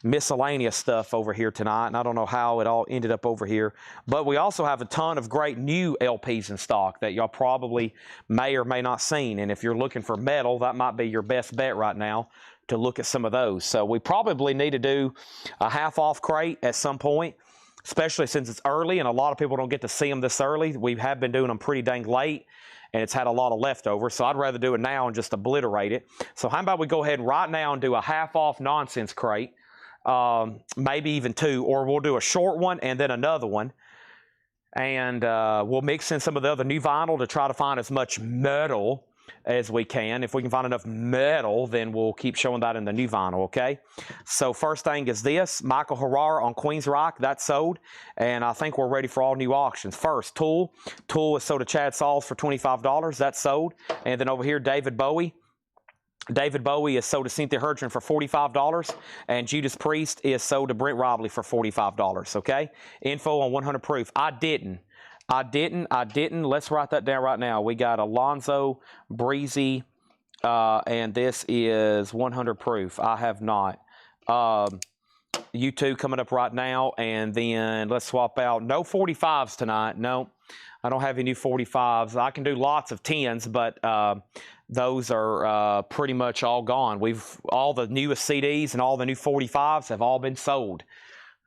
[SPEAKER 1] miscellaneous stuff over here tonight, and I don't know how it all ended up over here. But we also have a ton of great new LPs in stock that y'all probably may or may not seen. And if you're looking for metal, that might be your best bet right now to look at some of those. So we probably need to do a half-off crate at some point, especially since it's early and a lot of people don't get to see them this early. We have been doing them pretty dang late, and it's had a lot of leftovers, so I'd rather do it now and just obliterate it. So how about we go ahead right now and do a half-off nonsense crate, maybe even 2, or we'll do a short one and then another one, and we'll mix in some of the other new vinyl to try to find as much metal as we can. If we can find enough metal, then we'll keep showing that in the new vinyl, okay? So first thing is this, Michael Herrera on Queensryche, that's sold, and I think we're ready for all new auctions. First, Tool. Tool is sold to Chad Sauls for $25, that's sold. And then over here, David Bowie. David Bowie is sold to Cynthia Herdron for $45, and Judas Priest is sold to Brent Robley for $45, okay? Info on 100 Proof. I didn't. Let's write that down right now. We got Alonzo, Breezy, and this is 100 Proof. I have not. U2 coming up right now, and then let's swap out. No 45s tonight. No, I don't have any new 45s. I can do lots of 10s, but those are pretty much all gone. All the newest CDs and all the new 45s have all been sold.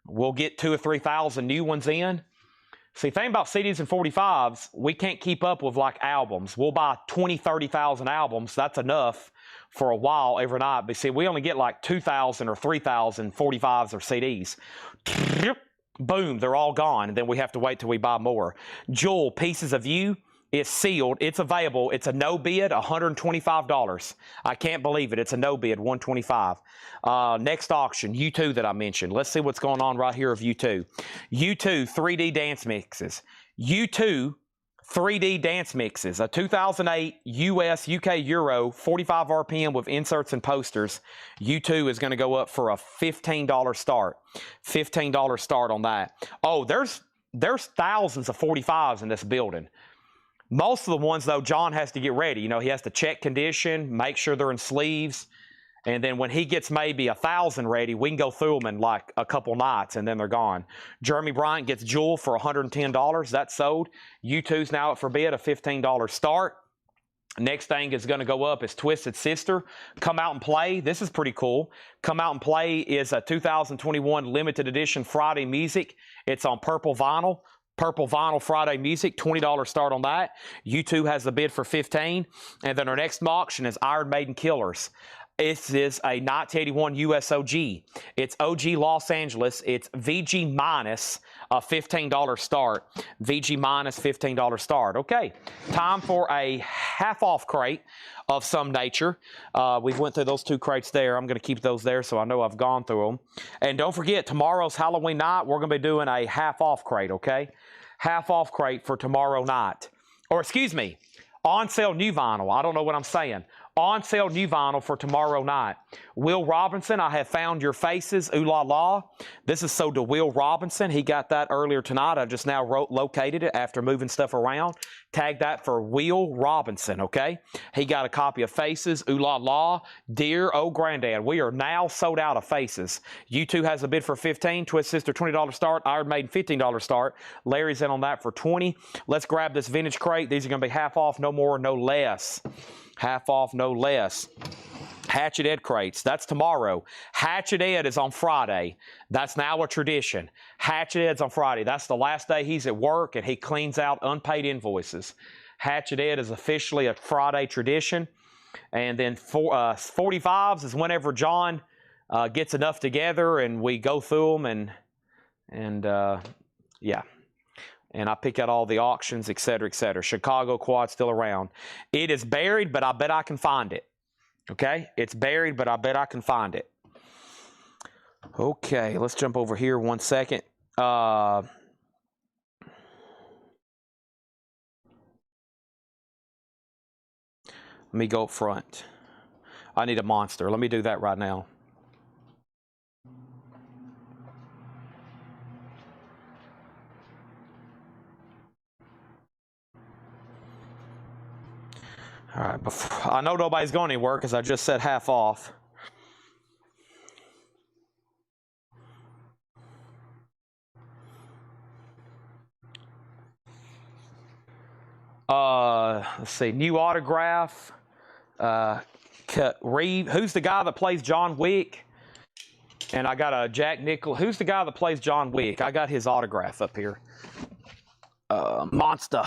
[SPEAKER 1] We'll get 2,000 or 3,000 new ones in. See, the thing about CDs and 45s, we can't keep up with like albums. We'll buy 20,000, 30,000 albums. That's enough for a while every night. But see, we only get like 2,000 or 3,000 45s or CDs. Boom, they're all gone, and then we have to wait till we buy more. Jewel, Pieces of You, it's sealed. It's available. It's a no bid, $125. I can't believe it. It's a no bid, $125. Next auction, U2 that I mentioned. Let's see what's going on right here of U2. U2 3D dance mixes. U2 3D dance mixes. A 2008 US, UK, Euro, 45 RPM with inserts and posters. U2 is going to go up for a $15 start. $15 start on that. Oh, there's thousands of 45s in this building. Most of the ones, though, John has to get ready. You know, he has to check condition, make sure they're in sleeves. And then when he gets maybe 1,000 ready, we can go through them in like a couple nights, and then they're gone. Jeremy Bryant gets Jewel for $110. That's sold. U2's now up for bid, a $15 start. Next thing is going to go up is Twisted Sister. Come Out and Play. This is pretty cool. Come Out and Play is a 2021 limited edition Friday music. It's on purple vinyl. Purple vinyl Friday music, $20 start on that. U2 has the bid for $15. And then our next auction is Iron Maiden Killers. This is a 1981 US OG. It's OG Los Angeles. It's VG minus a $15 start. VG minus $15 start. Okay, time for a half-off crate of some nature. We've went through those 2 crates there. I'm going to keep those there so I know I've gone through them. And don't forget, tomorrow's Halloween night. We're going to be doing a half-off crate, okay? Half-off crate for tomorrow night. Or excuse me, on sale new vinyl. I don't know what I'm saying. On sale new vinyl for tomorrow night. Will Robinson, I have found your faces. Ooh la la. This is sold to Will Robinson. He got that earlier tonight. I just now located it after moving stuff around. Tag that for Will Robinson, okay? He got a copy of Faces. Ooh la la. Dear oh granddad, we are now sold out of Faces. U2 has a bid for $15. Twist Sister $20 start. Iron Maiden $15 start. Larry's in on that for $20. Let's grab this vintage crate. These are going to be half off, no more, no less. Half off, no less. Hatchet Ed crates, that's tomorrow. Hatchet Ed is on Friday. That's now a tradition. Hatchet Ed's on Friday. That's the last day he's at work, and he cleans out unpaid invoices. Hatchet Ed is officially a Friday tradition. And then 45s is whenever John gets enough together and we go through them and yeah. And I pick out all the auctions, et cetera, et cetera. Chicago Quad still around. It is buried, but I bet I can find it. Okay? It's buried, but I bet I can find it. Okay, let's jump over here 1 second. Let me go up front. I need a monster. Let me do that right now. All right, I know nobody's going anywhere because I just said half off. Let's see, new autograph. Who's the guy that plays John Wick? And I got a Jack Nickel. Who's the guy that plays John Wick? I got his autograph up here. Monster.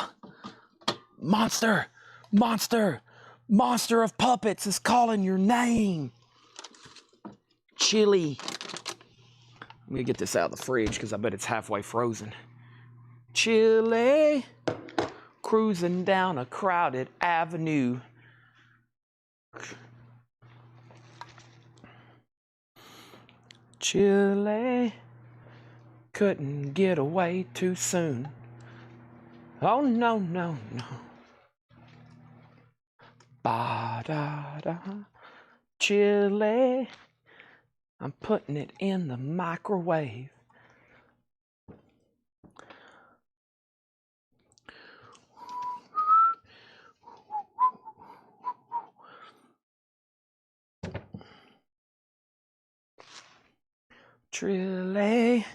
[SPEAKER 1] Monster of Puppets is calling your name. Chili. Let me get this out of the fridge because I bet it's halfway frozen. Chili. Cruising down a crowded avenue. Chili. Couldn't get away too soon. Oh, no, no, no. Ba-da-da. Chili. I'm putting it in the microwave. Chili.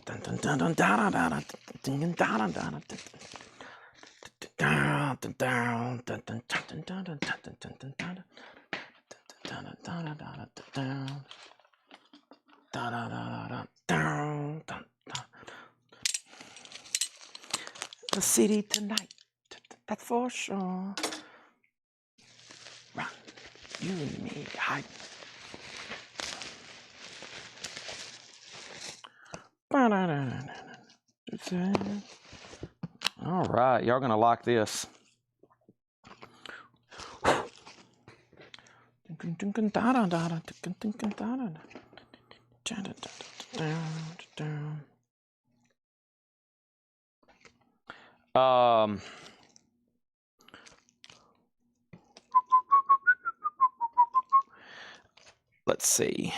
[SPEAKER 1] Dun dun dun dun dun dun dun dun dun dun. Down, down, down, down, down, down, down, down, down, down, down. The city tonight, that's for sure. You and me. All right, y'all gonna like this. Let's see.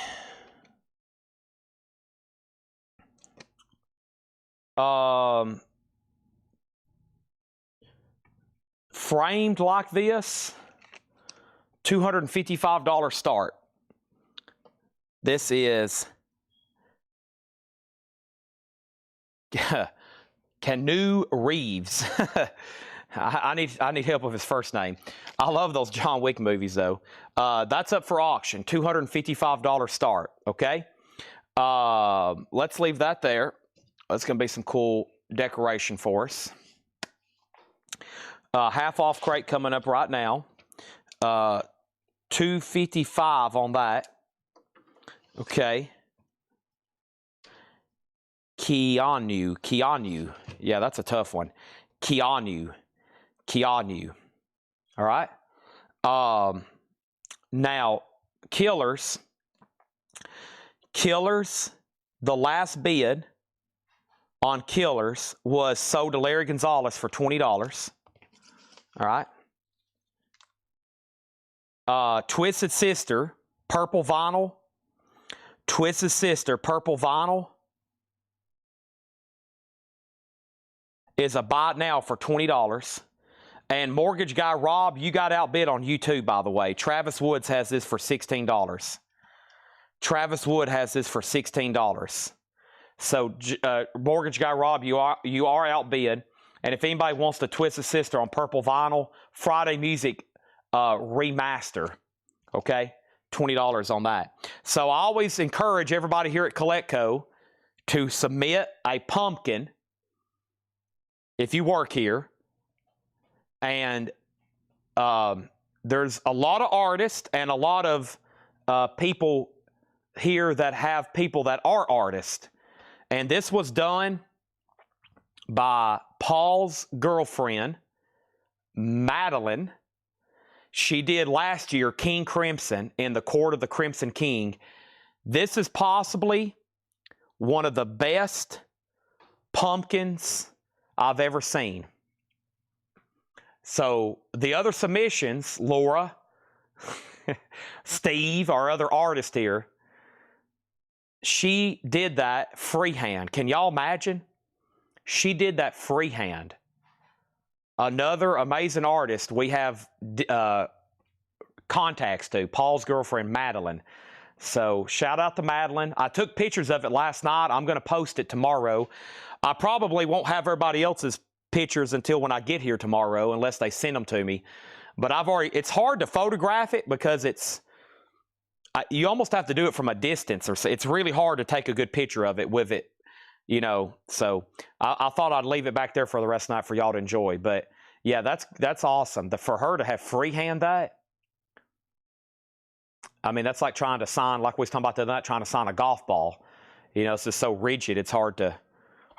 [SPEAKER 1] Framed like this, $255 start. This is Keanu Reeves. I need help with his first name. I love those John Wick movies though. That's up for auction, $255 start. Okay. Let's leave that there. That's gonna be some cool decoration for us. Half off crate coming up right now. $255 on that. Okay. Keanu. Yeah, that's a tough one. Keanu. All right. Now, Killers. The last bid on Killers was sold to Larry Gonzalez for $20. All right. Twisted Sister, purple vinyl. Twisted Sister, purple vinyl is a buy now for $20. And Mortgage Guy Rob, you got outbid on YouTube, by the way. Travis Woods has this for $16. Travis Wood has this for $16. So, Mortgage Guy Rob, you are outbid. And if anybody wants to Twisted Sister on purple vinyl, Friday Music remaster, okay? $20 on that. So I always encourage everybody here at Collectco to submit a pumpkin if you work here. And there's a lot of artists and a lot of people here that have people that are artists. And this was done by Paul's girlfriend, Madeline. She did last year King Crimson in the Court of the Crimson King. This is possibly one of the best pumpkins I've ever seen. So the other submissions, Laura, Steve, our other artist here, she did that freehand. Can y'all imagine? She did that freehand. Another amazing artist we have contacts to, Paul's girlfriend, Madeline. So shout out to Madeline. I took pictures of it last night. I'm going to post it tomorrow. I probably won't have everybody else's pictures until when I get here tomorrow, unless they send them to me. But it's hard to photograph it because you almost have to do it from a distance, or it's really hard to take a good picture of it with it, you know. So I thought I'd leave it back there for the rest of the night for y'all to enjoy. But yeah, that's awesome. For her to have freehand that, I mean, that's like trying to sign, like we was talking about the other night, trying to sign a golf ball. You know, it's just so rigid, it's hard to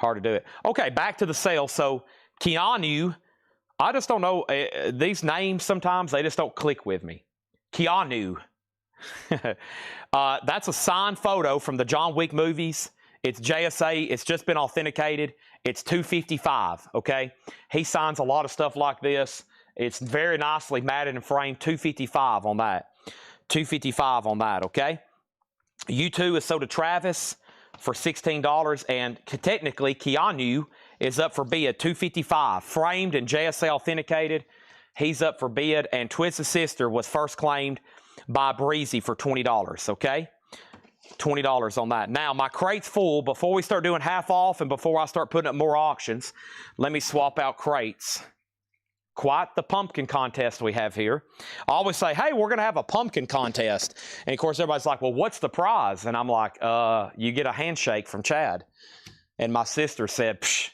[SPEAKER 1] do it. Okay, back to the sale. So Keanu, I just don't know, these names sometimes, they just don't click with me. Keanu. That's a signed photo from the John Wick movies. It's JSA. It's just been authenticated. It's $255, okay? He signs a lot of stuff like this. It's very nicely matted and framed. $255 on that. $255 on that, okay? U2 is sold to Travis for $16, and technically Keanu is up for bid, $255, framed and JSA authenticated. He's up for bid, and Twisted Sister was first claimed by Breezy for $20, okay? $20 on that. Now, my crate's full. Before we start doing half off and before I start putting up more auctions, let me swap out crates. Quite the pumpkin contest we have here. I always say, hey, we're going to have a pumpkin contest. And, of course, everybody's like, well, what's the prize? And I'm like, you get a handshake from Chad. And my sister said, psh.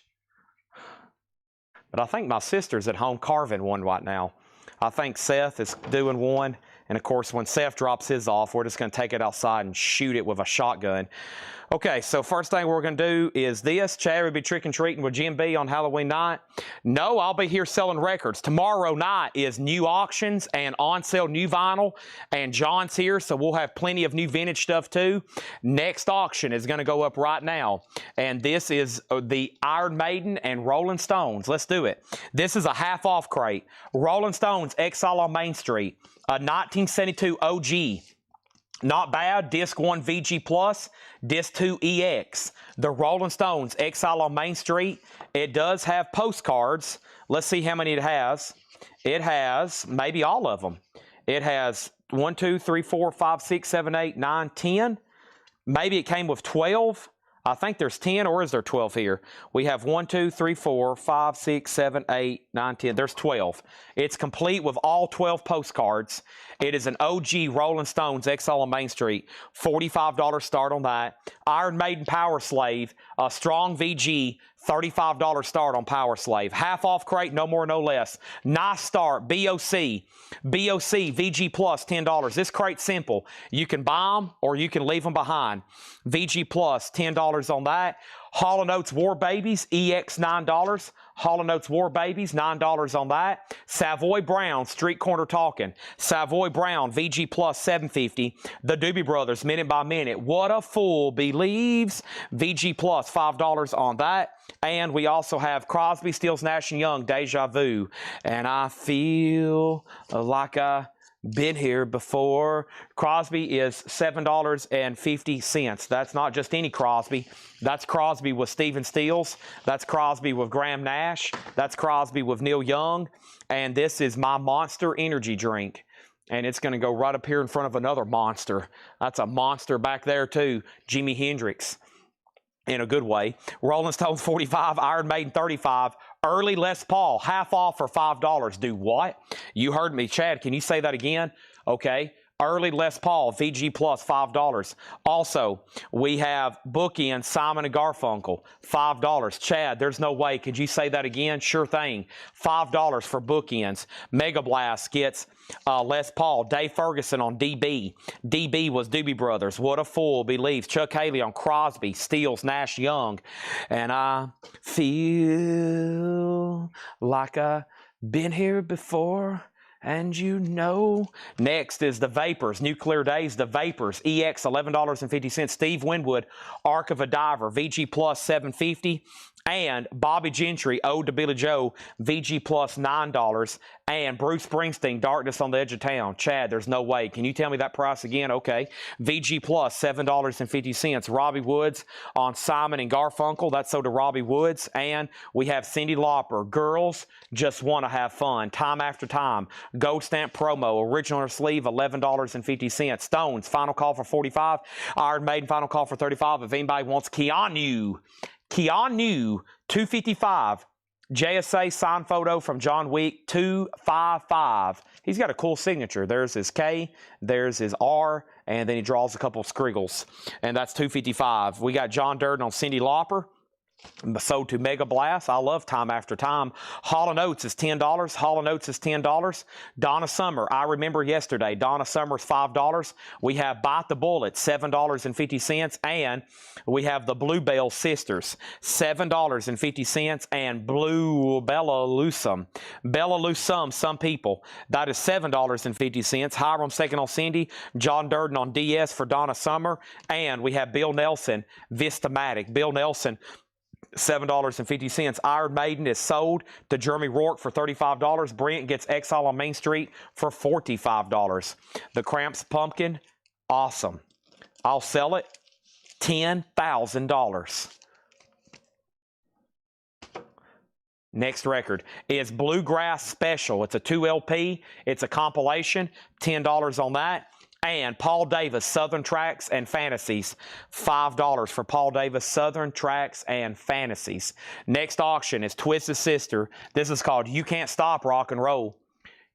[SPEAKER 1] But I think my sister's at home carving one right now. I think Seth is doing one, And of course, when Seth drops his off, we're just going to take it outside and shoot it with a shotgun. Okay, so first thing we're going to do is this. Chad will be trick-and-treating with Jim B on Halloween night. No, I'll be here selling records. Tomorrow night is new auctions and on-sale new vinyl, and John's here, so we'll have plenty of new vintage stuff too. Next auction is going to go up right now, and this is the Iron Maiden and Rolling Stones. Let's do it. This is a half-off crate. Rolling Stones, Exile on Main Street, a 1972 OG. Not bad. Disc 1 VG Plus, Disc 2 EX. The Rolling Stones, Exile on Main Street. It does have postcards. Let's see how many it has. It has maybe all of them. It has 1, 2, 3, 4, 5, 6, 7, 8, 9, 10. Maybe it came with 12. I think there's 10, or is there 12 here? We have 1, 2, 3, 4, 5, 6, 7, 8, 9, 10. There's 12. It's complete with all 12 postcards. It is an OG Rolling Stones Exile on Main Street. $45 start on that. Iron Maiden Power Slave, a strong VG, $35 start on Power Slave. Half off crate, no more, no less. Nice start. BOC. BOC, VG Plus, $10. This crate's simple. You can buy them or you can leave them behind. VG Plus, $10 on that. Hall & Oates War Babies, EX, $9. Hall & Oates War Babies, $9 on that. Savoy Brown, Street Corner Talking. Savoy Brown, VG Plus, $7.50. The Doobie Brothers, Minute by Minute. What a Fool Believes, VG Plus, $5 on that. And we also have Crosby, Stills, Nash & Young, Deja Vu. And I feel like I've been here before. Crosby is $7.50. That's not just any Crosby. That's Crosby with Stephen Stills. That's Crosby with Graham Nash. That's Crosby with Neil Young. And this is my Monster energy drink. And it's going to go right up here in front of another monster. That's a monster back there too. Jimi Hendrix. In a good way. Rolling Stones, $45. Iron Maiden, $35. Early Les Paul, half off for $5. Do what? You heard me. Chad, can you say that again? Okay. Early Les Paul, VG Plus, $5. Also, we have Bookend, Simon & Garfunkel, $5. Chad, there's no way. Could you say that again? Sure thing. $5 for Bookends. Mega Blast gets Les Paul. Dave Ferguson on DB. DB was Doobie Brothers. What a Fool Believes. Chuck Haley on Crosby, Stills, Nash, Young. And I feel like I've been here before. And you know. Next is the Vapors, Nuclear Days, the Vapors, EX, $11.50. Steve Winwood, Ark of a Diver, VG Plus, $7.50. And Bobby Gentry, Ode to Billy Joe, VG Plus, $9. And Bruce Springsteen, Darkness on the Edge of Town. Chad, there's no way. Can you tell me that price again? Okay. VG Plus, $7.50. Robbie Woods on Simon & Garfunkel. That's so to Robbie Woods. And we have Cyndi Lauper, Girls Just Want to Have Fun. Time After Time. Gold Stamp Promo. Original sleeve, $11.50. Stones, Final Call for $45. Iron Maiden, Final Call for $35. If anybody wants Keanu, $255. JSA signed photo from John Wick, $255. He's got a cool signature. There's his K, there's his R, and then he draws a couple of scriggles. And that's $255. We got John Durden on Cyndi Lauper. Sold to Mega Blast. I love Time After Time. Hall & Oates is $10. Hall & Oates is $10. Donna Summer, I Remember Yesterday. Donna Summer's $5. We have Bite the Bullet, $7.50. And we have the Bluebell Sisters, $7.50. And Blue Bella Lusum. Bella Lusum, some people. That is $7.50. Hiram Second on Cindy. John Durden on DS for Donna Summer. And we have Bill Nelson, Vistamatic. Bill Nelson, $7.50. Iron Maiden is sold to Jeremy Rourke for $35. Brent gets Exile on Main Street for $45. The Cramps Pumpkin, awesome. I'll sell it $10,000. Next record is Bluegrass Special. It's a 2 LP. It's a compilation. $10 on that. And Paul Davis, Southern Tracks and Fantasies, $5 for Paul Davis, Southern Tracks and Fantasies. Next auction is Twisted Sister. This is called You Can't Stop Rock and Roll.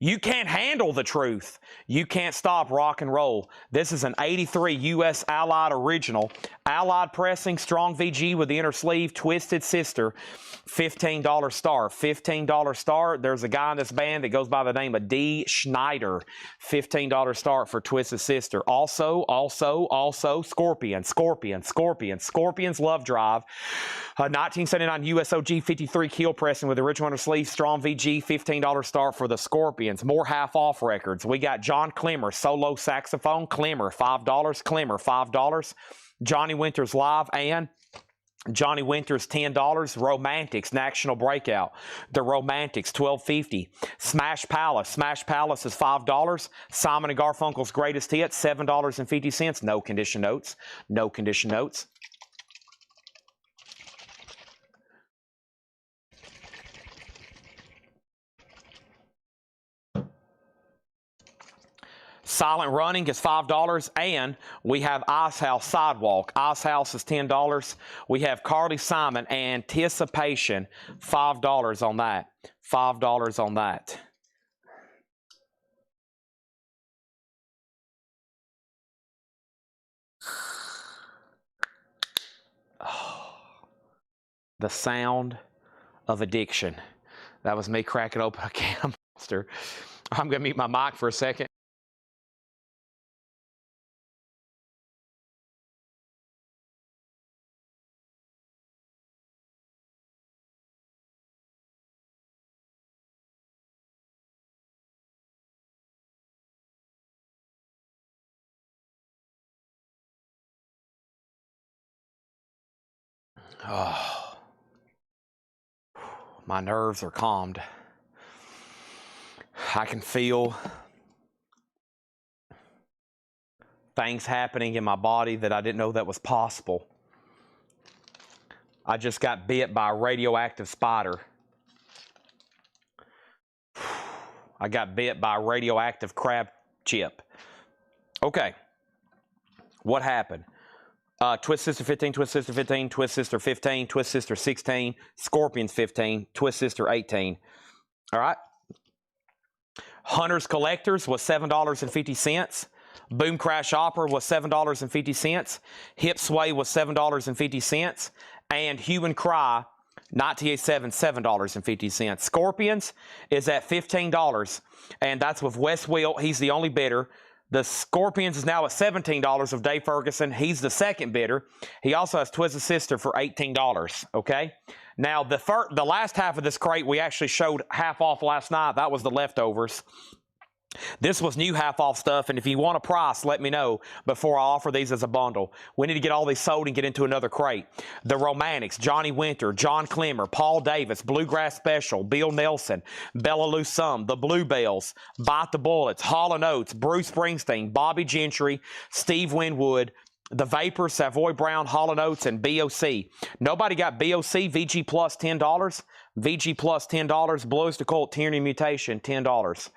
[SPEAKER 1] You can't handle the truth. You can't stop rock and roll. This is an 83 U.S. Allied original. Allied pressing, strong VG with the inner sleeve, Twisted Sister, $15 star. $15 star. There's a guy in this band that goes by the name of D. Schneider. $15 star for Twisted Sister. Also, Scorpions Love Drive. 1979 USOG 53 keel pressing with the original inner sleeve, strong VG, $15 star for the Scorpions. More half-off records. We got John Clemmer, solo saxophone, Clemmer, $5, Clemmer, $5. Johnny Winters live and Johnny Winters, $10. Romantics, National Breakout. The Romantics, $12.50. Smash Palace is $5. Simon and Garfunkel's Greatest Hits, $7.50. No condition notes. No condition notes. Silent Running is $5, and we have Ice House Sidewalk. Ice House is $10. We have Carly Simon, Anticipation, $5 on that. $5 on that. Oh, the sound of addiction. That was me cracking open a can of Monster. I'm going to mute my mic for a second. Oh, my nerves are calmed. I can feel things happening in my body that I didn't know that was possible. I just got bit by a radioactive spider. I got bit by a radioactive crab chip. Okay. What happened? Twist Sister 15, Twist Sister 15, Twist Sister 15, Twist Sister 16, Scorpions 15, Twist Sister 18. All right? Hunters Collectors was $7.50. Boom Crash Opera was $7.50. Hip Sway was $7.50. And Hue and Cry, 1987, $7.50. Scorpions is at $15, and that's with Wes Wilt. He's the only bidder. The Scorpions is now at $17 of Dave Ferguson. He's the second bidder. He also has Twisted Sister for $18, okay? Now, the last half of this crate, we actually showed half off last night. That was the leftovers. This was new half-off stuff, and if you want a price, let me know before I offer these as a bundle. We need to get all these sold and get into another crate. The Romantics, Johnny Winter, John Clemmer, Paul Davis, Bluegrass Special, Bill Nelson, Bella Lou Sum, The Bluebells, Bite the Bullets, Hall & Oates, Bruce Springsteen, Bobby Gentry, Steve Winwood, The Vapors, Savoy Brown, Hall & Oates, and BOC. Nobody got BOC, VG Plus $10. VG Plus $10. Blows to Colt, Tyranny Mutation, $10.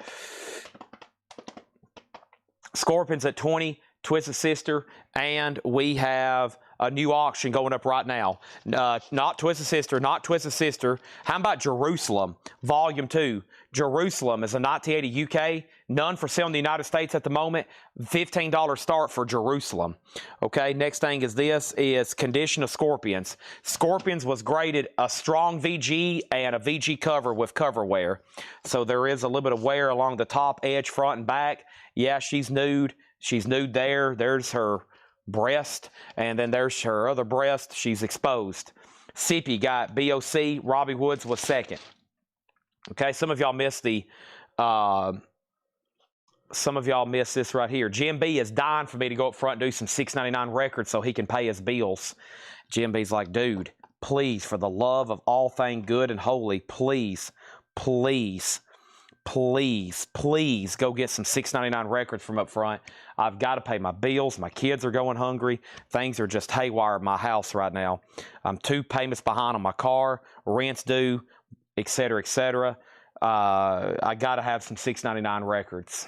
[SPEAKER 1] Scorpions at 20, Twisted Sister, and we have a new auction going up right now. Not Twisted Sister, not Twisted Sister. How about Jerusalem, Volume 2? Jerusalem is a 1980 UK. None for sale in the United States at the moment. $15 start for Jerusalem. Okay, next thing is this is Condition of Scorpions. Scorpions was graded a strong VG and a VG cover with cover wear. So there is a little bit of wear along the top edge, front and back. Yeah, she's nude. She's nude there. There's her breast, and then there's her other breast. She's exposed. Sippy got BOC. Robbie Woods was second. Okay, some of y'all missed the some of y'all missed this right here. Jim B is dying for me to go up front and do some $6.99 records so he can pay his bills. Jim B's like, dude, please, for the love of all thing good and holy, please, please, please, please go get some $6.99 records from up front. I've got to pay my bills. My kids are going hungry. Things are just haywire at my house right now. I'm 2 payments behind on my car, rent's due, etc., etc. I got to have some $6.99 records.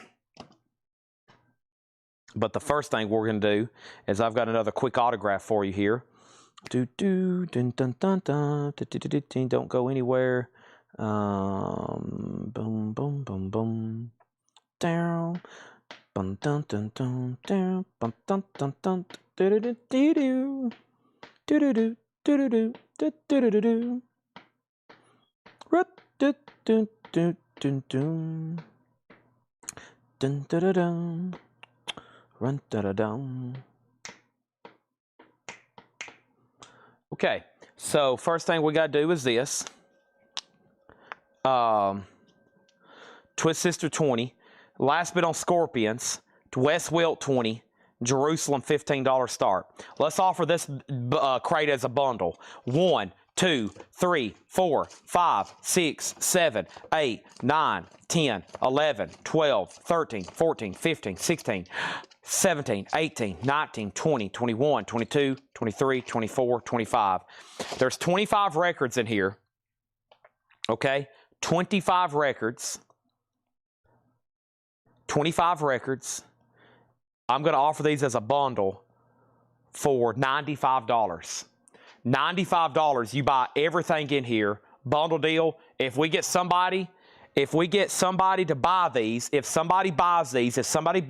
[SPEAKER 1] But the first thing we're going to do is I've got another quick autograph for you here. Don't go anywhere. Boom, boom, boom, boom. Down. Bum, dun, dun, dun, down. Bum, dun, dun, dun. Do do do do do. Do do do do do do do do do do. Rut do do do do do. Dun da da dun. Run da da dun. Okay, so first thing we got to do is this. Twist Sister 20. Last bid on Scorpions. West Wilt 20. Jerusalem $15 start. Let's offer this crate as a bundle. 1, 2, 3, 4, 5, 6, 7, 8, 9, 10, 11, 12, 13, 14, 15, 16, 17, 18, 19, 20, 21, 22, 23, 24, 25. There's 25 records in here. Okay? 25 records. 25 records. I'm going to offer these as a bundle for $95. $95, you buy everything in here. Bundle deal. If we get somebody to buy these, if somebody buys these, if somebody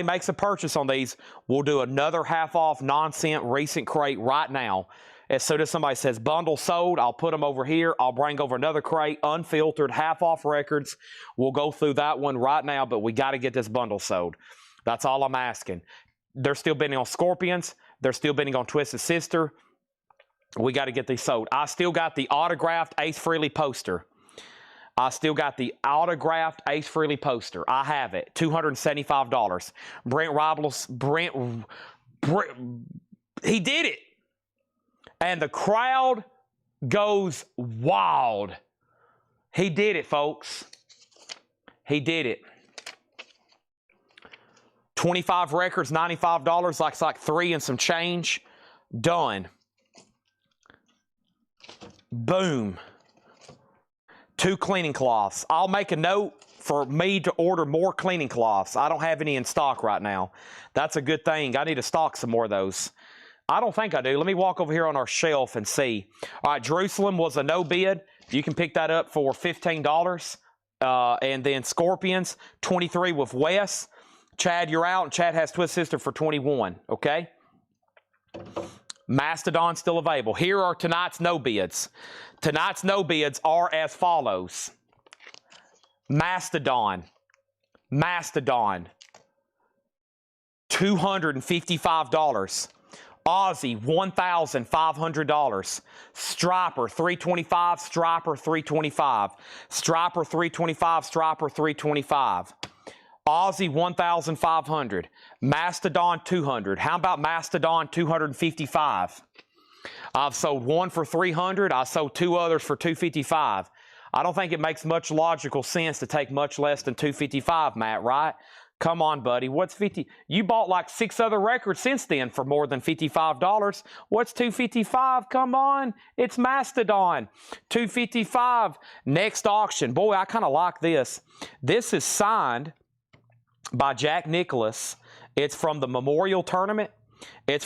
[SPEAKER 1] makes a purchase on these, we'll do another half off non-cent recent crate right now. As soon as somebody says bundle sold, I'll put them over here. I'll bring over another crate, unfiltered, half off records. We'll go through that one right now, but we got to get this bundle sold. That's all I'm asking. They're still bidding on Scorpions. They're still bidding on Twisted Sister. We got to get these sold. I still got the autographed Ace Frehley poster. I have it. $275. Brent Robles, he did it. And the crowd goes wild. He did it, folks. He did it. 25 records, $95. Like 3 and some change. Done. Boom. 2 cleaning cloths. I'll make a note for me to order more cleaning cloths. I don't have any in stock right now. That's a good thing. I need to stock some more of those. I don't think I do. Let me walk over here on our shelf and see. All right, Jerusalem was a no bid. You can pick that up for $15. And then Scorpions, 23 with Wes. Chad, you're out, and Chad has Twist Sister for 21, okay? Mastodon still available. Here are tonight's no bids. Tonight's no bids are as follows. Mastodon, $255. Aussie, $1,500. Striper, $325. Striper, $325. Striper, $325. Striper, $325. Aussie, $1,500. Mastodon, $200. How about Mastodon, $255? I've sold one for $300. I sold 2 others for $255. I don't think it makes much logical sense to take much less than $255, Matt, right? Come on, buddy. What's 50? You bought like 6 other records since then for more than $55. What's $255? Come on. It's Mastodon. $255. Next auction. Boy, I kind of like this. This is signed by Jack Nicklaus. It's from the Memorial Tournament. And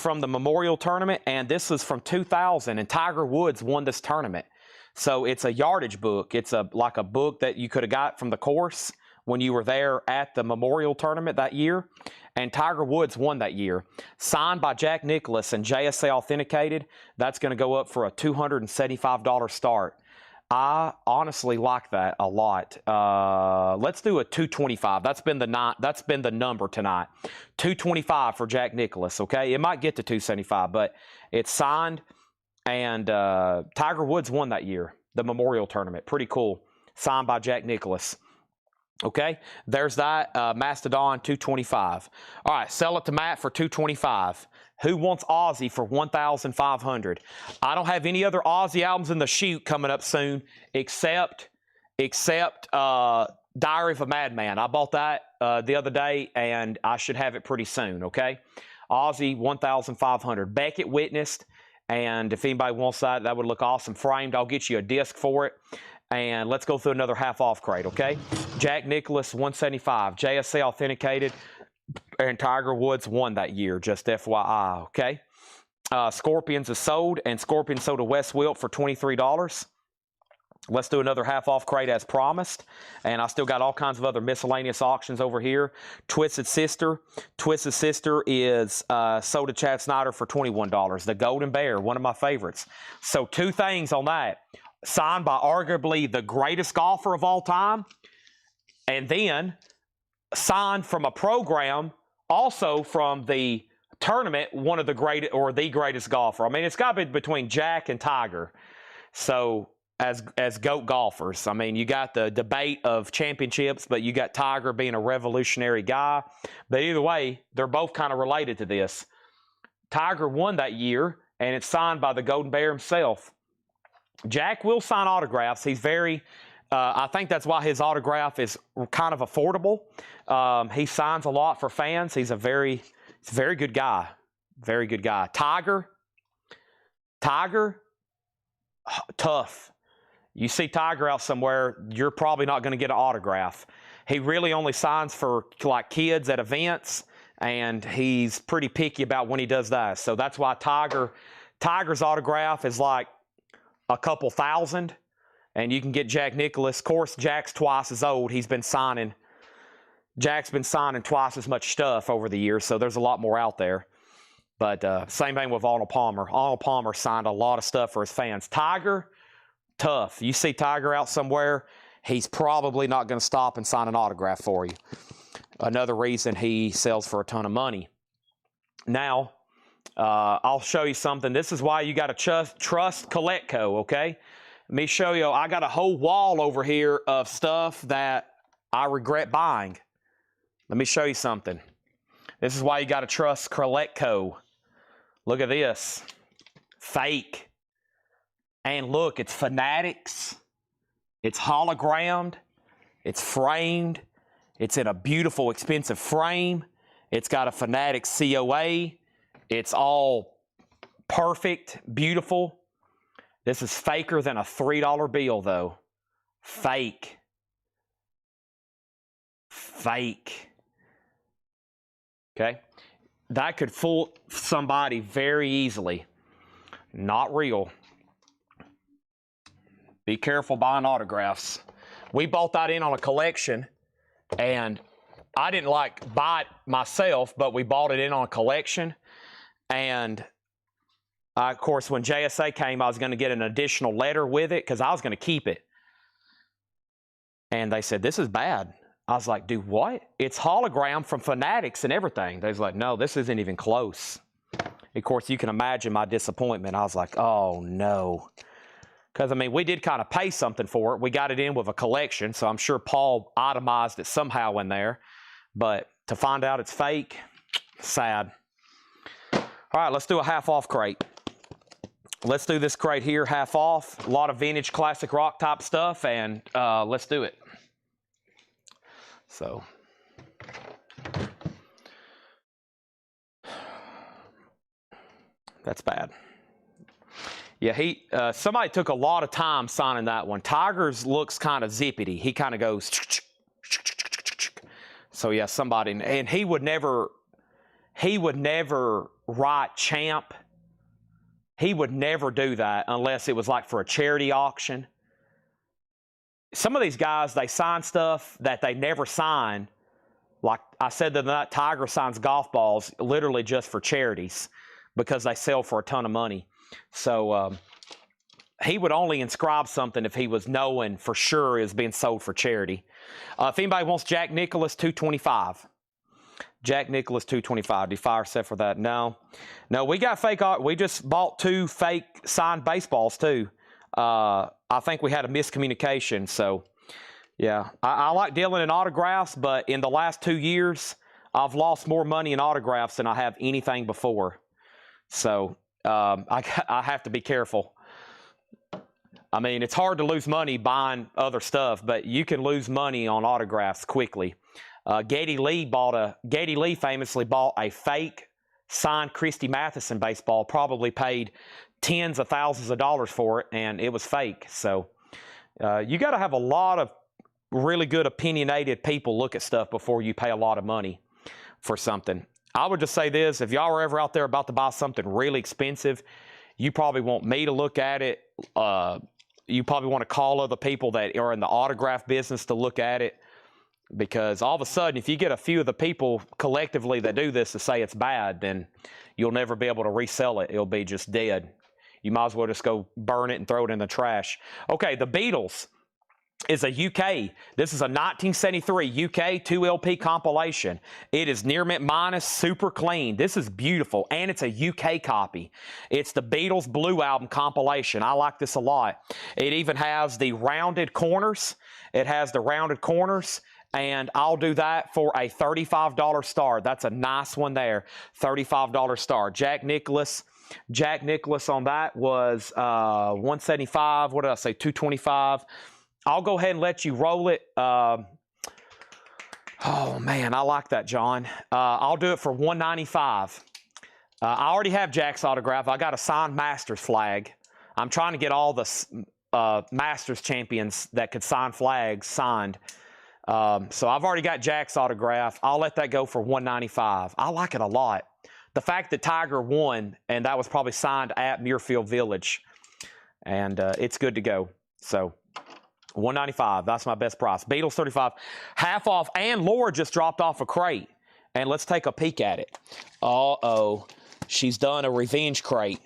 [SPEAKER 1] this is from 2000, and Tiger Woods won this tournament. So it's a yardage book. It's like a book that you could have got from the course when you were there at the Memorial Tournament that year. And Tiger Woods won that year. Signed by Jack Nicklaus and JSA authenticated. That's going to go up for a $275 start. I honestly like that a lot. Let's do a $225. That's been the number tonight. $225 for Jack Nicklaus. Okay, it might get to $275, but it's signed. And Tiger Woods won that year, the Memorial Tournament. Pretty cool. Signed by Jack Nicklaus. Okay, there's that. Mastodon, $225. All right, sell it to Matt for $225. Who wants Ozzy for $1,500? I don't have any other Ozzy albums in the chute coming up soon, except Diary of a Madman. I bought that the other day, and I should have it pretty soon. Okay, Ozzy, $1,500. Beckett witnessed, and if anybody wants that, that would look awesome framed. I'll get you a disc for it. And let's go through another half-off crate, okay? Jack Nicklaus, $175. JSA authenticated, and Tiger Woods won that year, just FYI, okay? Scorpions is sold, and Scorpions sold to West Wilt for $23. Let's do another half-off crate as promised. And I still got all kinds of other miscellaneous auctions over here. Twisted Sister. Twisted Sister is sold to Chad Snyder for $21. The Golden Bear, one of my favorites. So 2 things on that. Signed by arguably the greatest golfer of all time. And then signed from a program also from the tournament, one of the great or the greatest golfer. I mean, it's got to be between Jack and Tiger. So as GOAT golfers, I mean, you got the debate of championships, but you got Tiger being a revolutionary guy. But either way, they're both kind of related to this. Tiger won that year, and it's signed by the Golden Bear himself. Jack will sign autographs. He's very, I think that's why his autograph is kind of affordable. He signs a lot for fans. He's a very good guy. Very good guy. Tiger, tough. You see Tiger out somewhere, you're probably not going to get an autograph. He really only signs for like kids at events, and he's pretty picky about when he does that. So that's why Tiger's autograph is like a couple thousand, and you can get Jack Nicklaus. Of course, Jack's twice as old. Jack's been signing twice as much stuff over the years, so there's a lot more out there. But same thing with Arnold Palmer. Arnold Palmer signed a lot of stuff for his fans. Tiger, tough. You see Tiger out somewhere, he's probably not going to stop and sign an autograph for you. Another reason he sells for a ton of money. Now, I'll show you something. This is why you got to trust Coletco, okay? Let me show you. I got a whole wall over here of stuff that I regret buying. Let me show you something. This is why you got to trust Coletco. Look at this. Fake. And look, it's Fanatics. It's hologrammed. It's framed. It's in a beautiful, expensive frame. It's got a Fanatics COA. It's all perfect, beautiful. This is faker than a $3 bill, though. Fake. Fake. Okay? That could fool somebody very easily. Not real. Be careful buying autographs. We bought that in on a collection, and I didn't buy it myself, but we bought it in on a collection. And of course, when JSA came, I was going to get an additional letter with it because I was going to keep it. And they said, this is bad. I was like, dude, what? It's hologram from Fanatics and everything. They was like, no, this isn't even close. Of course, you can imagine my disappointment. I was like, oh, no. Because, I mean, we did kind of pay something for it. We got it in with a collection, so I'm sure Paul itemized it somehow in there. But to find out it's fake, sad. All right, let's do a half-off crate. Let's do this crate here, half off. A lot of vintage classic rock type stuff, and let's do it. So, that's bad. Yeah, somebody took a lot of time signing that one. Tiger's looks kind of zippity. He kind of goes. So yeah, somebody, and he would never write champ. He would never do that unless it was like for a charity auction. Some of these guys, they sign stuff that they never sign. Like I said that Tiger signs golf balls literally just for charities because they sell for a ton of money. So he would only inscribe something if he was knowing for sure it was being sold for charity. If anybody wants Jack Nicklaus, $225. Jack Nicklaus, $225. Do you fire set for that? No. No, we got fake art. We just bought 2 fake signed baseballs, too. I think we had a miscommunication. So, yeah. I like dealing in autographs, but in the last 2 years, I've lost more money in autographs than I have anything before. So, I have to be careful. I mean, it's hard to lose money buying other stuff, but you can lose money on autographs quickly. Geddy Lee famously bought a fake signed Christy Mathewson baseball, probably paid tens of thousands of dollars for it, and it was fake. So you got to have a lot of really good opinionated people look at stuff before you pay a lot of money for something. I would just say this, if y'all are ever out there about to buy something really expensive, you probably want me to look at it. you probably want to call other people that are in the autograph business to look at it, because all of a sudden, if you get a few of the people collectively that do this to say it's bad, then you'll never be able to resell it. It'll be just dead. You might as well just go burn it and throw it in the trash. Okay, the Beatles is a UK. This is a 1973 UK 2 LP compilation. It is near mint minus, super clean. This is beautiful, and it's a UK copy. It's the Beatles Blue Album compilation. I like this a lot. It even has the rounded corners. It has the rounded corners, and I'll do that for a $35 star. That's a nice one there. $35 star. Jack Nicklaus on that was $175. What did I say? $225. I'll go ahead and let you roll it. Oh, man, I like that, John. I'll do it for $195. I already have Jack's autograph. I got a signed Masters flag. I'm trying to get all the Masters champions that could sign flags signed. So I've already got Jack's autograph. I'll let that go for $195. I like it a lot. The fact that Tiger won, and that was probably signed at Muirfield Village, and it's good to go. So $195, that's my best price. Beatles 35, half off, and Laura just dropped off a crate. And let's take a peek at it. Uh-oh, she's done a revenge crate.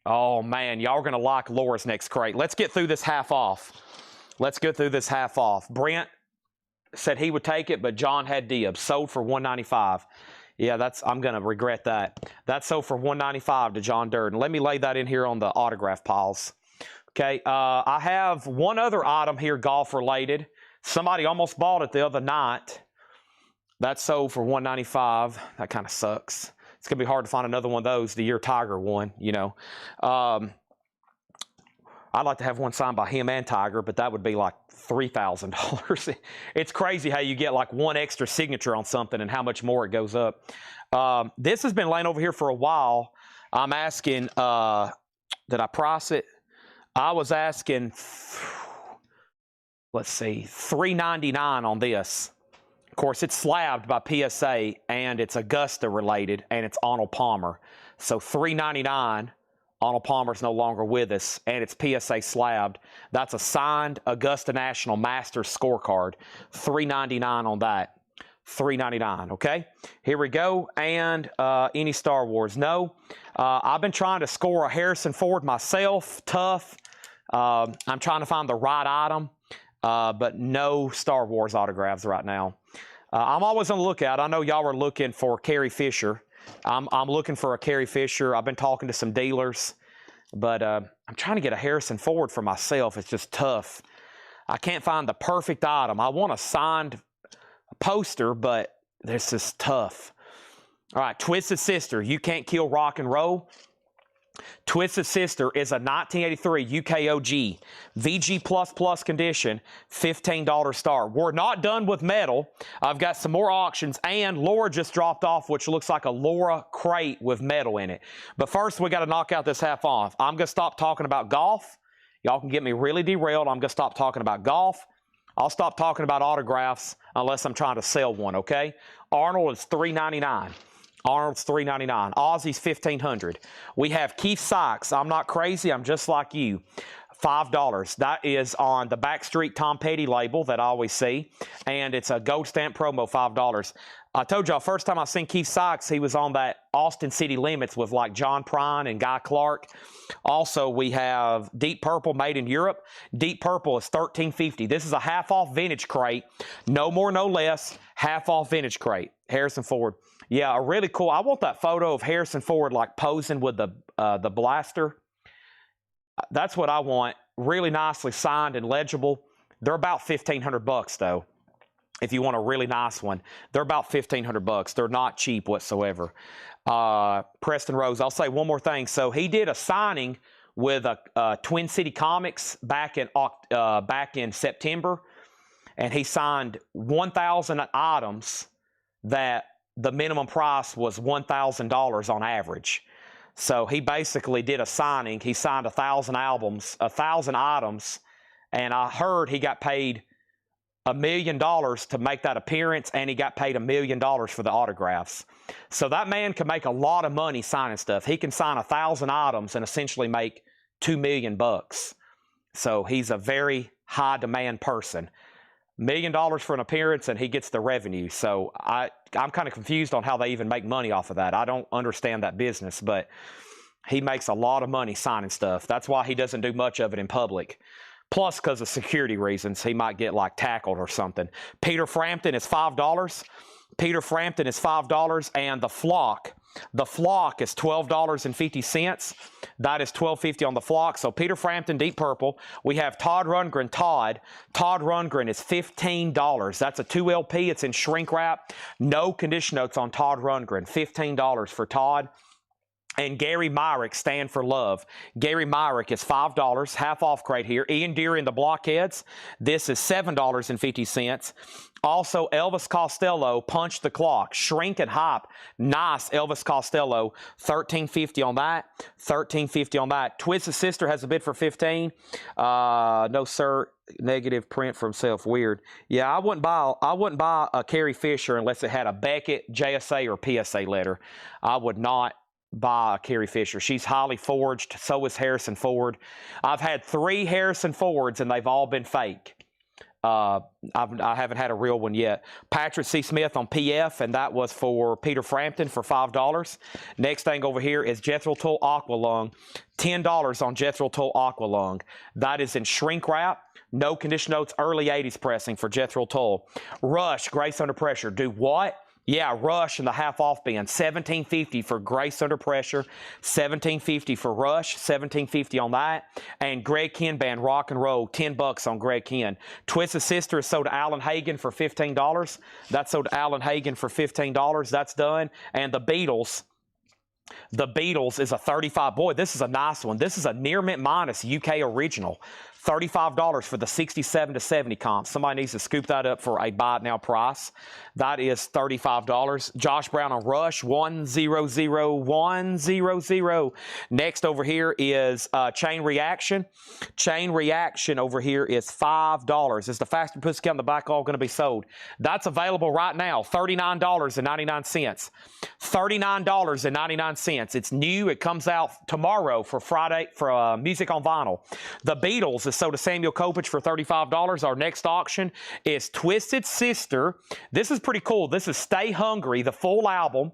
[SPEAKER 1] Oh, man, y'all are going to like Laura's next crate. Let's get through this half off. Let's get through this half off. Brent said he would take it, but John had dibs. Sold for $195. Yeah, I'm going to regret that. That sold for $195 to John Durden. Let me lay that in here on the autograph piles. Okay, I have one other item here, golf related. Somebody almost bought it the other night. That sold for $195. That kind of sucks. It's going to be hard to find another one of those the year Tiger won, you know. I'd like to have one signed by him and Tiger, but that would be like $3,000. It's crazy how you get like one extra signature on something and how much more it goes up. This has been laying over here for a while. I'm asking, did I price it? I was asking, let's see, $399 on this. Of course, it's slabbed by PSA, and it's Augusta related, and it's Arnold Palmer. So $399. Arnold Palmer's no longer with us, and it's PSA slabbed. That's a signed Augusta National Masters scorecard. $399 on that. $399, okay? Here we go. And any Star Wars? No. I've been trying to score a Harrison Ford myself. Tough. I'm trying to find the right item, but no Star Wars autographs right now. I'm always on the lookout. I know y'all are looking for Carrie Fisher. I'm looking for a Carrie Fisher. I've been talking to some dealers, but I'm trying to get a Harrison Ford for myself. It's just tough. I can't find the perfect item. I want a signed poster, but this is tough. All right, Twisted Sister, You Can't Kill Rock and Roll. Twisted Sister is a 1983 UK OG, VG++ condition, $15 star. We're not done with metal. I've got some more auctions, and Laura just dropped off, which looks like a Laura crate with metal in it. But first, we got to knock out this half off. I'm going to stop talking about golf. Y'all can get me really derailed. I'm going to stop talking about golf. I'll stop talking about autographs unless I'm trying to sell one, okay? Arnold is $399. Arnold's $399. Aussie's $1,500. We have Keith Sykes. I'm not crazy. I'm just like you. $5. That is on the Backstreet Tom Petty label that I always see. And it's a gold stamp promo, $5. I told y'all, first time I seen Keith Sykes, he was on that Austin City Limits with like John Prine and Guy Clark. Also, we have Deep Purple made in Europe. Deep Purple is $13.50. This is a half-off vintage crate. No more, no less. Half-off vintage crate. Harrison Ford. Yeah, a really cool. I want that photo of Harrison Ford like posing with the blaster. That's what I want. Really nicely signed and legible. They're about $1,500 though. If you want a really nice one, they're about $1,500. They're not cheap whatsoever. Preston Rose. I'll say one more thing. So he did a signing with Twin City Comics back in September, and he signed 1,000 items that the minimum price was $1,000 on average. So he basically did a signing. He signed 1,000 items, and I heard he got paid $1 million to make that appearance, and he got paid $1 million for the autographs. So that man can make a lot of money signing stuff. He can sign 1,000 items and essentially make $2 million. So he's a very high demand person. $1 million for an appearance and he gets the revenue. So I'm kind of confused on how they even make money off of that. I don't understand that business, but he makes a lot of money signing stuff. That's why he doesn't do much of it in public. Plus, because of security reasons, he might get like tackled or something. Peter Frampton is $5. Peter Frampton is $5, and the flock is $12.50. That is $12.50 on the flock. So Peter Frampton, Deep Purple. We have Todd Rundgren. Todd Rundgren is $15. That's a 2 LP. It's in shrink wrap. No condition notes on Todd Rundgren. $15 for Todd. And Gary Myrick, Stand for Love. Gary Myrick is $5, half off crate here. Ian Deary and the Blockheads, this is $7.50. Also, Elvis Costello, Punch the Clock, Shrink and Hop. Nice Elvis Costello, $13.50 on that. $13.50 on that. Twisted Sister has a bid for $15. No, sir. Negative print for himself. Weird. Yeah, I wouldn't buy a Carrie Fisher unless it had a Beckett, JSA, or PSA letter. I would not by Carrie Fisher. She's highly forged. So is Harrison Ford. I've had 3 Harrison Fords, and they've all been fake. I haven't had a real one yet. Patrick C. Smith on PF, and that was for Peter Frampton for $5. Next thing over here is Jethro Tull Aqualung. $10 on Jethro Tull Aqualung. That is in shrink wrap. No condition notes, early 80s pressing for Jethro Tull. Rush, Grace Under Pressure. Do what? Yeah, Rush and the half-off bin, $17.50 for Grace Under Pressure, $17.50 for Rush, $17.50 on that. And Greg Ken Band, Rock and Roll, $10 on Greg Ken. Twisted Sister is sold to Alan Hagen for $15. That's sold to Alan Hagen for $15. That's done. And the Beatles is a 35. Boy, this is a nice one. This is a near mint minus UK original. $35 for the 67 to 70 comp. Somebody needs to scoop that up for a buy it now price. That is $35. Josh Brown on Rush, 100. Next over here is Chain Reaction. Chain Reaction over here is $5. Is the Faster Pussycat in the back all going to be sold? That's available right now, $39.99. $39.99. It's new. It comes out tomorrow for Friday for Music on Vinyl. The Beatles is sold to Samuel Kopich for $35. Our next auction is Twisted Sister. This is pretty cool. This is Stay Hungry, the full album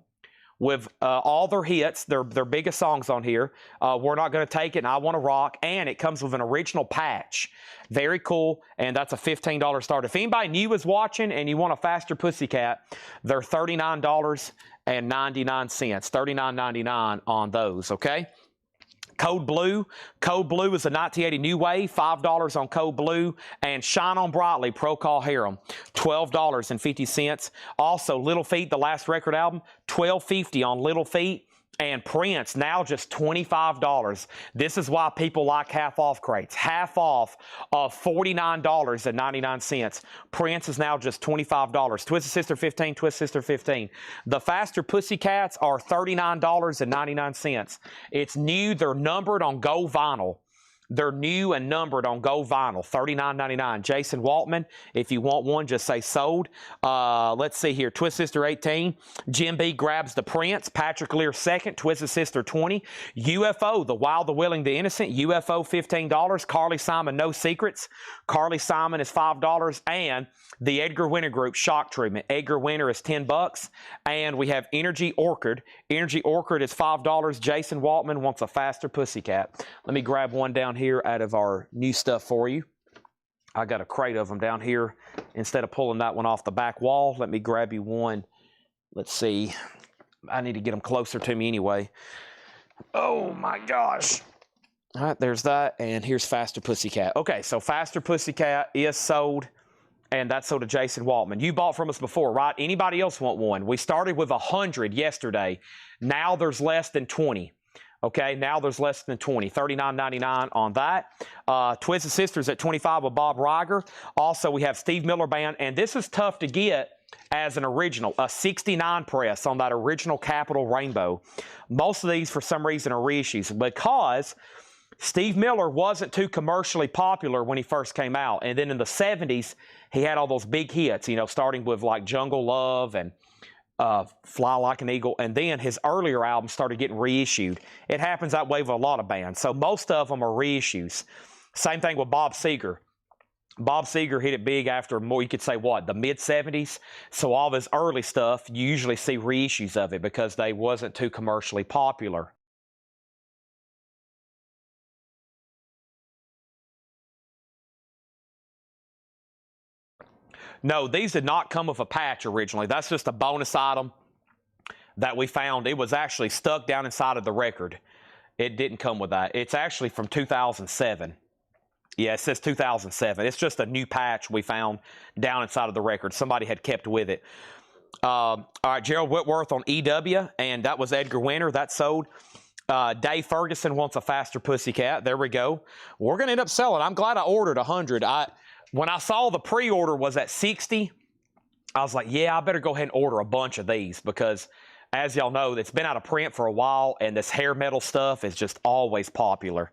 [SPEAKER 1] with all their hits, their biggest songs on here. We're Not Gonna Take It and I Wanna Rock, and it comes with an original patch. Very cool, and that's a $15 start. If anybody new is watching and you want a Faster Pussycat, they're $39.99, $39.99 on those, okay? Code Blue. Code Blue is a 1980 New Wave, $5 on Code Blue. And Shine On Brightly, Procol Harum, $12.50. Also, Little Feat, the last record album, $12.50 on Little Feat. And Prince, now just $25. This is why people like half-off crates. Half off of $49.99. Prince is now just $25. Twisted Sister, $15. Twisted Sister, $15. The Faster Pussycats are $39.99. It's new. They're numbered on Gold Vinyl. They're new and numbered on Gold Vinyl, $39.99. Jason Waltman, if you want one, just say sold. Let's see here. Twisted Sister, 18. Jim B grabs the Prince. Patrick Lear, second. Twisted Sister, 20. UFO, The Wild, the Willing, the Innocent. UFO, $15. Carly Simon, No Secrets. Carly Simon is $5. And the Edgar Winter Group, Shock Treatment. Edgar Winter is $10. And we have Energy Orchid. Energy Orchid is $5. Jason Waltman wants a Faster Pussycat. Let me grab one down here out of our new stuff for you. I got a crate of them down here. Instead of pulling that one off the back wall, let me grab you one. Let's see. I need to get them closer to me anyway. Oh my gosh. All right, there's that. And here's Faster Pussycat. Okay, so Faster Pussycat is sold. And that's sold to Jason Waltman. You bought from us before, right? Anybody else want one? We started with 100 yesterday. Now there's less than 20. Okay, now there's less than 20. $39.99 on that. Twisted Sisters at $25 with Bob Riger. Also, we have Steve Miller Band, and this is tough to get as an original, a 69 press on that original Capitol Rainbow. Most of these, for some reason, are reissues because Steve Miller wasn't too commercially popular when he first came out. And then in the 70s, he had all those big hits, you know, starting with like Jungle Love and Fly Like an Eagle, and then his earlier albums started getting reissued. It happens that way with a lot of bands, so most of them are reissues. Same thing with Bob Seger. Bob Seger hit it big after more, you could say what, the mid-70s? So all of his early stuff, you usually see reissues of it because they wasn't too commercially popular. No, these did not come with a patch originally. That's just a bonus item that we found. It was actually stuck down inside of the record. It didn't come with that. It's actually from 2007. Yeah, it says 2007. It's just a new patch we found down inside of the record. Somebody had kept with it. All right, Gerald Whitworth on EW, and that was Edgar Winter. That sold. Dave Ferguson wants a faster pussycat. There we go. We're going to end up selling. I'm glad I ordered 100. When I saw the pre-order was at 60, I was like, yeah, I better go ahead and order a bunch of these because, as y'all know, it's been out of print for a while, and this hair metal stuff is just always popular.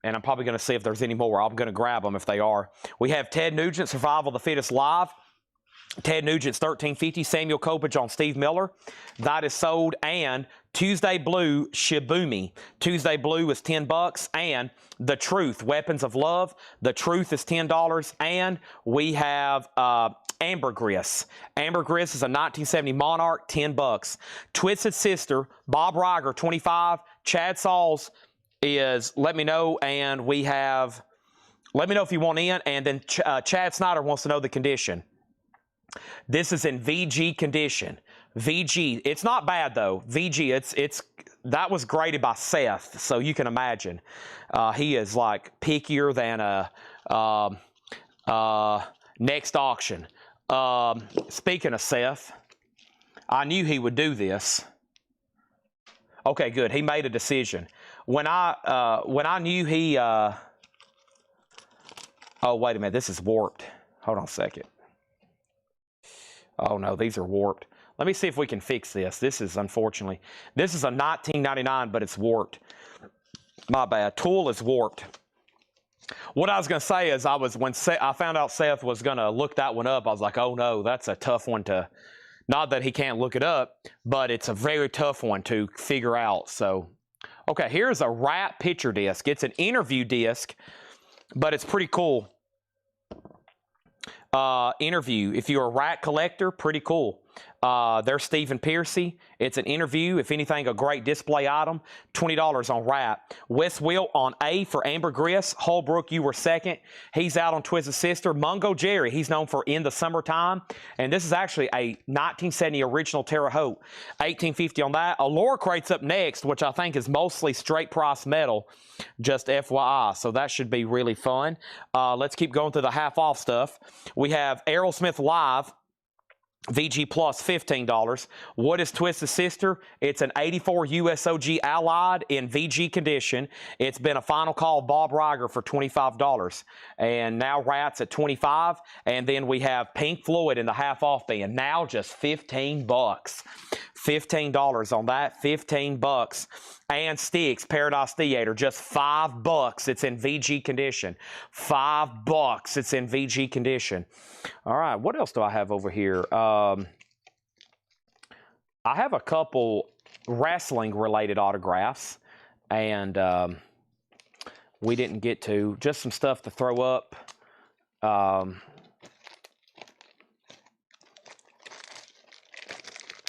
[SPEAKER 1] And I'm probably going to see if there's any more. I'm going to grab them if they are. We have Ted Nugent, Survival of the Fittest Live. Ted Nugent's $13.50. Samuel Kopich on Steve Miller. That is sold. And Tuesday Blue Shibumi. Tuesday Blue is $10. And The Truth, Weapons of Love. The Truth is $10. And we have Ambergris. Ambergris is a 1970 Monarch, $10. Twisted Sister, Bob Riger, $25. Chad Sauls is Let Me Know, and we have Let Me Know If You Want In, and then Chad Snyder wants to know the condition. This is in VG condition. VG, it's not bad though. VG, that was graded by Seth, so you can imagine. He is like pickier than a next auction. Speaking of Seth, I knew he would do this. Okay, good. He made a decision. When I knew he, oh, wait a minute, this is warped. Hold on a second. Oh no, these are warped. Let me see if we can fix this. This is, unfortunately, this is a 1999, but it's warped. My bad. Tool is warped. What I was going to say is when I found out Seth was going to look that one up, I was like, oh no, that's a tough one to, not that he can't look it up, but it's a very tough one to figure out, so. Okay, here's a Rat picture disc. It's an interview disc, but it's pretty cool. Interview. If you're a Rat collector, pretty cool. There's Stephen Piercy. It's an interview. If anything, a great display item. $20 on Rat. Wes Wilt on A for Ambergris. Holbrook, you were second. He's out on Twisted Sister. Mungo Jerry, he's known for In the Summertime. And this is actually a 1970 original Terre Haute. $18.50 on that. Allure Crate's up next, which I think is mostly straight price metal. Just FYI. So that should be really fun. Let's keep going through the half off stuff. We have Aerosmith Live. VG Plus, $15. What is Twisted Sister? It's an 84 USOG Allied in VG condition. It's been a final call Bob Riger for $25. And now Rat's at $25. And then we have Pink Floyd in the half off bin. Now just $15. $15 on that. $15. And Styx, Paradise Theater, just $5. It's in VG condition. $5. It's in VG condition. All right, what else do I have over here? I have a couple wrestling-related autographs, and we didn't get to. Just some stuff to throw up.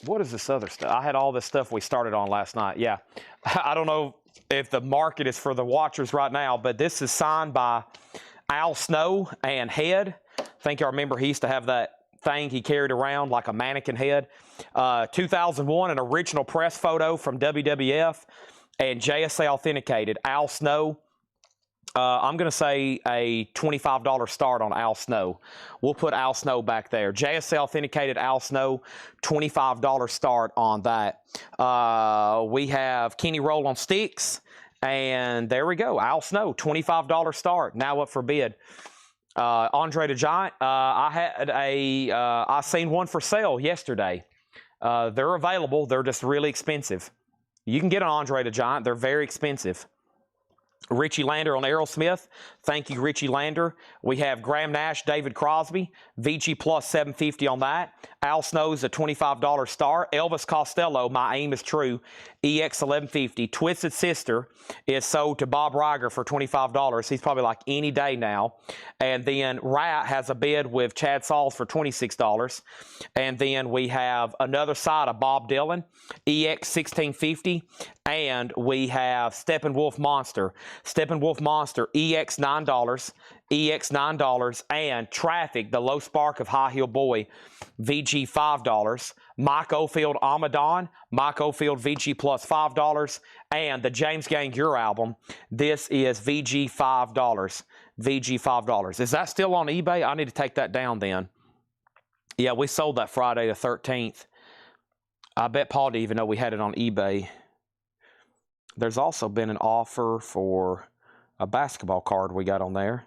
[SPEAKER 1] What is this other stuff? I had all this stuff we started on last night. Yeah. I don't know if the market is for the watchers right now, but this is signed by Al Snow and Head. I think I remember he used to have that thing he carried around like a mannequin head. 2001, an original press photo from WWF and JSA authenticated. Al Snow. I'm going to say a $25 start on Al Snow. We'll put Al Snow back there. JSA authenticated Al Snow, $25 start on that. We have Kenny Roll on Styx, and there we go. Al Snow, $25 start. Now up for bid. Andre the Giant. I seen one for sale yesterday. They're available. They're just really expensive. You can get an Andre the Giant. They're very expensive. Richie Lander on Aerosmith. Thank you, Richie Lander. We have Graham Nash, David Crosby. VG Plus $7.50 on that. Al Snow's a $25 star. Elvis Costello, My Aim Is True, EX 1150. Twisted Sister is sold to Bob Reiger for $25. He's probably like any day now. And then Rat has a bid with Chad Sauls for $26. And then we have another side of Bob Dylan, EX 1650. And we have Steppenwolf Monster. Steppenwolf Monster, EX $9. EX $9. And Traffic, the low spark of High Heel Boy, VG $5. Mike Oldfield Amadon, Mike Oldfield VG plus $5. And the James Gang Your album, this is VG $5. VG $5. Is that still on eBay? I need to take that down then. Yeah, we sold that Friday the 13th. I bet Paul didn't even know we had it on eBay. There's also been an offer for a basketball card we got on there.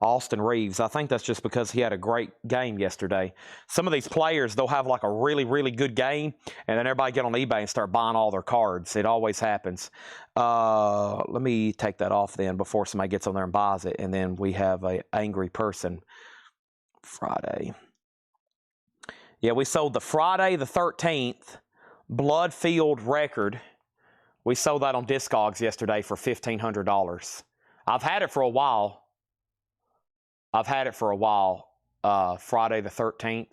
[SPEAKER 1] Austin Reeves. I think that's just because he had a great game yesterday. Some of these players, they'll have like a really, really good game, and then everybody get on eBay and start buying all their cards. It always happens. Let me take that off then before somebody gets on there and buys it, and then we have a angry person Friday. Yeah, we sold the Friday the 13th Bloodfield record. We sold that on Discogs yesterday for $1,500. I've had it for a while. Friday the 13th.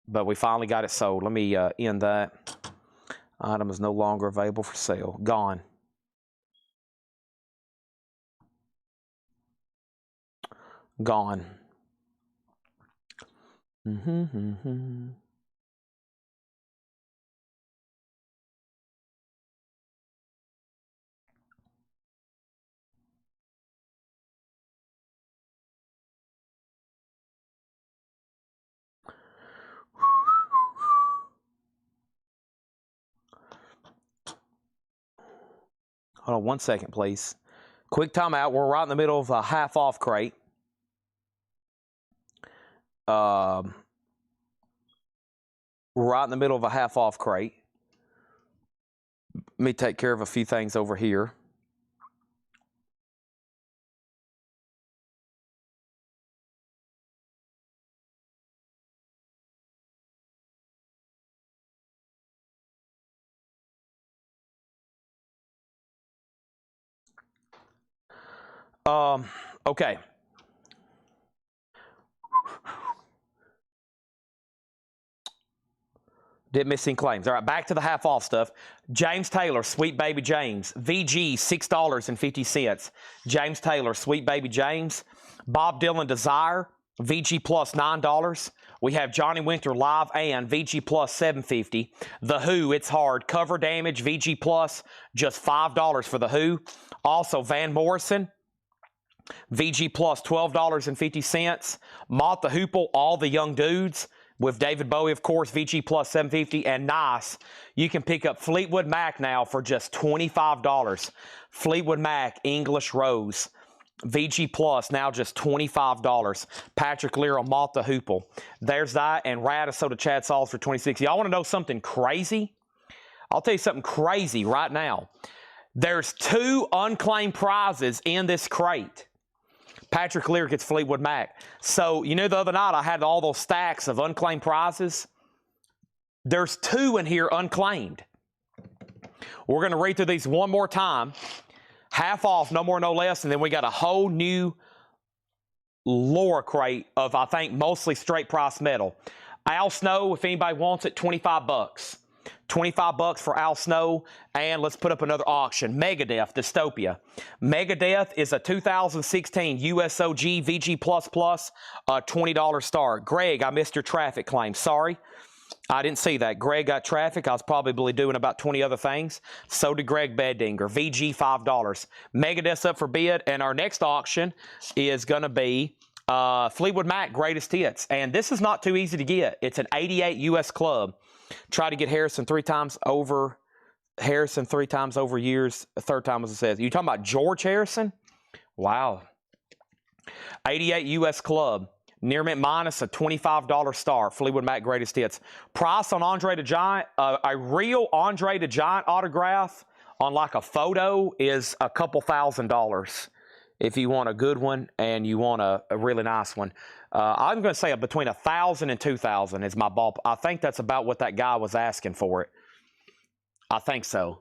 [SPEAKER 1] But we finally got it sold. Let me end that. Item is no longer available for sale. Gone. Gone. Hold on 1 second, please. Quick timeout. We're right in the middle of a half-off crate. We're right in the middle of a half-off crate. Let me take care of a few things over here. Okay. Did missing claims. All right, back to the half-off stuff. James Taylor, Sweet Baby James. VG, $6.50. James Taylor, Sweet Baby James. Bob Dylan, Desire. VG plus $9. We have Johnny Winter Live and VG plus $7.50. The Who, It's Hard. Cover Damage, VG plus, just $5 for The Who. Also, Van Morrison. VG plus $12.50. Mott the Hoople, All the Young Dudes. With David Bowie, of course, VG plus $7.50. And nice, you can pick up Fleetwood Mac now for just $25. Fleetwood Mac, English Rose. VG plus, now just $25. Patrick Lear, Mott the Hoople. There's that. And Radasoda Chad Sauls for $26. Y'all want to know something crazy? I'll tell you something crazy right now. There's 2 unclaimed prizes in this crate. Patrick Lear gets Fleetwood Mac. So, you know, the other night I had all those stacks of unclaimed prizes. There's 2 in here unclaimed. We're going to read through these one more time. Half off, no more, no less. And then we got a whole new Laura crate of, I think, mostly straight price metal. Al Snow, if anybody wants it, $25. $25 for Al Snow. And let's put up another auction. Megadeth, Dystopia. Megadeth is a 2016 USOG VG++, a $20 star. Greg, I missed your traffic claim. Sorry. I didn't see that. Greg got traffic. I was probably doing about 20 other things. So did Greg Beddinger. VG, $5. Megadeth's up for bid. And our next auction is going to be Fleetwood Mac Greatest Hits. And this is not too easy to get. It's an 88 US club. Try to get Harrison 3 times over. Harrison 3 times over years. A third time, as it says. You talking about George Harrison? Wow. 88 US club. Near mint minus, a $25 star. Fleetwood Mac Greatest Hits. Price on Andre the Giant. A real Andre the Giant autograph on like a photo is a couple $1,000. If you want a good one and you want a really nice one. I'm going to say between $1,000 and $2,000 is my ball. I think that's about what that guy was asking for it. I think so.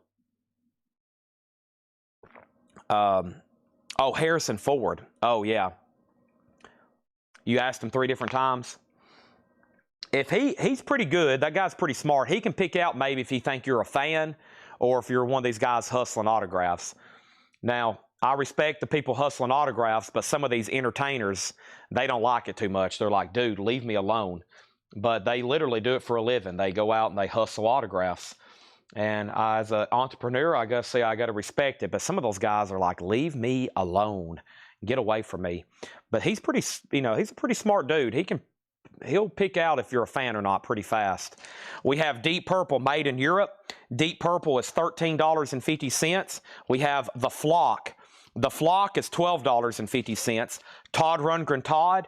[SPEAKER 1] Oh, Harrison Ford. Oh, yeah. You asked him 3 different times. If he's pretty good, that guy's pretty smart. He can pick out maybe if you think you're a fan or if you're one of these guys hustling autographs. Now, I respect the people hustling autographs, but some of these entertainers, they don't like it too much. They're like, dude, leave me alone. But they literally do it for a living. They go out and they hustle autographs. And as an entrepreneur, I got to say, I got to respect it. But some of those guys are like, leave me alone. Get away from me. But he's pretty, he's a pretty smart dude. He'll pick out if you're a fan or not pretty fast. We have Deep Purple made in Europe. Deep Purple is $13.50. We have The Flock. The Flock is $12.50. Todd Rundgren Todd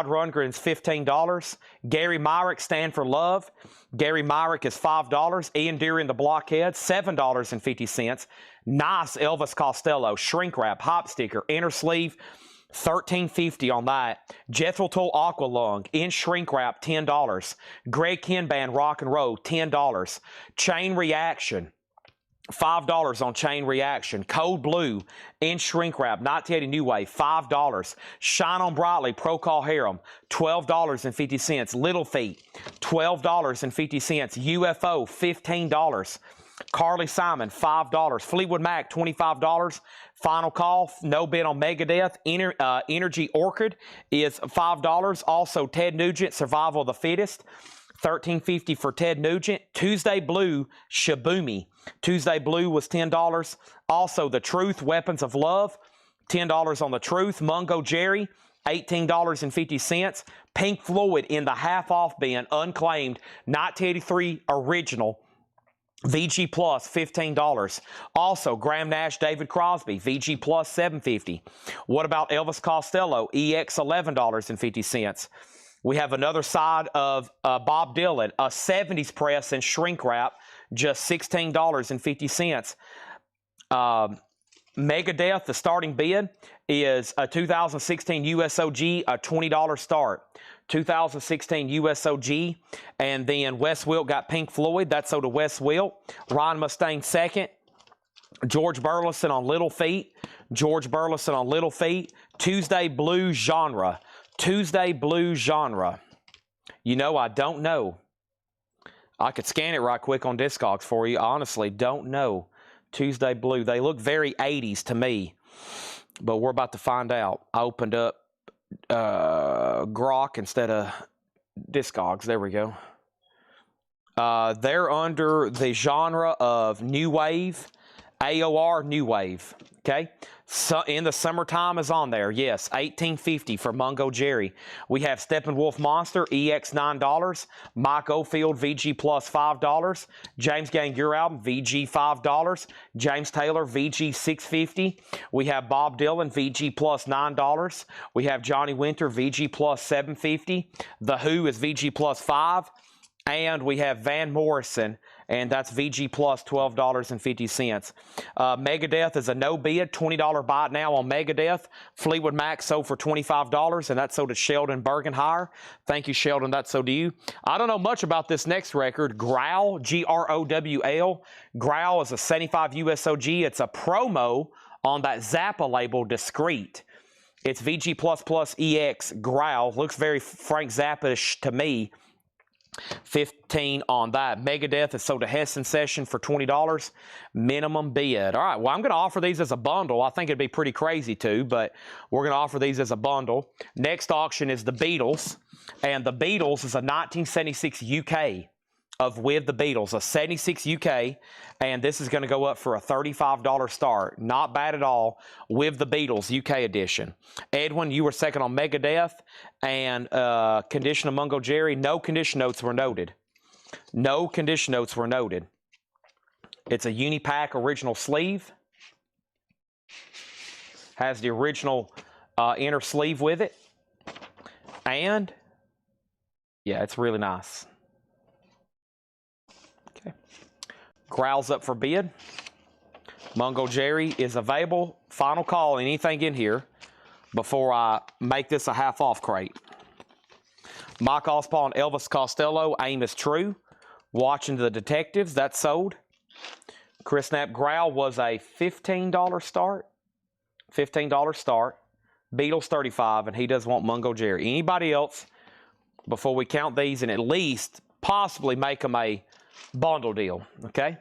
[SPEAKER 1] Rundgren's $15. Gary Myrick, Stand for Love. Gary Myrick is $5. Ian Deary and the Blockheads, $7.50. Nice Elvis Costello, shrink wrap, hop sticker, inner sleeve, $13.50 on that. Jethro Tull Aqua Lung in shrink wrap, $10. Greg Ken Band Rock and Roll, $10. Chain Reaction, $5 on Chain Reaction. Code Blue in shrink wrap, 1980 New Wave, $5. Shine On Brightly Pro Call Harem, $12.50. Little Feet, $12.50. UFO, $15. Carly Simon, $5. Fleetwood Mac, $25. Final Call, no bid on Megadeth. Energy Orchid is $5. Also, Ted Nugent, Survival of the Fittest, $13.50 for Ted Nugent. Tuesday Blue, Shaboomy. Tuesday Blue was $10. Also, The Truth, Weapons of Love, $10 on The Truth. Mungo Jerry, $18.50. Pink Floyd in the half-off bin, unclaimed, 1983 original, VG Plus, $15. Also, Graham Nash, David Crosby, VG Plus, $7.50. What about Elvis Costello, EX, $11.50. We have another side of Bob Dylan, a 70s press and shrink wrap, just $16.50. Megadeth, the starting bid is a 2016 USOG, a $20 start. 2016 USOG, and then Wes Wilt got Pink Floyd. That's so to Wes Wilt. Ryan Mustaine second. George Burleson on Little Feet. George Burleson on Little Feet. Tuesday Blues Genre. Tuesday Blues Genre. I don't know. I could scan it right quick on Discogs for you. I honestly don't know. Tuesday Blue. They look very 80s to me, but we're about to find out. I opened up Grok instead of Discogs. There we go. They're under the genre of New Wave, AOR New Wave. Okay, so in the Summertime is on there. Yes, $18.50 for Mungo Jerry. We have Steppenwolf Monster, EX $9. Mike Oldfield, VG Plus $5. James Gang Your Album, VG $5. James Taylor, VG $6.50. We have Bob Dylan, VG Plus $9. We have Johnny Winter, VG Plus $7.50. The Who is VG Plus $5. And we have Van Morrison, and that's VG Plus, $12.50. Megadeth is a no bid, $20 buy it now on Megadeth. Fleetwood Mac sold for $25, and that's sold to Sheldon Bergenhire. Thank you, Sheldon. That's so to you. I don't know much about this next record. Growl, Growl. Growl is a 75 USOG. It's a promo on that Zappa label, Discreet. It's VG Plus Plus EX Growl. Looks very Frank Zappa-ish to me. 15 on that. Megadeth is sold to Hessen Session for $20. Minimum bid. All right, well, I'm going to offer these as a bundle. I think it'd be pretty crazy too, but we're going to offer these as a bundle. Next auction is the Beatles, and the Beatles is a 1976 UK of With the Beatles, a 76 UK, and this is going to go up for a $35 start. Not bad at all. With the Beatles, UK edition. Edwin, you were second on Megadeth, and condition of Mungo Jerry. No condition notes were noted. No condition notes were noted. It's a Unipack original sleeve. Has the original inner sleeve with it. And, yeah, it's really nice. Growl's up for bid. Mungo Jerry is available. Final call on anything in here before I make this a half-off crate. Mike Ospaw and Elvis Costello, Aim is True. Watching the Detectives, that's sold. Chris Snap Growl was a $15 start. $15 start. Beatles 35, and he does want Mungo Jerry. Anybody else, before we count these, and at least possibly make them a bundle deal, okay?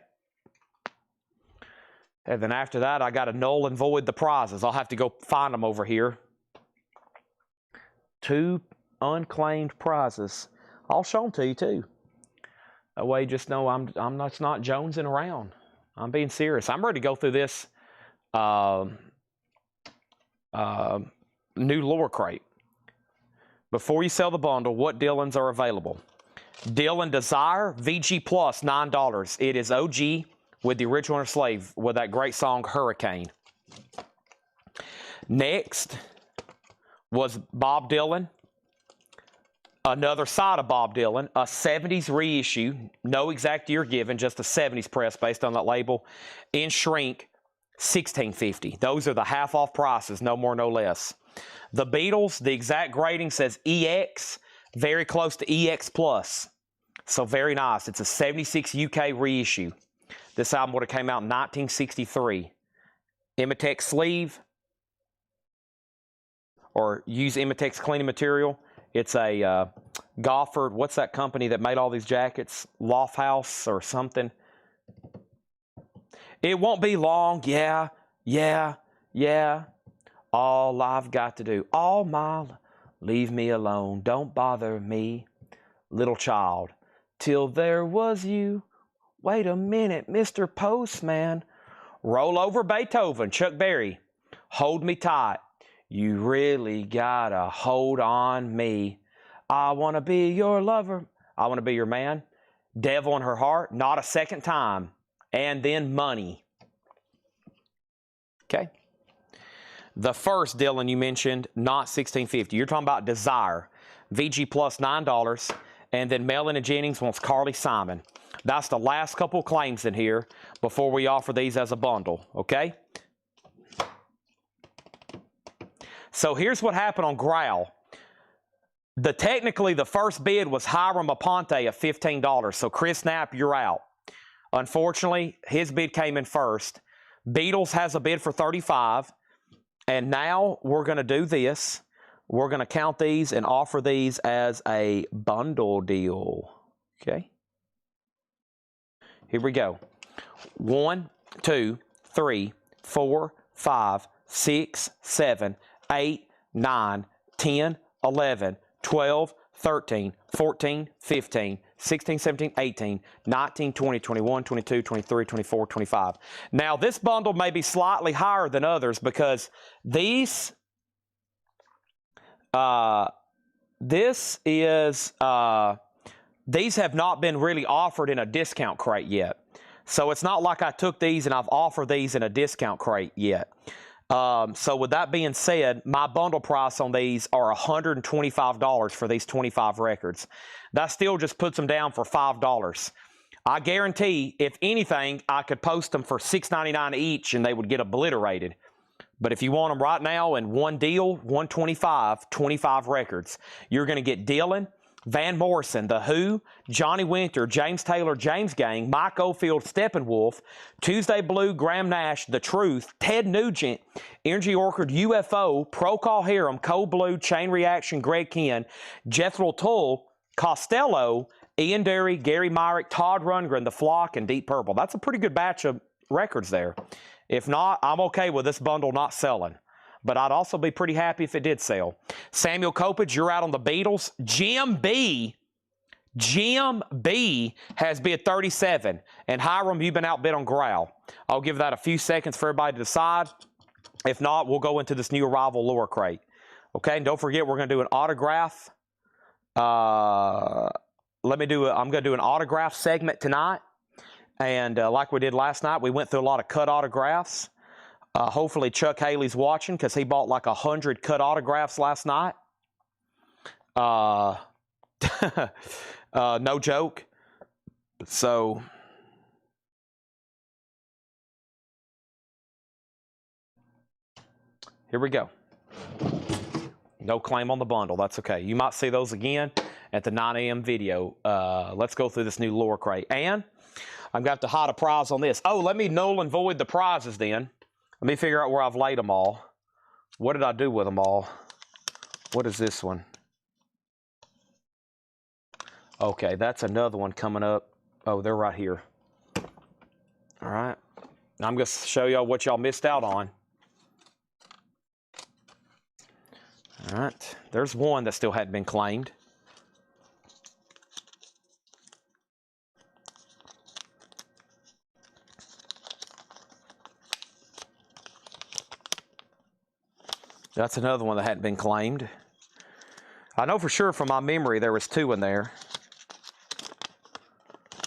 [SPEAKER 1] And then after that, I got to null and void the prizes. I'll have to go find them over here. 2 unclaimed prizes. I'll show them to you too. That way, you just know I'm not jonesing around. I'm being serious. I'm ready to go through this new lure crate. Before you sell the bundle, what Dillons are available? Dillon Desire VG Plus, $9. It is OG with the original Slave with that great song Hurricane. Next was Bob Dylan. Another side of Bob Dylan, a 70s reissue, no exact year given, just a 70s press based on that label, in shrink, $16.50. Those are the half-off prices, no more, no less. The Beatles, the exact grading says EX, very close to EX+. So very nice. It's a 76 UK reissue. This album would have came out in 1963. Imitex sleeve, or use Imitex cleaning material. It's a Gofford, what's that company that made all these jackets? Loft House or something. It won't be long. Yeah. All I've got to do, leave me alone. Don't bother me, little child, till there was you. Wait a minute, Mr. Postman. Roll over Beethoven, Chuck Berry. Hold me tight. You really gotta hold on me. I want to be your lover. I want to be your man. Devil in Her Heart, Not a Second Time. And then Money. Okay. The first Dylan you mentioned, not $16.50. You're talking about Desire. VG Plus, $9. And then Melanie Jennings wants Carly Simon. That's the last couple claims in here before we offer these as a bundle. Okay? So here's what happened on Growl. Technically, the first bid was Hiram Aponte at $15. So Chris Knapp, you're out. Unfortunately, his bid came in first. Beatles has a bid for $35. And now we're going to do this. We're going to count these and offer these as a bundle deal. Okay? Here we go. 1, 2, 3, 4, 5, 6, 7, 8, 9, 10, 11, 12, 13, 14, 15, 16, 17, 18, 19, 20, 21, 22, 23, 24, 25. Now, this bundle may be slightly higher than others because these have not been really offered in a discount crate yet. So it's not like I took these and I've offered these in a discount crate yet. So with that being said, my bundle price on these are $125 for these 25 records. That still just puts them down for $5. I guarantee, if anything, I could post them for $6.99 each and they would get obliterated. But if you want them right now in one deal, 25 records, you're going to get Dylan, Van Morrison, The Who, Johnny Winter, James Taylor, James Gang, Mike Oldfield, Steppenwolf, Tuesday Blue, Graham Nash, The Truth, Ted Nugent, Energy Orchid, UFO, Procol Harum, Cold Blue, Chain Reaction, Greg Kihn, Jethro Tull, Costello, Ian Dury, Gary Myrick, Todd Rundgren, The Flock, and Deep Purple. That's a pretty good batch of records there. If not, I'm okay with this bundle not selling. But I'd also be pretty happy if it did sell. Samuel Kopich, you're out on the Beatles. Jim B has bid 37. And Hiram, you've been outbid on Growl. I'll give that a few seconds for everybody to decide. If not, we'll go into this new arrival lure crate. Okay, and don't forget, we're going to do an autograph. I'm going to do an autograph segment tonight. And like we did last night, we went through a lot of cut autographs. Hopefully Chuck Haley's watching because he bought like 100 cut autographs last night. No joke. So here we go. No claim on the bundle. That's okay. You might see those again at the 9 a.m. video. Let's go through this new lure crate. And I'm going to have to hide a prize on this. Oh, let me null and void the prizes then. Let me figure out where I've laid them all. What did I do with them all? What is this one? Okay, that's another one coming up. Oh, they're right here. All right. I'm going to show y'all what y'all missed out on. All right. There's one that still hadn't been claimed. That's another one that hadn't been claimed. I know for sure from my memory there was 2 in there.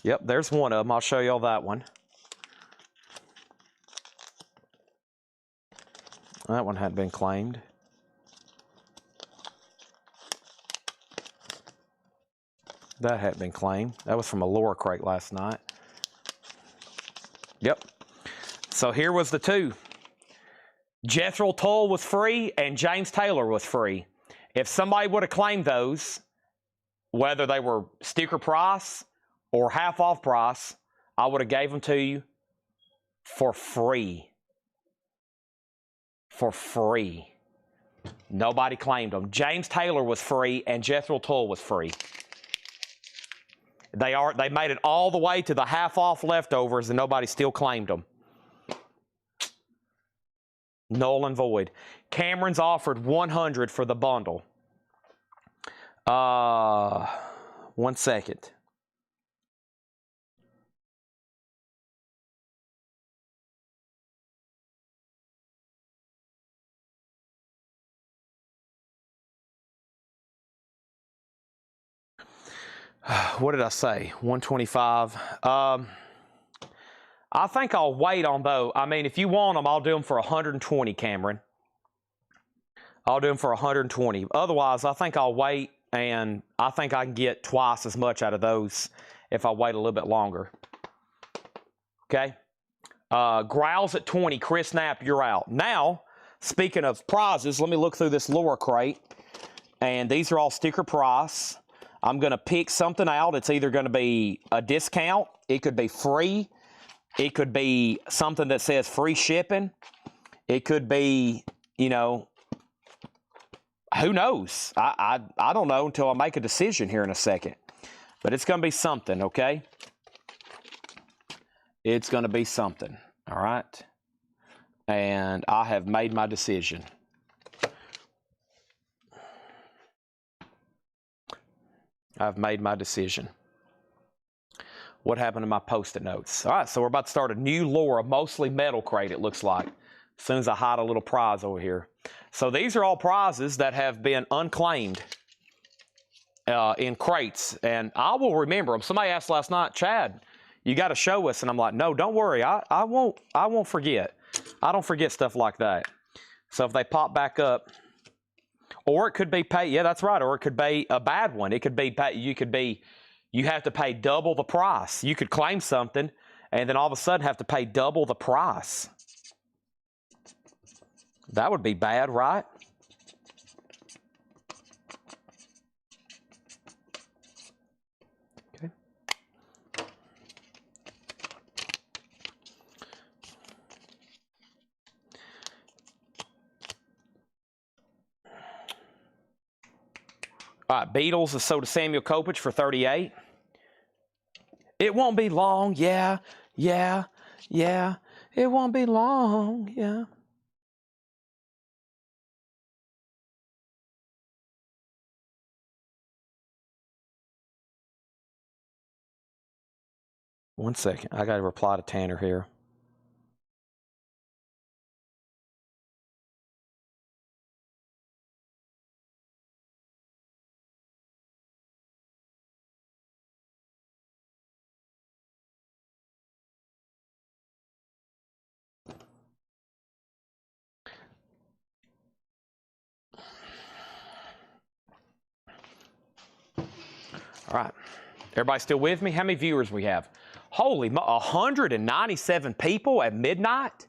[SPEAKER 1] Yep, there's one of them. I'll show y'all that one. That one hadn't been claimed. That hadn't been claimed. That was from a lower crate last night. Yep. So here was the 2. Jethro Tull was free and James Taylor was free. If somebody would have claimed those, whether they were sticker price or half off price, I would have gave them to you for free. For free. Nobody claimed them. James Taylor was free and Jethro Tull was free. They made it all the way to the half off leftovers and nobody still claimed them. Null and void. Cameron's offered 100 for the bundle. 1 second. What did I say? 125. I think I'll wait on those. I mean, if you want them, I'll do them for 120, Cameron. I'll do them for 120. Otherwise, I think I'll wait, and I think I can get twice as much out of those if I wait a little bit longer. Okay? Growls at 20. Chris Knapp, you're out. Now, speaking of prizes, let me look through this lower crate. And these are all sticker price. I'm going to pick something out. It's either going to be a discount. It could be free. It could be something that says free shipping. It could be, you know, who knows? I don't know until I make a decision here in a second. But it's going to be something, okay? It's going to be something, all right? And I have made my decision. I've made my decision. What happened to my Post-it notes? All right, so we're about to start a new Laura, mostly metal crate, it looks like. As soon as I hide a little prize over here. So these are all prizes that have been unclaimed in crates. And I will remember them. Somebody asked last night, Chad, you got to show us. And I'm like, no, don't worry. I won't forget. I don't forget stuff like that. So if they pop back up, or it could be pay. Yeah, that's right. Or it could be a bad one. It could be you have to pay double the price. You could claim something and then all of a sudden have to pay double the price. That would be bad, right? Okay. All right, Beatles is sold to Samuel Kopich for 38. It won't be long, yeah. It won't be long, yeah. One second, I got to reply to Tanner here. All right, everybody still with me? How many viewers we have? Holy, 197 people at midnight?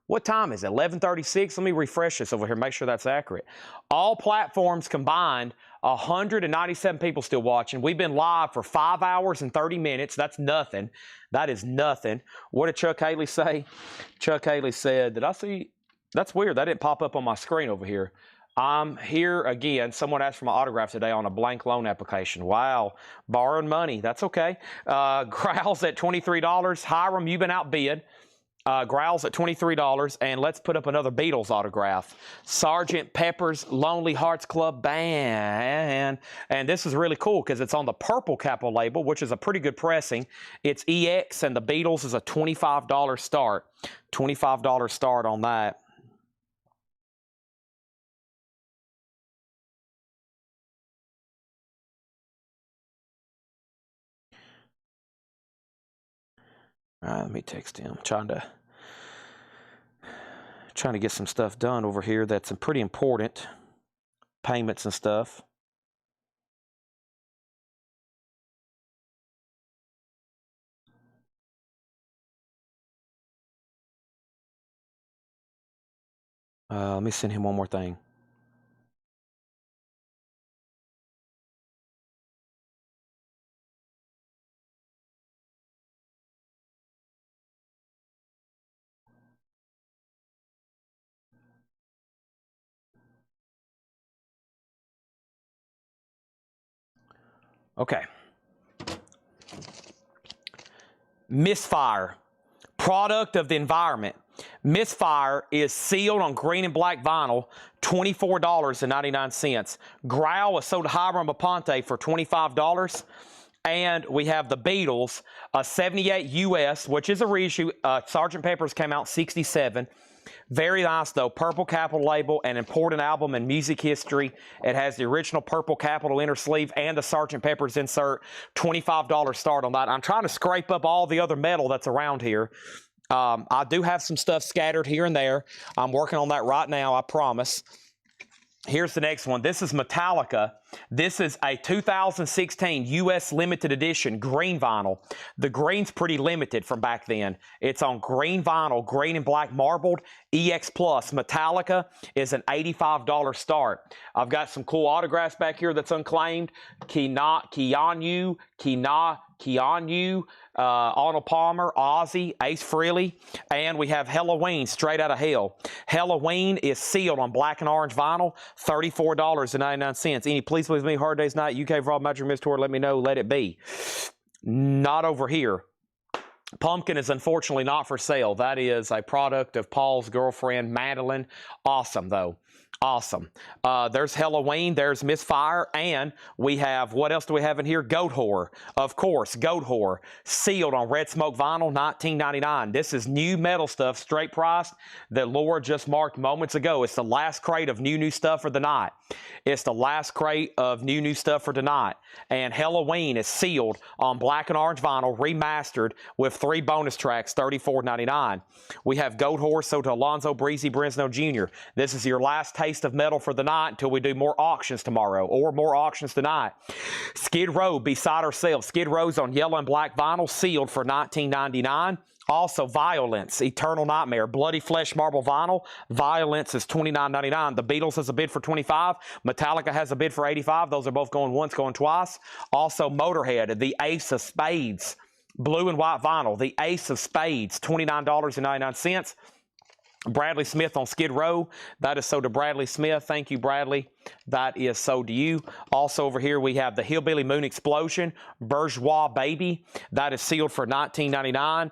[SPEAKER 1] What time is it? 11:36. Let me refresh this over here, make sure that's accurate. All platforms combined, 197 people still watching. We've been live for 5 hours and 30 minutes. That's nothing. That is nothing. What did Chuck Haley say? Chuck Haley said, did I see? That's weird. That didn't pop up on my screen over here. I'm here again. Someone asked for my autograph today on a blank loan application. Wow. Borrowing money. That's okay. Growls at $23. Hiram, you've been outbid. Growls at $23, and let's put up another Beatles autograph. Sgt. Pepper's Lonely Hearts Club Band. And this is really cool because it's on the purple capital label, which is a pretty good pressing. It's EX, and the Beatles is a $25 start. $25 start on that. All right, let me text him. Trying to get some stuff done over here that's pretty important. Payments and stuff. Let me send him one more thing. Okay. Misfire, product of the environment. Misfire is sealed on green and black vinyl, $24.99. Growl is sold to Hiram Aponte for $25. And we have the Beatles, a 78 US, which is a reissue. Sgt. Pepper's came out 67. Very nice, though. Purple capital label, an important album in music history. It has the original purple capital inner sleeve and the Sgt. Pepper's insert. $25 start on that. I'm trying to scrape up all the other metal that's around here. I do have some stuff scattered here and there. I'm working on that right now, I promise. Here's the next one. This is Metallica. This is a 2016 U.S. limited edition green vinyl. The green's pretty limited from back then. It's on green vinyl, green and black marbled, EX Plus. Metallica is an $85 start. I've got some cool autographs back here that's unclaimed. Keanu, Arnold Palmer, Ozzy, Ace Frehley, and we have Halloween, Straight Outta Hell. Halloween is sealed on black and orange vinyl, $34.99. Any Please Please Me, Hard Day's Night, UK Raw Magic Miss Tour, Let Me Know, Let It Be. Not over here. Pumpkin is unfortunately not for sale. That is a product of Paul's girlfriend, Madeline. Awesome, though. Awesome. There's Halloween, there's Misfire, and we have, what else do we have in here? Goat Whore. Of course, Goat Whore. Sealed on red smoke vinyl, $19.99. This is new metal stuff, straight priced, that Laura just marked moments ago. It's the last crate of new stuff for the night. It's the last crate of new stuff for tonight. And Halloween is sealed on black and orange vinyl, remastered with 3 bonus tracks, $34.99. We have Goat Whore, sold to Alonzo Breezy Bresno Jr. This is your last taste of metal for the night until we do more auctions tomorrow or more auctions tonight. Skid Row beside ourselves. Skid Row's on yellow and black vinyl, sealed for $19.99. Also, Violence, Eternal Nightmare, Bloody Flesh Marble Vinyl. Violence is $29.99. The Beatles has a bid for $25. Metallica has a bid for $85. Those are both going once, going twice. Also, Motorhead, the Ace of Spades, blue and white vinyl. The Ace of Spades, $29.99. Bradley Smith on Skid Row. That is sold to Bradley Smith. Thank you, Bradley. That is sold to you. Also over here we have the Hillbilly Moon Explosion, Bourgeois Baby. That is sealed for $19.99.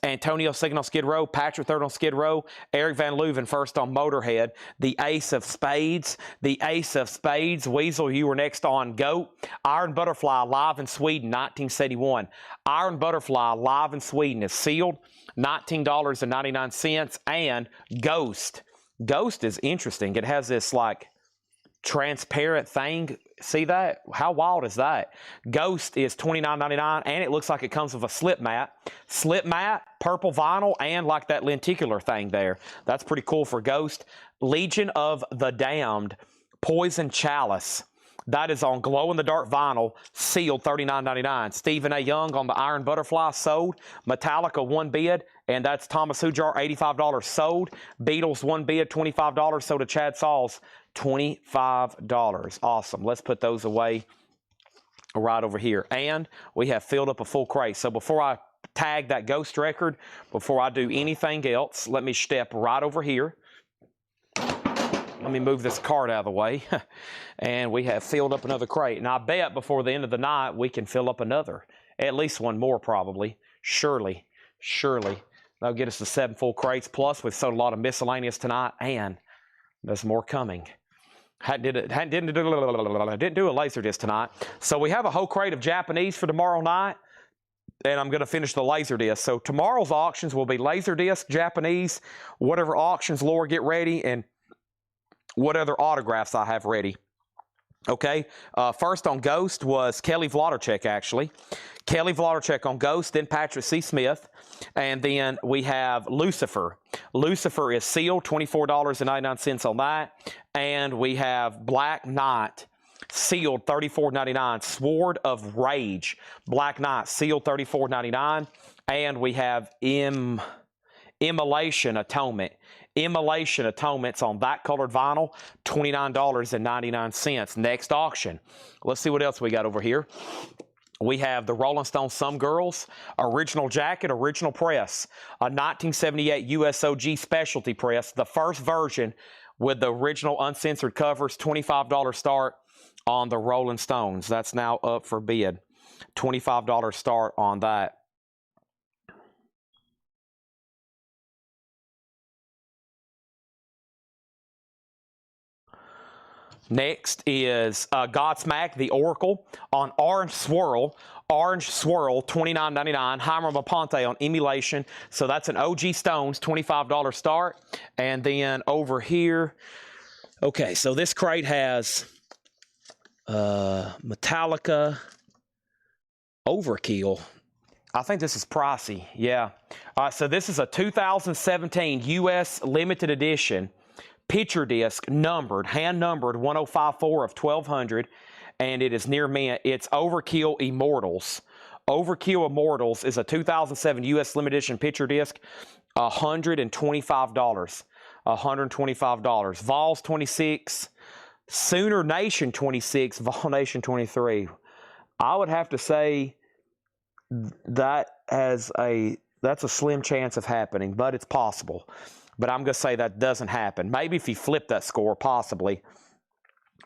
[SPEAKER 1] Antonio Sign on Skid Row, Patrick Third on Skid Row, Eric Van Leuven first on Motorhead. The Ace of Spades. The Ace of Spades. Weasel, you were next on Goat. Iron Butterfly, live in Sweden, 1971. Iron Butterfly, live in Sweden, is sealed. $19.99. And Ghost. Ghost is interesting. It has this like transparent thing. See that? How wild is that? Ghost is $29.99, and it looks like it comes with a slip mat. Slip mat, purple vinyl, and like that lenticular thing there. That's pretty cool for Ghost. Legion of the Damned, Poison Chalice. That is on glow-in-the-dark vinyl, sealed $39.99. Stephen A. Young on the Iron Butterfly, sold. Metallica, 1 bid. And that's Thomas Hujar, $85 sold. Beatles, one bid, $25. So to Chad Sauls, $25. Awesome. Let's put those away right over here. And we have filled up a full crate. So before I tag that ghost record, before I do anything else, let me step right over here. Let me move this cart out of the way. And we have filled up another crate. And I bet before the end of the night, we can fill up another. At least one more, probably. Surely. That'll get us to 7 full crates. Plus, we've sold a lot of miscellaneous tonight. And there's more coming. Didn't do a laser disc tonight. So we have a whole crate of Japanese for tomorrow night. And I'm going to finish the laser disc. So tomorrow's auctions will be laser disc, Japanese, whatever auctions Laura get ready, and what other autographs I have ready. Okay, first on Ghost was Kelly Vlodarchek, actually. Kelly Vlodarchek on Ghost, then Patrick C. Smith, and then we have Lucifer. Lucifer is sealed, $24.99 on that, and we have Black Knight, sealed, $34.99. Sword of Rage, Black Knight, sealed, $34.99, and we have Immolation Atonement. Immolation Atonement's on that colored vinyl, $29.99. Next auction. Let's see what else we got over here. We have the Rolling Stone Some Girls, original jacket, original press, a 1978 USOG specialty press, the first version with the original uncensored covers, $25 start on the Rolling Stones. That's now up for bid. $25 start on that. Next is Godsmack, the Oracle, on Orange Swirl. Orange Swirl, $29.99. Heimer Maponte on Emulation. So that's an OG Stones, $25 start. And then over here, okay, so this crate has Metallica Overkill. I think this is pricey, yeah. So this is a 2017 U.S. limited edition picture disc, numbered, hand numbered, 1054 of 1200, and it is near mint. It's Overkill Immortals. Overkill Immortals is a 2007 U.S. limited edition picture disc, $125. $125. Vols 26, Sooner Nation 26, Vol Nation 23. I would have to say that that's a slim chance of happening, but it's possible. But I'm going to say that doesn't happen. Maybe if you flip that score, possibly.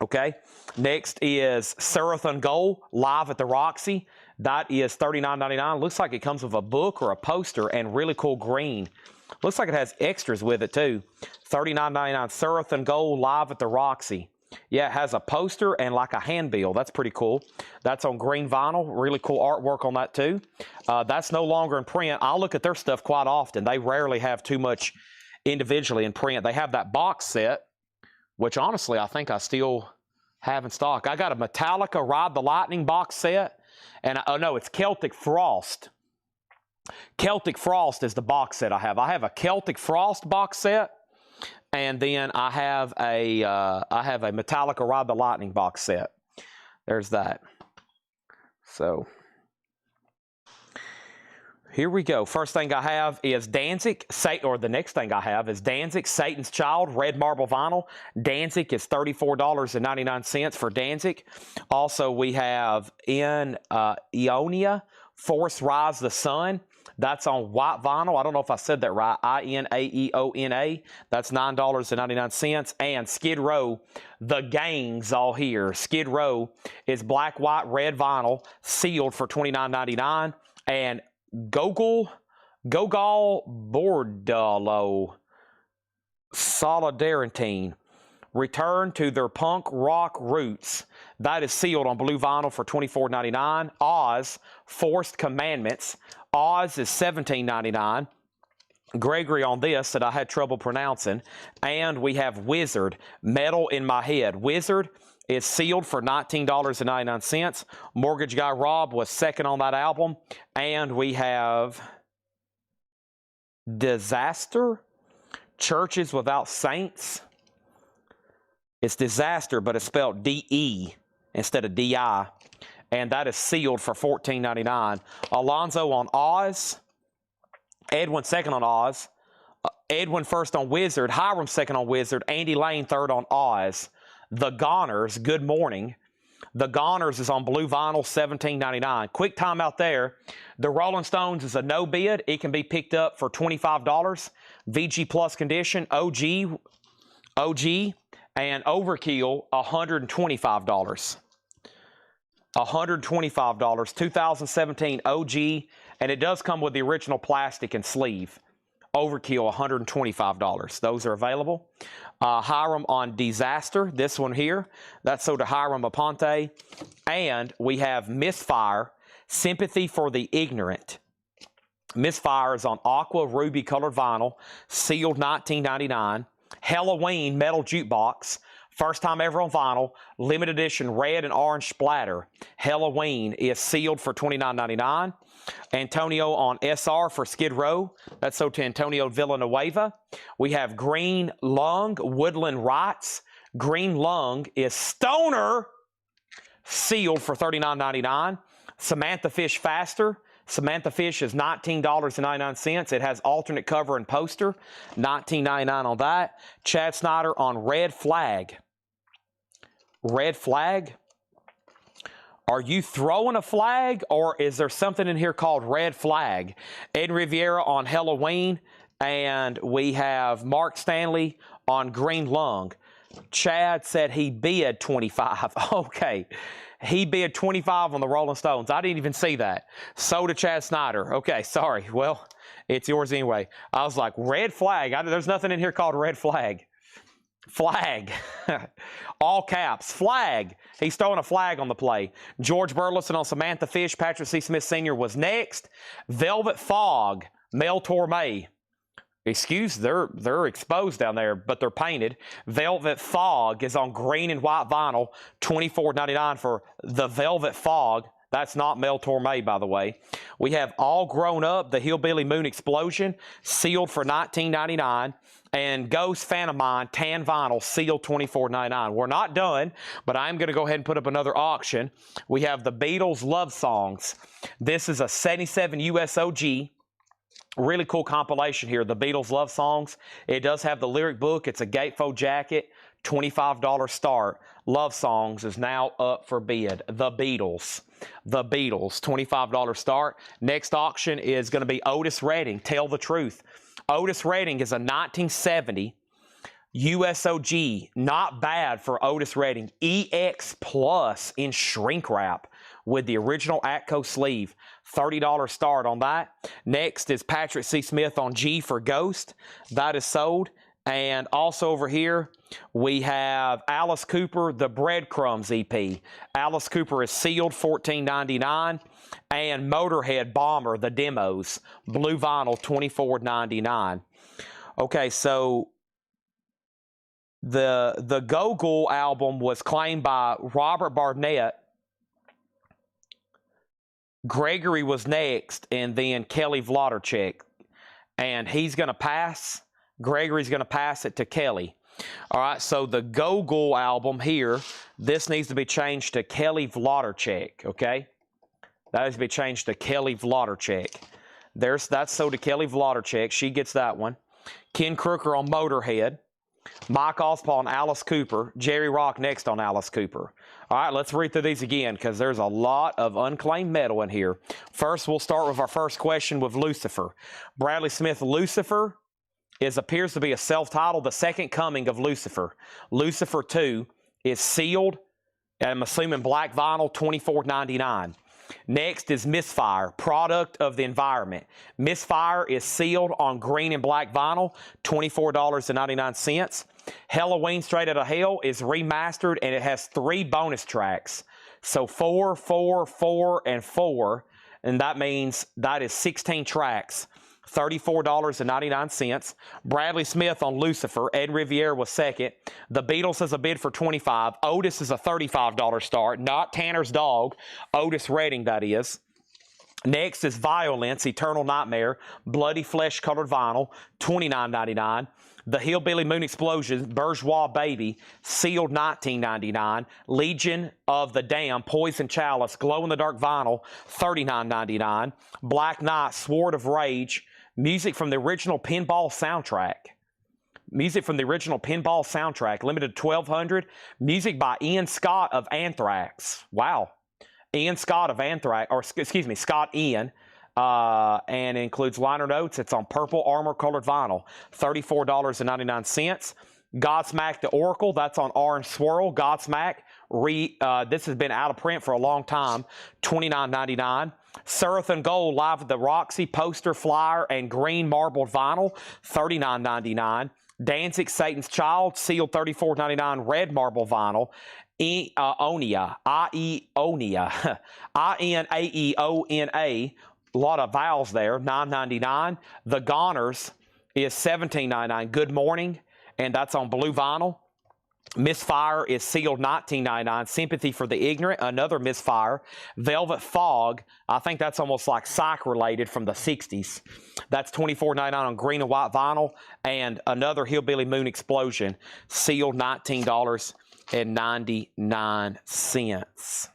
[SPEAKER 1] Okay. Next is Serathon Gold, live at the Roxy. That is $39.99. Looks like it comes with a book or a poster and really cool green. Looks like it has extras with it too. $39.99. Serathon Gold, live at the Roxy. Yeah, it has a poster and like a handbill. That's pretty cool. That's on green vinyl. Really cool artwork on that too. That's no longer in print. I look at their stuff quite often. They rarely have too much individually in print. They have that box set, which honestly I think I still have in stock. I got a Metallica Ride the Lightning box set, and oh no, it's Celtic Frost. Celtic Frost is the box set I have. I have a Celtic Frost box set, and then I have a Metallica Ride the Lightning box set. There's that. So here we go. First thing I have is Danzig, or the next thing I have is Danzig, Satan's Child, red marble vinyl. Danzig is $34.99 for Danzig. Also, we have in Ionia, Force Rise the Sun. That's on white vinyl. I don't know if I said that right. INAEONA. That's $9.99. And Skid Row, the gang's all here. Skid Row is black, white, red vinyl, sealed for $29.99. And Gogol Bordalo Solidarity return to their punk rock roots. That is sealed on blue vinyl for $24.99. Oz Forced Commandments. Oz is $17.99. Gregory on this that I had trouble pronouncing. And we have Wizard, Metal in My Head. Wizard is sealed for $19.99. Mortgage Guy Rob was second on that album. And we have Disaster, Churches Without Saints. It's Disaster, but it's spelled D-E instead of D-I. And that is sealed for $14.99. Alonzo on Oz. Edwin second on Oz. Edwin first on Wizard. Hiram second on Wizard. Andy Lane third on Oz. The Goners, Good Morning. The Goners is on blue vinyl, $17.99. Quick time out there. The Rolling Stones is a no bid. It can be picked up for $25. VG Plus condition, OG, and Overkill, $125. $125. 2017 OG, and it does come with the original plastic and sleeve. Overkill, $125. Those are available. Hiram on Disaster, this one here. That's sold to Hiram Aponte. And we have Misfire, Sympathy for the Ignorant. Misfire is on aqua ruby colored vinyl, sealed $19.99. Halloween metal jukebox, first time ever on vinyl, limited edition red and orange splatter. Halloween is sealed for $29.99. Antonio on SR for Skid Row. That's sold to Antonio Villanueva. We have Green Lung, Woodland Rights. Green Lung is Stoner, sealed for $39.99. Samantha Fish Faster. Samantha Fish is $19.99. It has alternate cover and poster. $19.99 on that. Chad Snyder on Red Flag. Red Flag. Are you throwing a flag, or is there something in here called Red Flag? Ed Riviera on Halloween, and we have Mark Stanley on Green Lung. Chad said he bid 25. Okay. He bid 25 on the Rolling Stones. I didn't even see that. So did Chad Snyder. Okay, sorry. Well, it's yours anyway. I was like, Red Flag. There's nothing in here called Red Flag. Flag. All caps. Flag. He's throwing a flag on the play. George Burleson on Samantha Fish. Patrick C. Smith Sr. was next. Velvet Fog. Mel Torme. Excuse, they're exposed down there, but they're painted. Velvet Fog is on green and white vinyl, $24.99 for the Velvet Fog. That's not Mel Torme, by the way. We have All Grown Up, the Hillbilly Moon Explosion, sealed for $19.99. And Ghost Fan of Mine, tan vinyl, sealed $24.99. We're not done, but I'm going to go ahead and put up another auction. We have the Beatles Love Songs. This is a 77 USOG. Really cool compilation here, the Beatles Love Songs. It does have the lyric book. It's a gatefold jacket, $25 start. Love Songs is now up for bid. The Beatles, $25 start. Next auction is going to be Otis Redding, Tell the Truth. Otis Redding is a 1970 USOG. Not bad for Otis Redding. EX Plus in shrink wrap with the original Atco sleeve. $30 start on that. Next is Patrick C. Smith on G for Ghost. That is sold. And also over here, we have Alice Cooper, the Breadcrumbs EP. Alice Cooper is sealed, $14.99. And Motorhead Bomber, the demos, blue vinyl, $24.99. Okay, so the Gogol album was claimed by Robert Barnett. Gregory was next, and then Kelly Vlodarchek. And he's going to pass. Gregory's going to pass it to Kelly. All right, so the Gogol album here, this needs to be changed to Kelly Vlodarchek, okay? That needs to be changed to Kelly Vlodarchek. That's sold to Kelly Vlodarchek. She gets that one. Ken Crooker on Motorhead. Mike Ospaw on Alice Cooper. Jerry Rock next on Alice Cooper. All right, let's read through these again because there's a lot of unclaimed metal in here. First, we'll start with our first question with Lucifer. Bradley Smith, Lucifer appears to be a self-titled, the second coming of Lucifer. Lucifer 2 is sealed, I'm assuming black vinyl, $24.99. Next is Misfire, Product of the Environment. Misfire is sealed on green and black vinyl, $24.99. Halloween Straight Outta Hell is remastered, and it has 3 bonus tracks. So 4, 4, 4, and 4, and that means that is 16 tracks. $34.99. Bradley Smith on Lucifer. Ed Riviera was second. The Beatles has a bid for $25. Otis is a $35 start, not Tanner's Dog. Otis Redding, that is. Next is Violence, Eternal Nightmare, Bloody Flesh Colored Vinyl, $29.99. The Hillbilly Moon Explosion, Bourgeois Baby, sealed $19.99. Legion of the Damned, Poison Chalice, Glow in the Dark Vinyl, $39.99. Black Knight, Sword of Rage, Music from the original Pinball soundtrack. Music from the original Pinball soundtrack, limited to 1,200. Music by Ian Scott of Anthrax. Wow. Ian Scott of Anthrax, or excuse me, Scott Ian. And includes liner notes. It's on purple armor-colored vinyl, $34.99. Godsmack the Oracle, that's on orange swirl. Godsmack, this has been out of print for a long time, $29.99. Seraphim Gold Live at the Roxy poster, flyer, and green marbled vinyl, $39.99. Danzig Satan's Child, sealed $34.99, red marble vinyl. Ionia, I-E-Onia, I-N-A-E-O-N-A, a lot of vowels there, $9.99. The Goners is $17.99. Good Morning, and that's on blue vinyl. Misfire is sealed $19.99. Sympathy for the Ignorant, another Misfire. Velvet Fog, I think that's almost like psych related from the 60s. That's $24.99 on green and white vinyl. And another Hillbilly Moon Explosion, sealed $19.99.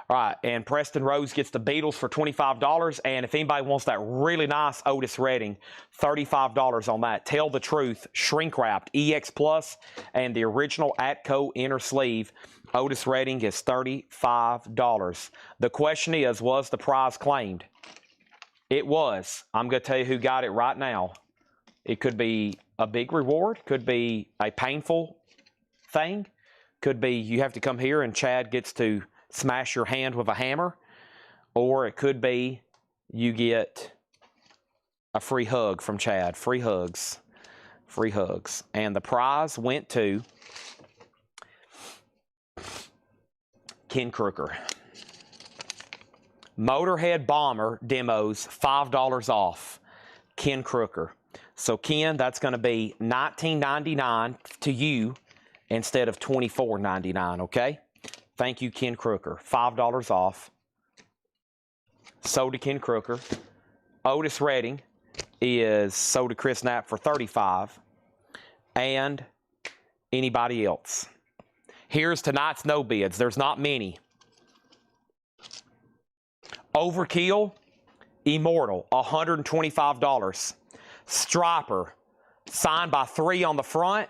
[SPEAKER 1] All right, and Preston Rose gets the Beatles for $25. And if anybody wants that really nice Otis Redding, $35 on that. Tell the Truth, shrink wrapped, EX Plus, and the original Atco inner sleeve. Otis Redding is $35. The question is, was the prize claimed? It was. I'm going to tell you who got it right now. It could be a big reward, could be a painful thing, could be you have to come here and Chad gets to smash your hand with a hammer, or it could be you get a free hug from Chad. Free hugs. Free hugs. And the prize went to Ken Crooker. Motorhead Bomber demos, $5 off. Ken Crooker. So Ken, that's going to be $19.99 to you instead of $24.99, okay? Thank you, Ken Crooker. $5 off. Sold to Ken Crooker. Otis Redding is sold to Chris Knapp for $35. And anybody else. Here's tonight's no bids. There's not many. Overkill, Immortal, $125. Striper, signed by 3 on the front,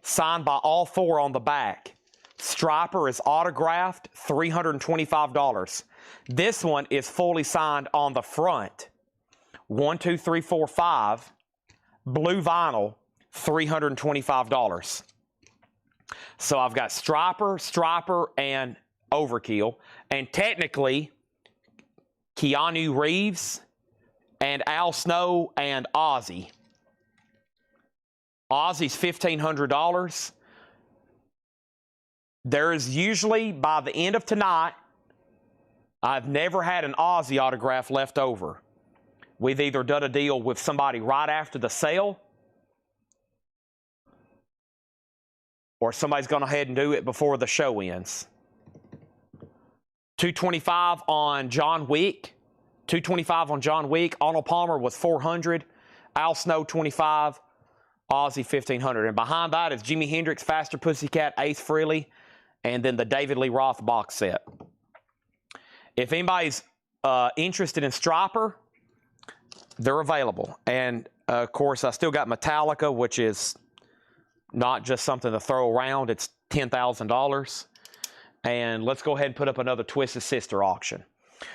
[SPEAKER 1] signed by all 4 on the back. Striper is autographed, $325. This one is fully signed on the front. 1, 2, 3, 4, 5. Blue vinyl, $325. So I've got Striper, and Overkill. And technically, Keanu Reeves and Al Snow and Ozzy. Ozzy's $1,500. There is usually, by the end of tonight, I've never had an Ozzy autograph left over. We've either done a deal with somebody right after the sale, or somebody's going ahead and do it before the show ends. $225 on John Wick. $225 on John Wick. Arnold Palmer was $400. Al Snow, $25. Ozzy, $1,500. And behind that is Jimi Hendrix, Faster Pussycat, Ace Frehley, and then the David Lee Roth box set. If anybody's interested in Striper, they're available. And, of course, I still got Metallica, which is not just something to throw around. It's $10,000. And let's go ahead and put up another Twisted Sister auction.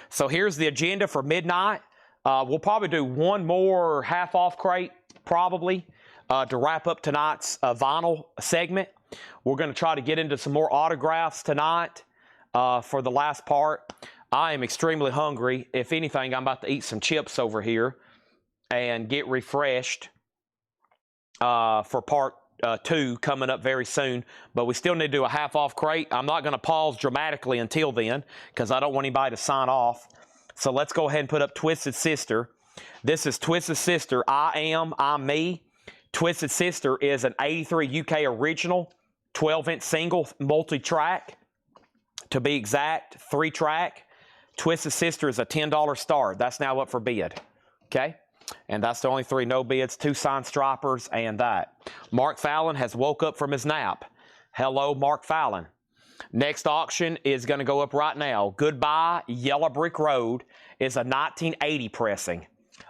[SPEAKER 1] So here's the agenda for midnight. We'll probably do one more half-off crate, probably, to wrap up tonight's vinyl segment. We're going to try to get into some more autographs tonight for the last part. I am extremely hungry. If anything, I'm about to eat some chips over here and get refreshed for part 2 coming up very soon. But we still need to do a half-off crate. I'm not going to pause dramatically until then because I don't want anybody to sign off. So let's go ahead and put up Twisted Sister. This is Twisted Sister, I'm Me. Twisted Sister is an 83 UK original, 12-inch single, multi-track. To be exact, 3-track. Twisted Sister is a $10 start. That's now up for bid. Okay? And that's the only 3 no bids, 2 signed Stripers, and that. Mark Fallon has woke up from his nap. Hello, Mark Fallon. Next auction is going to go up right now. Goodbye, Yellow Brick Road is a 1980 pressing.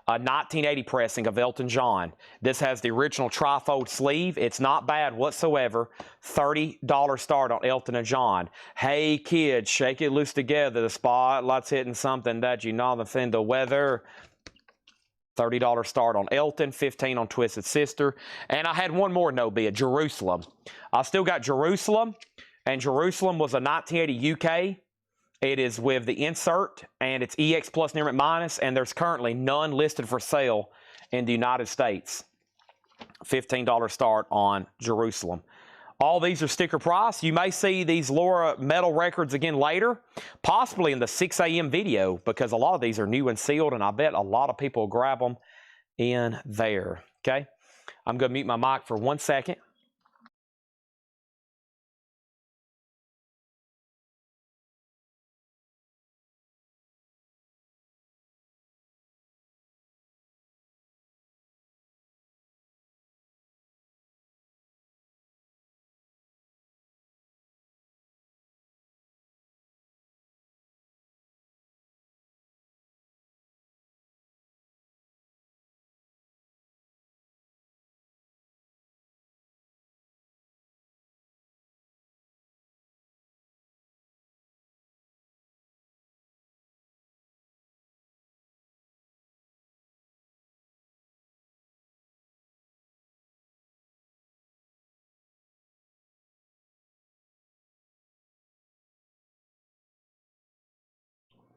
[SPEAKER 1] A 1980 pressing of Elton John. This has the original trifold sleeve. It's not bad whatsoever. $30 start on Elton and John. Hey kids, shake it loose together. The spotlight's hitting something that you know in the weather. $30 start on Elton, $15 on Twisted Sister. And I had one more no bid, Jerusalem. I still got Jerusalem, and Jerusalem was a 1980 UK. It is with the insert, and it's EX plus near minus, and there's currently none listed for sale in the United States. $15 start on Jerusalem. All these are sticker price. You may see these Laura metal records again later, possibly in the 6 a.m. video, because a lot of these are new and sealed, and I bet a lot of people will grab them in there. Okay? I'm going to mute my mic for 1 second.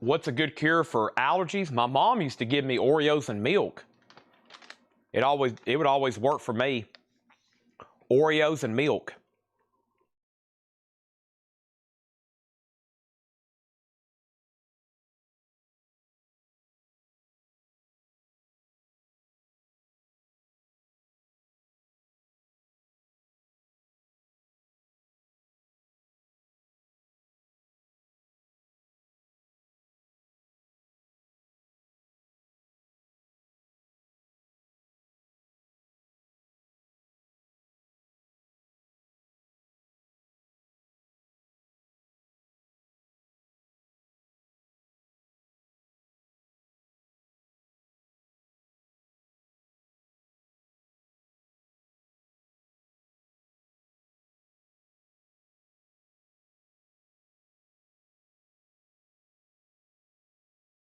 [SPEAKER 1] What's a good cure for allergies? My mom used to give me Oreos and milk. It would always work for me. Oreos and milk.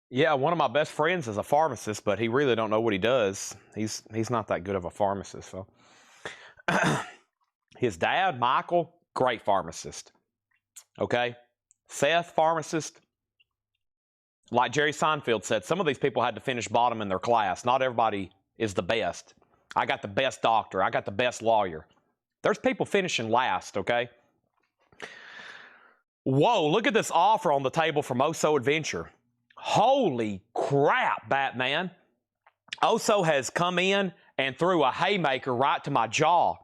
[SPEAKER 1] Yeah, one of my best friends is a pharmacist, but he really don't know what he does. He's not that good of a pharmacist. So his dad, Michael, great pharmacist. Okay? Seth, pharmacist. Like Jerry Seinfeld said, some of these people had to finish bottom in their class. Not everybody is the best. I got the best doctor. I got the best lawyer. There's people finishing last, okay? Whoa, look at this offer on the table from Oso Adventure. Holy crap, Batman. Oso has come in and threw a haymaker right to my jaw.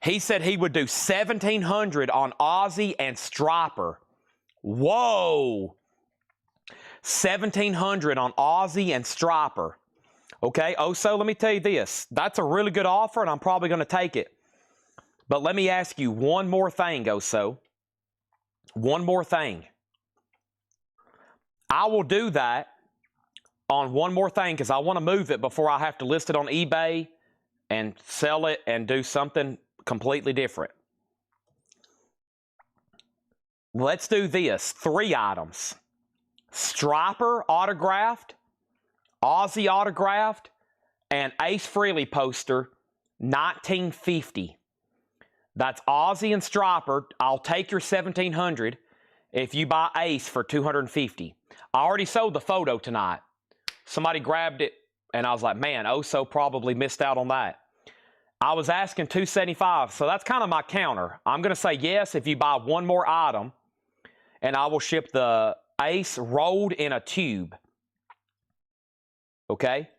[SPEAKER 1] He said he would do $1,700 on Ozzy and Stryper. Whoa. $1,700 on Ozzy and Stryper. Okay, Oso, let me tell you this. That's a really good offer, and I'm probably going to take it. But let me ask you one more thing, Oso. One more thing. I will do that on one more thing because I want to move it before I have to list it on eBay and sell it and do something completely different. Let's do this. 3 items. Stryper autographed, Ozzy autographed, and Ace Frehley poster, 1950. That's Ozzy and Stryper. I'll take your $1,700 if you buy Ace for $250. I already sold the photo tonight. Somebody grabbed it, and I was like, man, Oso probably missed out on that. I was asking $275, so that's kind of my counter. I'm going to say yes if you buy one more item, and I will ship the Ace rolled in a tube. Okay?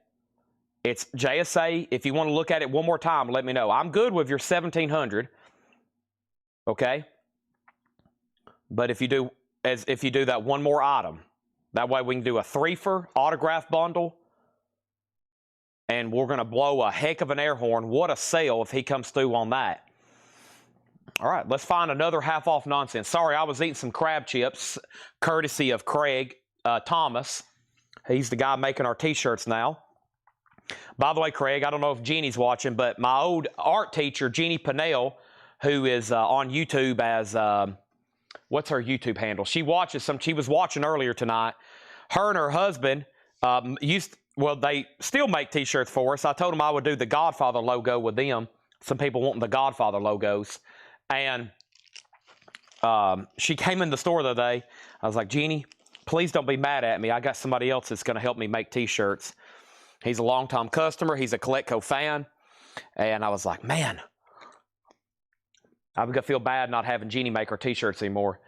[SPEAKER 1] It's JSA. If you want to look at it one more time, let me know. I'm good with your $1,700. Okay? But if you do that one more item, that way we can do a 3-fer autograph bundle, and we're going to blow a heck of an air horn. What a sale if he comes through on that. All right, let's find another half-off nonsense. Sorry, I was eating some crab chips, courtesy of Craig Thomas. He's the guy making our T-shirts now. By the way, Craig, I don't know if Jeannie's watching, but my old art teacher, Jeannie Pinnell, who is on YouTube as, what's her YouTube handle? She watches some, she was watching earlier tonight. Her and her husband they still make t-shirts for us. I told them I would do the Godfather logo with them. Some people wanting the Godfather logos. And she came in the store the other day. I was like, Jeannie, please don't be mad at me. I got somebody else that's going to help me make t-shirts. He's a longtime customer. He's a Coletco fan. And I was like, man, I'm going to feel bad not having Jeannie make her t-shirts anymore.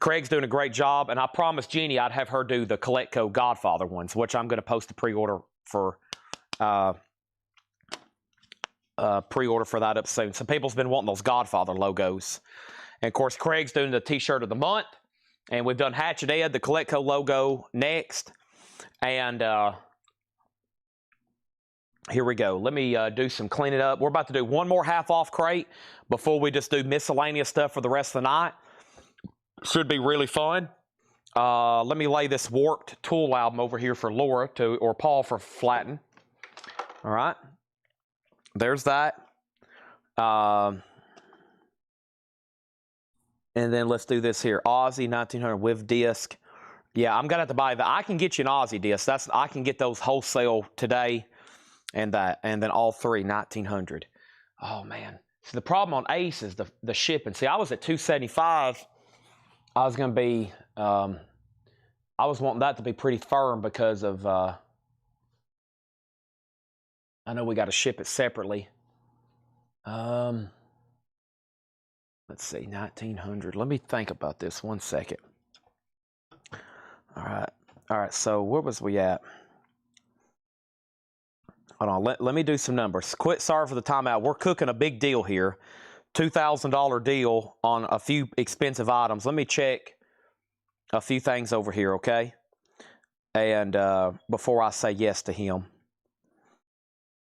[SPEAKER 1] Craig's doing a great job, and I promised Jeannie I'd have her do the Coletco Godfather ones, which I'm going to post a pre-order for that up soon. Some people's been wanting those Godfather logos. And, of course, Craig's doing the t-shirt of the month, and we've done Hatchet Ed, the Coletco logo next. And here we go. Let me do some cleaning up. We're about to do one more half-off crate before we just do miscellaneous stuff for the rest of the night. Should be really fun. Let me lay this Warped Tool album over here for Laura or Paul for flatten. All right. There's that. And then let's do this here. Aussie 1900 with disc. Yeah, I'm going to have to buy that. I can get you an Aussie disc. I can get those wholesale today and that. And then all three, 1900. Oh, man. So the problem on Ace is the shipping. See, I was at $275. I was going to be, I was wanting that to be pretty firm because of, I know we got to ship it separately. Let's see, 1900. Let me think about this 1 second. All right, so where was we at? Hold on, let me do some numbers. Sorry for the timeout. We're cooking a big deal here. $2,000 deal on a few expensive items. Let me check a few things over here, okay? And before I say yes to him.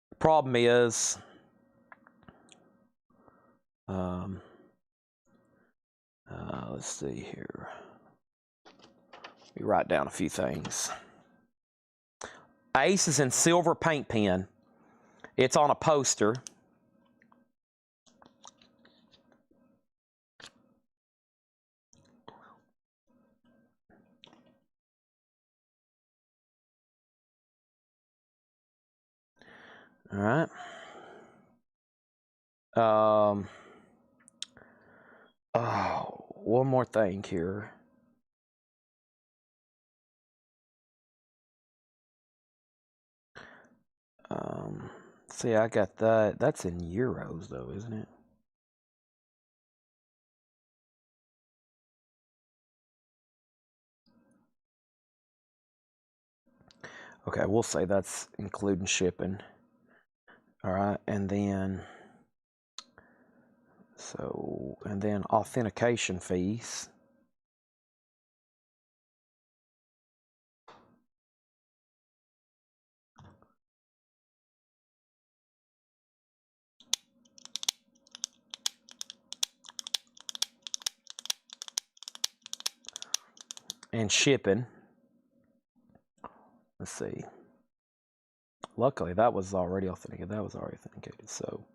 [SPEAKER 1] The problem is, let's see here. Let me write down a few things. Ace is in silver paint pen. It's on a poster. All right. Oh, one more thing here. See, I got that. That's in euros, though, isn't it? Okay, we'll say that's including shipping. All right, and then authentication fees. And shipping. Let's see. Luckily, that was already authenticated. So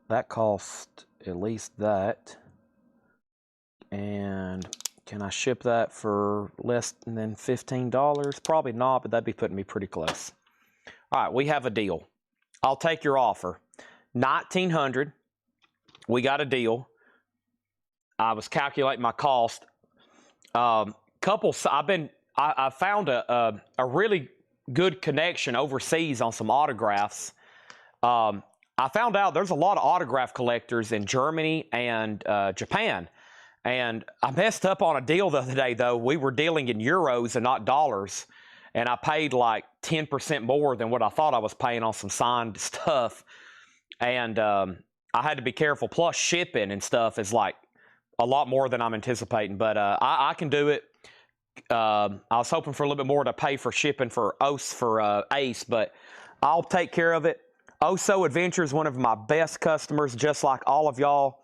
[SPEAKER 1] that cost at least that. And can I ship that for less than $15? Probably not, but that'd be putting me pretty close. All right, we have a deal. I'll take your offer. $1,900. We got a deal. I was calculating my cost. I found a really good connection overseas on some autographs. I found out there's a lot of autograph collectors in Germany and Japan. And I messed up on a deal the other day, though. We were dealing in euros and not dollars. And I paid like 10% more than what I thought I was paying on some signed stuff. And I had to be careful. Plus shipping and stuff is like a lot more than I'm anticipating. But I can do it. I was hoping for a little bit more to pay for shipping for Ace, but I'll take care of it. Oso Adventure is one of my best customers, just like all of y'all.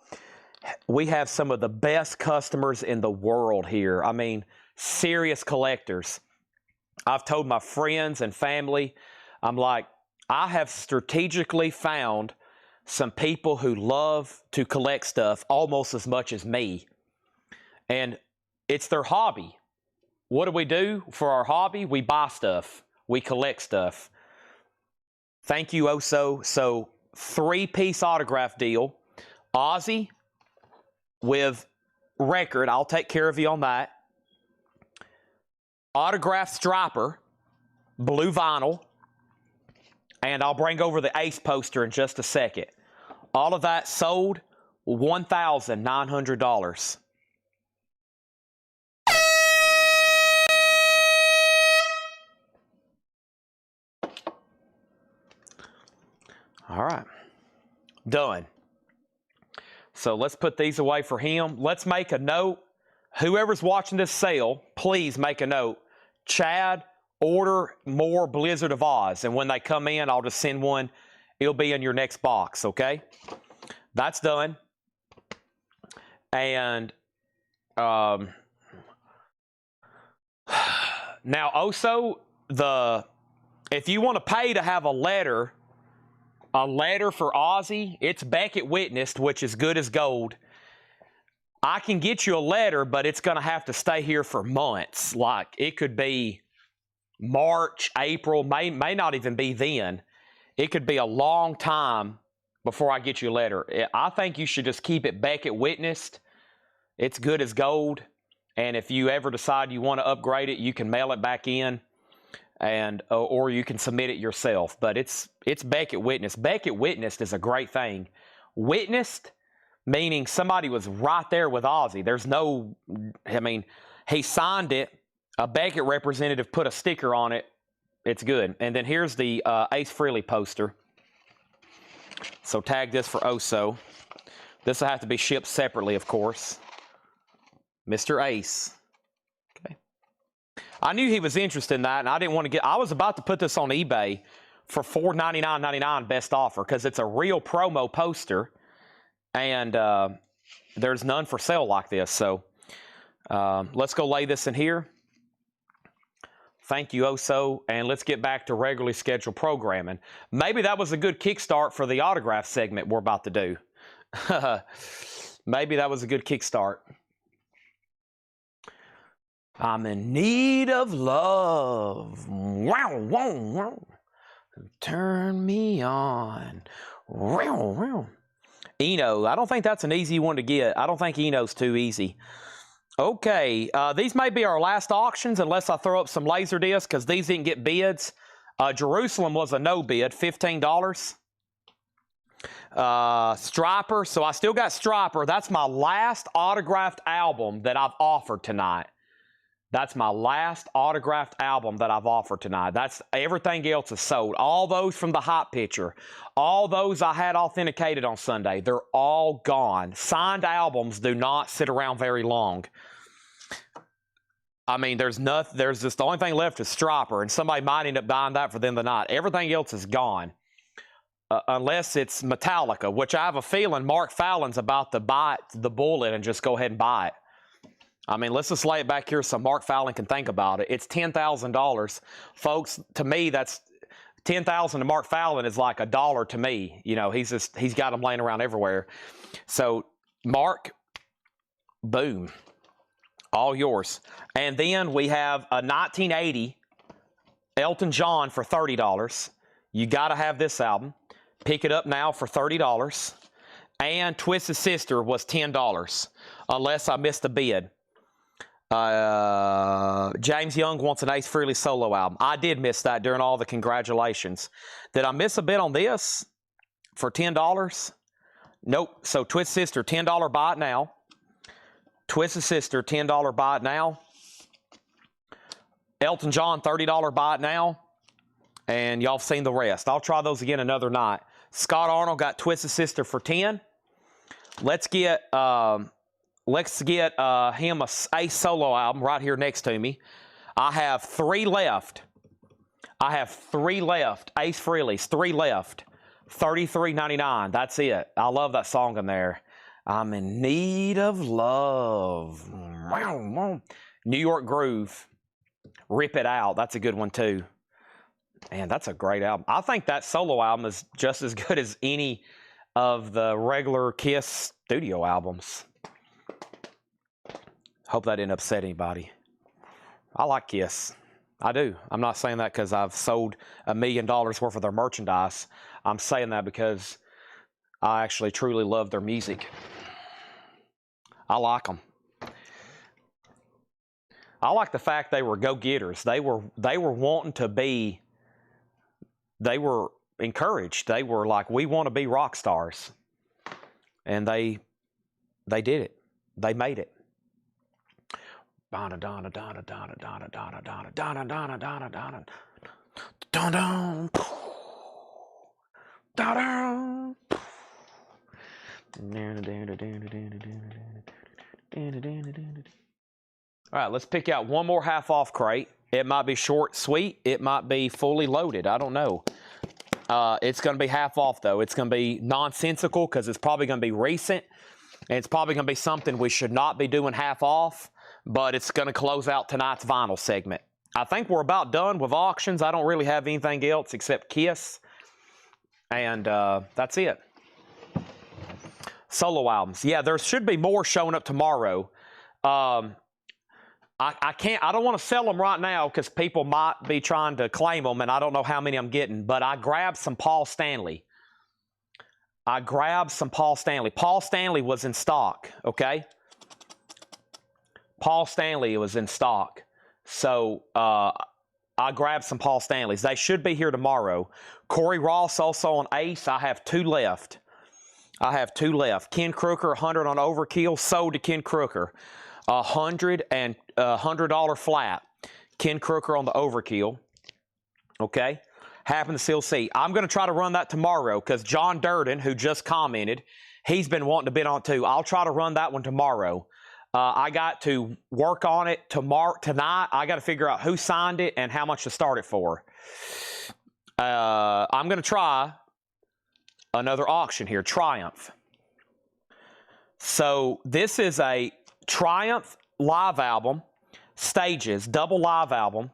[SPEAKER 1] We have some of the best customers in the world here. I mean, serious collectors. I've told my friends and family, I'm like, I have strategically found some people who love to collect stuff almost as much as me. And it's their hobby. What do we do for our hobby? We buy stuff. We collect stuff. Thank you, Oso. So 3-piece autograph deal. Ozzy with record. I'll take care of you on that. Autograph striper, blue vinyl. And I'll bring over the Ace poster in just a second. All of that sold $1,900. All right. Done. So let's put these away for him. Let's make a note. Whoever's watching this sale, please make a note. Chad, order more Blizzard of Oz. And when they come in, I'll just send one. It'll be in your next box, okay? That's done. And now also, if you want to pay to have a letter for Ozzy, it's Beckett Witnessed, which is good as gold. I can get you a letter, but it's going to have to stay here for months. Like, it could be March, April, may not even be then. It could be a long time before I get you a letter. I think you should just keep it Beckett Witnessed. It's good as gold. And if you ever decide you want to upgrade it, you can mail it back in, and or you can submit it yourself. But it's Beckett Witnessed. Beckett Witnessed is a great thing. Witnessed, meaning somebody was right there with Ozzy. There's no, I mean, he signed it. A Beckett representative put a sticker on it. It's good. And then here's the Ace Frehley poster. So tag this for Oso. This will have to be shipped separately, of course. Mr. Ace. Okay. I knew he was interested in that, and I didn't want to get. I was about to put this on eBay for $499.99 best offer because it's a real promo poster, and there's none for sale like this. So let's go lay this in here. Thank you, Oso, and let's get back to regularly scheduled programming. Maybe that was a good kickstart for the autograph segment we're about to do. Maybe that was a good kickstart. I'm in need of love. Wow, wow, wow. Turn me on. Wow, wow. Eno, I don't think that's an easy one to get. I don't think Eno's too easy. Okay, these may be our last auctions unless I throw up some laser discs because these didn't get bids. Jerusalem was a no bid, $15. Striper, so I still got Striper. That's my last autographed album that I've offered tonight. That's my last autographed album that I've offered tonight. That's everything else is sold. All those from the Hot Picture, all those I had authenticated on Sunday, they're all gone. Signed albums do not sit around very long. I mean, there's just the only thing left is Striper, and somebody might end up buying that for them tonight. Everything else is gone. Unless it's Metallica, which I have a feeling Mark Fallon's about to buy the bullet and just go ahead and buy it. I mean, let's just lay it back here so Mark Fallon can think about it. It's $10,000. Folks, to me, that's $10,000 to Mark Fallon is like $1 to me. You know, he's got them laying around everywhere. So, Mark, boom, all yours. And then we have a 1980 Elton John for $30. You got to have this album. Pick it up now for $30. And Twisted Sister was $10, unless I missed a bid. James Young wants an Ace Frehley solo album. I did miss that during all the congratulations. Did I miss a bid on this for $10? Nope. So Twisted Sister, $10 buy it now. Twisted Sister, $10 buy it now. Elton John, $30 buy it now. And y'all have seen the rest. I'll try those again another night. Scott Arnold got Twisted Sister for $10. Let's get him a Ace solo album right here next to me. I have 3 left. Ace Frehley's, 3 left. $33.99. That's it. I love that song in there. I'm in need of love. New York Groove. Rip It Out. That's a good one too. Man, that's a great album. I think that solo album is just as good as any of the regular Kiss studio albums. Hope that didn't upset anybody. I like Kiss. I do. I'm not saying that because I've sold $1 million worth of their merchandise. I'm saying that because I actually truly love their music. I like them. I like the fact they were go-getters. They were wanting to be. They were encouraged. They were like, we want to be rock stars, and they did it. They made it. Donna Donna Donna Donna Donna Donna Donna Donna Donna Donna Donna Donna Donna. All right, let's pick out one more half-off crate. It might be short, sweet. It might be fully loaded. I don't know. It's going to be half off, though. It's going to be nonsensical because it's probably going to be recent. And it's probably going to be something we should not be doing half off, but it's going to close out tonight's vinyl segment. I think we're about done with auctions. I don't really have anything else except Kiss. And that's it. Solo albums. Yeah, there should be more showing up tomorrow. I don't want to sell them right now because people might be trying to claim them, and I don't know how many I'm getting, but I grabbed some Paul Stanley. Paul Stanley was in stock, okay? Paul Stanley was in stock. So I grabbed some Paul Stanleys. They should be here tomorrow. Corey Ross also on Ace. I have 2 left. Ken Crooker, 100 on Overkill. Sold to Ken Crooker. $100 flat. Ken Crooker on the Overkill. Okay. Happen to still see. I'm going to try to run that tomorrow because John Durden, who just commented, he's been wanting to bid on it too. I'll try to run that one tomorrow. I got to work on it tonight. I got to figure out who signed it and how much to start it for. I'm going to try another auction here. Triumph. So this is a Triumph live album, Stages, double live album,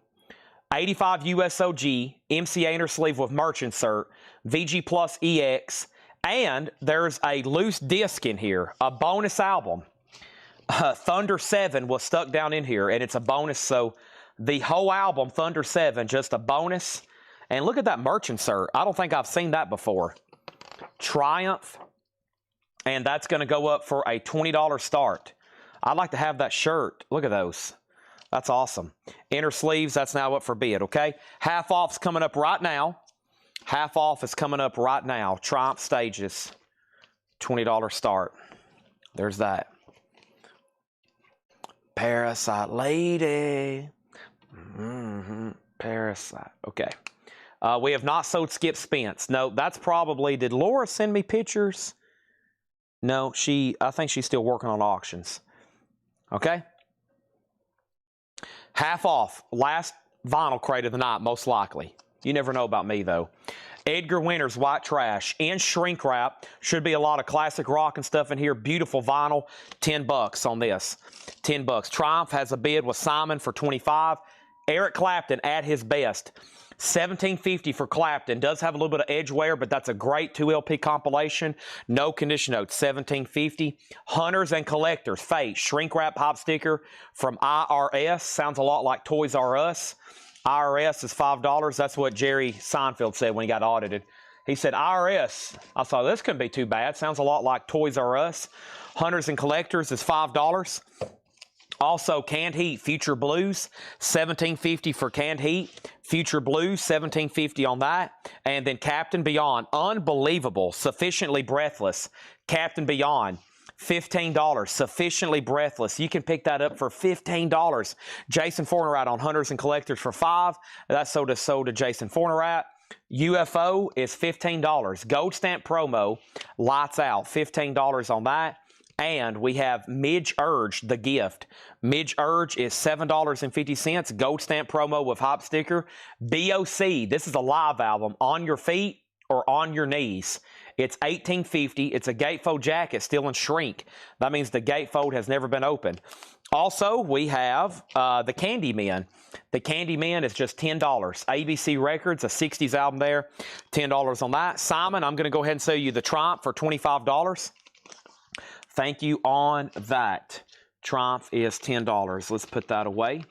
[SPEAKER 1] 85 USOG, MCA inner sleeve with merch insert, VG Plus EX, and there's a loose disc in here, a bonus album. Thunder 7 was stuck down in here, and it's a bonus, so the whole album, Thunder 7, just a bonus. And look at that merch insert. I don't think I've seen that before. Triumph, and that's going to go up for a $20 start. I'd like to have that shirt. Look at those. That's awesome. Inner sleeves, that's now up for bid, okay? Half off's coming up right now. Half off is coming up right now. Triumph Stages, $20 start. There's that. Parasite Lady. Parasite. Okay. We have not sold Skip Spence. No, that's probably... Did Laura send me pictures? No, I think she's still working on auctions. Okay? Half off. Last vinyl crate of the night, most likely. You never know about me, though. Edgar Winter's White Trash in shrink wrap. Should be a lot of classic rock and stuff in here. Beautiful vinyl. $10 on this. $10. Triumph has a bid with Simon for $25. Eric Clapton at his best. $17.50 for Clapton. Does have a little bit of edge wear, but that's a great 2LP compilation. No condition notes. $17.50. Hunters and Collectors. Face. Shrink wrap hop sticker from IRS. Sounds a lot like Toys R Us. IRS is $5. That's what Jerry Seinfeld said when he got audited. He said, IRS. I thought, this couldn't be too bad. Sounds a lot like Toys R Us. Hunters and Collectors is $5. Also, Canned Heat, Future Blues, $17.50 for Canned Heat. Future Blues, $17.50 on that. And then Captain Beyond, unbelievable, Sufficiently Breathless. Captain Beyond, $15. Sufficiently Breathless. You can pick that up for $15. Jason Fornerat on Hunters and Collectors for $5. That's sold to Jason Fornerat. UFO is $15. Gold Stamp Promo, Lights Out, $15 on that. And we have Midge Urge, The Gift. Midge Urge is $7.50. Gold Stamp Promo with Hop Sticker. BOC, this is a live album. On Your Feet or On Your Knees. It's $18.50. It's a gatefold jacket, still in shrink. That means the gatefold has never been opened.
[SPEAKER 3] Also, we have the Candyman. The Candyman is just $10. ABC Records, a 60s album there, $10 on that. Simon, I'm going to go ahead and sell you the Triumph for $25. Thank you on that. Triumph is $10. Let's put that away.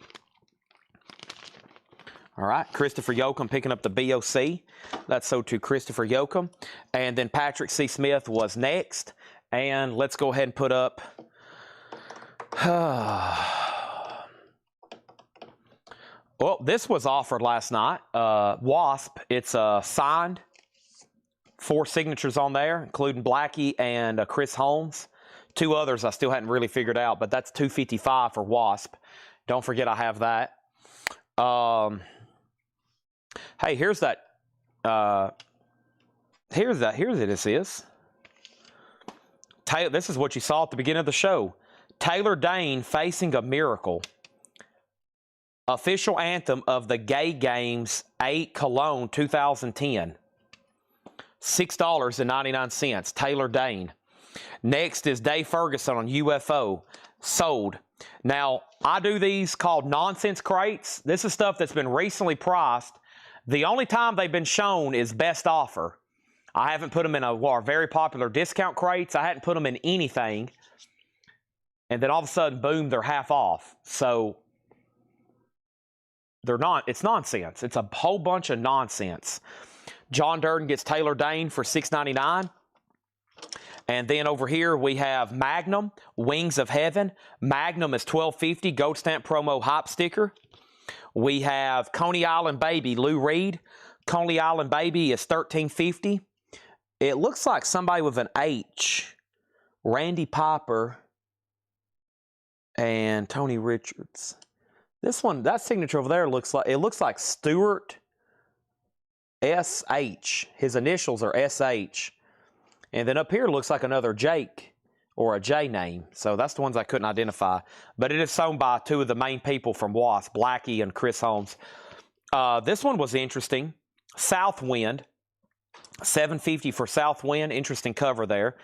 [SPEAKER 3] All right, Christopher Yoakum picking up the BOC. That's so to Christopher Yoakum. And then Patrick C. Smith was next. And let's go ahead and put up... Well, this was offered last night. Wasp, it's signed. 4 signatures on there, including Blackie and Chris Holmes. 2 others I still hadn't really figured out, but that's $255 for Wasp. Don't forget I have that. Hey, here's that. Here this is. This is what you saw at the beginning of the show. Taylor Dayne, Facing a Miracle. Official anthem of the Gay Games 8 Cologne 2010. $6.99. Taylor Dayne. Next is Dave Ferguson on UFO. Sold. Now, I do these called nonsense crates. This is stuff that's been recently priced. The only time they've been shown is best offer. I haven't put them in our very popular discount crates. I hadn't put them in anything. And then all of a sudden, boom, they're half off. So they're not. It's nonsense. It's a whole bunch of nonsense. John Durden gets Taylor Dayne for $6.99. And then over here we have Magnum, Wings of Heaven. Magnum is $12.50, gold stamp promo hop sticker. We have Coney Island Baby, Lou Reed. Coney Island Baby is $13.50. It looks like somebody with an H. Randy Piper and Tony Richards. This one, that signature over there looks like Stuart S.H. His initials are S.H. And then up here looks like another Jake or a J name. So that's the ones I couldn't identify. But it is sewn by 2 of the main people from Wasp, Blackie and Chris Holmes. This one was interesting. Southwind. $7.50 for Southwind. Interesting cover there.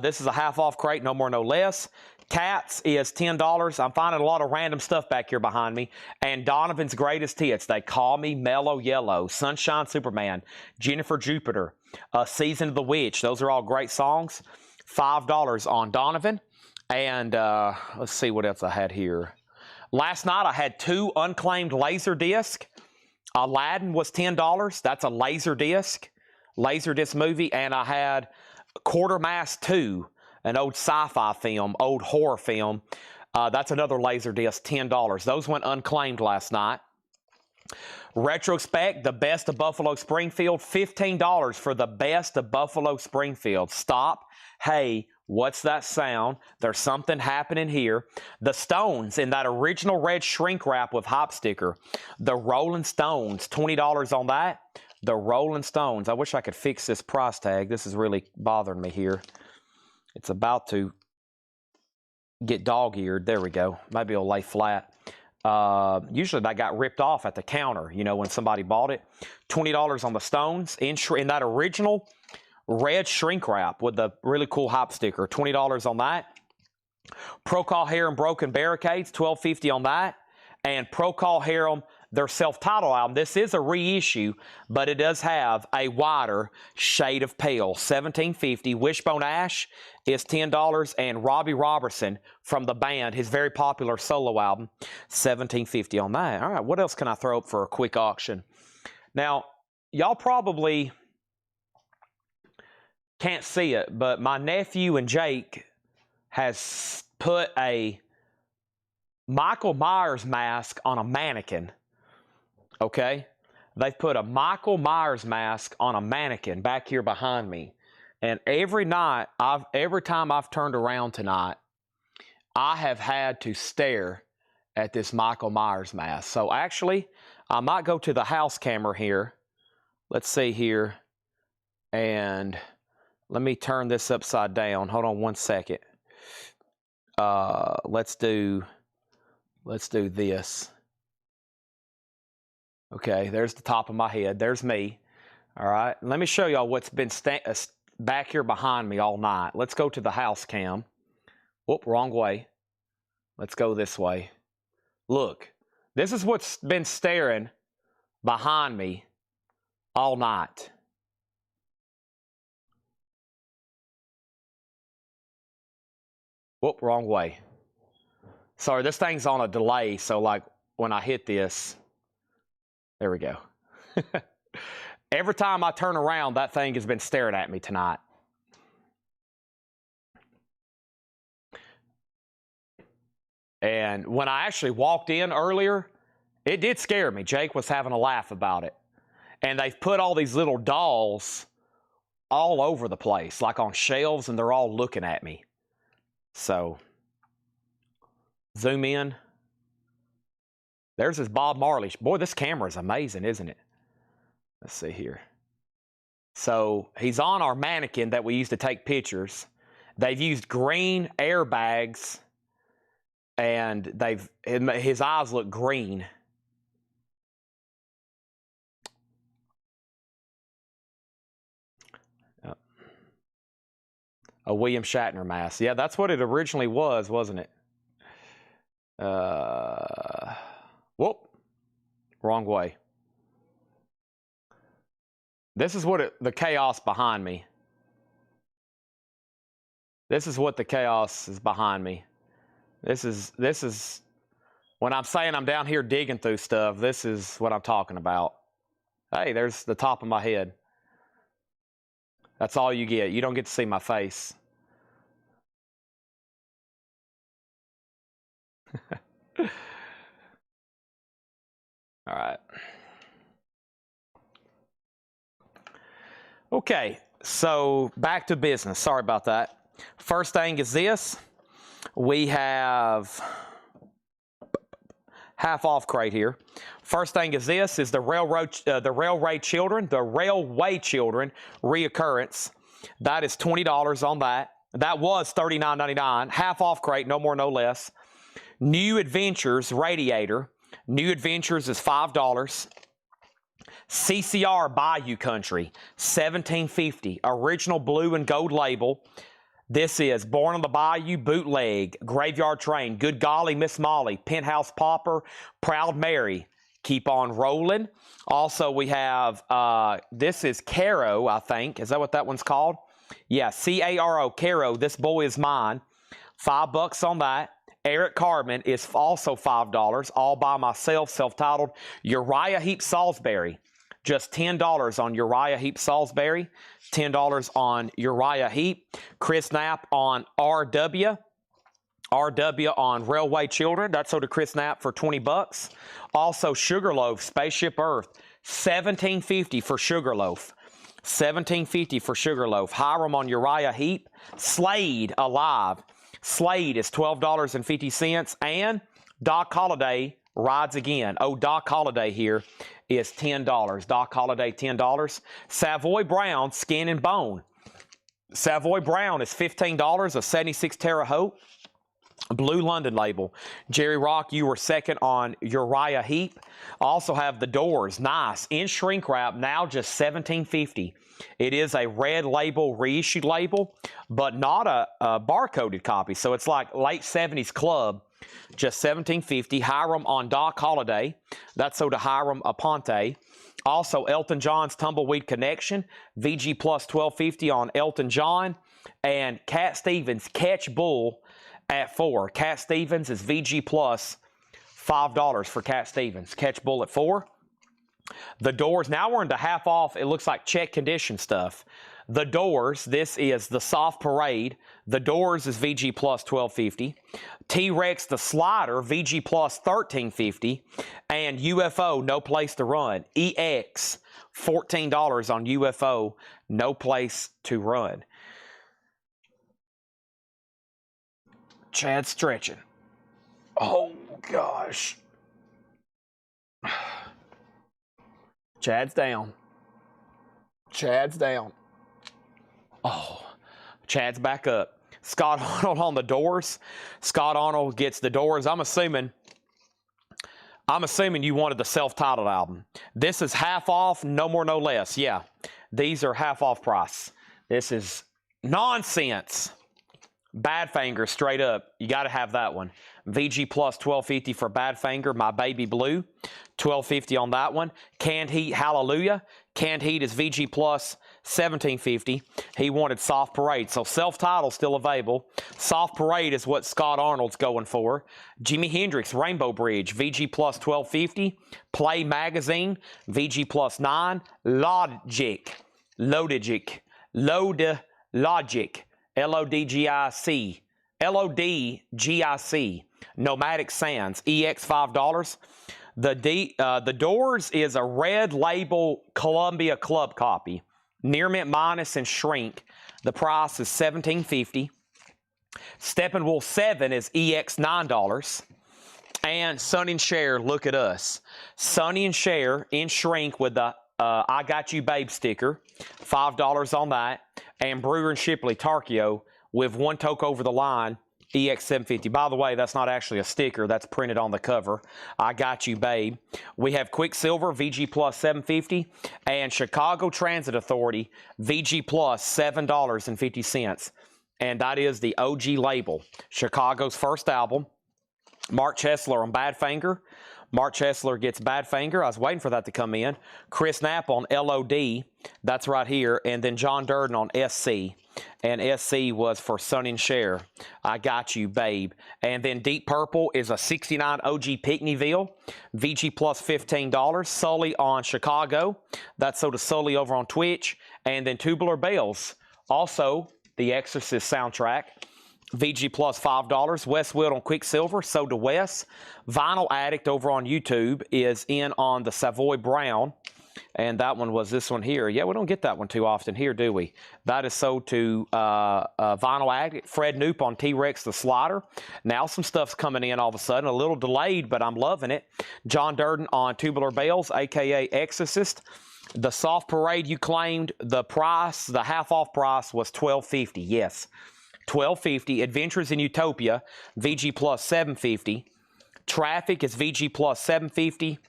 [SPEAKER 3] This is a half off crate, no more, no less. Cats is $10. I'm finding a lot of random stuff back here behind me. And Donovan's Greatest Hits. They Call Me Mellow Yellow. Sunshine Superman. Jennifer Jupiter. Season of the Witch. Those are all great songs. $5 on Donovan. And let's see what else I had here. Last night I had 2 unclaimed Laserdisc. Aladdin was $10. That's a Laserdisc movie. And I had Quartermass 2, an old sci-fi film, old horror film. That's another Laserdisc, $10. Those went unclaimed last night. Retrospect, the Best of Buffalo Springfield, $15 for the Best of Buffalo Springfield. Stop. Hey, what's that sound? There's something happening here. The Stones in that original red shrink wrap with hop sticker. The Rolling Stones, $20 on that. The Rolling Stones. I wish I could fix this price tag. This is really bothering me here. It's about to get dog-eared. There we go. Maybe it'll lay flat. Usually that got ripped off at the counter, you know, when somebody bought it. $20 on the Stones in that original red shrink wrap with the really cool hop sticker. $20 on that. Procol Harum Broken Barricades, $12.50 on that. And Procol Harum, their self-titled album. This is a reissue, but it does have a wider shade of pale. $17.50. Wishbone Ash is $10. And Robbie Robertson from the band, his very popular solo album, $17.50 on that. All right, what else can I throw up for a quick auction? Now, y'all probably can't see it, but my nephew and Jake has put a Michael Myers mask on a mannequin. Okay? They've put a Michael Myers mask on a mannequin back here behind me. And every time I've turned around tonight, I have had to stare at this Michael Myers mask. So actually, I might go to the house camera here. Let's see here. And let me turn this upside down. Hold on one second. Let's do this. Okay, there's the top of my head. There's me. All right, let me show y'all what's been back here behind me all night. Let's go to the house cam. Whoop, wrong way. Let's go this way. Look, this is what's been staring behind me all night. Whoop, wrong way. Sorry, this thing's on a delay, so like when I hit this, there we go. Every time I turn around, that thing has been staring at me tonight. And when I actually walked in earlier, it did scare me. Jake was having a laugh about it. And they've put all these little dolls all over the place, like on shelves, and they're all looking at me. So, zoom in. There's this Bob Marley. Boy, this camera is amazing, isn't it? Let's see here. So, he's on our mannequin that we used to take pictures. They've used green airbags, and his eyes look green. A William Shatner mask. Yeah, that's what it originally was, wasn't it? Whoop. Wrong way. This is what the chaos behind me. This is what the chaos is behind me. This is when I'm saying I'm down here digging through stuff, this is what I'm talking about. Hey, there's the top of my head. That's all you get. You don't get to see my face. All right. Okay, so back to business. Sorry about that. First thing is this. We have half off crate here. First thing is this is the railway children reoccurrence. That is $20 on that. That was $39.99. Half off crate, no more, no less. New Adventures radiator. New Adventures is $5. CCR Bayou Country, $17.50. Original blue and gold label. This is Born on the Bayou, Bootleg, Graveyard Train, Good Golly, Miss Molly, Penthouse Pauper, Proud Mary. Keep on rolling. Also, we have, this is Caro, I think. Is that what that one's called? Yeah, C-A-R-O, Caro, This Boy Is Mine. $5 on that. Eric Carmen is also $5, all by myself, self-titled. Uriah Heep Salisbury, just $10 on Uriah Heep Salisbury. $10 on Uriah Heep. Chris Knapp on RW. RW on Railway Children. That's sold to Chris Knapp for $20. Also, Sugarloaf, Spaceship Earth, $17.50 for Sugarloaf. $17.50 for Sugarloaf. Hiram on Uriah Heep. Slade Alive. Slade is $12.50. And Doc Holliday rides again. Oh, Doc Holliday here is $10. Doc Holliday, $10. Savoy Brown, Skin and Bone. Savoy Brown is $15, a 76 Terre Haute. Blue London label. Jerry Rock, you were second on Uriah Heep. Also have the Doors, nice, in shrink wrap, now just $17.50. It is a red label, reissued label, but not a barcoded copy. So it's like late 70s club, just $17.50. Hiram on Doc Holliday. That's sold to Hiram Aponte. Also, Elton John's Tumbleweed Connection, VG Plus $12.50 on Elton John. And Cat Stevens, Catch Bull at $4. Cat Stevens is VG Plus $5 for Cat Stevens. Catch Bull at $4. The Doors, now we're into half off, it looks like check condition stuff. The Doors, this is the Soft Parade. The Doors is VG Plus $12.50. T-Rex the Slider, VG Plus $13.50. And UFO, No Place to Run. EX, $14 on UFO, No Place to Run. Chad's stretching. Oh, gosh. Chad's down. Chad's down. Oh, Chad's back up. Scott Arnold on the Doors. Scott Arnold gets the Doors. I'm assuming you wanted the self-titled album. This is half off, no more, no less. Yeah, these are half off price. This is nonsense. Badfinger, straight up. You got to have that one. VG Plus $12.50 for Badfinger, my baby blue. $12.50 on that one. Canned Heat Hallelujah. Canned Heat is VG Plus $17.50. He wanted Soft Parade. So self-title still available. Soft Parade is what Scott Arnold's going for. Jimi Hendrix Rainbow Bridge, VG Plus $12.50. Play Magazine, VG Plus $9. Logic, L-O-D-G-I-C. L-O-D-G-I-C. Nomadic Sands, EX $5. The Doors is a red label Columbia Club copy. Near Mint Minus and Shrink. The price is $17.50. Steppenwolf 7 is EX $9. And Sonny and Cher, look at us. Sonny and Cher in Shrink with the I Got You Babe sticker. $5 on that. And Brewer and Shipley Tarkio with one toke over the line. EX $7.50. By the way, that's not actually a sticker. That's printed on the cover. I Got You Babe. We have Quicksilver, VG Plus $7.50. And Chicago Transit Authority, VG Plus $7.50. And that is the OG label. Chicago's first album. Mark Chesler on Badfinger. Mark Chesler gets Badfinger. I was waiting for that to come in. Chris Knapp on LOD. That's right here. And then John Durden on SC. And SC was for Sonny and Cher. I Got You, Babe. And then Deep Purple is a 69 OG Pickneyville. VG Plus $15. Sully on Chicago. That's so to Sully over on Twitch. And then Tubular Bells. Also, the Exorcist soundtrack. VG Plus $5. Westwood on Quicksilver. So to Wes. Vinyl Addict over on YouTube is in on the Savoy Brown. And that one was this one here. Yeah, we don't get that one too often here, do we? That is sold to Vinyl Addict. Fred Knoop on T-Rex the Slider. Now some stuff's coming in all of a sudden. A little delayed, but I'm loving it. John Durden on Tubular Bells, a.k.a. Exorcist. The Soft Parade you claimed, the price, the half-off price was $12.50. Yes, $12.50. Adventures in Utopia, VG Plus $7.50. Traffic is VG Plus $7.50.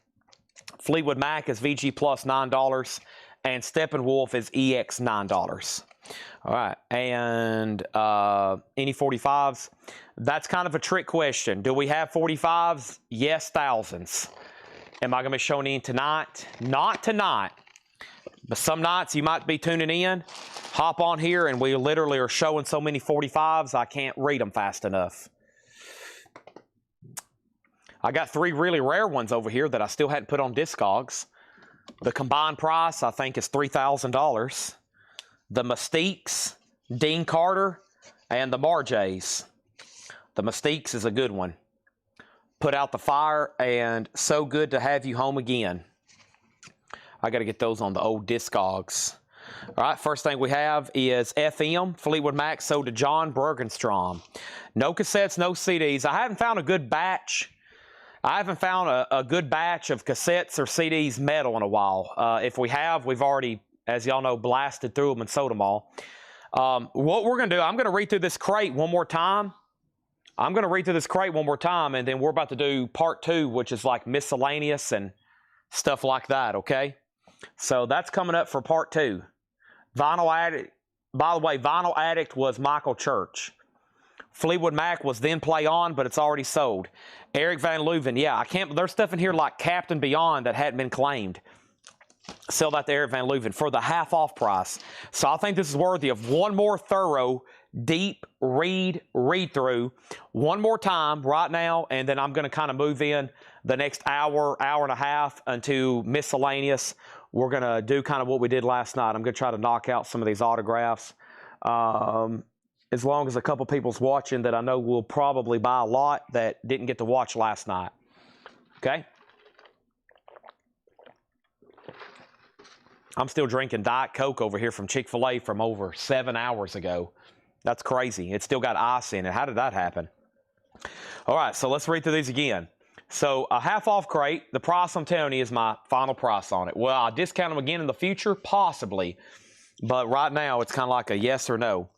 [SPEAKER 3] Fleetwood Mac is VG Plus $9. And Steppenwolf is EX $9. All right. And any 45s? That's kind of a trick question. Do we have 45s? Yes, thousands. Am I going to be showing in tonight? Not tonight. But some nights you might be tuning in. Hop on here and we literally are showing so many 45s I can't read them fast enough. I got 3 really rare ones over here that I still hadn't put on Discogs. The combined price, I think, is $3,000. The Mystiques, Dean Carter, and the Marjays. The Mystiques is a good one. Put Out the Fire and So Good to Have You Home Again. I got to get those on the old Discogs. All right, first thing we have is FM, Fleetwood Mac, sold to John Bergenstrom. No cassettes, no CDs. I haven't found a good batch. I haven't found a good batch of cassettes or CDs metal in a while. If we have, we've already, as y'all know, blasted through them and sold them all. What we're going to do, I'm going to read through this crate one more time. And then we're about to do part 2, which is like miscellaneous and stuff like that, okay? So that's coming up for part 2. Vinyl Addict, by the way, Vinyl Addict was Michael Church. Fleetwood Mac was Then Play On, but it's already sold. Eric Van Leuven, yeah, I can't, there's stuff in here like Captain Beyond that hadn't been claimed. Sell that to Eric Van Leuven for the half-off price. So I think this is worthy of one more thorough, deep read-through. One more time right now, and then I'm going to kind of move in the next hour, hour and a half into miscellaneous. We're going to do kind of what we did last night. I'm going to try to knock out some of these autographs. As long as a couple people's watching that I know will probably buy a lot that didn't get to watch last night. Okay? I'm still drinking Diet Coke over here from Chick-fil-A from over 7 hours ago. That's crazy. It's still got ice in it. How did that happen? All right, so let's read through these again. So a half-off crate, the price I'm telling you is my final price on it. Will I discount them again in the future? Possibly. But right now, it's kind of like a yes or no.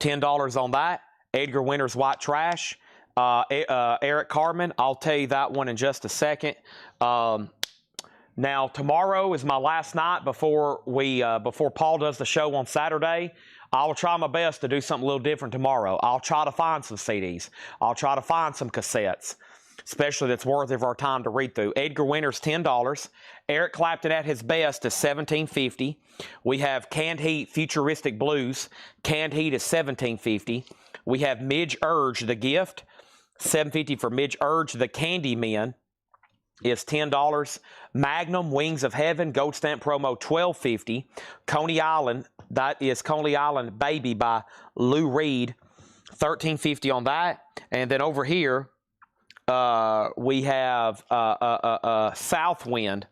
[SPEAKER 3] $10 on that. Edgar Winter's White Trash. Eric Carmen, I'll tell you that one in just a second. Now, tomorrow is my last night before Paul does the show on Saturday. I will try my best to do something a little different tomorrow. I'll try to find some CDs. I'll try to find some cassettes, especially that's worth of our time to read through. Edgar Winter's $10. Eric Clapton at his best is $17.50. We have Canned Heat Futuristic Blues. Canned Heat is $17.50. We have Midge Urge The Gift, $7.50 for Midge Urge. The Candyman is $10. Magnum Wings of Heaven Gold Stamp promo $12.50. Coney Island, that is Coney Island Baby by Lou Reed, $13.50 on that. And then over here we have Southwind.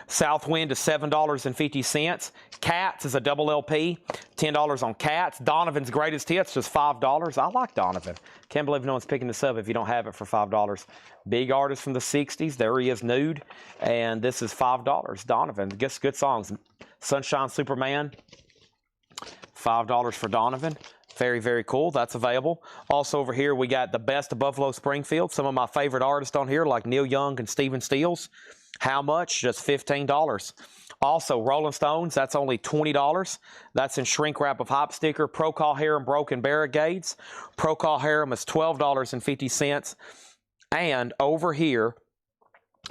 [SPEAKER 3] Southwind is $7.50. Cats is a double LP, $10 on Cats. Donovan's Greatest Hits is $5. I like Donovan. Can't believe no one's picking this up if you don't have it for $5. Big artist from the 60s. There he is, nude. And this is $5. Donovan, gets good songs. Sunshine Superman, $5 for Donovan. Very, very cool. That's available. Also over here, we got the best of Buffalo Springfield. Some of my favorite artists on here, like Neil Young and Stephen Stills. How much? Just $15. Also, Rolling Stones, that's only $20. That's in shrink wrap of Hop Sticker. Procol Harum Broken Barricades. Procol Harum is $12.50. And over here,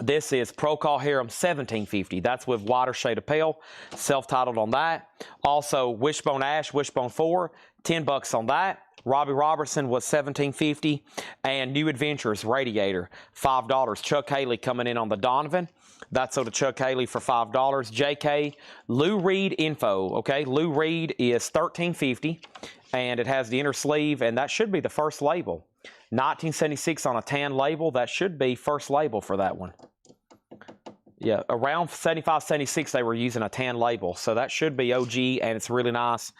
[SPEAKER 3] this is Procol Harum $17.50. That's with Wider Shade of Pale, self-titled on that. Also, Wishbone Ash, Wishbone 4, $10 on that. Robbie Robertson was $17.50. And New Adventures Radiator, $5. Chuck Haley coming in on the Donovan. That's sold to Chuck Haley for $5. JK, Lou Reed Info. Okay, Lou Reed is $13.50. And it has the inner sleeve, and that should be the first label. 1976 on a tan label. That should be first label for that one. Yeah, around 75, 76, they were using a tan label. So that should be OG, and it's really nice.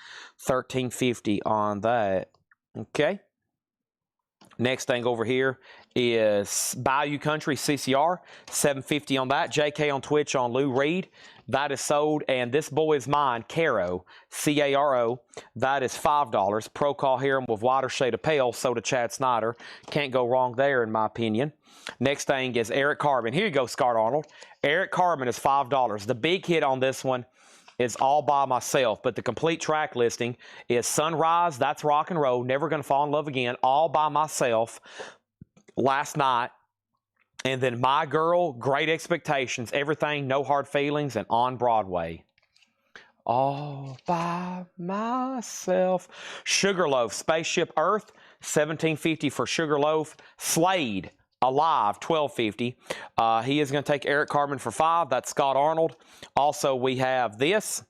[SPEAKER 3] $13.50 on that. Okay. Next thing over here is Bayou Country CCR, $7.50 on that. JK on Twitch on Lou Reed. That is sold, and this boy is mine, Caro, C-A-R-O. That is $5. Procol Harum with Wider Shade of Pale, sold to Chad Snyder. Can't go wrong there, in my opinion. Next thing is Eric Carbon. Here you go, Scott Arnold. Eric Carbon is $5. The big hit on this one is All By Myself, but the complete track listing is Sunrise, That's Rock and Roll, Never Gonna Fall in Love Again, All By Myself, Last Night, and then My Girl, Great Expectations, Everything, No Hard Feelings, and On Broadway. All By Myself. Sugarloaf, Spaceship Earth, $17.50 for Sugarloaf. Slade, Alive, $12.50. He is going to take Eric Carbon for $5. That's Scott Arnold. Also, we have this.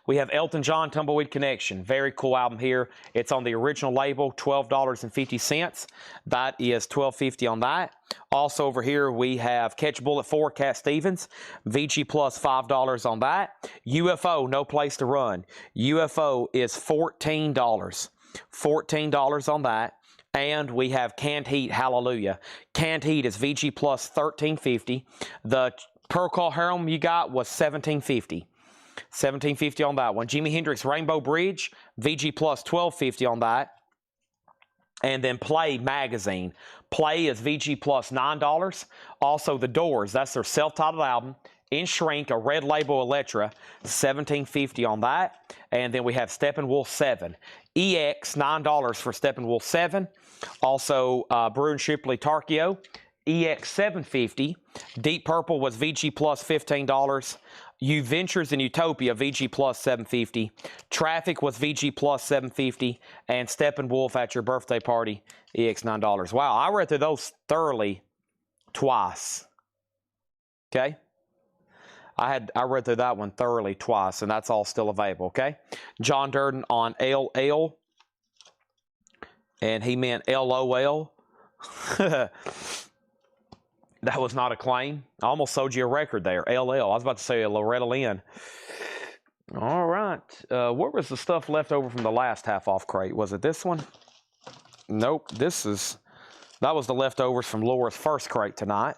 [SPEAKER 3] We have Elton John, Tumbleweed Connection. Very cool album here. It's on the original label, $12.50. That is $12.50 on that. Also over here, we have Catch Bullet 4, Cat Stevens. VG Plus, $5 on that. UFO, No Place to Run. UFO is $14. $14 on that. And we have Canned Heat, Hallelujah. Canned Heat is VG Plus $13.50. The Procol Harum you got was $17.50. $17.50 on that one. Jimi Hendrix Rainbow Bridge, VG Plus $12.50 on that. And then Play Magazine. Play is VG Plus $9. Also The Doors, that's their self-titled album. In shrink, a red label Electra, $17.50 on that. And then we have Steppenwolf 7. EX, $9 for Steppenwolf 7. Also, Brew and Shipley Tarkio, EX $7.50. Deep Purple was VG Plus $15. U Ventures in Utopia, VG Plus $7.50. Traffic was VG Plus $7.50. And Steppenwolf at Your Birthday Party, EX $9. Wow, I read through those thoroughly twice. Okay? I read through that one thoroughly twice, and that's all still available, okay? John Durden on LL, and he meant LOL. That was not a claim. I almost sold you a record there, LL. I was about to say Loretta Lynn. All right. What was the stuff left over from the last half-off crate? Was it this one? Nope. That was the leftovers from Laura's first crate tonight.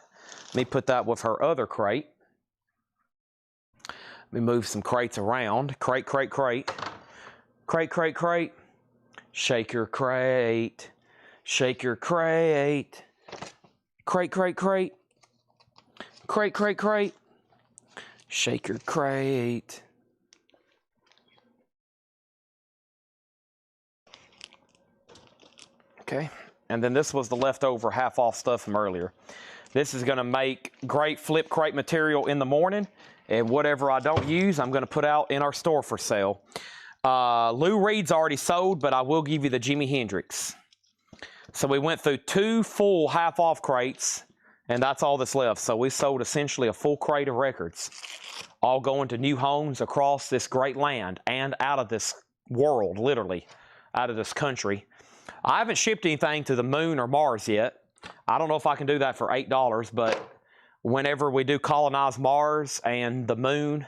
[SPEAKER 3] Let me put that with her other crate. Let me move some crates around. Crate, crate, crate. Crate, crate, crate. Shake your crate. Shake your crate. Crate, crate, crate. Crate, crate, crate. Shaker crate. Okay, and then this was the leftover half-off stuff from earlier. This is going to make great flip crate material in the morning, and whatever I don't use, I'm going to put out in our store for sale. Lou Reed's already sold, but I will give you the Jimi Hendrix. So we went through 2 full half-off crates, and that's all that's left. So we sold essentially a full crate of records, all going to new homes across this great land and out of this world, literally, out of this country. I haven't shipped anything to the moon or Mars yet. I don't know if I can do that for $8, but whenever we do colonize Mars and the moon,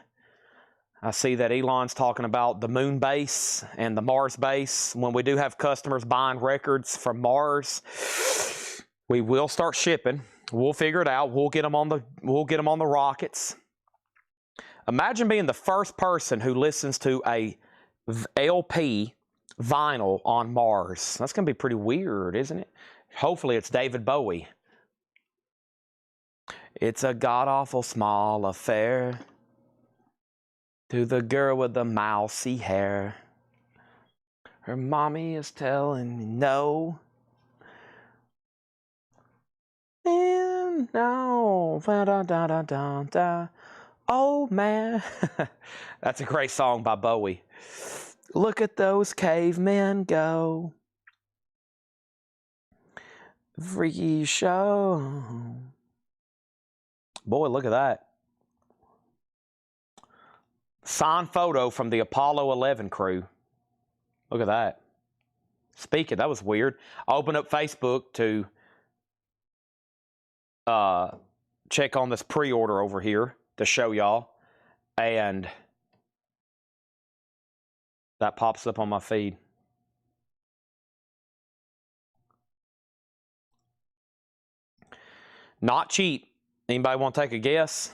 [SPEAKER 3] I see that Elon's talking about the moon base and the Mars base. When we do have customers buying records from Mars, we will start shipping. We'll figure it out. We'll get them on the rockets. Imagine being the first person who listens to a LP vinyl on Mars. That's going to be pretty weird, isn't it? Hopefully it's David Bowie. It's a god-awful small affair to the girl with the mousy hair. Her mommy is telling me no. And no. Da, da, da, da, da, da. Oh, man. That's a great song by Bowie. Look at those cavemen go. Freaky show. Boy, look at that. Signed photo from the Apollo 11 crew. Look at that. Speaking, that was weird. I opened up Facebook to check on this pre-order over here to show y'all. And that pops up on my feed. Not cheap. Anybody want to take a guess?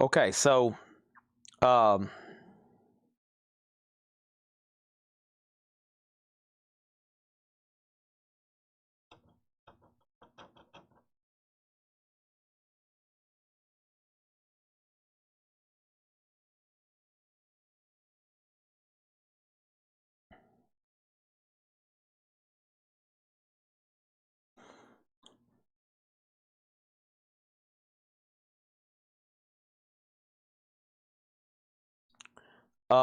[SPEAKER 3] Okay, so I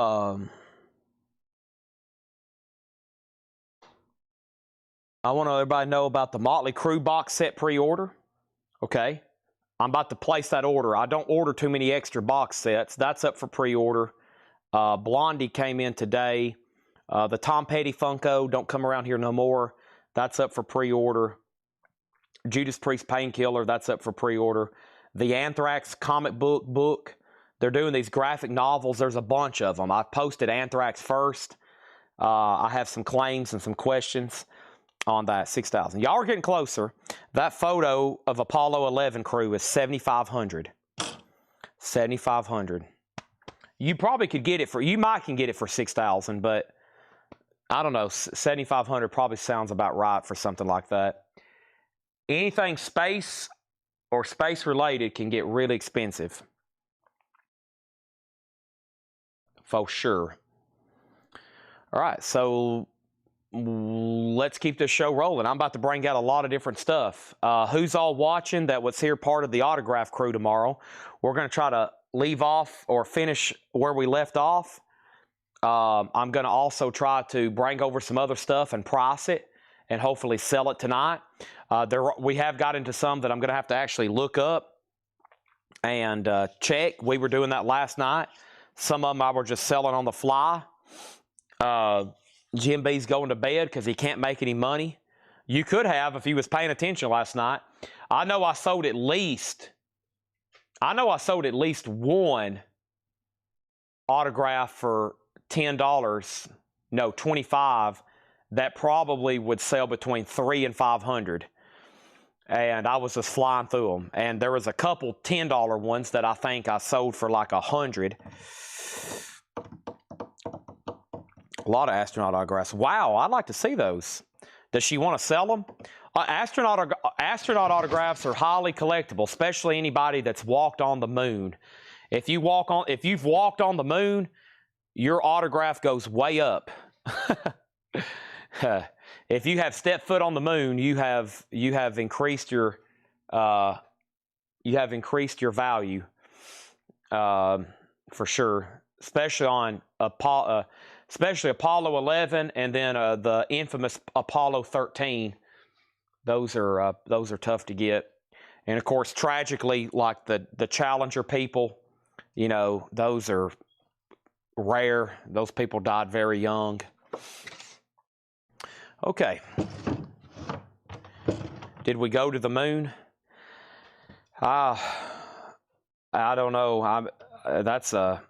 [SPEAKER 3] want everybody to know about the Motley Crue box set pre-order. Okay, I'm about to place that order. I don't order too many extra box sets. That's up for pre-order. Blondie came in today. The Tom Petty Funko, Don't Come Around Here No More. That's up for pre-order. Judas Priest Painkiller, that's up for pre-order. The Anthrax comic book. They're doing these graphic novels. There's a bunch of them. I posted Anthrax first. I have some claims and some questions on that. 6,000. Y'all are getting closer. That photo of Apollo 11 crew is 7,500. 7,500. You probably could get it for, you might can get it for 6,000, but I don't know. 7,500 probably sounds about right for something like that. Anything space or space related can get really expensive. For sure. All right, so let's keep this show rolling. I'm about to bring out a lot of different stuff. Who's all watching that was here part of the autograph crew tomorrow? We're going to try to leave off or finish where we left off. I'm going to also try to bring over some other stuff and price it and hopefully sell it tonight. We have got into some that I'm going to have to actually look up and check. We were doing that last night. Some of them I were just selling on the fly. Jim B's going to bed because he can't make any money. You could have if he was paying attention last night. I know I sold at least one autograph for $10. No, $25. That probably would sell between $300 and $500. and I was just flying through them. And there was a couple $10 ones that I think I sold for like $100. A lot of astronaut autographs. Wow, I'd like to see those. Does she want to sell them? Astronaut autographs are highly collectible, especially anybody that's walked on the moon. If you've walked on the moon, your autograph goes way up. If you have stepped foot on the moon, you have increased your value for sure, especially on especially Apollo 11 and then the infamous Apollo 13. Those are tough to get. And of course, tragically, like the Challenger people, you know, those are rare. Those people died very young. Okay. Did we go to the moon? I don't know. That's a.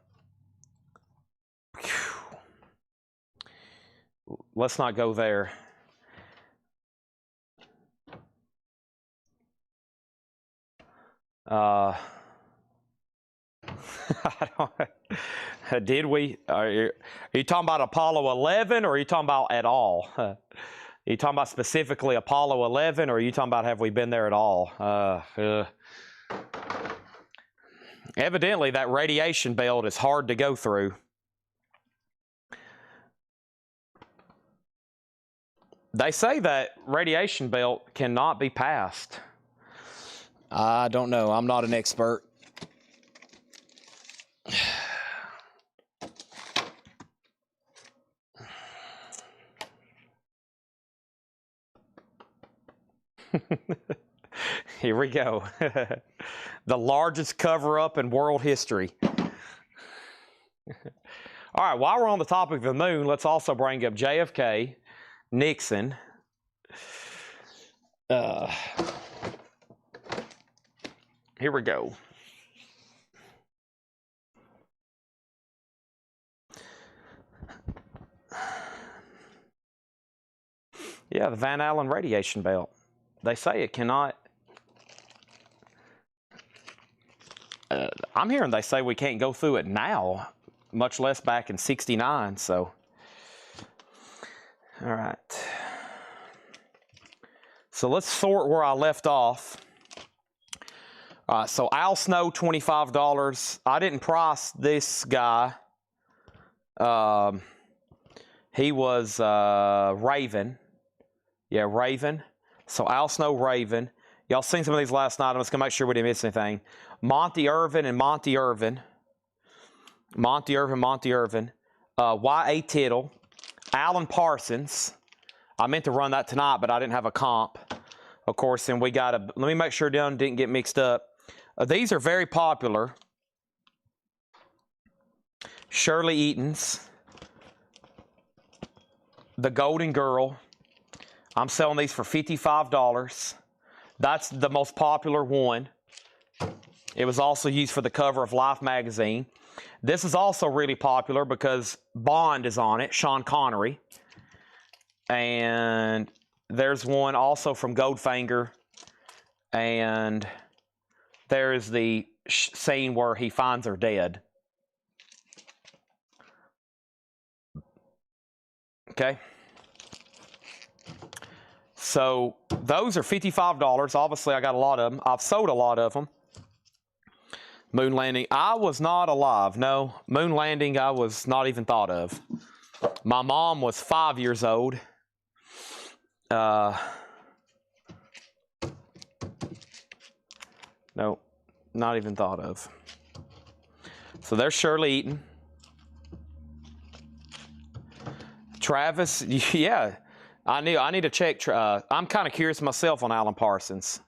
[SPEAKER 3] Let's not go there. I don't, did we? Are you talking about Apollo 11, or are you talking about at all? Are you talking about specifically Apollo 11, or are you talking about have we been there at all? Evidently, that radiation belt is hard to go through. They say that radiation belt cannot be passed. I don't know. I'm not an expert. Here we go. The largest cover-up in world history. All right, while we're on the topic of the moon, let's also bring up JFK, Nixon. Here we go. Yeah, the Van Allen radiation belt. They say it cannot. I'm hearing they say we can't go through it now, much less back in '69. So, all right. So let's sort where I left off. So Al Snow, $25. I didn't price this guy. He was Raven. Yeah, Raven. So Al Snow, Raven. Y'all seen some of these last night. I'm just going to make sure we didn't miss anything. Monty Irvin and Monty Irvin. Monty Irvin. Y.A. Tittle. Alan Parsons. I meant to run that tonight, but I didn't have a comp. Of course, and we got let me make sure Dylan didn't get mixed up. These are very popular. Shirley Eaton's. The Golden Girl. I'm selling these for $55. That's the most popular one. It was also used for the cover of Life magazine. This is also really popular because Bond is on it, Sean Connery. And there's one also from Goldfinger. And there's the scene where he finds her dead. Okay. So those are $55. Obviously, I got a lot of them. I've sold a lot of them. Moon landing. I was not alive. No, moon landing I was not even thought of. My mom was 5 years old. No, not even thought of. So there's Shirley Eaton. Travis, yeah. I need to check. I'm kind of curious myself on Alan Parsons.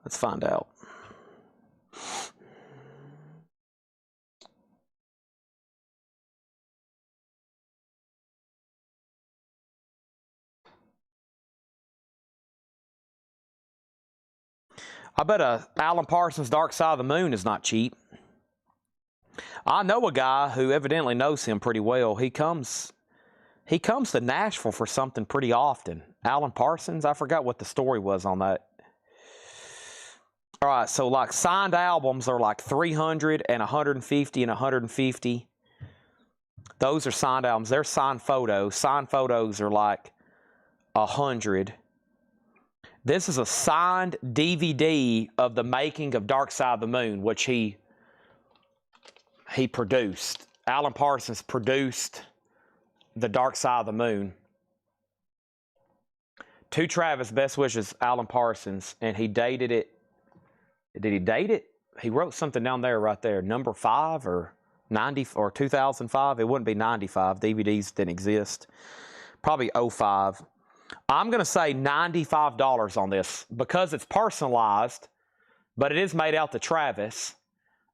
[SPEAKER 3] Let's find out. I bet Alan Parsons' Dark Side of the Moon is not cheap. I know a guy who evidently knows him pretty well. He comes to Nashville for something pretty often. Alan Parsons, I forgot what the story was on that. All right, so like signed albums are like 300 and 150 and 150. Those are signed albums. They're signed photos. Signed photos are like 100. This is a signed DVD of the making of Dark Side of the Moon, which he produced. Alan Parsons produced the Dark Side of the Moon. To Travis, best wishes, Alan Parsons, and he dated it. Did he date it? He wrote something down there, right there, number 5 or 90 or 2005. It wouldn't be 95. DVDs didn't exist. Probably 05. I'm going to say $95 on this because it's personalized, but it is made out to Travis,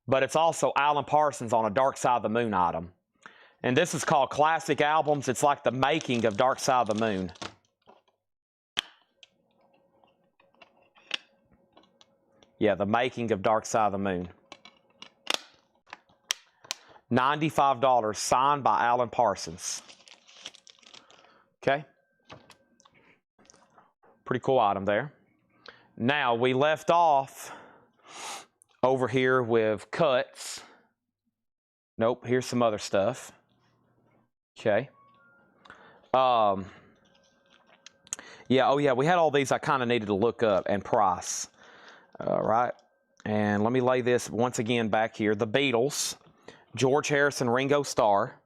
[SPEAKER 3] but it's also Alan Parsons on a Dark Side of the Moon item. And this is called Classic Albums. It's like the making of Dark Side of the Moon. Yeah, the making of Dark Side of the Moon. $95 signed by Alan Parsons. Okay. Pretty cool item there. Now, we left off over here with cuts. Nope, here's some other stuff. Okay. Yeah, oh yeah, we had all these I kind of needed to look up and price. All right. And let me lay this once again back here. The Beatles, George Harrison, Ringo Starr.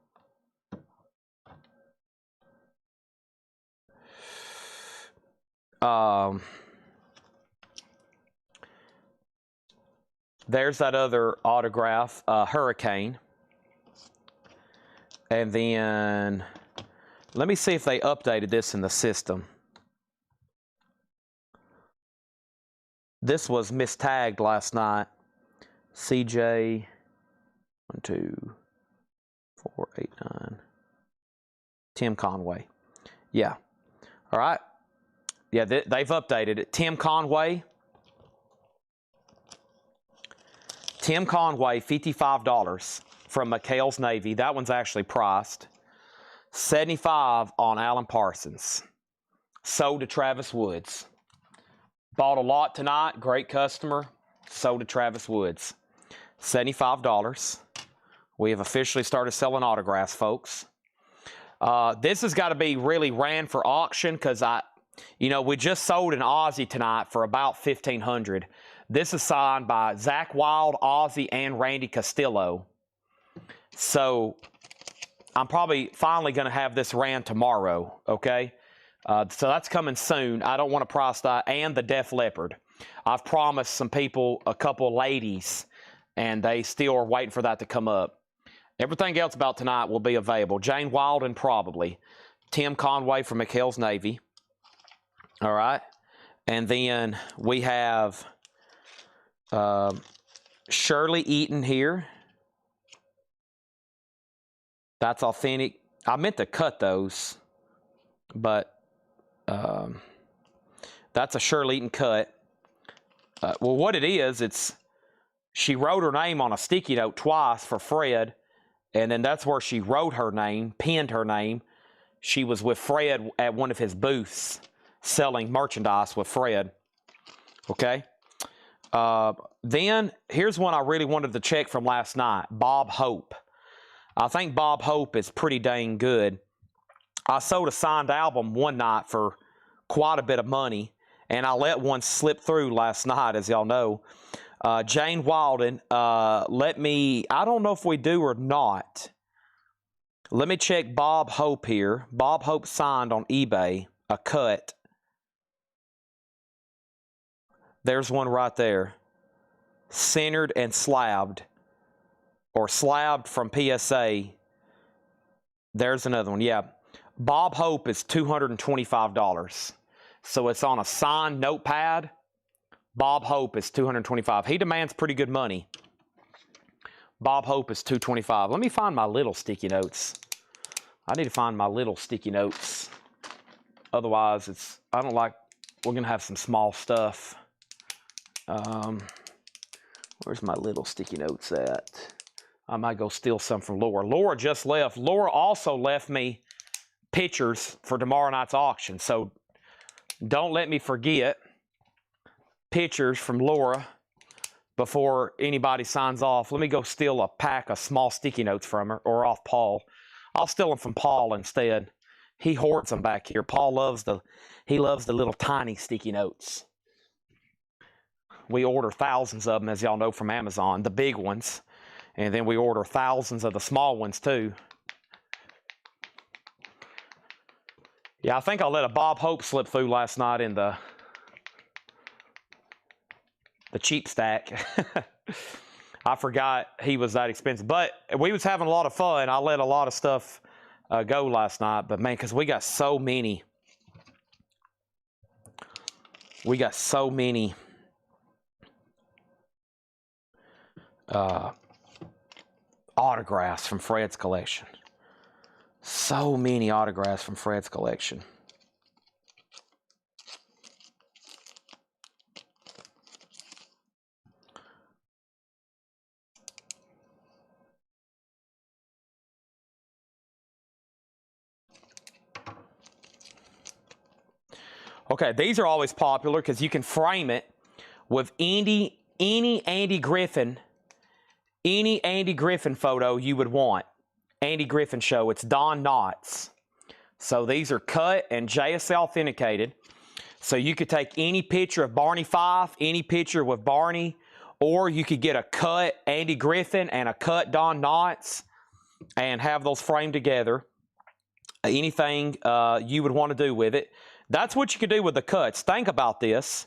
[SPEAKER 3] There's that other autograph, Hurricane. And then, let me see if they updated this in the system. This was mistagged last night. CJ, 1, 2, 4, 8, 9. Tim Conway. Yeah. All right. Yeah, they've updated it. Tim Conway. Tim Conway, $55 from McHale's Navy. That one's actually priced. $75 on Alan Parsons. Sold to Travis Woods. Bought a lot tonight. Great customer. Sold to Travis Woods. $75. We have officially started selling autographs, folks. This has got to be really ran for auction because we just sold an Aussie tonight for about $1,500. This is signed by Zach Wild, Ozzy, and Randy Castillo. So I'm probably finally going to have this ran tomorrow, okay? So that's coming soon. I don't want to price that. And the Def Leppard. I've promised some people, a couple ladies, and they still are waiting for that to come up. Everything else about tonight will be available. Jane Wilden, probably. Tim Conway from McHale's Navy. All right. And then we have Shirley Eaton here. That's authentic. I meant to cut those, but that's a Shirley Eaton cut. Well, what it is, she wrote her name on a sticky note twice for Fred, and then that's where she wrote her name, pinned her name. She was with Fred at one of his booths selling merchandise with Fred. Okay. Then here's one I really wanted to check from last night. Bob Hope. I think Bob Hope is pretty dang good. I sold a signed album one night for quite a bit of money, and I let one slip through last night, as y'all know. Jane Wilden, I don't know if we do or not. Let me check Bob Hope here. Bob Hope signed on eBay, a cut. There's one right there. Centered and slabbed. Or slabbed from PSA. There's another one, yeah. Bob Hope is $225. So it's on a signed notepad. Bob Hope is $225. He demands pretty good money. Bob Hope is $225. Let me find my little sticky notes. I need to find my little sticky notes. Otherwise, we're going to have some small stuff. Where's my little sticky notes at? I might go steal some from Laura. Laura just left. Laura also left me pictures for tomorrow night's auction. So don't let me forget pictures from Laura before anybody signs off. Let me go steal a pack of small sticky notes from her, or off Paul. I'll steal them from Paul instead. He hoards them back here. Paul loves the little tiny sticky notes. We order thousands of them, as y'all know, from Amazon, the big ones. And then we order thousands of the small ones too. Yeah, I think I let a Bob Hope slip through last night in the cheap stack. I forgot he was that expensive. But we was having a lot of fun. I let a lot of stuff go last night. But man, because we got so many. We got so many autographs from Fred's collection. So many autographs from Fred's collection. Okay, these are always popular because you can frame it with any Andy Griffin photo you would want. Andy Griffin show. It's Don Knotts. So these are cut and JSA authenticated. So you could take any picture of Barney Fife, any picture with Barney, or you could get a cut Andy Griffin and a cut Don Knotts and have those framed together. Anything you would want to do with it. That's what you could do with the cuts. Think about this.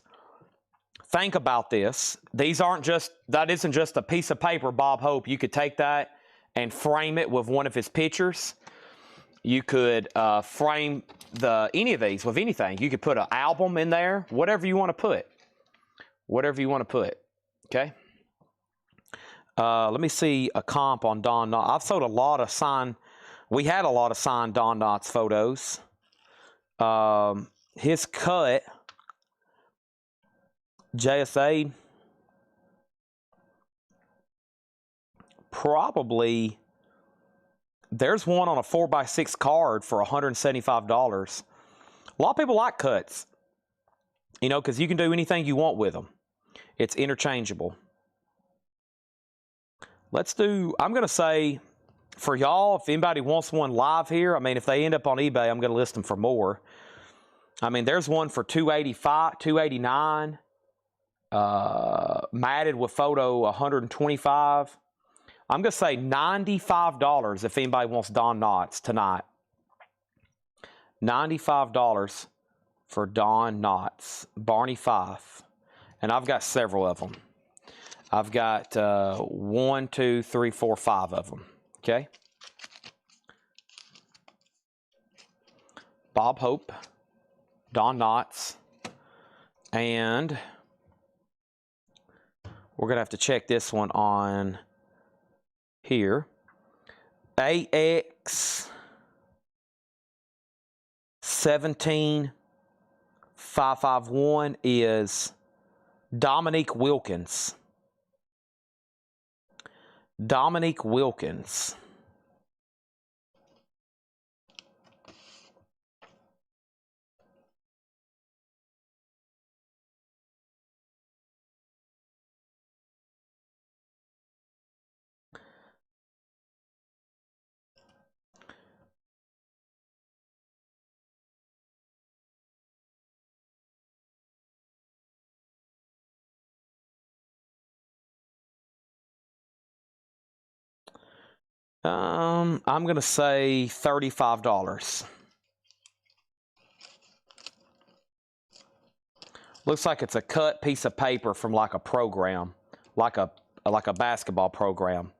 [SPEAKER 3] Think about this. That isn't just a piece of paper, Bob Hope. You could take that and frame it with one of his pictures. You could frame any of these with anything. You could put an album in there, whatever you want to put. Whatever you want to put. Okay? Let me see a comp on Don Knotts. I've sold a lot of signed. We had a lot of signed Don Knotts photos. His cut, JSA, probably, there's one on a 4x6 card for $175. A lot of people like cuts, you know, because you can do anything you want with them. It's interchangeable. I'm going to say, for y'all, if anybody wants one live here, I mean, if they end up on eBay, I'm going to list them for more. I mean, there's one for $285, $289, matted with photo $125. I'm going to say $95 if anybody wants Don Knotts tonight. $95 for Don Knotts, Barney Fife. And I've got several of them. I've got 1, 2, 3, 4, 5 of them. Okay. Bob Hope, Don Knotts, and we're going to have to check this one on here. AX 17551 is Dominique Wilkins. Dominique Wilkins. I'm going to say $35. Looks like it's a cut piece of paper from like a program, like a basketball program.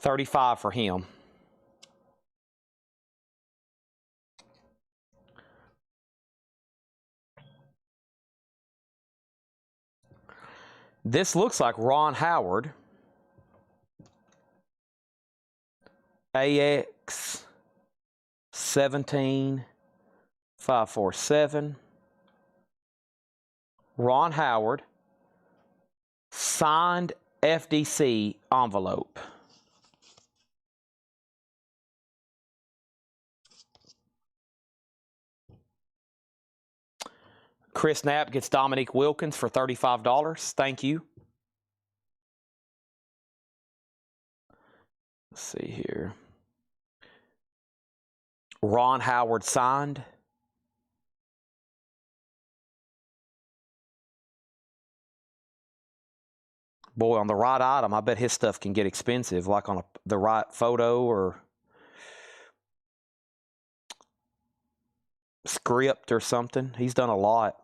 [SPEAKER 3] $35 for him. This looks like Ron Howard. AX 17547. Ron Howard. Signed FDC envelope. Chris Knapp gets Dominique Wilkins for $35. Thank you. Let's see here. Ron Howard signed. Boy, on the right item, I bet his stuff can get expensive, like on the right photo or script or something. He's done a lot.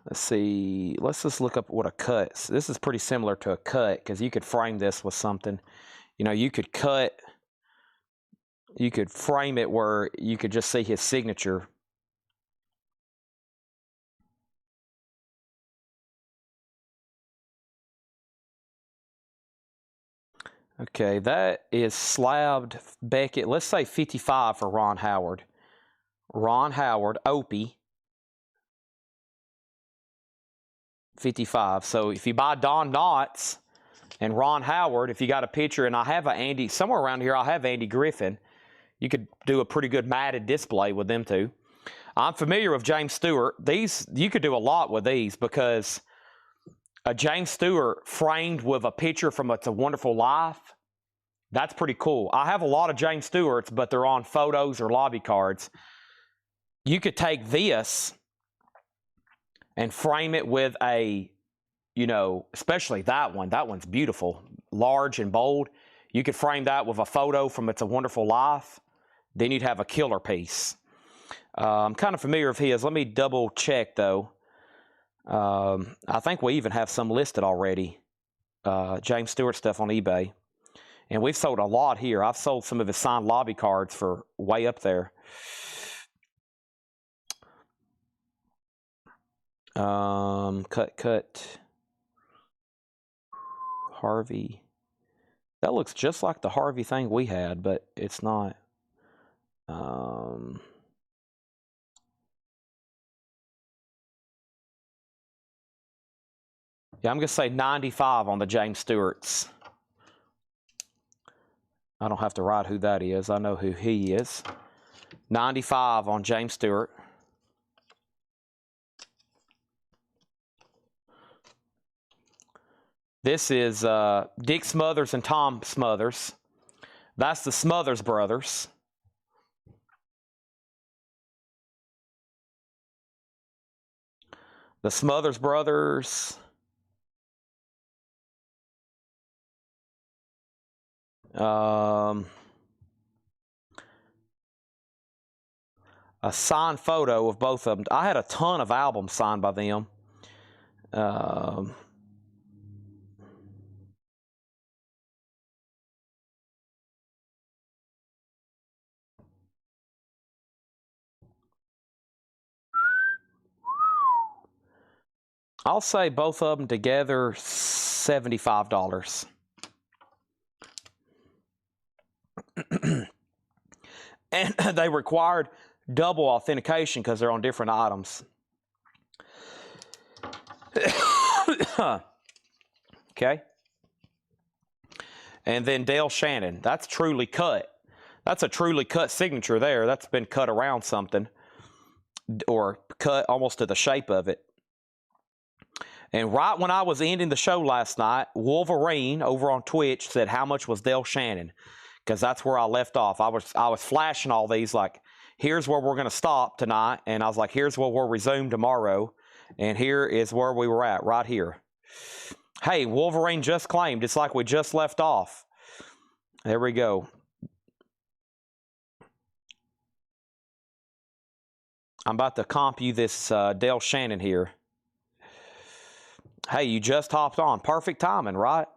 [SPEAKER 3] Let's see. Let's just look up what a cut. This is pretty similar to a cut because you could frame this with something. You know, you could frame it where you could just see his signature. Okay, that is slabbed Beckett. Let's say 55 for Ron Howard. Ron Howard, Opie. 55. So if you buy Don Knotts and Ron Howard, if you got a picture, and I have somewhere around here, I have Andy Griffin. You could do a pretty good matted display with them too. I'm familiar with James Stewart. You could do a lot with these because a James Stewart framed with a picture from It's a Wonderful Life, that's pretty cool. I have a lot of James Stewarts, but they're on photos or lobby cards. You could take this and frame it with especially that one. That one's beautiful, large and bold. You could frame that with a photo from It's a Wonderful Life. Then you'd have a killer piece. I'm kind of familiar with his. Let me double check, though. I think we even have some listed already. James Stewart stuff on eBay. And we've sold a lot here. I've sold some of his signed lobby cards for way up there. Cut. Harvey. That looks just like the Harvey thing we had, but it's not. Yeah, I'm going to say 95 on the James Stewarts. I don't have to write who that is. I know who he is. 95 on James Stewart. This is Dick Smothers and Tom Smothers. That's the Smothers brothers. The Smothers brothers. A signed photo of both of them. I had a ton of albums signed by them. I'll say both of them together, $75. And they required double authentication because they're on different items. Okay. And then Dale Shannon. That's truly cut. That's a truly cut signature there. That's been cut around something or cut almost to the shape of it. And right when I was ending the show last night, Wolverine over on Twitch said, how much was Dale Shannon? Because that's where I left off. I was flashing all these like, here's where we're going to stop tonight. And I was like, here's where we'll resume tomorrow. And here is where we were at, right here. Hey, Wolverine just claimed. It's like we just left off. There we go. I'm about to comp you this Dale Shannon here. Hey, you just hopped on. Perfect timing, right?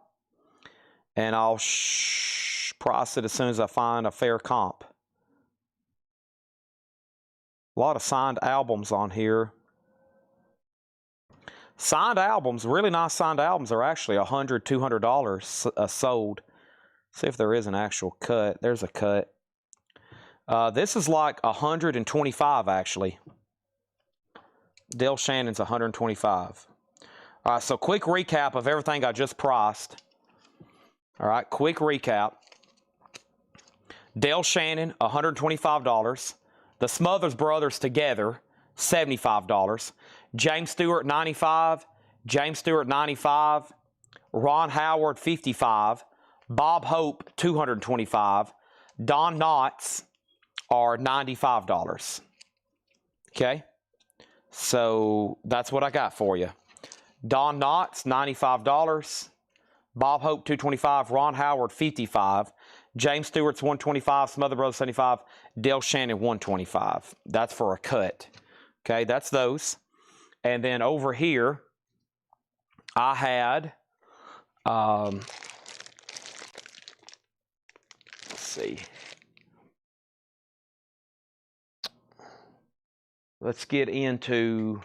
[SPEAKER 3] And I'll price it as soon as I find a fair comp. A lot of signed albums on here. Signed albums, really nice signed albums, are actually $100, $200 sold. See if there is an actual cut. There's a cut. This is like 125 actually. Dale Shannon's 125. All right, so quick recap of everything I just priced. All right, quick recap. Dale Shannon, $125. The Smothers Brothers together, $75. James Stewart, $95. James Stewart, $95. Ron Howard, $55. Bob Hope, $225. Don Knotts are $95. Okay? So that's what I got for you. Don Knotts, $95. Bob Hope, $225. Ron Howard, $55. James Stewart's $125. Smother Brothers, $75. Dale Shannon, $125. That's for a cut. Okay, that's those. And then over here, I had, let's see. Let's get into,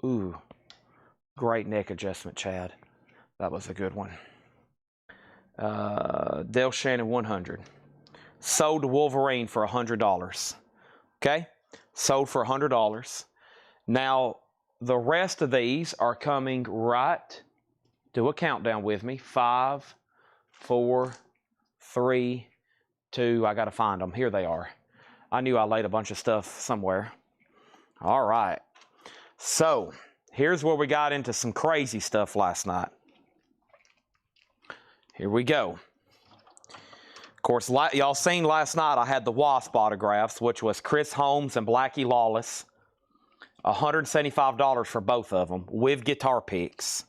[SPEAKER 3] ooh, great neck adjustment, Chad. That was a good one. Dale Shannon, 100. Sold to Wolverine for $100. Okay? Sold for $100. Now, the rest of these are coming right. Do a countdown with me. 5, 4, 3, 2. I got to find them. Here they are. I knew I laid a bunch of stuff somewhere. All right. So, here's where we got into some crazy stuff last night. Here we go. Of course, y'all seen last night I had the Wasp autographs, which was Chris Holmes and Blackie Lawless. $175 for both of them with guitar picks.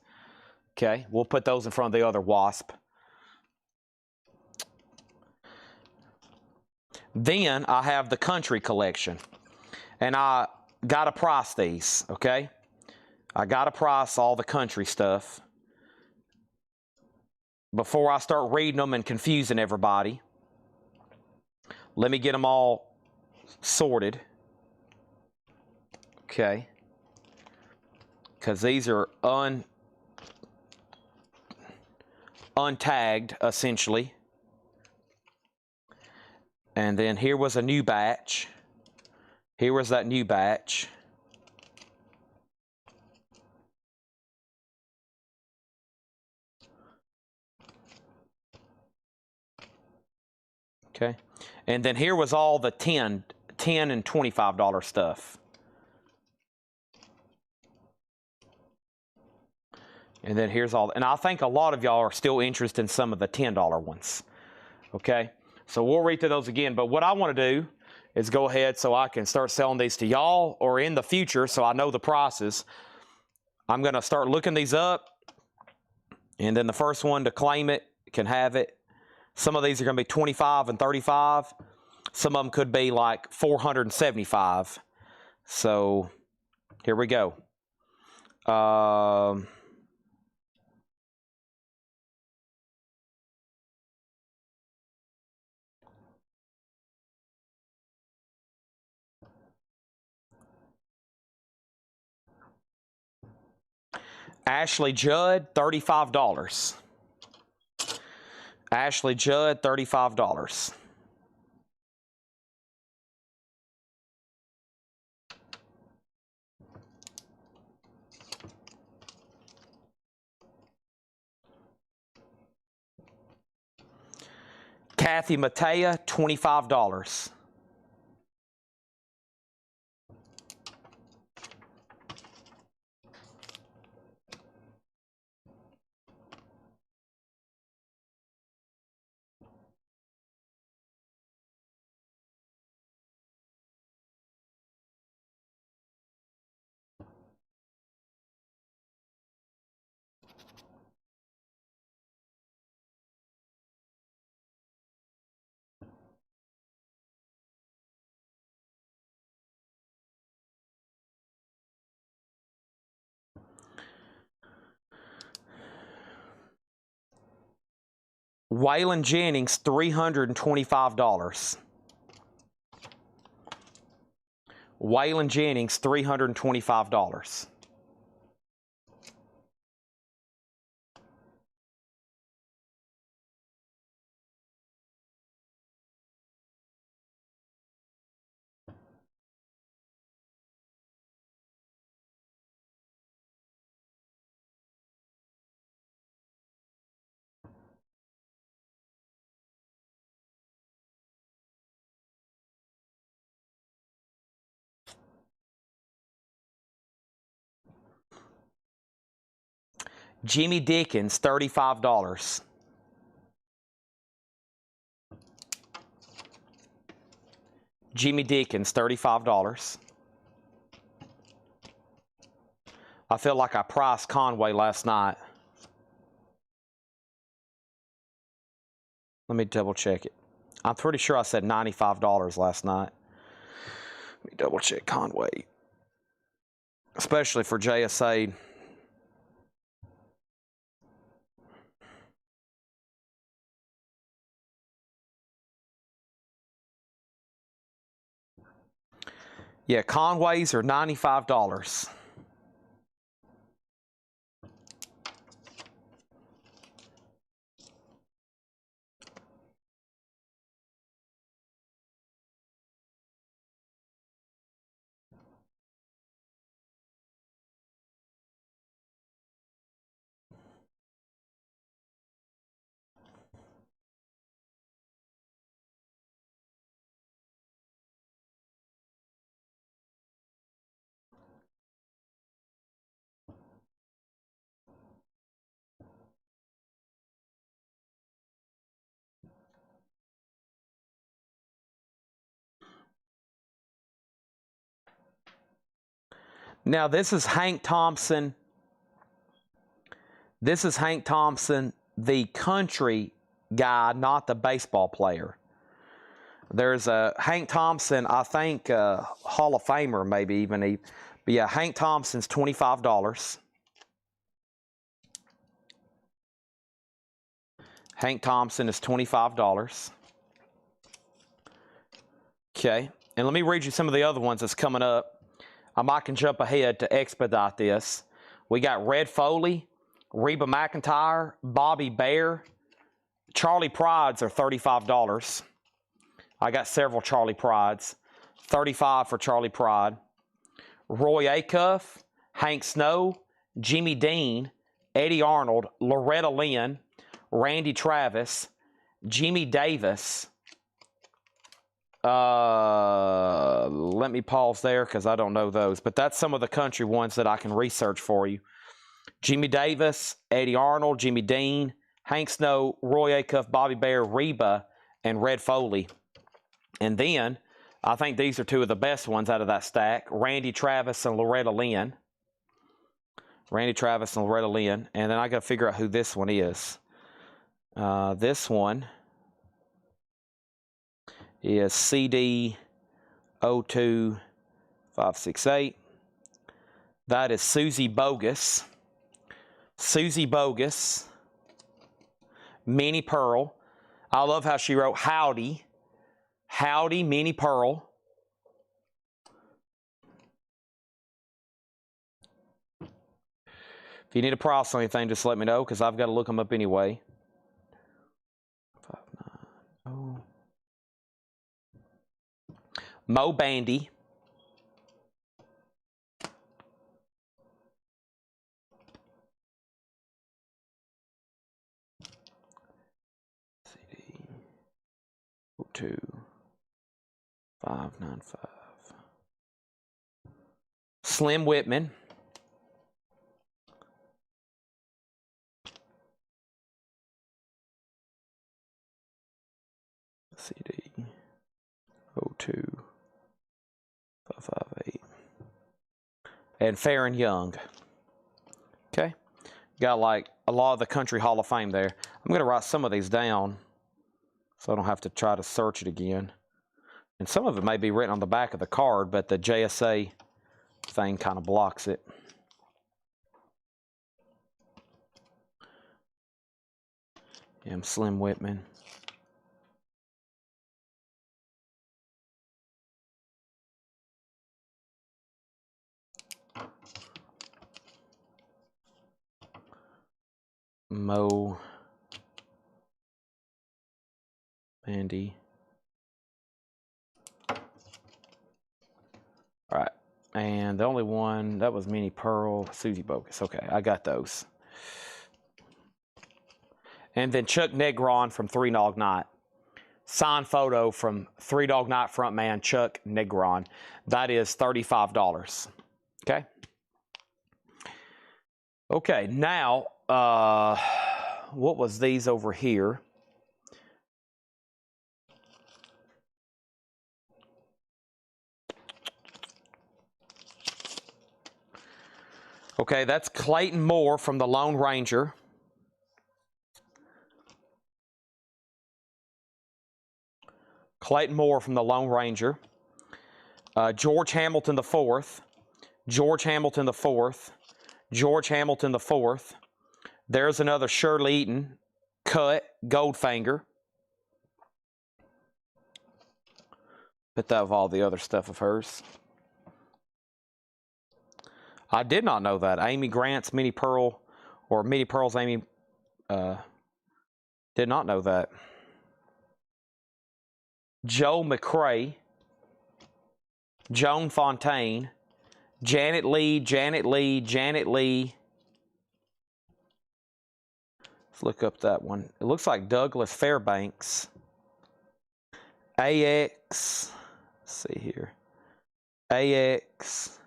[SPEAKER 3] Okay, we'll put those in front of the other Wasp. Then I have the country collection. And I got to price these, okay? I got to price all the country stuff before I start reading them and confusing everybody. Let me get them all sorted. Okay. Because these are untagged, essentially. And then here was a new batch. Here was that new batch. Okay. And then here was all the $10 and $25 stuff. And then here's all, and I think a lot of y'all are still interested in some of the $10 ones. Okay. So we'll read through those again. But what I want to do is go ahead so I can start selling these to y'all, or in the future so I know the prices. I'm going to start looking these up. And then the first one to claim it can have it. Some of these are going to be 25 and 35. Some of them could be like 475. So here we go. Ashley Judd, $35. Ashley Judd, $35. Kathy Mattea, $25. Waylon Jennings, $325. Waylon Jennings, $325. Jimmy Dickens, $35. Jimmy Dickens, $35. I feel like I priced Conway last night. Let me double check it. I'm pretty sure I said $95 last night. Let me double check Conway. Especially for JSA. Yeah, Conways are $95. Now, this is Hank Thompson. This is Hank Thompson, the country guy, not the baseball player. There's a Hank Thompson, I think, Hall of Famer, maybe even. But yeah, Hank Thompson's $25. Hank Thompson is $25. Okay, and let me read you some of the other ones that's coming up. I might can jump ahead to expedite this. We got Red Foley, Reba McEntire, Bobby Bear. Charlie Prides are $35. I got several Charlie Prides. $35 for Charlie Pride. Roy Acuff, Hank Snow, Jimmy Dean, Eddie Arnold, Loretta Lynn, Randy Travis, Jimmy Davis. Let me pause there because I don't know those, but that's some of the country ones that I can research for you. Jimmy Davis, Eddie Arnold, Jimmy Dean, Hank Snow, Roy Acuff, Bobby Bear, Reba, and Red Foley. And then, I think these are two of the best ones out of that stack, Randy Travis and Loretta Lynn. Randy Travis and Loretta Lynn. And then I got to figure out who this one is. This one is CD 02568. That is Susie Bogus. Susie Bogus. Minnie Pearl. I love how she wrote Howdy. Howdy, Minnie Pearl. If you need a price on anything, just let me know because I've got to look them up anyway. 590. Mo Bandy. CD 02595. Slim Whitman. CD 02558. And Farron Young. Okay. Got like a lot of the Country Hall of Fame there. I'm going to write some of these down so I don't have to try to search it again. And some of it may be written on the back of the card, but the JSA thing kind of blocks it. M. Slim Whitman. Mo. Mandy. All right. And the only one, that was Minnie Pearl, Susie Bogus. Okay, I got those. And then Chuck Negron from Three Dog Night. Signed photo from Three Dog Night frontman Chuck Negron. That is $35. Okay. Okay, now, what was these over here? Okay, that's Clayton Moore from the Lone Ranger. Clayton Moore from the Lone Ranger. George Hamilton the fourth. George Hamilton the fourth. George Hamilton the fourth. There's another Shirley Eaton cut Goldfinger. Put that with all the other stuff of hers. I did not know that. Amy Grant's Minnie Pearl, or Minnie Pearl's Amy, did not know that. Joe McCrae, Joan Fontaine, Janet Lee, Janet Lee, Janet Lee. Let's look up that one. It looks like Douglas Fairbanks. AX, let's see here. AX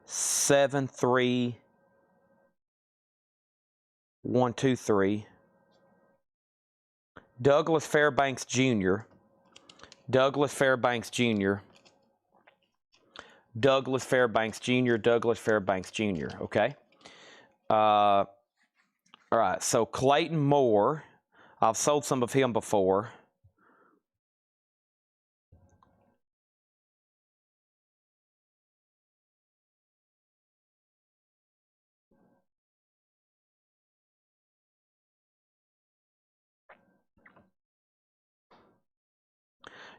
[SPEAKER 3] 73123. Douglas Fairbanks Jr. Douglas Fairbanks Jr. Douglas Fairbanks Jr. Douglas Fairbanks Jr. Okay. All right. So Clayton Moore, I've sold some of him before.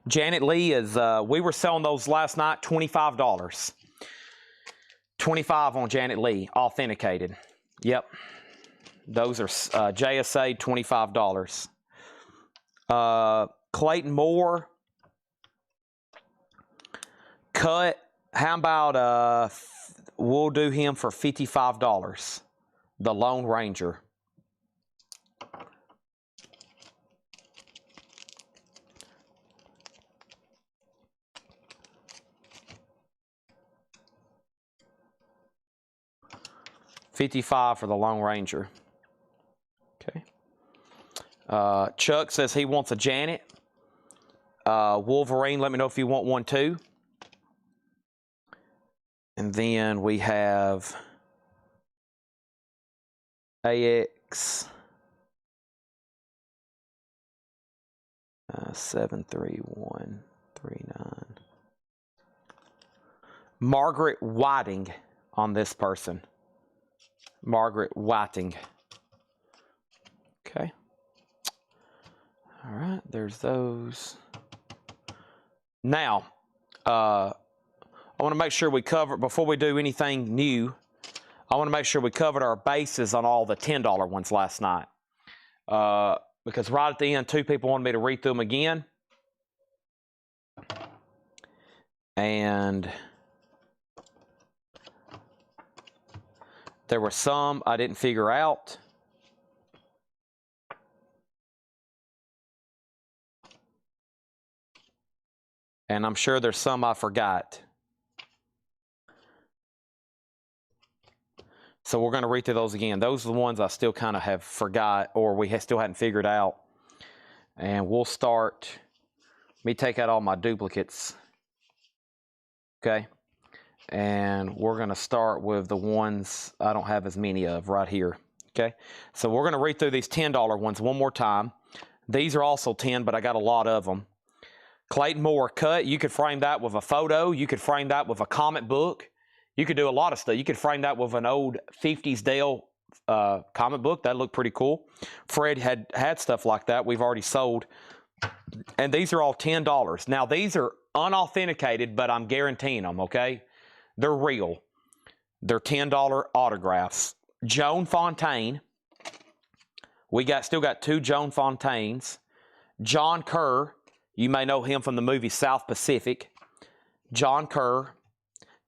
[SPEAKER 3] Janet Lee is, we were selling those last night, $25. 25 on Janet Lee, authenticated. Yep. Those are JSA, $25. Clayton Moore, cut. How about we'll do him for $55. The Lone Ranger. $55 for the Lone Ranger. Okay. Chuck says he wants a Janet. Wolverine, let me know if you want one too. And then we have AX 73139. Margaret Whiting on this person. Margaret Whiting. Okay. All right, there's those. Now, I want to make sure we cover, before we do anything new, I want to make sure we covered our bases on all the $10 ones last night. Because right at the end, two people wanted me to read through them again. And there were some I didn't figure out. And I'm sure there's some I forgot. So we're going to read through those again. Those are the ones I still kind of have forgot, or we still hadn't figured out. And we'll start. Let me take out all my duplicates. Okay. And we're going to start with the ones I don't have as many of right here. Okay. So we're going to read through these $10 ones one more time. These are also 10, but I got a lot of them. Clayton Moore cut. You could frame that with a photo. You could frame that with a comic book. You could do a lot of stuff. You could frame that with an old 50s Dale comic book. That looked pretty cool. Fred had stuff like that. We've already sold. And these are all $10. Now, these are unauthenticated, but I'm guaranteeing them, okay? They're real. They're $10 autographs. Joan Fontaine. We still got 2 Joan Fontaines. John Kerr, you may know him from the movie South Pacific. John Kerr.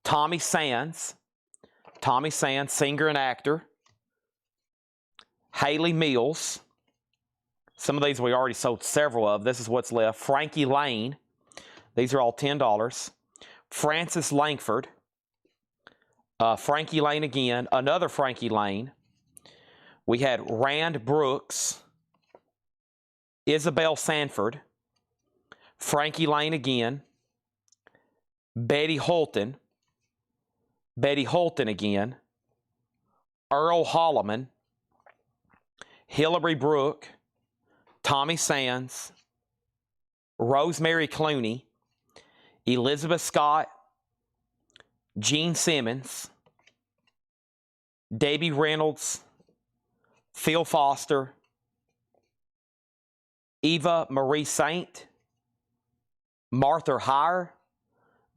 [SPEAKER 3] Tommy Sands, singer and actor. Haley Mills. Some of these we already sold several of. This is what's left. Frankie Lane. These are all $10. Francis Langford. Frankie Lane again. Another Frankie Lane. We had Rand Brooks. Isabel Sanford. Frankie Lane again. Betty Holton again. Earl Holliman. Hillary Brooke. Tommy Sands. Rosemary Clooney. Elizabeth Scott. Gene Simmons. Debbie Reynolds. Phil Foster. Eva Marie Saint. Martha Heyer.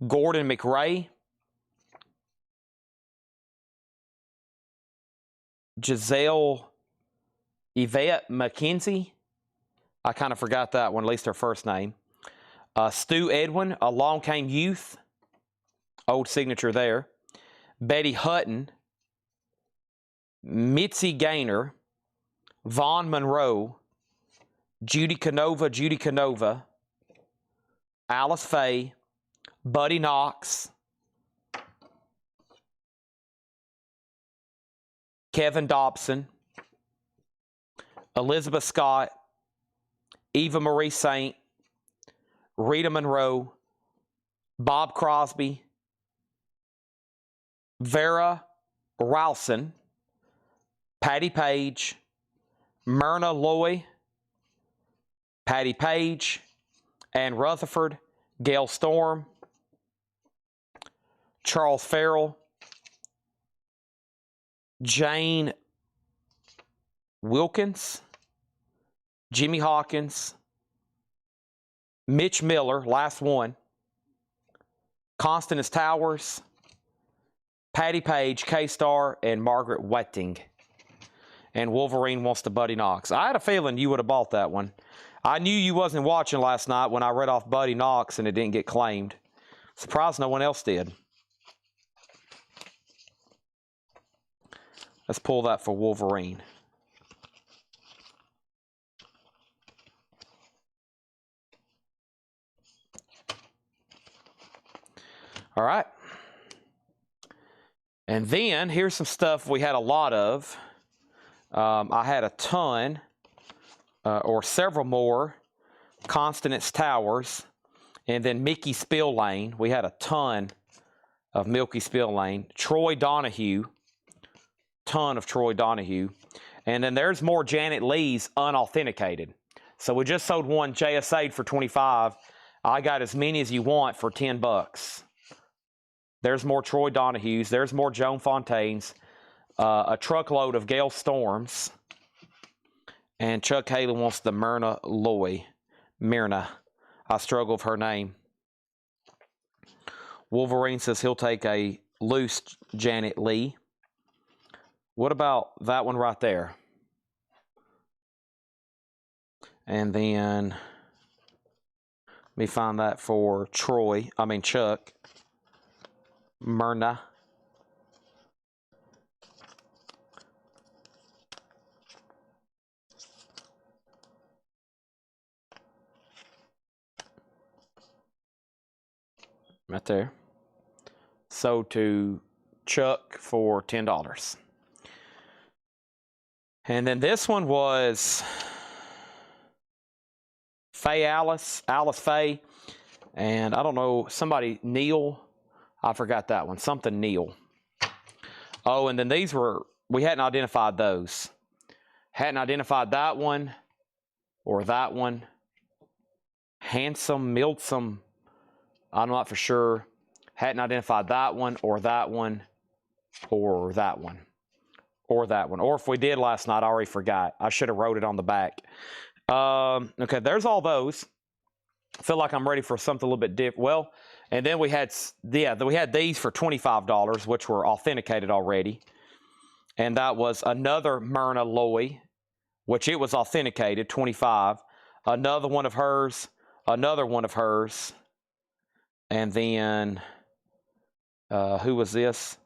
[SPEAKER 3] Gordon McRae. Giselle Yvette McKenzie. I kind of forgot that one, at least her first name. Stu Edwin, Along Came Youth. Old signature there. Betty Hutton. Mitzi Gaynor. Vaughn Monroe. Judy Canova. Alice Faye. Buddy Knox. Kevin Dobson. Elizabeth Scott. Eva Marie Saint. Rita Monroe. Bob Crosby. Vera Ralston. Patty Page. Myrna Loy. Patty Page. Ann Rutherford. Gail Storm. Charles Farrell. Jane Wilkins. Jimmy Hawkins. Mitch Miller, last one. Constance Towers. Patty Page, K-Star, and Margaret Wetting. And Wolverine wants to Buddy Knox. I had a feeling you would have bought that one. I knew you wasn't watching last night when I read off Buddy Knox and it didn't get claimed. Surprised no one else did. Let's pull that for Wolverine. All right. And then here's some stuff we had a lot of. I had a ton, or several more, Constance Towers, and then Mickey Spillane. We had a ton of Milky Spillane. Troy Donahue, ton of Troy Donahue. And then there's more Janet Leigh's unauthenticated. So we just sold one JSA for $25. I got as many as you want for $10. There's more Troy Donahues. There's more Joan Fontaines. A truckload of Gail Storms. And Chuck Haley wants the Myrna Loy. Myrna. I struggle with her name. Wolverine says he'll take a loose Janet Leigh. What about that one right there? And then let me find that for Chuck. Myrna. Right there. Sold to Chuck for $10. And then this one was Alice Faye. And I don't know, somebody, Neil. I forgot that one. Something Neil. Oh, and then these we hadn't identified those. Hadn't identified that one or that one. Handsome, Milsome. I'm not for sure. Hadn't identified that one or that one or that one or that one. Or if we did last night, I already forgot. I should have wrote it on the back. Okay, there's all those. I feel like I'm ready for something a little bit different. Well, and then we had these for $25, which were authenticated already. And that was another Myrna Loy which it was authenticated, 25. Another one of hers, another one of hers, and then who was this?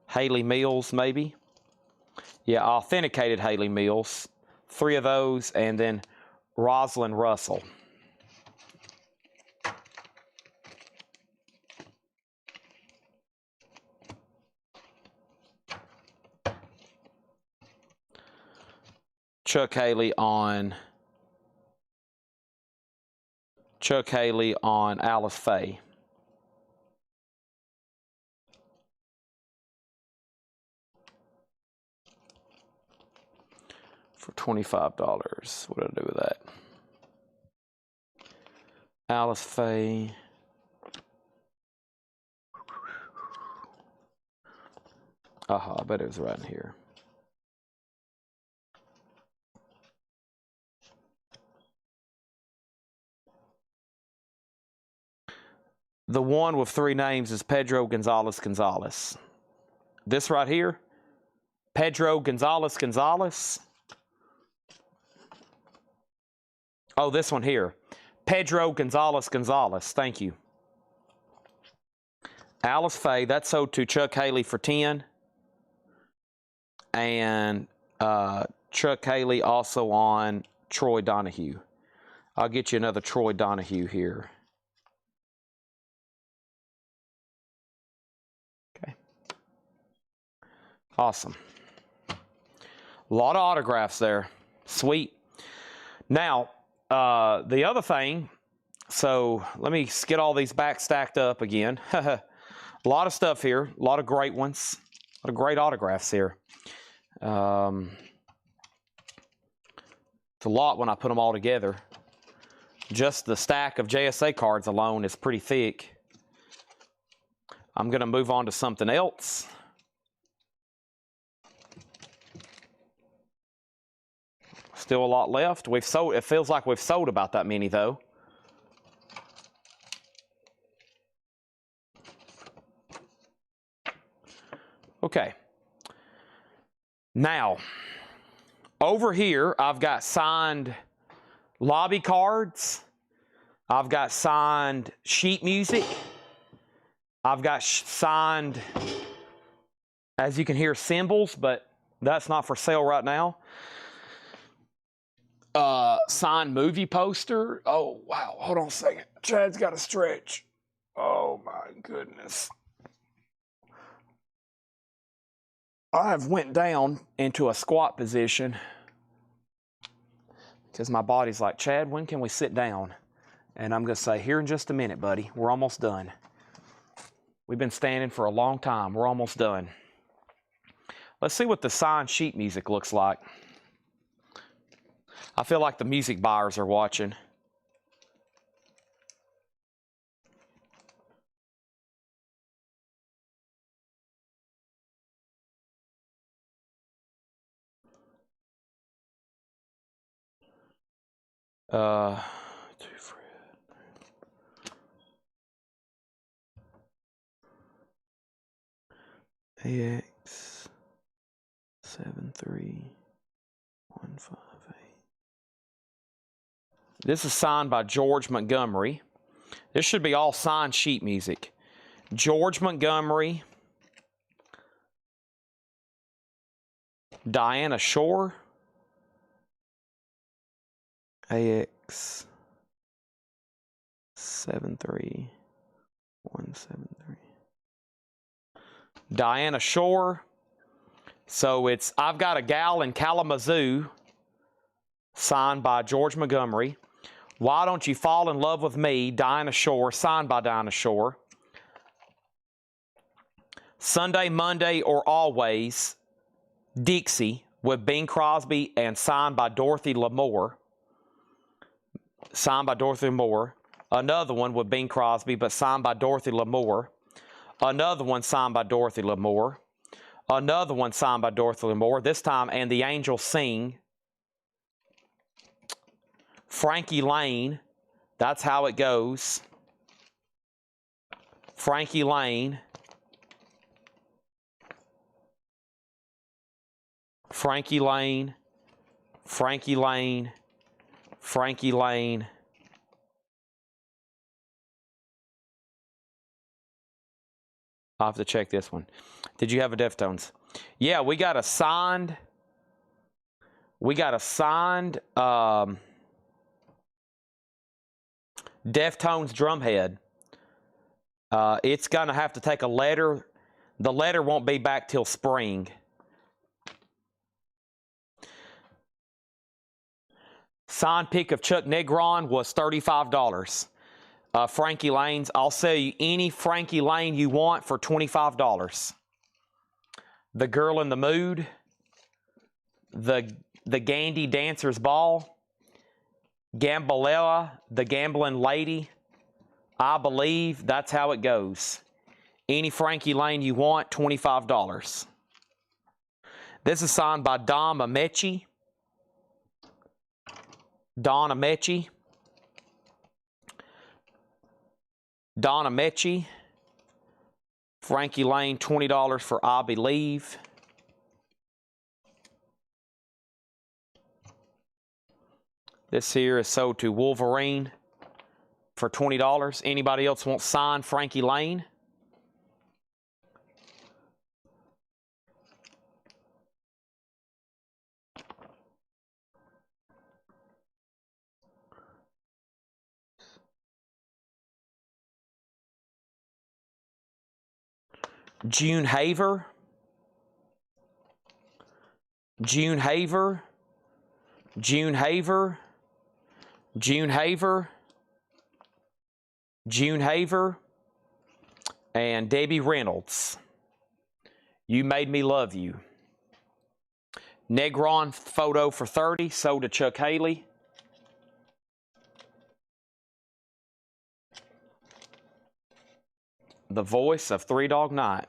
[SPEAKER 3] Haley Mills, maybe? Yeah, authenticated Haley Mills. 3 of those, and then Rosalind Russell. Chuck Haley on Alice Faye. For $25. What did I do with that? Alice Faye. I bet it was right in here. The one with 3 names is Pedro Gonzalez Gonzalez. This right here, Pedro Gonzalez Gonzalez. Oh, this one here, Pedro Gonzalez Gonzalez. Thank you. Alice Faye, that sold to Chuck Haley for 10. And Chuck Haley also on Troy Donahue. I'll get you another Troy Donahue here. Okay. Awesome. A lot of autographs there. Sweet. Now, the other thing, so let me get all these back stacked up again. A lot of stuff here. A lot of great ones. A lot of great autographs here. It's a lot when I put them all together. Just the stack of JSA cards alone is pretty thick. I'm going to move on to something else. Still a lot left. We've sold. It feels like we've sold about that many though. Okay. Now, over here, I've got signed lobby cards. I've got signed sheet music. I've got signed, as you can hear, cymbals, but that's not for sale right now. Signed movie poster. Oh, wow. Hold on a second. Chad's got to stretch. Oh, my goodness. I've went down into a squat position because my body's like, Chad, when can we sit down? And I'm going to say, here in just a minute, buddy. We're almost done. We've been standing for a long time. We're almost done. Let's see what the signed sheet music looks like. I feel like the music buyers are watching. AX 73158. This is signed by George Montgomery. This should be all signed sheet music. George Montgomery, Diana Shore, AX 73173. Diana Shore. So it's I've Got a Gal in Kalamazoo, signed by George Montgomery. Why Don't You Fall in Love with Me, Diana Shore, signed by Diana Shore. Sunday, Monday, or Always, Dixie, with Bing Crosby and signed by Dorothy Lamour. Signed by Dorothy Lamour. Another one with Bing Crosby, but signed by Dorothy Lamour. Another one signed by Dorothy Lamour. Another one signed by Dorothy Lamour. This time, And the Angels Sing. Frankie Lane. That's How It Goes. Frankie Lane. Frankie Lane. Frankie Lane, Frankie Lane. I'll have to check this one. Did you have a Deftones? Yeah, we got a signed Deftones drumhead. It's going to have to take a letter. The letter won't be back till spring. Signed pick of Chuck Negron was $35. Frankie Lane's, I'll sell you any Frankie Lane you want for $25. The Girl in the Mood, the Gandy Dancer's Ball, Gambalella, the Gambling Lady, I Believe, That's How It Goes. Any Frankie Lane you want, $25. This is signed by Don Ameche. Don Ameche. Don Ameche. Frankie Lane, $20 for I Believe. This here is sold to Wolverine for $20. Anybody else want signed Frankie Lane? June Haver. June Haver. June Haver. June Haver. June Haver. And Debbie Reynolds. You Made Me Love You. Negron photo for $30, sold to Chuck Haley. The Voice of Three Dog Night.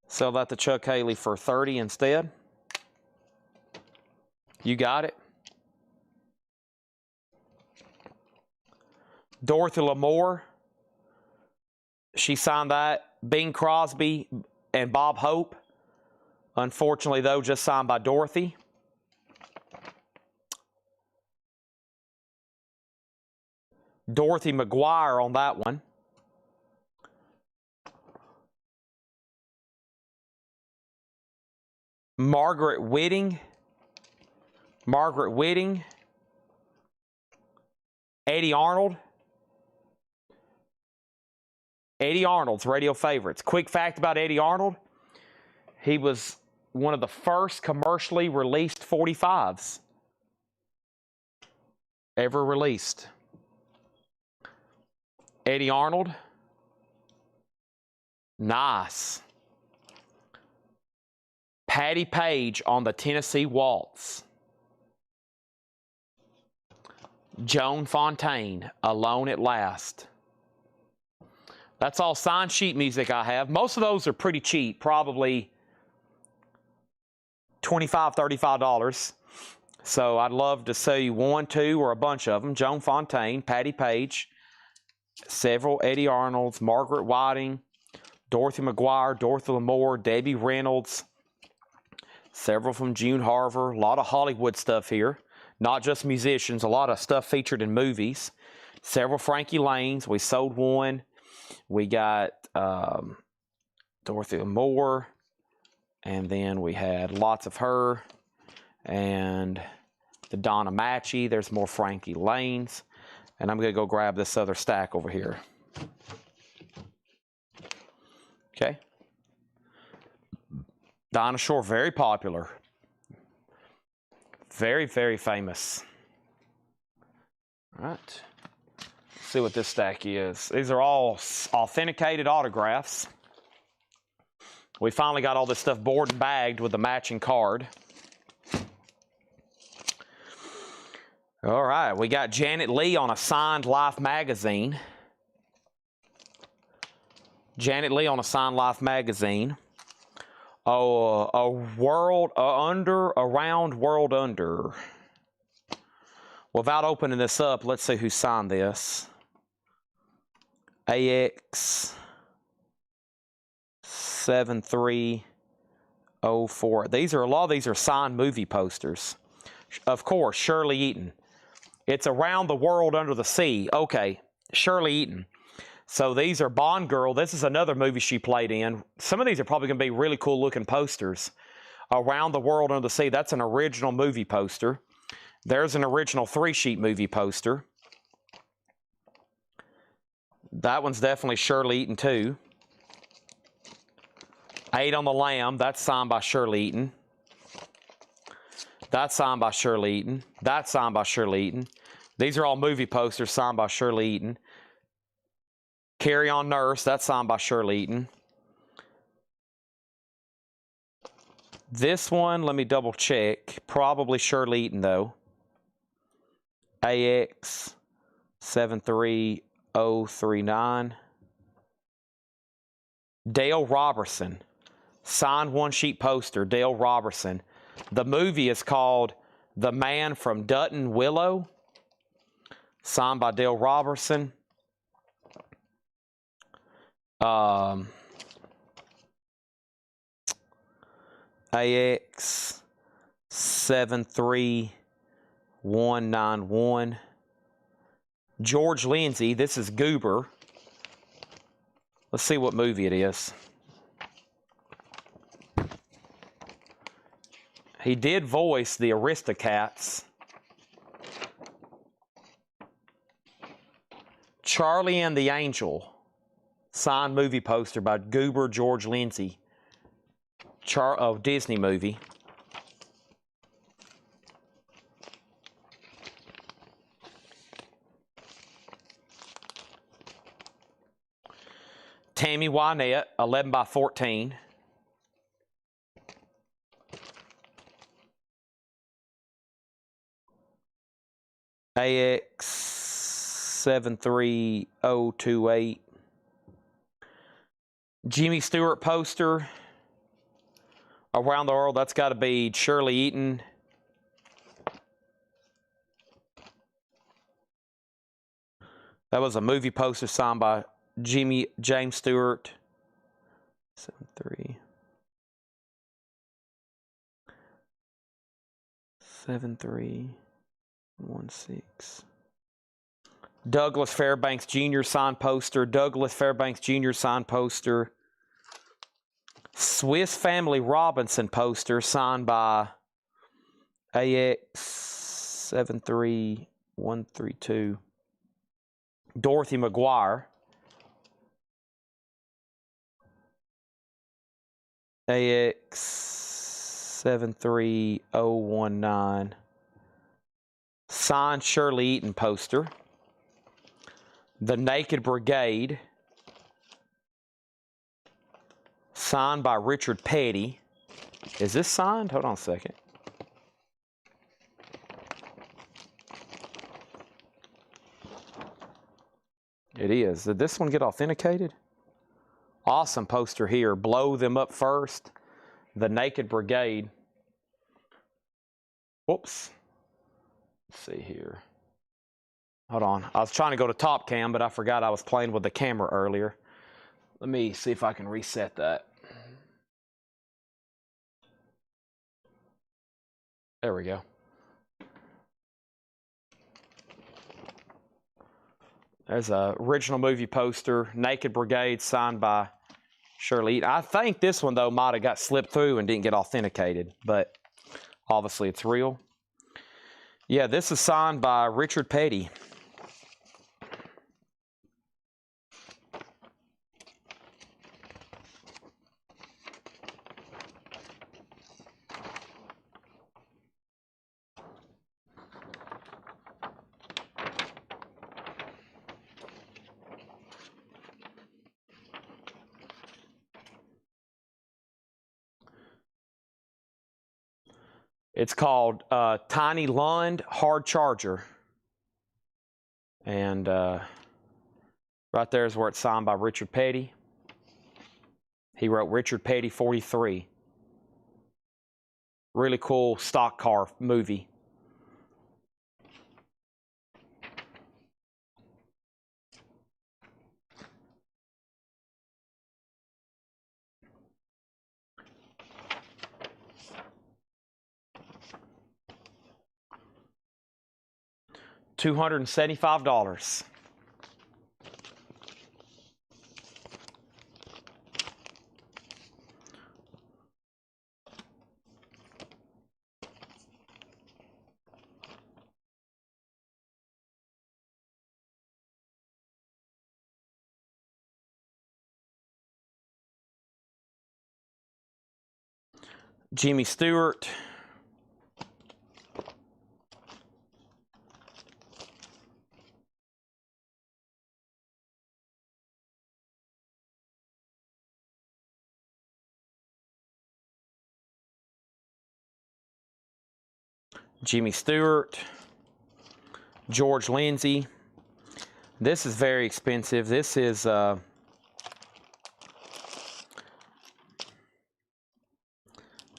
[SPEAKER 3] Sell that to Chuck Haley for $30 instead. You got it. Dorothy Lamour. She signed that. Bing Crosby and Bob Hope. Unfortunately, though, just signed by Dorothy. Dorothy McGuire on that one. Margaret Whiting. Margaret Whiting. Eddie Arnold. Eddie Arnold's radio favorites. Quick fact about Eddie Arnold. He was one of the first commercially released 45s ever released. Eddie Arnold. Nice. Patty Page on the Tennessee Waltz. Joan Fontaine, Alone at Last. That's all signed sheet music I have. Most of those are pretty cheap, probably $25, $35. So I'd love to sell you one, two, or a bunch of them. Joan Fontaine, Patty Page, several Eddie Arnolds, Margaret Whiting, Dorothy McGuire, Dorothy Lamour, Debbie Reynolds, several from June Harver, a lot of Hollywood stuff here. Not just musicians, a lot of stuff featured in movies. Several Frankie Lanes. We sold one. We got Dorothy Lamour. And then we had lots of her. And the Donna Ameche. There's more Frankie Lanes. And I'm going to go grab this other stack over here. Okay. Dinah Shore, very popular. Very, very famous. All right. Let's see what this stack is. These are all authenticated autographs. We finally got all this stuff board and bagged with the matching card. All right. We got Janet Leigh on a signed Life magazine. Janet Leigh on a signed Life magazine. Oh, a world under, around, world under. Without opening this up, let's see who signed this. AX 7304. A lot of these are signed movie posters. Of course, Shirley Eaton. It's Around the World Under the Sea. Okay, Shirley Eaton. So these are Bond Girl. This is another movie she played in. Some of these are probably going to be really cool looking posters. Around the World Under the Sea. That's an original movie poster. There's an original 3-sheet movie poster. That one's definitely Shirley Eaton too. 8 on the Lamb. That's signed by Shirley Eaton. That's signed by Shirley Eaton. That's signed by Shirley Eaton. These are all movie posters signed by Shirley Eaton. Carry On Nurse. That's signed by Shirley Eaton. This one, let me double check. Probably Shirley Eaton though. AX 73039. Dale Robertson. Signed 1-sheet poster. Dale Robertson. The movie is called The Man from Dutton Willow. Signed by Dale Robertson. AX 73191. George Lindsay. This is Goober. Let's see what movie it is. He did voice the Aristocats. Charlie and the Angel. Signed movie poster by Goober George Lindsay. Disney movie. Tammy Wynette, 11 by 14. AX 73028. Jimmy Stewart poster. Around the World, that's got to be Shirley Eaton. That was a movie poster signed by James Stewart. 7316. Douglas Fairbanks Jr. signed poster. Douglas Fairbanks Jr. signed poster. Swiss Family Robinson poster signed by AX 73132. Dorothy McGuire. AX 73019. Signed Shirley Eaton poster. The Naked Brigade. Signed by Richard Petty. Is this signed? Hold on a second. It is. Did this one get authenticated? Awesome poster here. Blow Them Up First. The Naked Brigade. Whoops. Let's see here. Hold on. I was trying to go to top cam, but I forgot I was playing with the camera earlier. Let me see if I can reset that. There we go. There's a original movie poster, Naked Brigade, signed by Shirley Eaton. I think this one, though, might have got slipped through and didn't get authenticated, but obviously it's real. Yeah, this is signed by Richard Petty. It's called Tiny Lund Hard Charger. And right there is where it's signed by Richard Petty. He wrote Richard Petty 43. Really cool stock car movie. $275. Jimmy Stewart. Jimmy Stewart. George Lindsay. This is very expensive. This is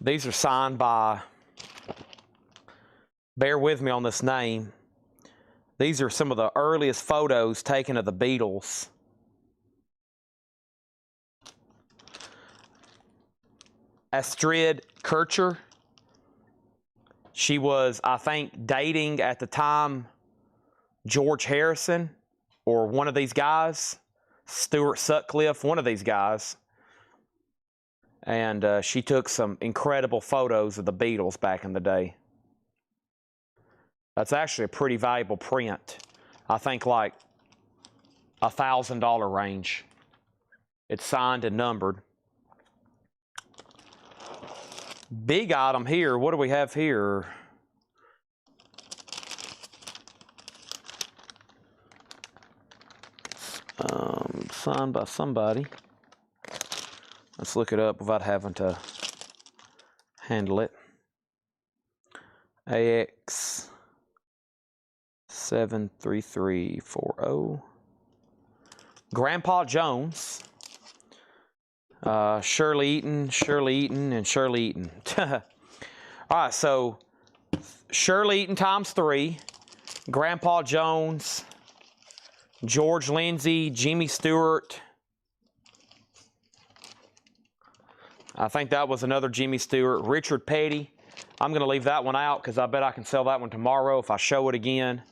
[SPEAKER 3] these are signed by, bear with me on this name. These are some of the earliest photos taken of the Beatles. Astrid Kircher. She was, I think, dating at the time George Harrison or one of these guys, Stuart Sutcliffe, one of these guys. And she took some incredible photos of the Beatles back in the day. That's actually a pretty valuable print. I think like $1,000 range. It's signed and numbered. Big item here. What do we have here? Signed by somebody. Let's look it up without having to handle it. AX 73340. Grandpa Jones. Shirley Eaton, and Shirley Eaton. All right, so Shirley Eaton times 3. Grandpa Jones. George Lindsay, Jimmy Stewart. I think that was another Jimmy Stewart. Richard Petty. I'm going to leave that one out because I bet I can sell that one tomorrow if I show it again.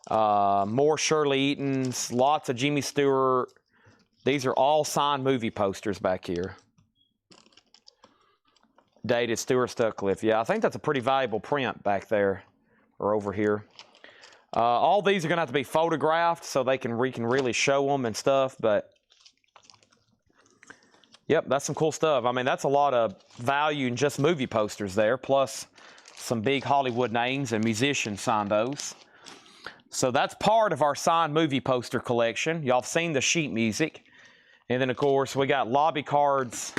[SPEAKER 3] More Shirley Eatons. Lots of Jimmy Stewart. These are all signed movie posters back here. Dated Stuart Sutcliffe. Yeah, I think that's a pretty valuable print back there or over here. All these are going to have to be photographed so we can really show them and stuff, but yep, that's some cool stuff. I mean, that's a lot of value in just movie posters there, plus some big Hollywood names and musicians signed those. So that's part of our signed movie poster collection. Y'all have seen the sheet music. And then, of course, we got lobby cards.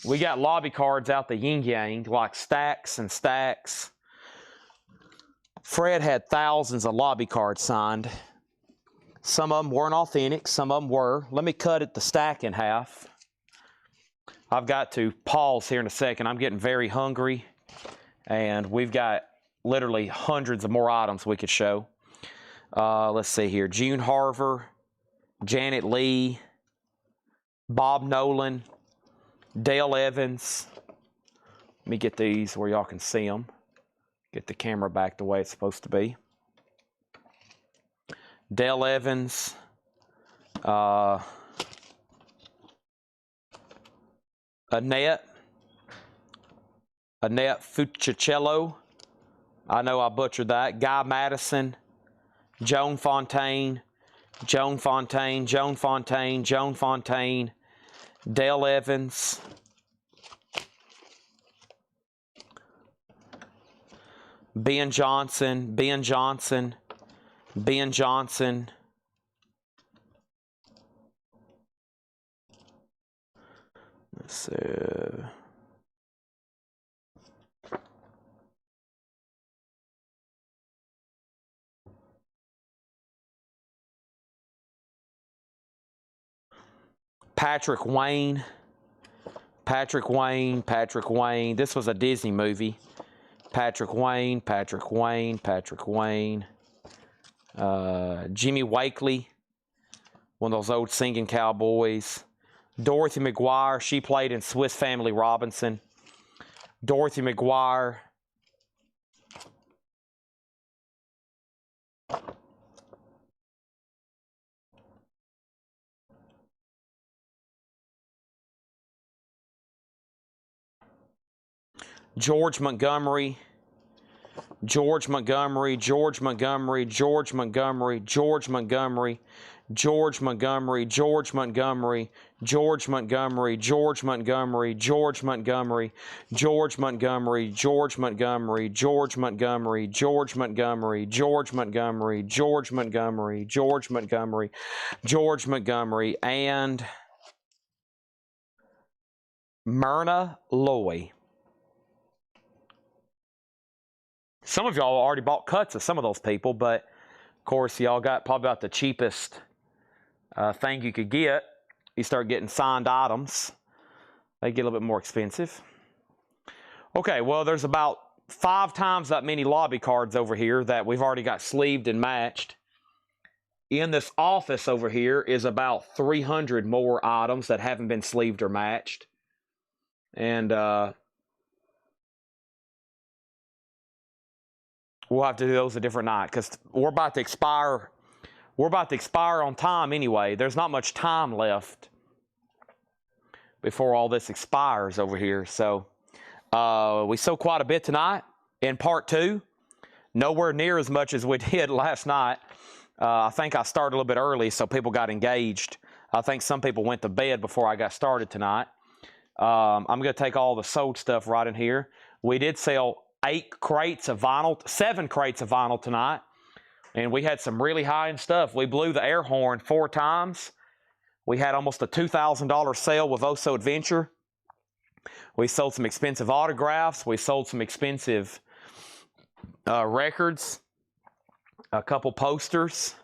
[SPEAKER 3] We got lobby cards out the yin-yang, like stacks and stacks. Fred had thousands of lobby cards signed. Some of them weren't authentic. Some of them were. Let me cut the stack in half. I've got to pause here in a second. I'm getting very hungry. And we've got literally hundreds of more items we could show. Let's see here. June Harver, Janet Leigh, Bob Nolan, Dale Evans. Let me get these where y'all can see them. Get the camera back the way it's supposed to be. Dale Evans. Annette Fucicello. I know I butchered that. Guy Madison. Joan Fontaine. Joan Fontaine. Joan Fontaine. Joan Fontaine. Dale Evans. Ben Johnson. Ben Johnson. Ben Johnson. Let's see. Patrick Wayne. Patrick Wayne. Patrick Wayne. This was a Disney movie. Patrick Wayne. Patrick Wayne. Patrick Wayne. Jimmy Wakely. One of those old singing cowboys. Dorothy McGuire. She played in Swiss Family Robinson. Dorothy McGuire. George Montgomery, George Montgomery, George Montgomery, George Montgomery, George Montgomery, George Montgomery, George Montgomery, George Montgomery, George Montgomery, George Montgomery, George Montgomery, George Montgomery, George Montgomery, George Montgomery, George Montgomery, George Montgomery, George Montgomery, George Montgomery, and Myrna Loy. Some of y'all already bought cuts of some of those people, but of course y'all got probably about the cheapest thing you could get. You start getting signed items, they get a little bit more expensive. Okay, well, there's about 5 times that many lobby cards over here that we've already got sleeved and matched. In this office over here is about 300 more items that haven't been sleeved or matched. And we'll have to do those a different night because we're about to expire. We're about to expire on time anyway. There's not much time left before all this expires over here. So we sold quite a bit tonight in part 2. Nowhere near as much as we did last night. I think I started a little bit early, so people got engaged. I think some people went to bed before I got started tonight. I'm going to take all the sold stuff right in here. We did sell 7 crates of vinyl tonight. And we had some really high-end stuff. We blew the air horn 4 times. We had almost a $2,000 sale with Oso Adventure. We sold some expensive autographs. We sold some expensive records, a couple posters.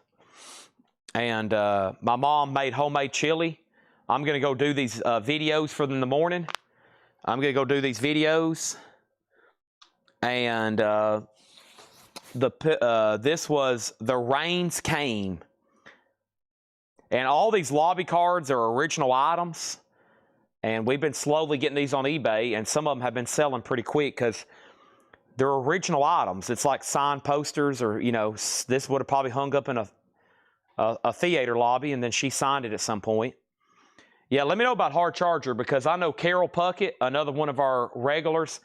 [SPEAKER 3] And my mom made homemade chili. I'm going to go do these videos for them in the morning. I'm going to go do these videos. And this was The Rains Came. And all these lobby cards are original items. And we've been slowly getting these on eBay. And some of them have been selling pretty quick because they're original items. It's like signed posters or, you know, this would have probably hung up in a theater lobby. And then she signed it at some point. Yeah, let me know about Hard Charger because I know Carol Puckett, another one of our regulars,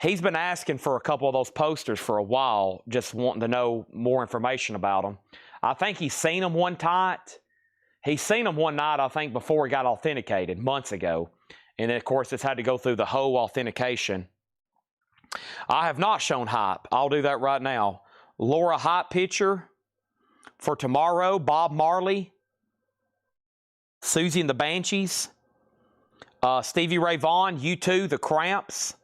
[SPEAKER 3] he's been asking for a couple of those posters for a while, just wanting to know more information about them. I think he's seen them one night. He's seen them one night, I think, before he got authenticated, months ago. And then, of course, it's had to go through the whole authentication. I have not shown hype. I'll do that right now. Laura hype picture for tomorrow. Bob Marley. Susie and the Banshees. Stevie Ray Vaughan, U2, The Cramps.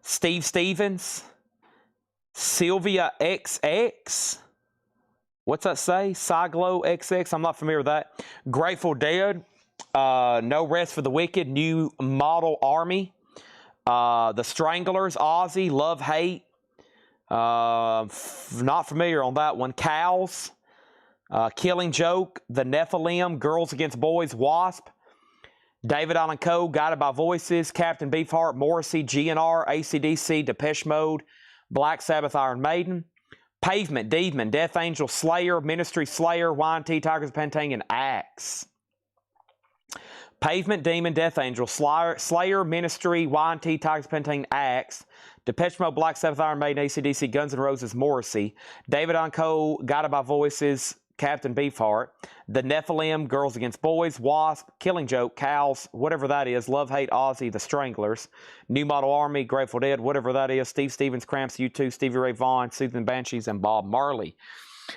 [SPEAKER 3] Steve Stevens, Sylvia XX. What's that say? Siglo XX. I'm not familiar with that. Grateful Dead. No Rest for the Wicked. New Model Army. The Stranglers. Ozzy. Love Hate. Not familiar on that one. Cows. Killing Joke. The Nephilim. Girls Against Boys. Wasp. David Allen Coe, Guided by Voices, Captain Beefheart, Morrissey, GNR, AC/DC, Depeche Mode, Black Sabbath, Iron Maiden, Pavement, Demon, Death Angel, Slayer, Ministry, Slayer, YNT, Tigers of Pantang, and Axe. Pavement, Demon, Death Angel, Slayer, Ministry, YNT, Tigers of Pantang, Axe, Depeche Mode, Black Sabbath, Iron Maiden, AC/DC, Guns N' Roses, Morrissey, David Allen Coe, Guided by Voices, Captain Beefheart, The Nephilim, Girls Against Boys, Wasp, Killing Joke, Cows, whatever that is, Love Hate, Ozzy, The Stranglers, New Model Army, Grateful Dead, whatever that is, Steve Stevens, Cramps, U2, Stevie Ray Vaughan, Susan and Banshees, and Bob Marley.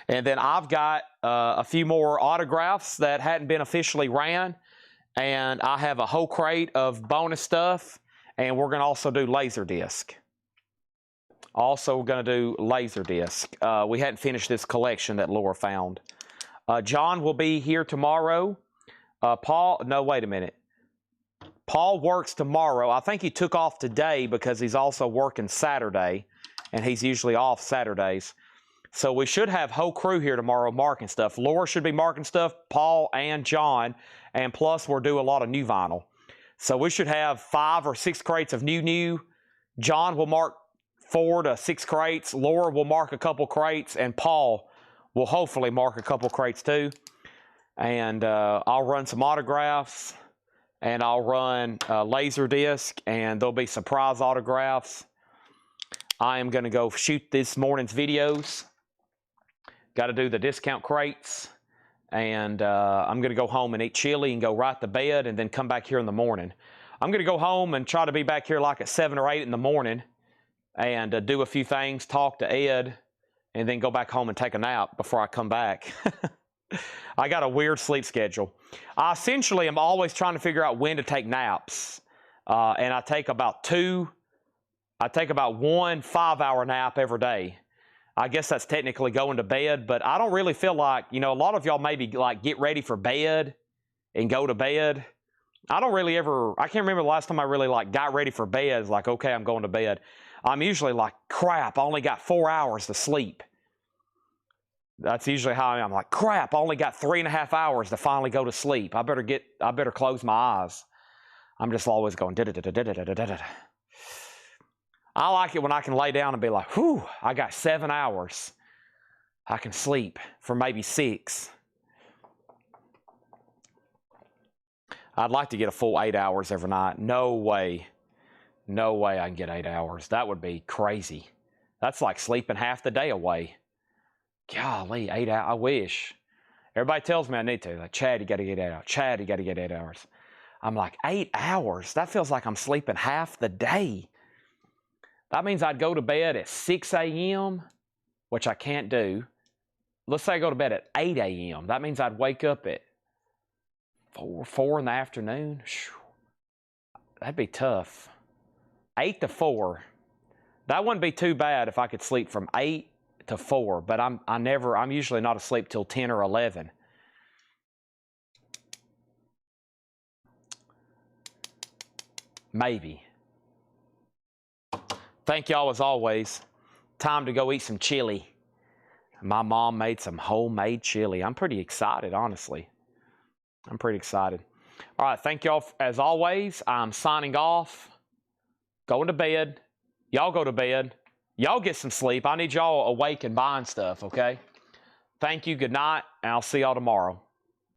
[SPEAKER 3] And then I've got a few more autographs that hadn't been officially ran, and I have a whole crate of bonus stuff, and we're going to also do Laserdisc. Also, we're going to do Laserdisc. We hadn't finished this collection that Laura found. John will be here tomorrow. Paul, no, wait a minute. Paul works tomorrow. I think he took off today because he's also working Saturday, and he's usually off Saturdays. So we should have whole crew here tomorrow marking stuff. Laura should be marking stuff, Paul and John, and plus we'll do a lot of new vinyl. So we should have 5 or 6 crates of new. John will mark 4 to 6 crates. Laura will mark a couple crates, and Paul will hopefully mark a couple crates too. And I'll run some autographs, and I'll run Laserdisc, and there'll be surprise autographs. I am going to go shoot this morning's videos. Got to do the discount crates. And I'm going to go home and eat chili and go right to bed and then come back here in the morning. I'm going to go home and try to be back here like at 7 or 8 in the morning and do a few things, talk to Ed, and then go back home and take a nap before I come back. I got a weird sleep schedule. I essentially am always trying to figure out when to take naps. And I take about 1 5-hour nap every day. I guess that's technically going to bed, but I don't really feel like, you know, a lot of y'all maybe like get ready for bed and go to bed. I don't really ever, I can't remember the last time I really like got ready for bed. It's like, okay, I'm going to bed. I'm usually like, crap, I only got 4 hours to sleep. That's usually how I am. I'm like, crap, I only got 3.5 hours to finally go to sleep. I better close my eyes. I'm just always going, da-da-da-da-da-da-da-da. I like it when I can lay down and be like, whew, I got 7 hours. I can sleep for maybe 6. I'd like to get a full 8 hours every night. No way. No way I can get 8 hours. That would be crazy. That's like sleeping half the day away. Golly, 8 hours. I wish. Everybody tells me I need to. Like, Chad, you got to get 8 hours. Chad, you got to get 8 hours. I'm like, 8 hours? That feels like I'm sleeping half the day. That means I'd go to bed at 6 a.m., which I can't do. Let's say I go to bed at 8 a.m. That means I'd wake up at 4 in the afternoon. That'd be tough. 8 to 4. That wouldn't be too bad if I could sleep from 8 to 4, but I'm usually not asleep till 10 or 11. Maybe. Thank y'all as always. Time to go eat some chili. My mom made some homemade chili. I'm pretty excited, honestly. I'm pretty excited. All right, thank y'all as always. I'm signing off. Going to bed. Y'all go to bed. Y'all get some sleep. I need y'all awake and buying stuff, okay? Thank you. Good night, and I'll see y'all tomorrow.